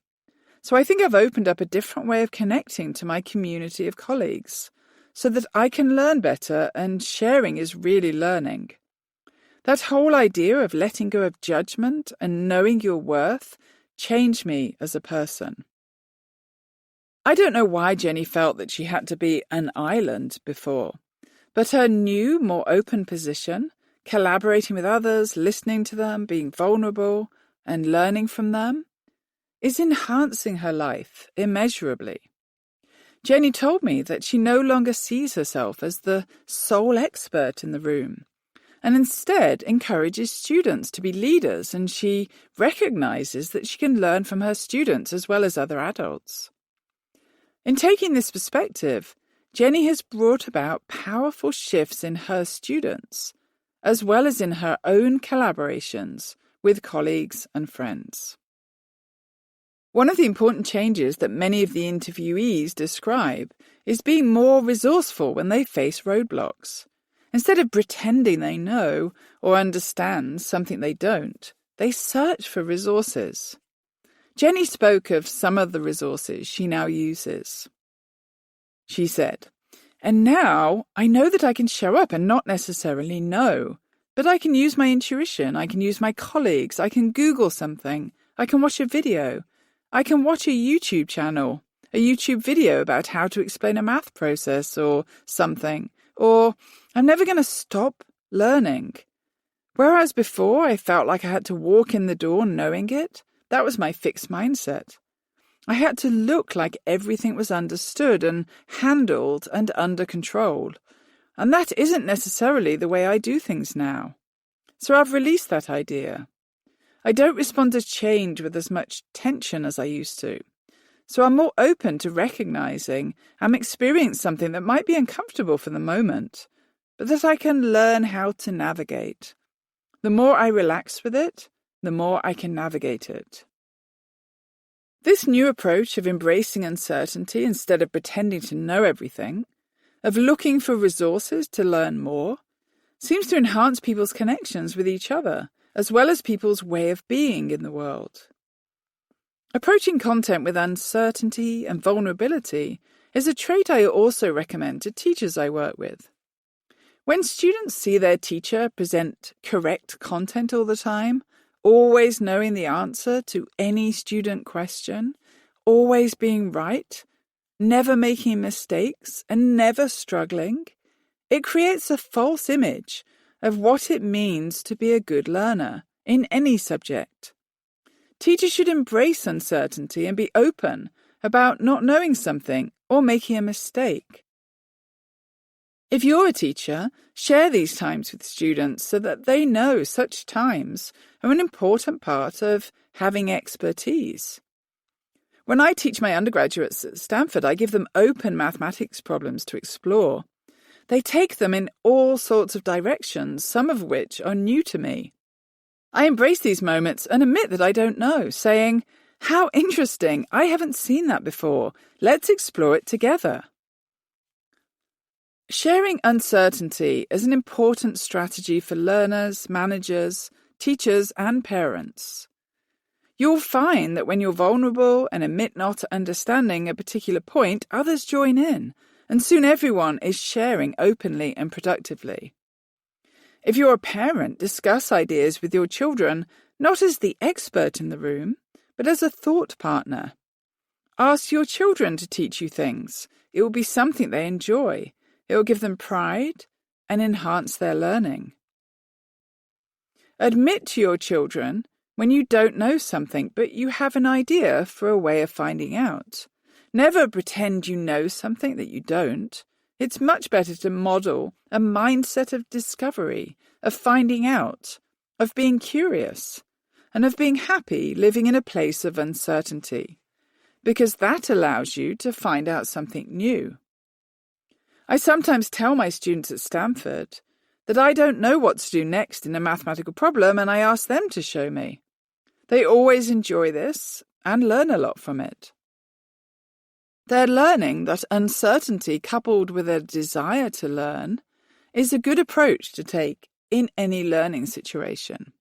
So I think I've opened up a different way of connecting to my community of colleagues so that I can learn better, and sharing is really learning. That whole idea of letting go of judgment and knowing your worth changed me as a person. I don't know why Jenny felt that she had to be an island before, but her new, more open position, collaborating with others, listening to them, being vulnerable, and learning from them, is enhancing her life immeasurably. Jenny told me that she no longer sees herself as the sole expert in the room, and instead encourages students to be leaders, and she recognizes that she can learn from her students as well as other adults. In taking this perspective, Jenny has brought about powerful shifts in her students, as well as in her own collaborations with colleagues and friends. One of the important changes that many of the interviewees describe is being more resourceful when they face roadblocks. Instead of pretending they know or understand something they don't, they search for resources. Jenny spoke of some of the resources she now uses. She said, "And now I know that I can show up and not necessarily know, but I can use my intuition, I can use my colleagues, I can Google something, I can watch a video, I can watch a YouTube channel, a YouTube video about how to explain a math process or something, or I'm never going to stop learning." Whereas before I felt like I had to walk in the door knowing it, that was my fixed mindset. I had to look like everything was understood and handled and under control, and that isn't necessarily the way I do things now. So I've released that idea. I don't respond to change with as much tension as I used to. So I'm more open to recognizing I'm experiencing something that might be uncomfortable for the moment, but that I can learn how to navigate. The more I relax with it, the more I can navigate it. This new approach of embracing uncertainty instead of pretending to know everything, of looking for resources to learn more, seems to enhance people's connections with each other, as well as people's way of being in the world. Approaching content with uncertainty and vulnerability is a trait I also recommend to teachers I work with. When students see their teacher present correct content all the time, always knowing the answer to any student question, always being right, never making mistakes, and never struggling, it creates a false image of what it means to be a good learner in any subject. Teachers should embrace uncertainty and be open about not knowing something or making a mistake. If you're a teacher, share these times with students so that they know such times are an important part of having expertise. When I teach my undergraduates at Stanford, I give them open mathematics problems to explore. They take them in all sorts of directions, some of which are new to me. I embrace these moments and admit that I don't know, saying, "How interesting, I haven't seen that before. Let's explore it together." Sharing uncertainty is an important strategy for learners, managers, teachers, and parents. You'll find that when you're vulnerable and admit not understanding a particular point, others join in, and soon everyone is sharing openly and productively. If you're a parent, discuss ideas with your children, not as the expert in the room, but as a thought partner. Ask your children to teach you things. It will be something they enjoy. It will give them pride and enhance their learning. Admit to your children when you don't know something, but you have an idea for a way of finding out. Never pretend you know something that you don't. It's much better to model a mindset of discovery, of finding out, of being curious, and of being happy living in a place of uncertainty, because that allows you to find out something new. I sometimes tell my students at Stanford that I don't know what to do next in a mathematical problem, and I ask them to show me. They always enjoy this and learn a lot from it. They're learning that uncertainty coupled with a desire to learn is a good approach to take in any learning situation.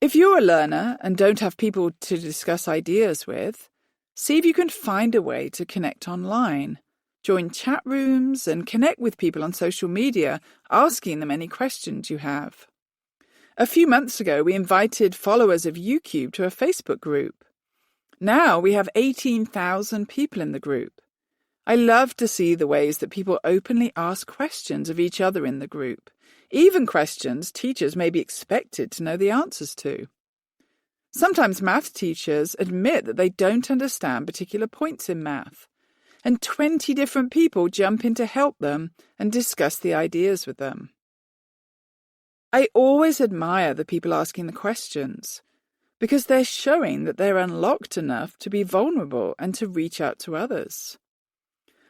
If you're a learner and don't have people to discuss ideas with, see if you can find a way to connect online. Join chat rooms and connect with people on social media, asking them any questions you have. A few months ago, we invited followers of UCube to a Facebook group. Now we have 18,000 people in the group. I love to see the ways that people openly ask questions of each other in the group, even questions teachers may be expected to know the answers to. Sometimes math teachers admit that they don't understand particular points in math, and 20 different people jump in to help them and discuss the ideas with them. I always admire the people asking the questions, because they're showing that they're unlocked enough to be vulnerable and to reach out to others.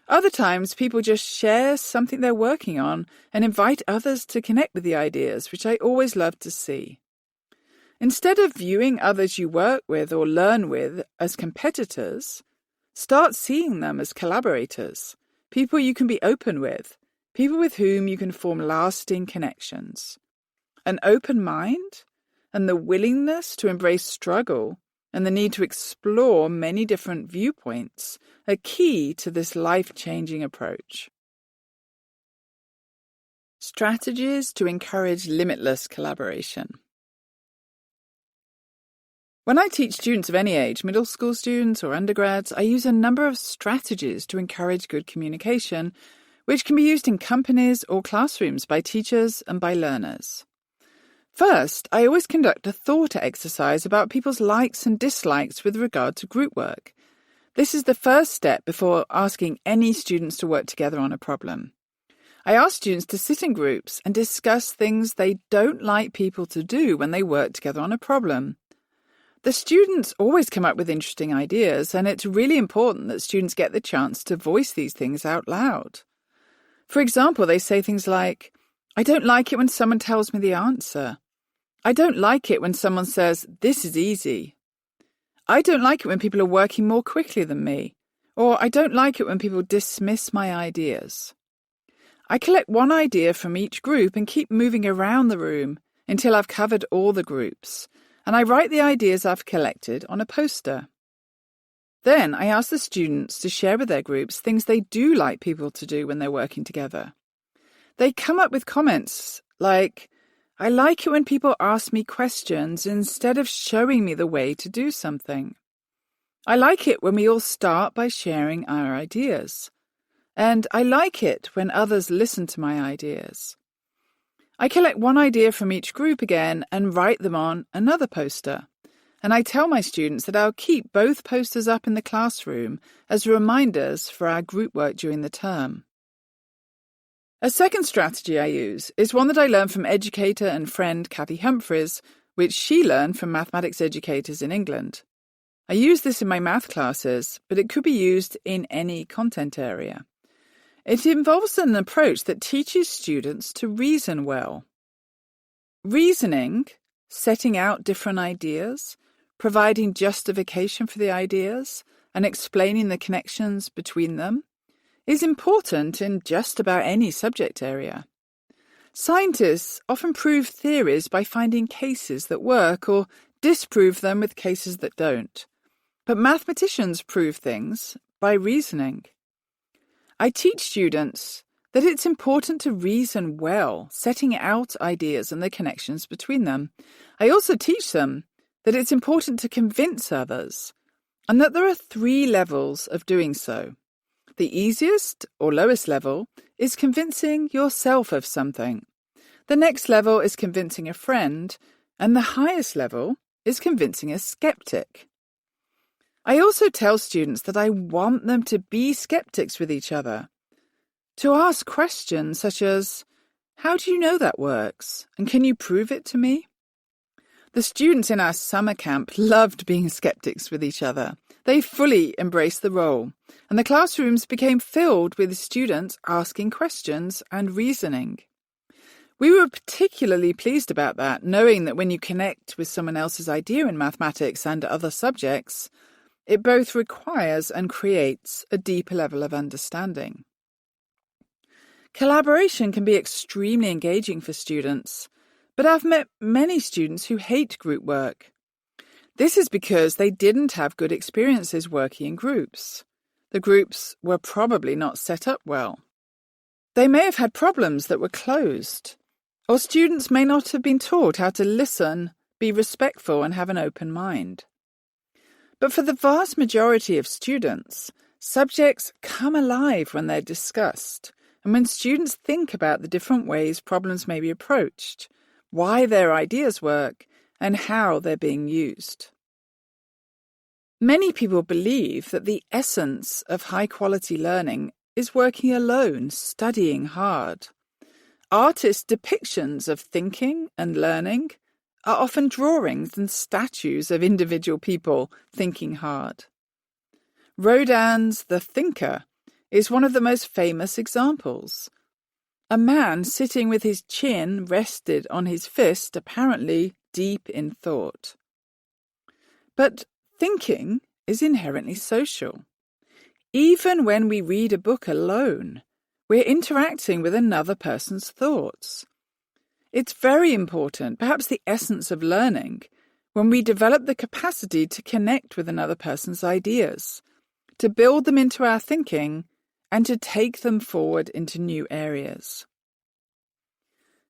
Other times, people just share something they're working on and invite others to connect with the ideas, which I always love to see. Instead of viewing others you work with or learn with as competitors, start seeing them as collaborators, people you can be open with, people with whom you can form lasting connections. An open mind and the willingness to embrace struggle and the need to explore many different viewpoints are key to this life-changing approach. Strategies to encourage limitless collaboration. When I teach students of any age, middle school students or undergrads, I use a number of strategies to encourage good communication, which can be used in companies or classrooms by teachers and by learners. First, I always conduct a thought exercise about people's likes and dislikes with regard to group work. This is the first step before asking any students to work together on a problem. I ask students to sit in groups and discuss things they don't like people to do when they work together on a problem. The students always come up with interesting ideas, and it's really important that students get the chance to voice these things out loud. For example, they say things like, "I don't like it when someone tells me the answer. I don't like it when someone says, 'This is easy.' I don't like it when people are working more quickly than me. Or I don't like it when people dismiss my ideas." I collect one idea from each group and keep moving around the room until I've covered all the groups, and I write the ideas I've collected on a poster. Then I ask the students to share with their groups things they do like people to do when they're working together. They come up with comments like, "I like it when people ask me questions instead of showing me the way to do something. I like it when we all start by sharing our ideas. And I like it when others listen to my ideas." I collect one idea from each group again and write them on another poster. And I tell my students that I'll keep both posters up in the classroom as reminders for our group work during the term. A second strategy I use is one that I learned from educator and friend Kathy Humphries, which she learned from mathematics educators in England. I use this in my math classes, but it could be used in any content area. It involves an approach that teaches students to reason well. Reasoning, setting out different ideas, providing justification for the ideas, and explaining the connections between them, is important in just about any subject area. Scientists often prove theories by finding cases that work or disprove them with cases that don't. But mathematicians prove things by reasoning. I teach students that it's important to reason well, setting out ideas and the connections between them. I also teach them that it's important to convince others, and that there are 3 levels of doing so. The easiest or lowest level is convincing yourself of something. The next level is convincing a friend, and the highest level is convincing a skeptic. I also tell students that I want them to be skeptics with each other, to ask questions such as, "How do you know that works? And can you prove it to me?" The students in our summer camp loved being skeptics with each other. They fully embraced the role, and the classrooms became filled with students asking questions and reasoning. We were particularly pleased about that, knowing that when you connect with someone else's idea in mathematics and other subjects, It both requires and creates a deeper level of understanding. Collaboration can be extremely engaging for students, but I've met many students who hate group work. This is because they didn't have good experiences working in groups. The groups were probably not set up well. They may have had problems that were closed, or students may not have been taught how to listen, be respectful, and have an open mind. But for the vast majority of students, subjects come alive when they're discussed, and when students think about the different ways problems may be approached, why their ideas work, and how they're being used. Many people believe that the essence of high-quality learning is working alone, studying hard. Artists' depictions of thinking and learning are often drawings and statues of individual people thinking hard. Rodin's The Thinker is one of the most famous examples. A man sitting with his chin rested on his fist, apparently deep in thought. But thinking is inherently social. Even when we read a book alone, we're interacting with another person's thoughts. It's very important, perhaps the essence of learning, when we develop the capacity to connect with another person's ideas, to build them into our thinking, and to take them forward into new areas.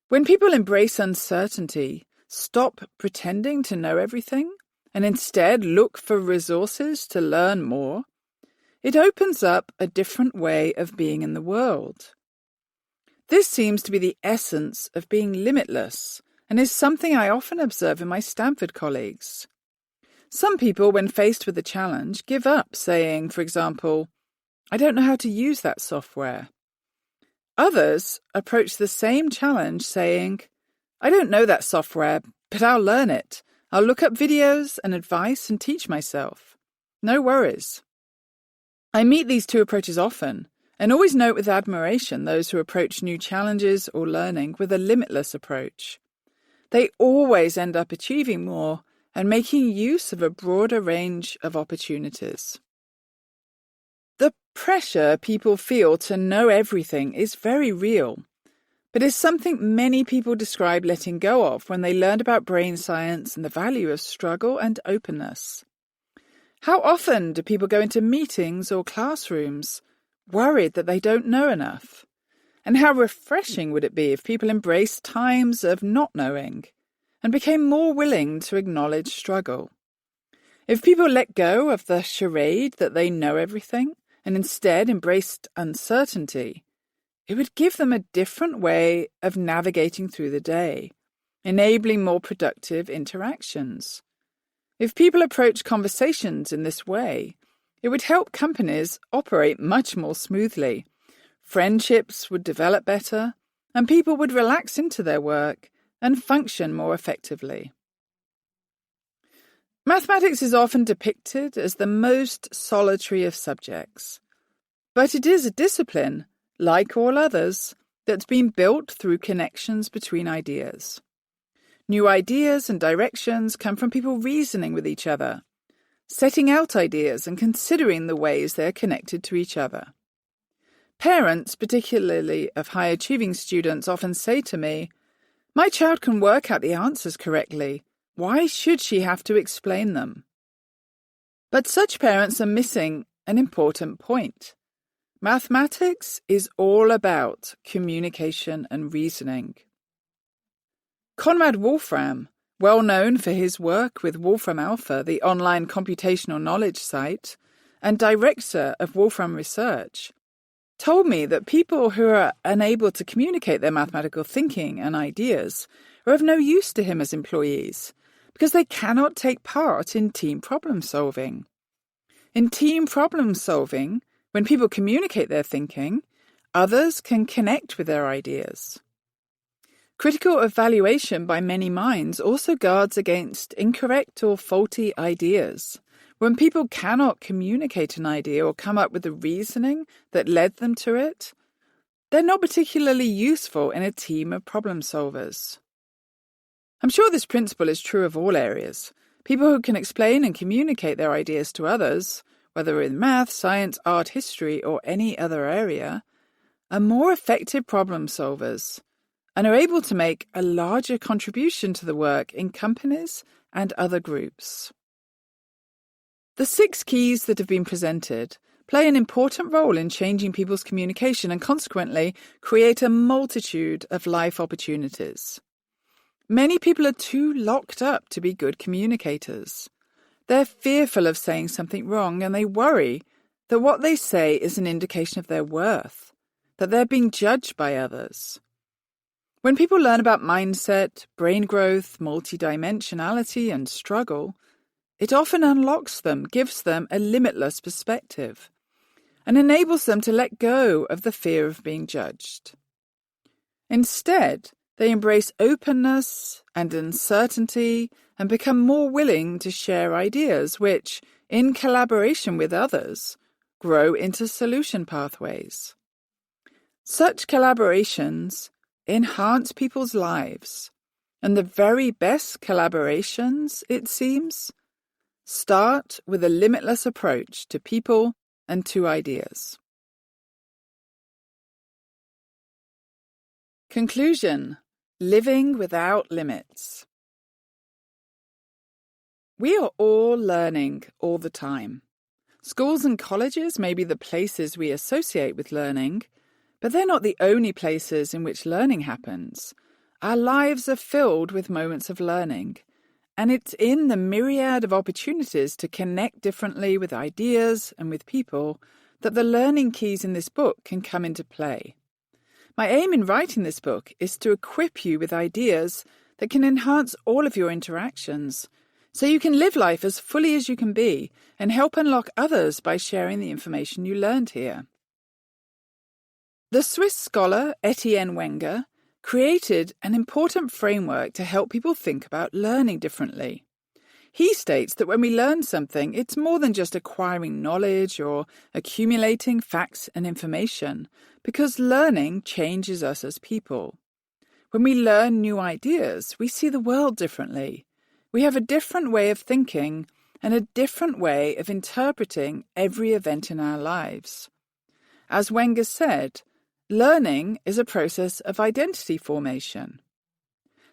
When people embrace uncertainty, stop pretending to know everything, and instead look for resources to learn more, it opens up a different way of being in the world. This seems to be the essence of being limitless, and is something I often observe in my Stanford colleagues. Some people, when faced with a challenge, give up, saying, for example, "I don't know how to use that software." Others approach the same challenge saying, "I don't know that software, but I'll learn it. I'll look up videos and advice and teach myself. No worries." I meet these two approaches often, and always note with admiration those who approach new challenges or learning with a limitless approach. They always end up achieving more and making use of a broader range of opportunities. The pressure people feel to know everything is very real, but is something many people describe letting go of when they learned about brain science and the value of struggle and openness. How often do people go into meetings or classrooms worried that they don't know enough? And how refreshing would it be if people embraced times of not knowing and became more willing to acknowledge struggle? If people let go of the charade that they know everything and instead embraced uncertainty, it would give them a different way of navigating through the day, enabling more productive interactions. If people approach conversations in this way, it would help companies operate much more smoothly. Friendships would develop better, and people would relax into their work and function more effectively. Mathematics is often depicted as the most solitary of subjects, but it is a discipline, like all others, that's been built through connections between ideas. New ideas and directions come from people reasoning with each other, setting out ideas and considering the ways they are connected to each other. Parents, particularly of high-achieving students, often say to me, "My child can work out the answers correctly. Why should she have to explain them?" But such parents are missing an important point. Mathematics is all about communication and reasoning. Conrad Wolfram, well known for his work with Wolfram Alpha, the online computational knowledge site, and director of Wolfram Research, told me that people who are unable to communicate their mathematical thinking and ideas are of no use to him as employees, because they cannot take part in team problem solving. In team problem solving, when people communicate their thinking, others can connect with their ideas. Critical evaluation by many minds also guards against incorrect or faulty ideas. When people cannot communicate an idea or come up with the reasoning that led them to it, they're not particularly useful in a team of problem solvers. I'm sure this principle is true of all areas, People who can explain and communicate their ideas to others, whether in math, science, art, history, or any other area, are more effective problem solvers and are able to make a larger contribution to the work in companies and other groups. The 6 keys that have been presented play an important role in changing people's communication and consequently create a multitude of life opportunities. Many people are too locked up to be good communicators. They're fearful of saying something wrong and they worry that what they say is an indication of their worth, that they're being judged by others. When people learn about mindset, brain growth, multidimensionality, and struggle, it often unlocks them, gives them a limitless perspective, and enables them to let go of the fear of being judged. Instead, they embrace openness and uncertainty and become more willing to share ideas which, in collaboration with others, grow into solution pathways. Such collaborations enhance people's lives, and the very best collaborations, it seems, start with a limitless approach to people and to ideas. Conclusion: Living without limits. We are all learning all the time. Schools and colleges may be the places we associate with learning, but they're not the only places in which learning happens. Our lives are filled with moments of learning, and it's in the myriad of opportunities to connect differently with ideas and with people that the learning keys in this book can come into play. My aim in writing this book is to equip you with ideas that can enhance all of your interactions, so you can live life as fully as you can be and help unlock others by sharing the information you learned here. The Swiss scholar Etienne Wenger created an important framework to help people think about learning differently. He states that when we learn something, it's more than just acquiring knowledge or accumulating facts and information, because learning changes us as people. When we learn new ideas, we see the world differently. We have a different way of thinking and a different way of interpreting every event in our lives. As Wenger said, learning is a process of identity formation.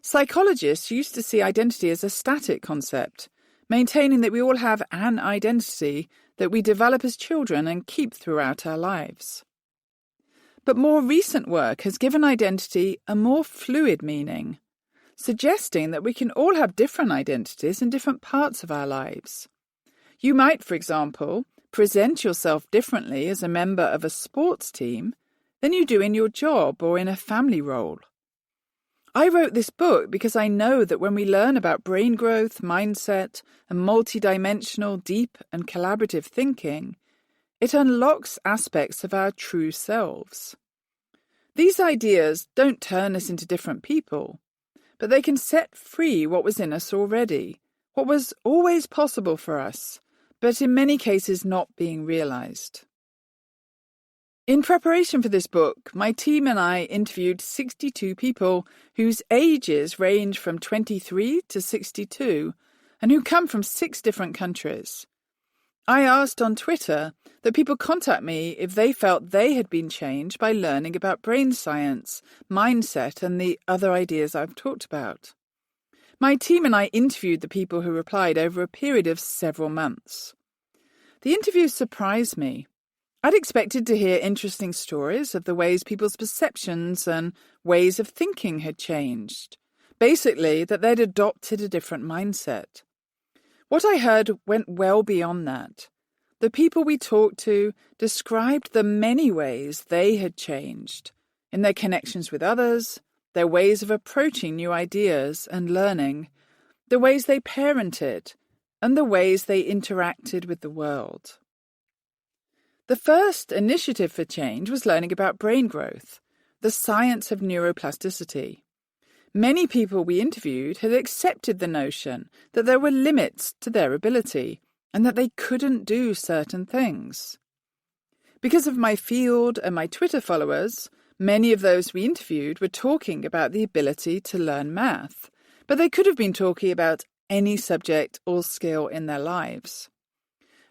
Psychologists used to see identity as a static concept, maintaining that we all have an identity that we develop as children and keep throughout our lives. But more recent work has given identity a more fluid meaning, suggesting that we can all have different identities in different parts of our lives. You might, for example, present yourself differently as a member of a sports team than you do in your job or in a family role. I wrote this book because I know that when we learn about brain growth, mindset, and multidimensional, deep and collaborative thinking, it unlocks aspects of our true selves. These ideas don't turn us into different people, but they can set free what was in us already, what was always possible for us, but in many cases not being realized. In preparation for this book, my team and I interviewed 62 people whose ages range from 23 to 62 and who come from 6 different countries. I asked on Twitter that people contact me if they felt they had been changed by learning about brain science, mindset, and the other ideas I've talked about. My team and I interviewed the people who replied over a period of several months. The interviews surprised me. I'd expected to hear interesting stories of the ways people's perceptions and ways of thinking had changed. Basically, that they'd adopted a different mindset. What I heard went well beyond that. The people we talked to described the many ways they had changed in their connections with others, their ways of approaching new ideas and learning, the ways they parented, and the ways they interacted with the world. The first initiative for change was learning about brain growth, the science of neuroplasticity. Many people we interviewed had accepted the notion that there were limits to their ability and that they couldn't do certain things. Because of my field and my Twitter followers, many of those we interviewed were talking about the ability to learn math, but they could have been talking about any subject or skill in their lives.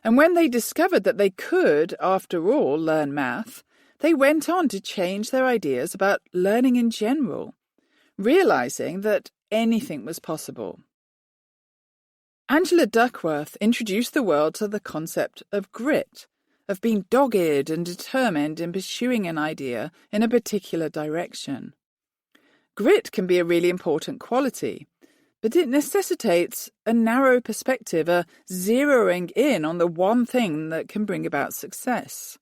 And when they discovered that they could, after all, learn math, they went on to change their ideas about learning in general, realizing that anything was possible. Angela Duckworth introduced the world to the concept of grit, of being dogged and determined in pursuing an idea in a particular direction. Grit can be a really important quality, but it necessitates a narrow perspective, a zeroing in on the one thing that can bring about success.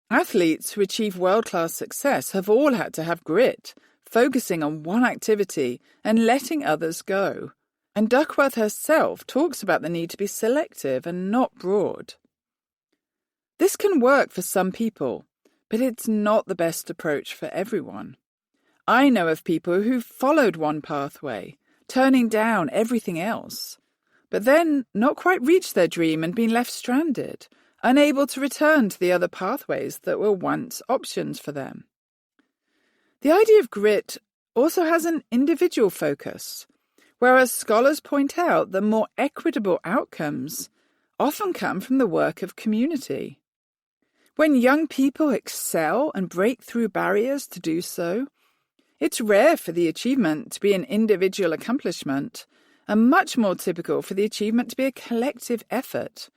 Athletes who achieve world-class success have all had to have grit, focusing on one activity and letting others go. And Duckworth herself talks about the need to be selective and not broad. This can work for some people, but it's not the best approach for everyone. I know of people who've followed one pathway, turning down everything else, but then not quite reached their dream and been left stranded, unable to return to the other pathways that were once options for them. The idea of grit also has an individual focus, whereas scholars point out that more equitable outcomes often come from the work of community. When young people excel and break through barriers to do so, it's rare for the achievement to be an individual accomplishment and much more typical for the achievement to be a collective effort,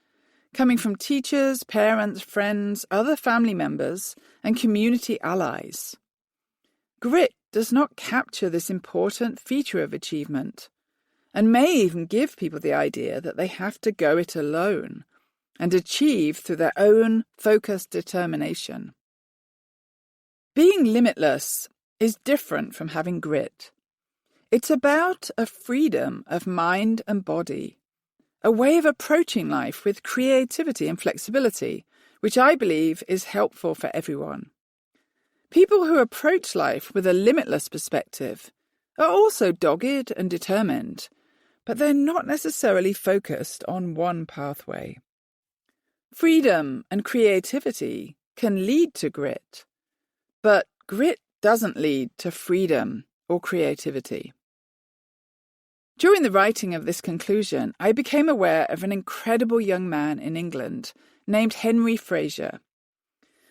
coming from teachers, parents, friends, other family members, and community allies. Grit does not capture this important feature of achievement, and may even give people the idea that they have to go it alone and achieve through their own focused determination. Being limitless is different from having grit. It's about a freedom of mind and body, a way of approaching life with creativity and flexibility, which I believe is helpful for everyone. People who approach life with a limitless perspective are also dogged and determined, but they're not necessarily focused on one pathway. Freedom and creativity can lead to grit, but grit doesn't lead to freedom or creativity. During the writing of this conclusion, I became aware of an incredible young man in England named Henry Fraser.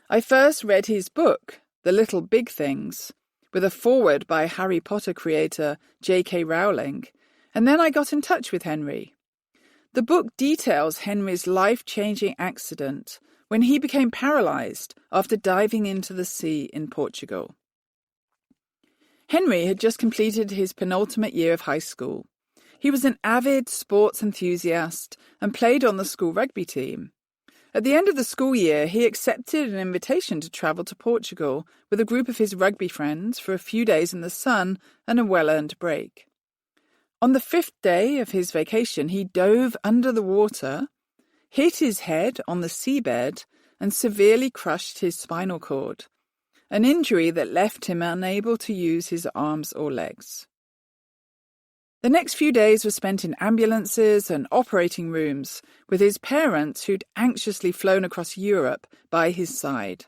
I first read his book, The Little Big Things, with a foreword by Harry Potter creator J.K. Rowling, and then I got in touch with Henry. The book details Henry's life-changing accident when he became paralyzed after diving into the sea in Portugal. Henry had just completed his penultimate year of high school. He was an avid sports enthusiast and played on the school rugby team. At the end of the school year, he accepted an invitation to travel to Portugal with a group of his rugby friends for a few days in the sun and a well-earned break. On the 5th day of his vacation, he dove under the water, hit his head on the seabed, and severely crushed his spinal cord, an injury that left him unable to use his arms or legs. The next few days were spent in ambulances and operating rooms with his parents who'd anxiously flown across Europe by his side.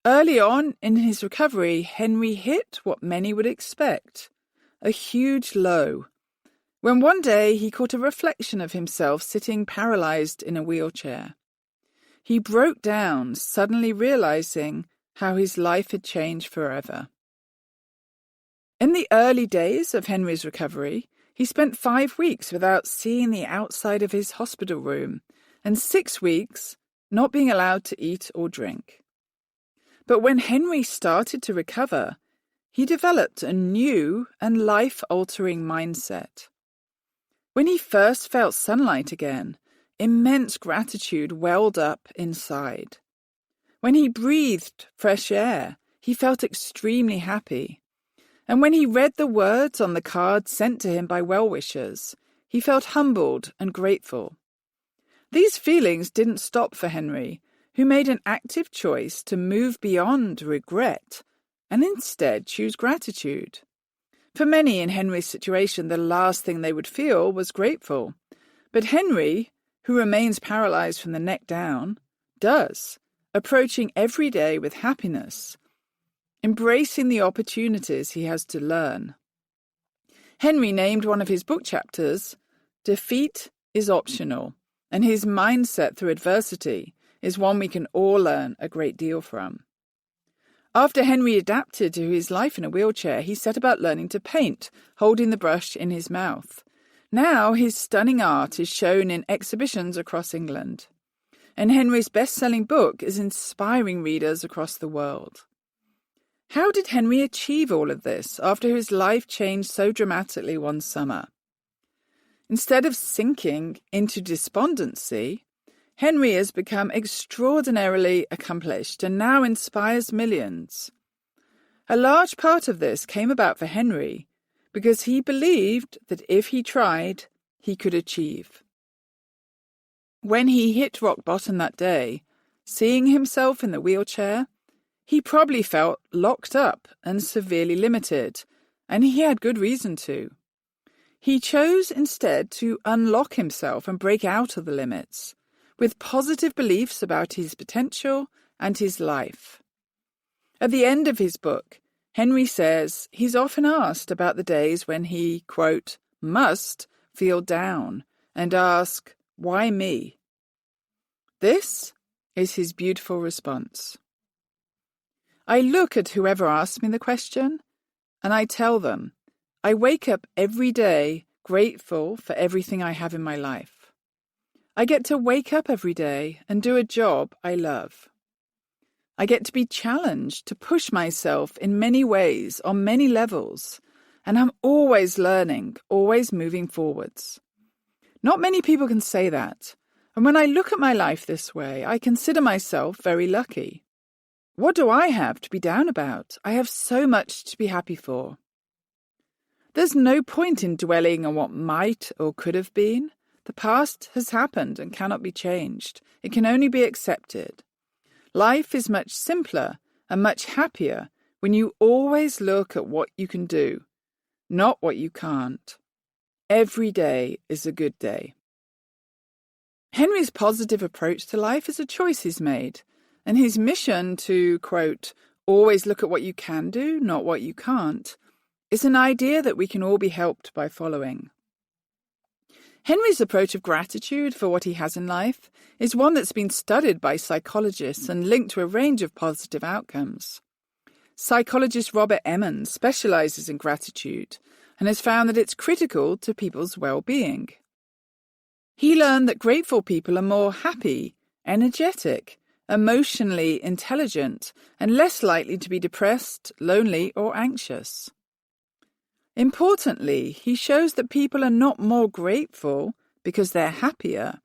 Early on in his recovery, Henry hit what many would expect, a huge low, when one day he caught a reflection of himself sitting paralyzed in a wheelchair. He broke down, suddenly realizing how his life had changed forever. In the early days of Henry's recovery, he spent 5 weeks without seeing the outside of his hospital room and 6 weeks not being allowed to eat or drink. But when Henry started to recover, he developed a new and life-altering mindset. When he first felt sunlight again, immense gratitude welled up inside. When he breathed fresh air, he felt extremely happy. And when he read the words on the cards sent to him by well-wishers, he felt humbled and grateful. These feelings didn't stop for Henry, who made an active choice to move beyond regret and instead choose gratitude. For many in Henry's situation, the last thing they would feel was grateful. But Henry, who remains paralyzed from the neck down, does, approaching every day with happiness, embracing the opportunities he has to learn. Henry named one of his book chapters, "Defeat is Optional," and his mindset through adversity is one we can all learn a great deal from. After Henry adapted to his life in a wheelchair, he set about learning to paint, holding the brush in his mouth. Now his stunning art is shown in exhibitions across England. And Henry's best-selling book is inspiring readers across the world. How did Henry achieve all of this after his life changed so dramatically one summer? Instead of sinking into despondency, Henry has become extraordinarily accomplished and now inspires millions. A large part of this came about for Henry because he believed that if he tried, he could achieve. When he hit rock bottom that day, seeing himself in the wheelchair, he probably felt locked up and severely limited, and he had good reason to. He chose instead to unlock himself and break out of the limits, with positive beliefs about his potential and his life. At the end of his book, Henry says he's often asked about the days when he, quote, must feel down and ask, why me? This is his beautiful response. I look at whoever asks me the question, and I tell them, I wake up every day grateful for everything I have in my life. I get to wake up every day and do a job I love. I get to be challenged to push myself in many ways, on many levels, and I'm always learning, always moving forwards. Not many people can say that, and when I look at my life this way, I consider myself very lucky. What do I have to be down about? I have so much to be happy for. There's no point in dwelling on what might or could have been. The past has happened and cannot be changed. It can only be accepted. Life is much simpler and much happier when you always look at what you can do, not what you can't. Every day is a good day. Henry's positive approach to life is a choice he's made, and his mission to, quote, always look at what you can do, not what you can't, is an idea that we can all be helped by following. Henry's approach of gratitude for what he has in life is one that's been studied by psychologists and linked to a range of positive outcomes. Psychologist Robert Emmons specializes in gratitude and has found that it's critical to people's well-being. He learned that grateful people are more happy, energetic, emotionally intelligent, and less likely to be depressed, lonely, or anxious. Importantly, he shows that people are not more grateful because they're happier,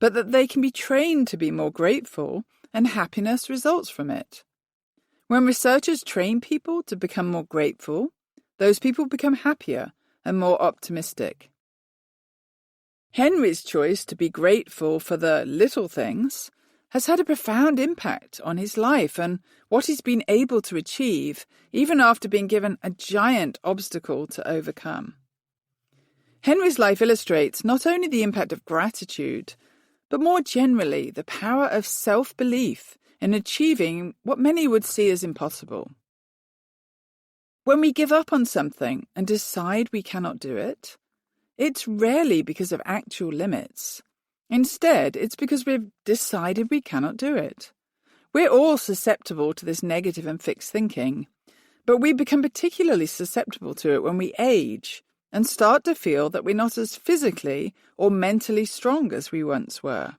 but that they can be trained to be more grateful, and happiness results from it. When researchers train people to become more grateful, those people become happier and more optimistic. Henry's choice to be grateful for the little things has had a profound impact on his life and what he's been able to achieve, even after being given a giant obstacle to overcome. Henry's life illustrates not only the impact of gratitude, but more generally the power of self-belief in achieving what many would see as impossible. When we give up on something and decide we cannot do it, it's rarely because of actual limits. Instead, it's because we've decided we cannot do it. We're all susceptible to this negative and fixed thinking, but we become particularly susceptible to it when we age and start to feel that we're not as physically or mentally strong as we once were.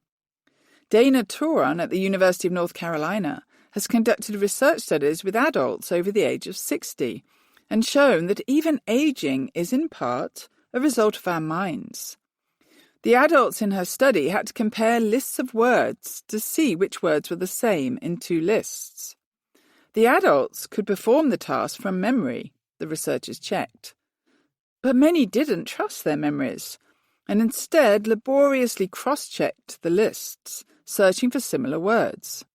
Dana Turan at the University of North Carolina has conducted research studies with adults over the age of 60 and shown that even aging is in part a result of our minds. The adults in her study had to compare lists of words to see which words were the same in two lists. The adults could perform the task from memory, the researchers checked. But many didn't trust their memories, and instead laboriously cross-checked the lists, searching for similar words.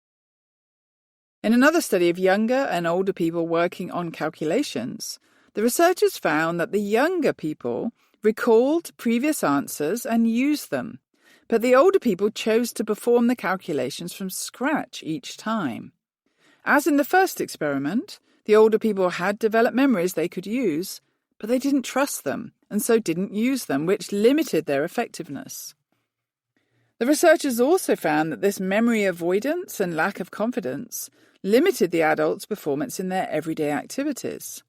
In another study of younger and older people working on calculations, the researchers found that the younger people recalled previous answers and used them, but the older people chose to perform the calculations from scratch each time. As in the first experiment, the older people had developed memories they could use, but they didn't trust them and so didn't use them, which limited their effectiveness. The researchers also found that this memory avoidance and lack of confidence limited the adults' performance in their everyday activities.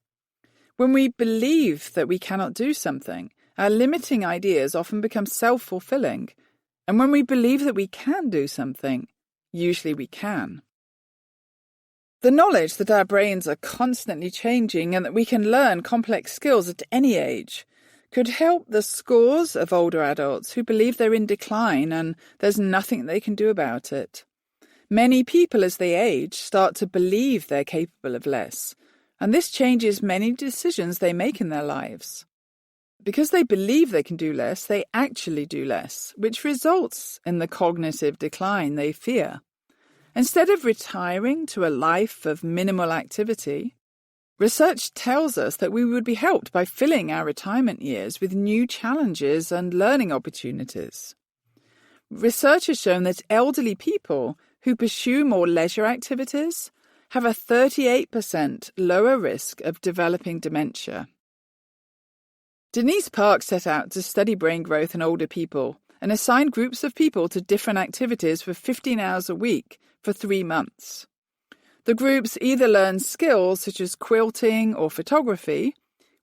When we believe that we cannot do something, our limiting ideas often become self-fulfilling, and when we believe that we can do something, usually we can. The knowledge that our brains are constantly changing and that we can learn complex skills at any age could help the scores of older adults who believe they're in decline and there's nothing they can do about it. Many people, as they age, start to believe they're capable of less, and this changes many decisions they make in their lives. Because they believe they can do less, they actually do less, which results in the cognitive decline they fear. Instead of retiring to a life of minimal activity, research tells us that we would be helped by filling our retirement years with new challenges and learning opportunities. Research has shown that elderly people who pursue more leisure activities have a 38% lower risk of developing dementia. Denise Park set out to study brain growth in older people and assigned groups of people to different activities for 15 hours a week for 3 months. The groups either learned skills such as quilting or photography,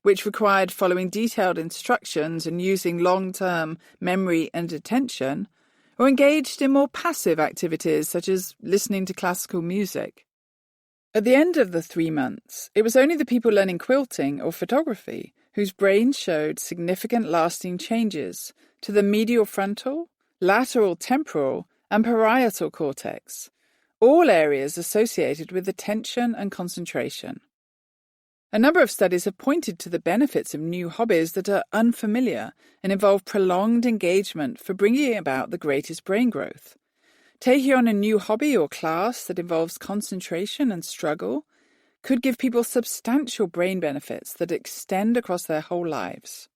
which required following detailed instructions and using long-term memory and attention, or engaged in more passive activities such as listening to classical music. At the end of the 3 months, it was only the people learning quilting or photography whose brains showed significant lasting changes to the medial frontal, lateral temporal, and parietal cortex, all areas associated with attention and concentration. A number of studies have pointed to the benefits of new hobbies that are unfamiliar and involve prolonged engagement for bringing about the greatest brain growth. Taking on a new hobby or class that involves concentration and struggle could give people substantial brain benefits that extend across their whole lives.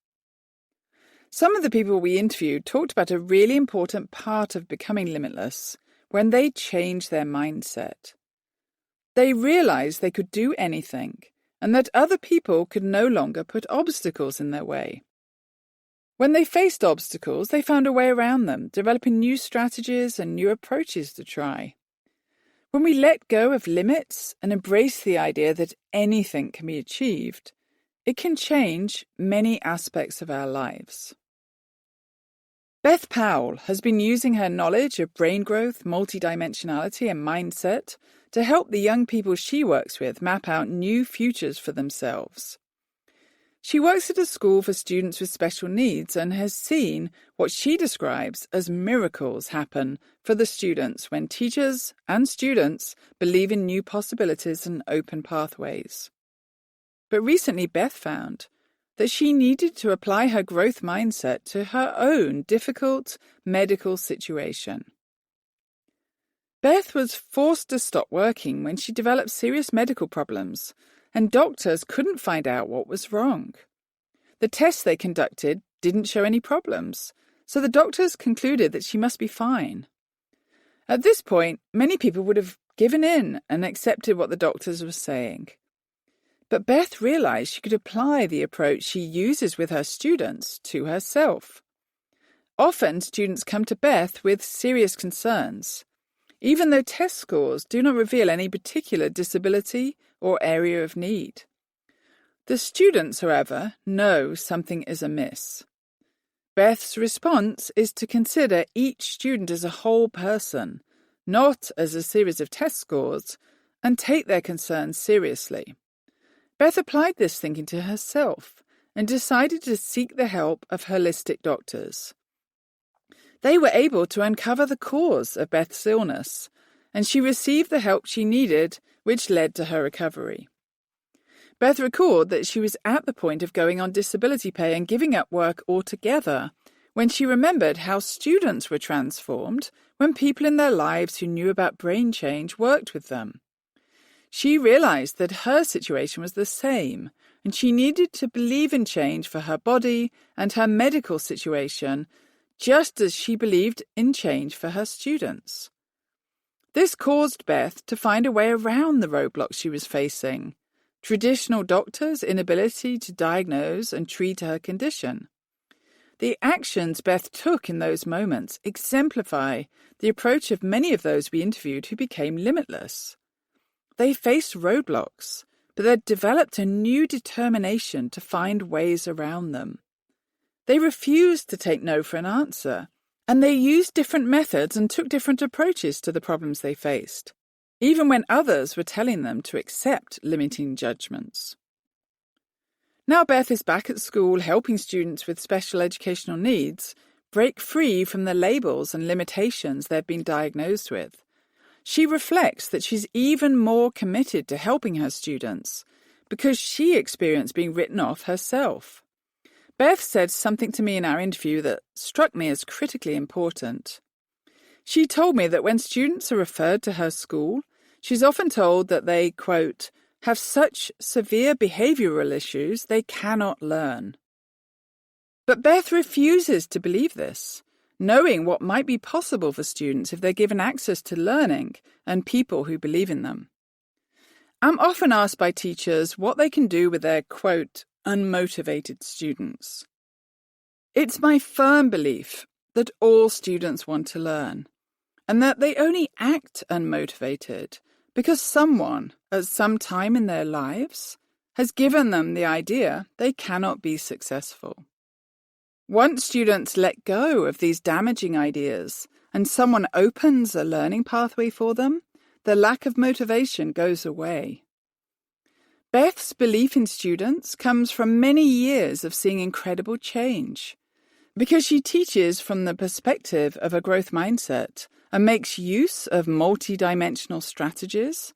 Some of the people we interviewed talked about a really important part of becoming limitless when they changed their mindset. They realized they could do anything and that other people could no longer put obstacles in their way. When they faced obstacles, they found a way around them, developing new strategies and new approaches to try. When we let go of limits and embrace the idea that anything can be achieved, it can change many aspects of our lives. Beth Powell has been using her knowledge of brain growth, multidimensionality, and mindset to help the young people she works with map out new futures for themselves. She works at a school for students with special needs and has seen what she describes as miracles happen for the students when teachers and students believe in new possibilities and open pathways. But recently Beth found that she needed to apply her growth mindset to her own difficult medical situation. Beth was forced to stop working when she developed serious medical problems, and doctors couldn't find out what was wrong. The tests they conducted didn't show any problems, so the doctors concluded that she must be fine. At this point, many people would have given in and accepted what the doctors were saying. But Beth realized she could apply the approach she uses with her students to herself. Often, students come to Beth with serious concerns, even though test scores do not reveal any particular disability or area of need. The students, however, know something is amiss. Beth's response is to consider each student as a whole person, not as a series of test scores, and take their concerns seriously. Beth applied this thinking to herself and decided to seek the help of holistic doctors. They were able to uncover the cause of Beth's illness, and she received the help she needed, which led to her recovery. Beth recalled that she was at the point of going on disability pay and giving up work altogether when she remembered how students were transformed when people in their lives who knew about brain change worked with them. She realized that her situation was the same, and she needed to believe in change for her body and her medical situation, just as she believed in change for her students. This caused Beth to find a way around the roadblocks she was facing, traditional doctors' inability to diagnose and treat her condition. The actions Beth took in those moments exemplify the approach of many of those we interviewed who became limitless. They faced roadblocks, but they'd developed a new determination to find ways around them. They refused to take no for an answer, and they used different methods and took different approaches to the problems they faced, even when others were telling them to accept limiting judgments. Now Beth is back at school helping students with special educational needs break free from the labels and limitations they've been diagnosed with. She reflects that she's even more committed to helping her students because she experienced being written off herself. Beth said something to me in our interview that struck me as critically important. She told me that when students are referred to her school, she's often told that they, quote, have such severe behavioral issues they cannot learn. But Beth refuses to believe this, knowing what might be possible for students if they're given access to learning and people who believe in them. I'm often asked by teachers what they can do with their, quote, unmotivated students. It's my firm belief that all students want to learn, and that they only act unmotivated because someone, at some time in their lives, has given them the idea they cannot be successful. Once students let go of these damaging ideas and someone opens a learning pathway for them, the lack of motivation goes away. Beth's belief in students comes from many years of seeing incredible change. Because she teaches from the perspective of a growth mindset and makes use of multi-dimensional strategies,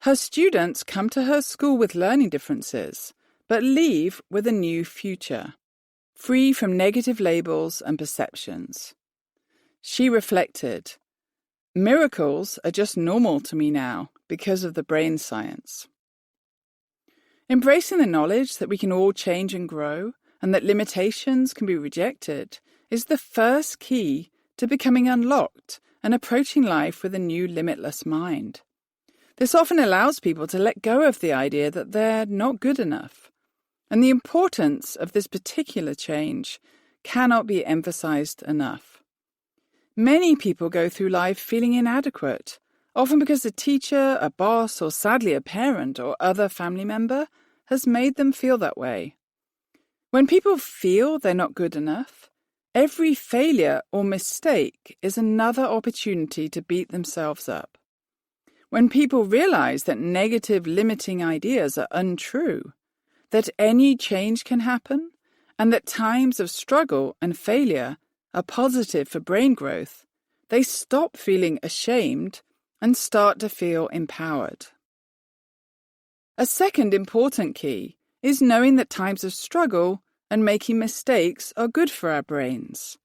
her students come to her school with learning differences, but leave with a new future, free from negative labels and perceptions. She reflected, "Miracles are just normal to me now because of the brain science." Embracing the knowledge that we can all change and grow, and that limitations can be rejected, is the first key to becoming unlocked and approaching life with a new limitless mind. This often allows people to let go of the idea that they're not good enough, and the importance of this particular change cannot be emphasized enough. Many people go through life feeling inadequate, often because a teacher, a boss, or sadly a parent or other family member has made them feel that way. When people feel they're not good enough, every failure or mistake is another opportunity to beat themselves up. When people realize that negative limiting ideas are untrue, that any change can happen, and that times of struggle and failure are positive for brain growth, they stop feeling ashamed and start to feel empowered. A second important key is knowing that times of struggle and making mistakes are good for our brains.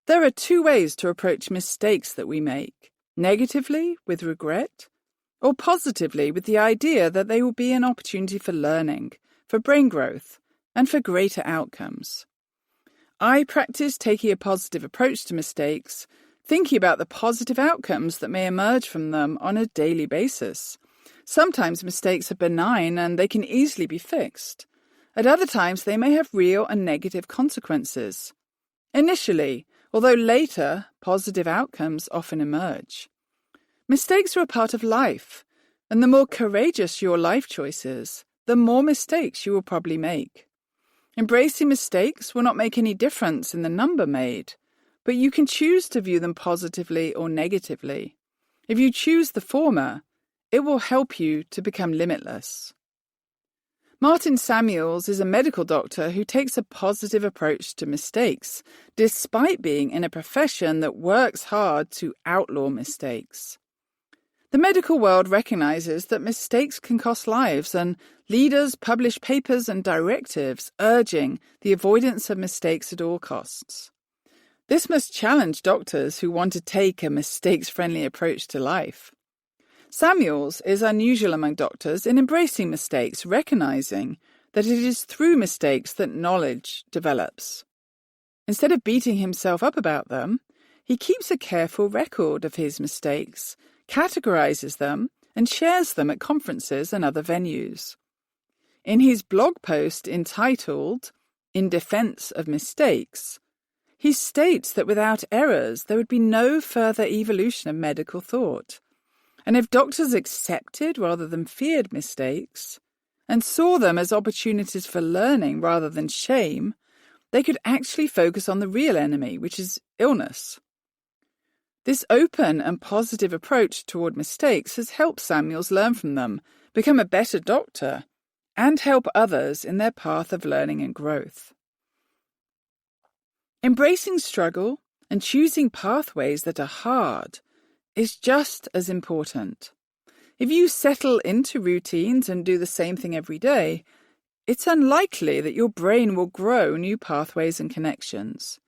There are two ways to approach mistakes that we make: negatively, with regret, or positively, with the idea that they will be an opportunity for learning, for brain growth, and for greater outcomes. I practice taking a positive approach to mistakes, thinking about the positive outcomes that may emerge from them on a daily basis. Sometimes mistakes are benign and they can easily be fixed. At other times, they may have real and negative consequences. Initially, although later, positive outcomes often emerge. Mistakes are a part of life, and the more courageous your life choices, the more mistakes you will probably make. Embracing mistakes will not make any difference in the number made, but you can choose to view them positively or negatively. If you choose the former, it will help you to become limitless. Martin Samuels is a medical doctor who takes a positive approach to mistakes, despite being in a profession that works hard to outlaw mistakes. The medical world recognizes that mistakes can cost lives, and leaders publish papers and directives urging the avoidance of mistakes at all costs. This must challenge doctors who want to take a mistakes-friendly approach to life. Samuels is unusual among doctors in embracing mistakes, recognizing that it is through mistakes that knowledge develops. Instead of beating himself up about them, he keeps a careful record of his mistakes, categorizes them, and shares them at conferences and other venues. In his blog post entitled In Defense of Mistakes, he states that without errors, there would be no further evolution of medical thought. And if doctors accepted rather than feared mistakes, and saw them as opportunities for learning rather than shame, they could actually focus on the real enemy, which is illness. This open and positive approach toward mistakes has helped Samuels learn from them, become a better doctor, and help others in their path of learning and growth. Embracing struggle and choosing pathways that are hard is just as important. If you settle into routines and do the same thing every day, it's unlikely that your brain will grow new pathways and connections.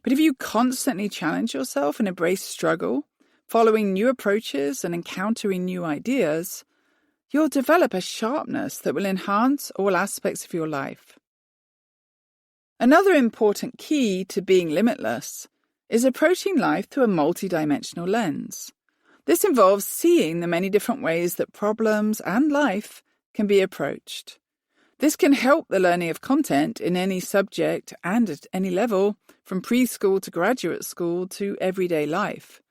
But if you constantly challenge yourself and embrace struggle, following new approaches and encountering new ideas, you'll develop a sharpness that will enhance all aspects of your life. Another important key to being limitless is approaching life through a multidimensional lens. This involves seeing the many different ways that problems and life can be approached. This can help the learning of content in any subject and at any level, from preschool to graduate school to everyday life.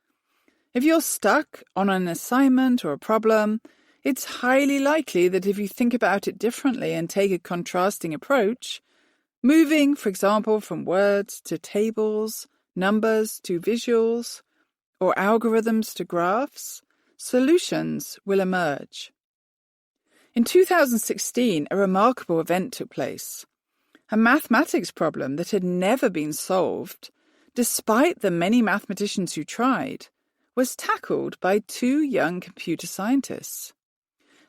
If you're stuck on an assignment or a problem, it's highly likely that if you think about it differently and take a contrasting approach, moving, for example, from words to tables, numbers to visuals, or algorithms to graphs, solutions will emerge. In 2016, a remarkable event took place. A mathematics problem that had never been solved, despite the many mathematicians who tried, was tackled by two young computer scientists.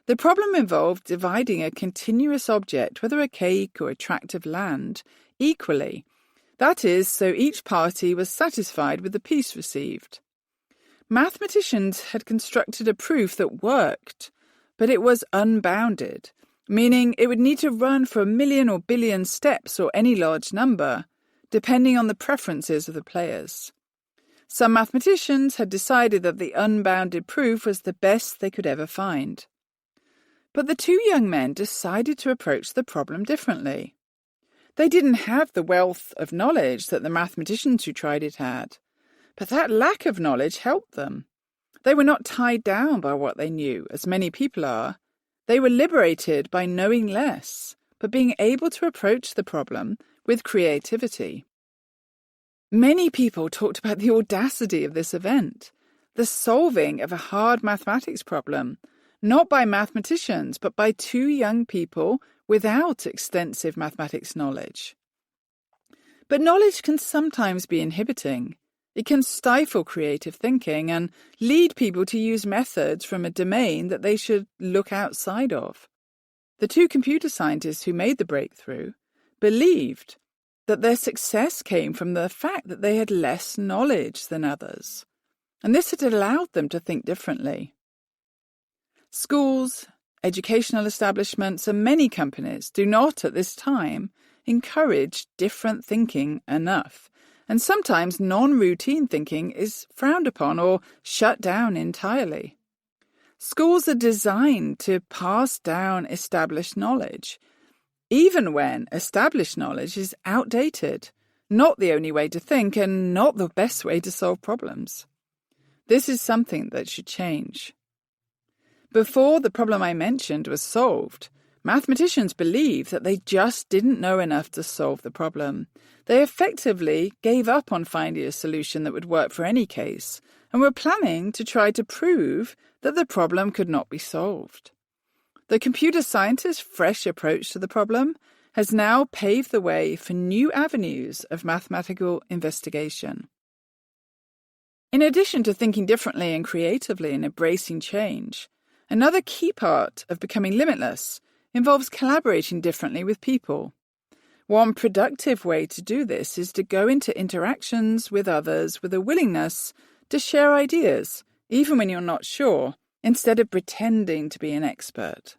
The problem involved dividing a continuous object, whether a cake or a tract of land, equally. That is, so each party was satisfied with the piece received. Mathematicians had constructed a proof that worked, but it was unbounded, meaning it would need to run for 1,000,000 or billion steps or any large number, depending on the preferences of the players. Some mathematicians had decided that the unbounded proof was the best they could ever find. But the two young men decided to approach the problem differently. They didn't have the wealth of knowledge that the mathematicians who tried it had, but that lack of knowledge helped them. They were not tied down by what they knew, as many people are. They were liberated by knowing less, but being able to approach the problem with creativity. Many people talked about the audacity of this event, the solving of a hard mathematics problem, not by mathematicians, but by two young people without extensive mathematics knowledge. But knowledge can sometimes be inhibiting. It can stifle creative thinking and lead people to use methods from a domain that they should look outside of. The two computer scientists who made the breakthrough believed that their success came from the fact that they had less knowledge than others, and this had allowed them to think differently. Schools, educational establishments, and many companies do not, at this time, encourage different thinking enough, and sometimes non-routine thinking is frowned upon or shut down entirely. Schools are designed to pass down established knowledge, even when established knowledge is outdated, not the only way to think and not the best way to solve problems. This is something that should change. Before the problem I mentioned was solved, mathematicians believed that they just didn't know enough to solve the problem. They effectively gave up on finding a solution that would work for any case and were planning to try to prove that the problem could not be solved. The computer scientists' fresh approach to the problem has now paved the way for new avenues of mathematical investigation. In addition to thinking differently and creatively and embracing change, another key part of becoming limitless involves collaborating differently with people. One productive way to do this is to go into interactions with others with a willingness to share ideas, even when you're not sure, instead of pretending to be an expert.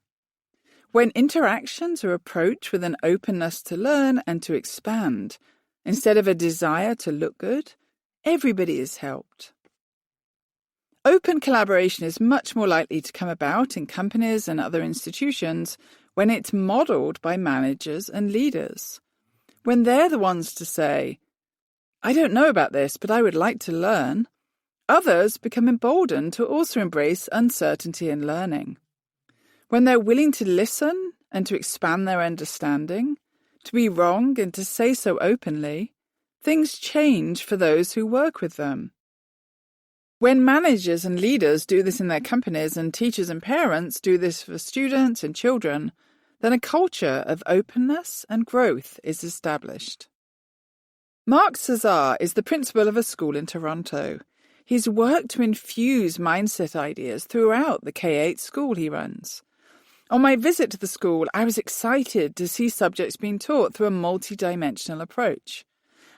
When interactions are approached with an openness to learn and to expand, instead of a desire to look good, everybody is helped. Open collaboration is much more likely to come about in companies and other institutions when it's modelled by managers and leaders. When they're the ones to say, I don't know about this, but I would like to learn, others become emboldened to also embrace uncertainty in learning. When they're willing to listen and to expand their understanding, to be wrong and to say so openly, things change for those who work with them. When managers and leaders do this in their companies and teachers and parents do this for students and children, then a culture of openness and growth is established. Mark Cesar is the principal of a school in Toronto. He's worked to infuse mindset ideas throughout the K-8 school he runs. On my visit to the school, I was excited to see subjects being taught through a multi-dimensional approach.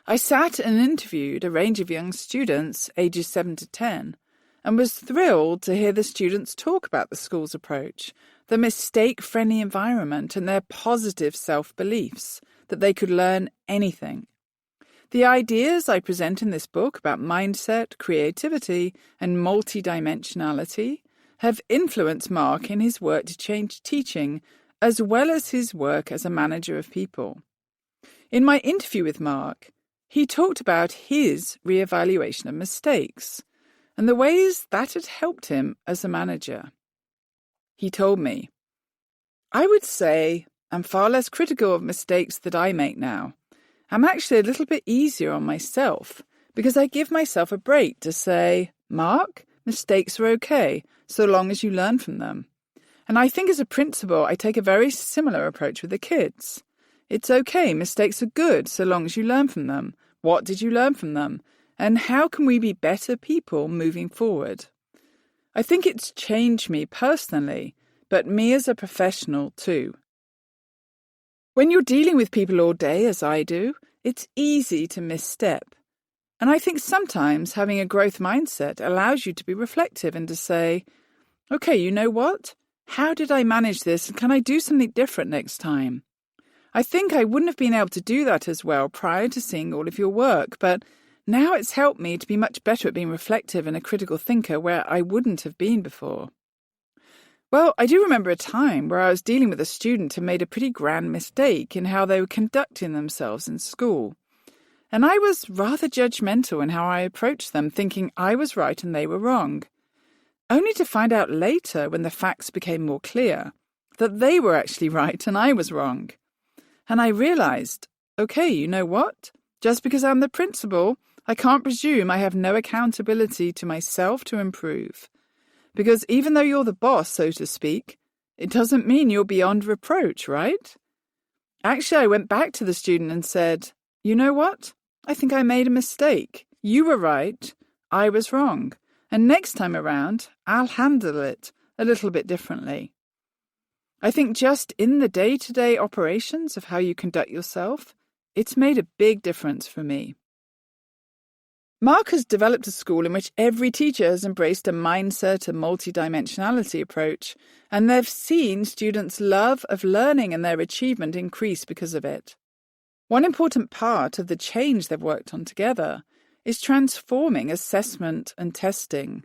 I sat and interviewed a range of young students, ages 7 to 10, and was thrilled to hear the students talk about the school's approach, the mistake-friendly environment, and their positive self-beliefs, that they could learn anything. The ideas I present in this book about mindset, creativity, and multidimensionality have influenced Mark in his work to change teaching, as well as his work as a manager of people. In my interview with Mark, he talked about his reevaluation of mistakes and the ways that had helped him as a manager. He told me, I would say I'm far less critical of mistakes that I make now. I'm actually a little bit easier on myself because I give myself a break to say, Mark, mistakes are okay, so long as you learn from them. And I think as a principal, I take a very similar approach with the kids. It's okay, mistakes are good, so long as you learn from them. What did you learn from them? And how can we be better people moving forward? I think it's changed me personally, but me as a professional too. When you're dealing with people all day, as I do, it's easy to misstep. And I think sometimes having a growth mindset allows you to be reflective and to say, okay, you know what? How did I manage this and can I do something different next time? I think I wouldn't have been able to do that as well prior to seeing all of your work, but now it's helped me to be much better at being reflective and a critical thinker where I wouldn't have been before. Well, I do remember a time where I was dealing with a student who made a pretty grand mistake in how they were conducting themselves in school. And I was rather judgmental in how I approached them, thinking I was right and they were wrong. Only to find out later, when the facts became more clear, that they were actually right and I was wrong. And I realized, okay, you know what? Just because I'm the principal, I can't presume I have no accountability to myself to improve. Because even though you're the boss, so to speak, it doesn't mean you're beyond reproach, right? Actually, I went back to the student and said, you know what? I think I made a mistake. You were right. I was wrong. And next time around, I'll handle it a little bit differently. I think just in the day-to-day operations of how you conduct yourself, it's made a big difference for me. Mark has developed a school in which every teacher has embraced a mindset and multidimensionality approach, and they've seen students' love of learning and their achievement increase because of it. One important part of the change they've worked on together is transforming assessment and testing.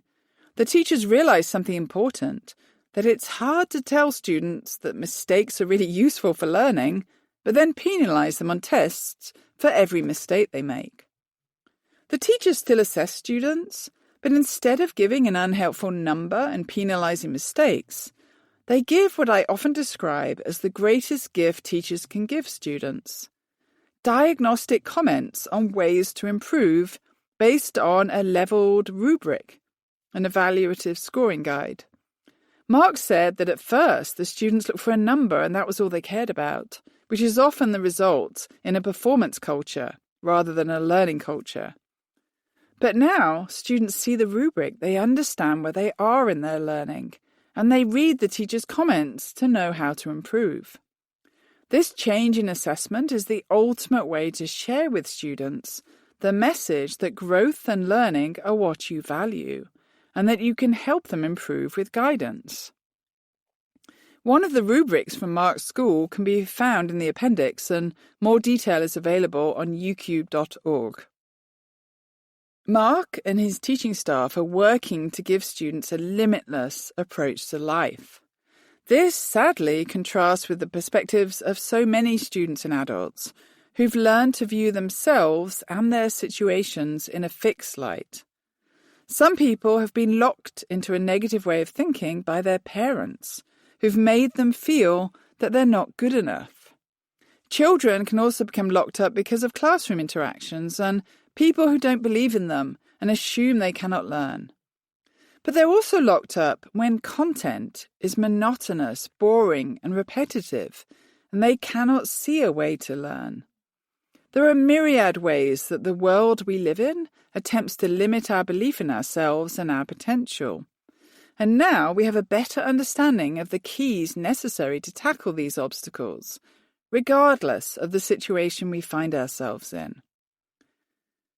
The teachers realize something important, that it's hard to tell students that mistakes are really useful for learning, but then penalize them on tests for every mistake they make. The teachers still assess students, but instead of giving an unhelpful number and penalizing mistakes, they give what I often describe as the greatest gift teachers can give students: diagnostic comments on ways to improve based on a leveled rubric, an evaluative scoring guide. Mark said that at first the students looked for a number and that was all they cared about, which is often the result in a performance culture rather than a learning culture. But now students see the rubric, they understand where they are in their learning, and they read the teacher's comments to know how to improve. This change in assessment is the ultimate way to share with students the message that growth and learning are what you value, and that you can help them improve with guidance. One of the rubrics from Mark's school can be found in the appendix, and more detail is available on ucube.org. Mark and his teaching staff are working to give students a limitless approach to life. This, sadly, contrasts with the perspectives of so many students and adults who've learned to view themselves and their situations in a fixed light. Some people have been locked into a negative way of thinking by their parents, who've made them feel that they're not good enough. Children can also become locked up because of classroom interactions and people who don't believe in them and assume they cannot learn. But they're also locked up when content is monotonous, boring, and repetitive, and they cannot see a way to learn. There are myriad ways that the world we live in attempts to limit our belief in ourselves and our potential. And now we have a better understanding of the keys necessary to tackle these obstacles, regardless of the situation we find ourselves in.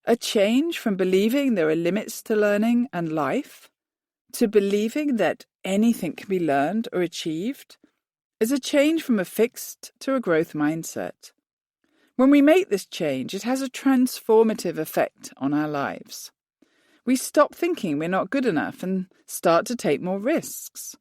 A change from believing there are limits to learning and life to believing that anything can be learned or achieved is a change from a fixed to a growth mindset. When we make this change, it has a transformative effect on our lives. We stop thinking we're not good enough and start to take more risks.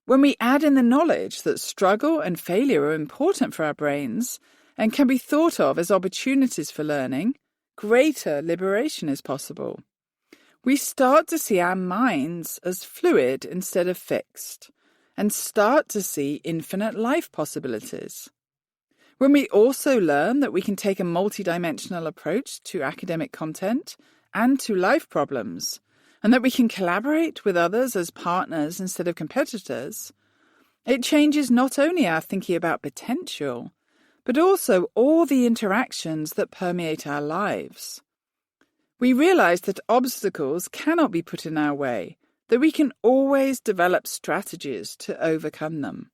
When we add in the knowledge that struggle and failure are important for our brains and can be thought of as opportunities for learning, greater liberation is possible. We start to see our minds as fluid instead of fixed, and start to see infinite life possibilities. When we also learn that we can take a multidimensional approach to academic content and to life problems, and that we can collaborate with others as partners instead of competitors, it changes not only our thinking about potential, but also all the interactions that permeate our lives. We realize that obstacles cannot be put in our way, that we can always develop strategies to overcome them.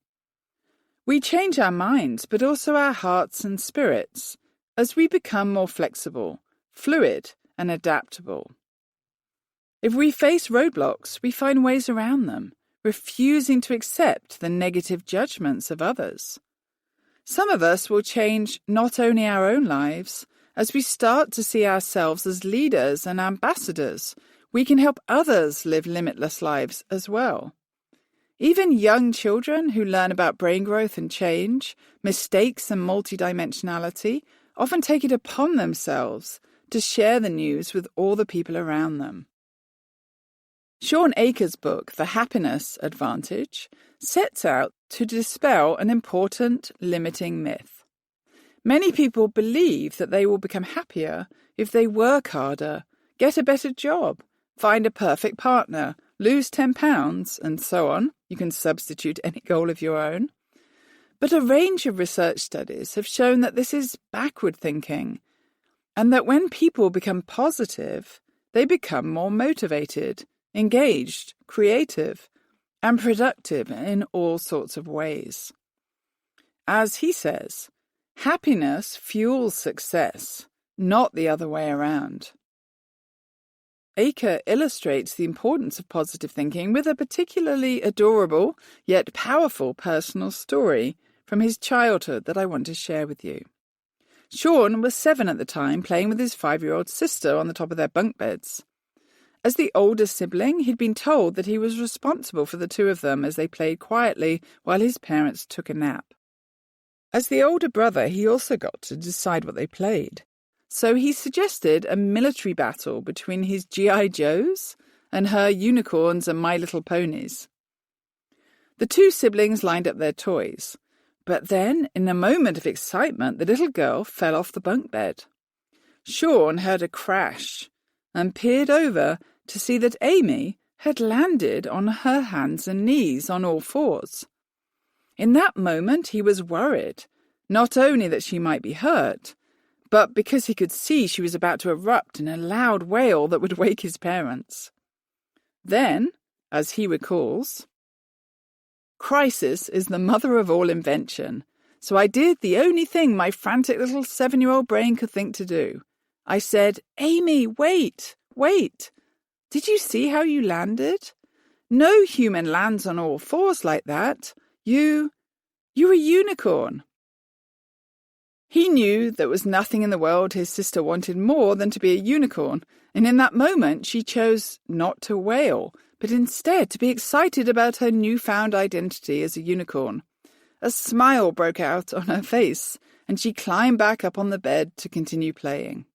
We change our minds, but also our hearts and spirits, as we become more flexible, fluid, and adaptable. If we face roadblocks, we find ways around them, refusing to accept the negative judgments of others. Some of us will change not only our own lives. As we start to see ourselves as leaders and ambassadors, we can help others live limitless lives as well. Even young children who learn about brain growth and change, mistakes and multidimensionality, often take it upon themselves to share the news with all the people around them. Sean Achor's book, The Happiness Advantage, sets out to dispel an important limiting myth. Many people believe that they will become happier if they work harder, get a better job, find a perfect partner, lose 10 pounds, and so on. You can substitute any goal of your own. But a range of research studies have shown that this is backward thinking, and that when people become positive, they become more motivated, engaged, creative, and productive in all sorts of ways. As he says, happiness fuels success, not the other way around. Achor illustrates the importance of positive thinking with a particularly adorable yet powerful personal story from his childhood that I want to share with you. Sean was 7 at the time, playing with his 5-year-old sister on the top of their bunk beds. As the oldest sibling, he'd been told that he was responsible for the two of them as they played quietly while his parents took a nap. As the older brother, he also got to decide what they played. So he suggested a military battle between his G.I. Joes and her unicorns and My Little Ponies. The two siblings lined up their toys, but then, in a moment of excitement, the little girl fell off the bunk bed. Sean heard a crash and peered over to see that Amy had landed on her hands and knees on all fours. In that moment, he was worried, not only that she might be hurt, but because he could see she was about to erupt in a loud wail that would wake his parents. Then, as he recalls, crisis is the mother of all invention, so I did the only thing my frantic little 7-year-old brain could think to do. I said, "Amy, wait, wait. Did you see how you landed? No human lands on all fours like that. You're a unicorn." He knew there was nothing in the world his sister wanted more than to be a unicorn, and in that moment she chose not to wail, but instead to be excited about her newfound identity as a unicorn. A smile broke out on her face, and she climbed back up on the bed to continue playing.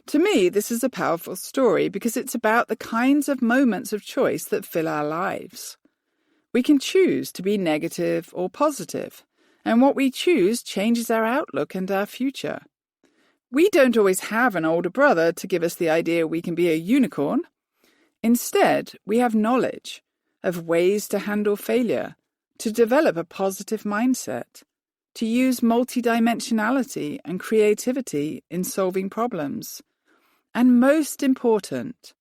To me, this is a powerful story because it's about the kinds of moments of choice that fill our lives. We can choose to be negative or positive, and what we choose changes our outlook and our future. We don't always have an older brother to give us the idea we can be a unicorn. Instead, we have knowledge of ways to handle failure, to develop a positive mindset, to use multidimensionality and creativity in solving problems. And most important,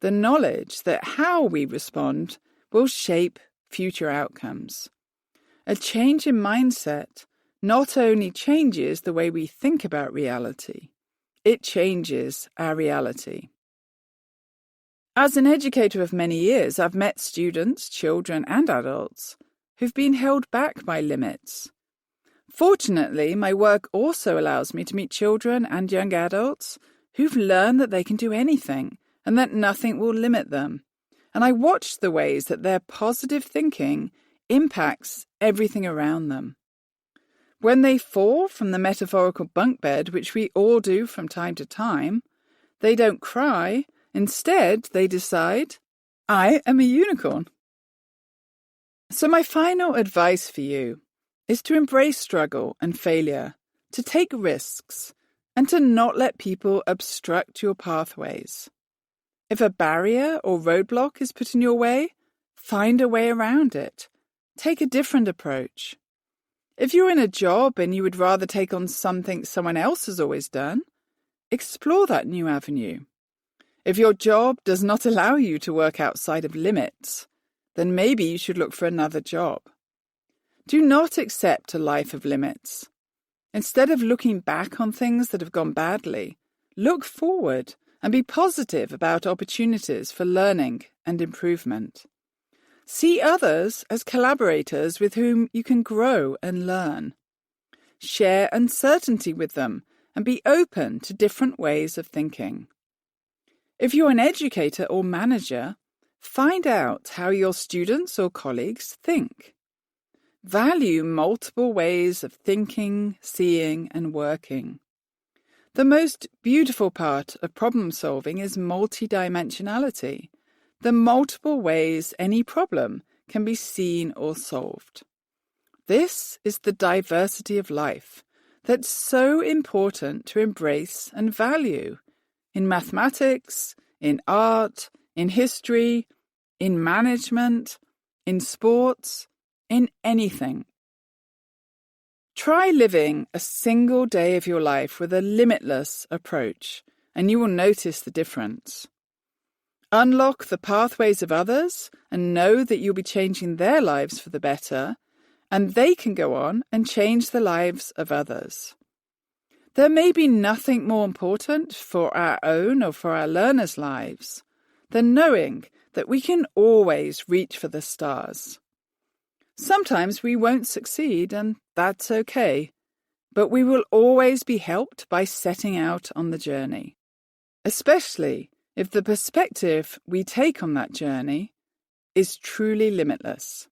the knowledge that how we respond will shape future outcomes. A change in mindset not only changes the way we think about reality, it changes our reality. As an educator of many years, I've met students, children, and adults who've been held back by limits. Fortunately, my work also allows me to meet children and young adults who've learned that they can do anything and that nothing will limit them. And I watch the ways that their positive thinking impacts everything around them. When they fall from the metaphorical bunk bed, which we all do from time to time, they don't cry. Instead, they decide, I am a unicorn. So my final advice for you is to embrace struggle and failure, to take risks, and to not let people obstruct your pathways. If a barrier or roadblock is put in your way, find a way around it. Take a different approach. If you're in a job and you would rather take on something someone else has always done, explore that new avenue. If your job does not allow you to work outside of limits, then maybe you should look for another job. Do not accept a life of limits. Instead of looking back on things that have gone badly, look forward and be positive about opportunities for learning and improvement. See others as collaborators with whom you can grow and learn. Share uncertainty with them and be open to different ways of thinking. If you're an educator or manager, find out how your students or colleagues think. Value multiple ways of thinking, seeing, and working. The most beautiful part of problem solving is multidimensionality, the multiple ways any problem can be seen or solved. This is the diversity of life that's so important to embrace and value in mathematics, in art, in history, in management, in sports, in anything. Try living a single day of your life with a limitless approach, and you will notice the difference. Unlock the pathways of others and know that you'll be changing their lives for the better, and they can go on and change the lives of others. There may be nothing more important for our own or for our learners' lives than knowing that we can always reach for the stars. Sometimes we won't succeed, and that's okay, but we will always be helped by setting out on the journey, especially if the perspective we take on that journey is truly limitless.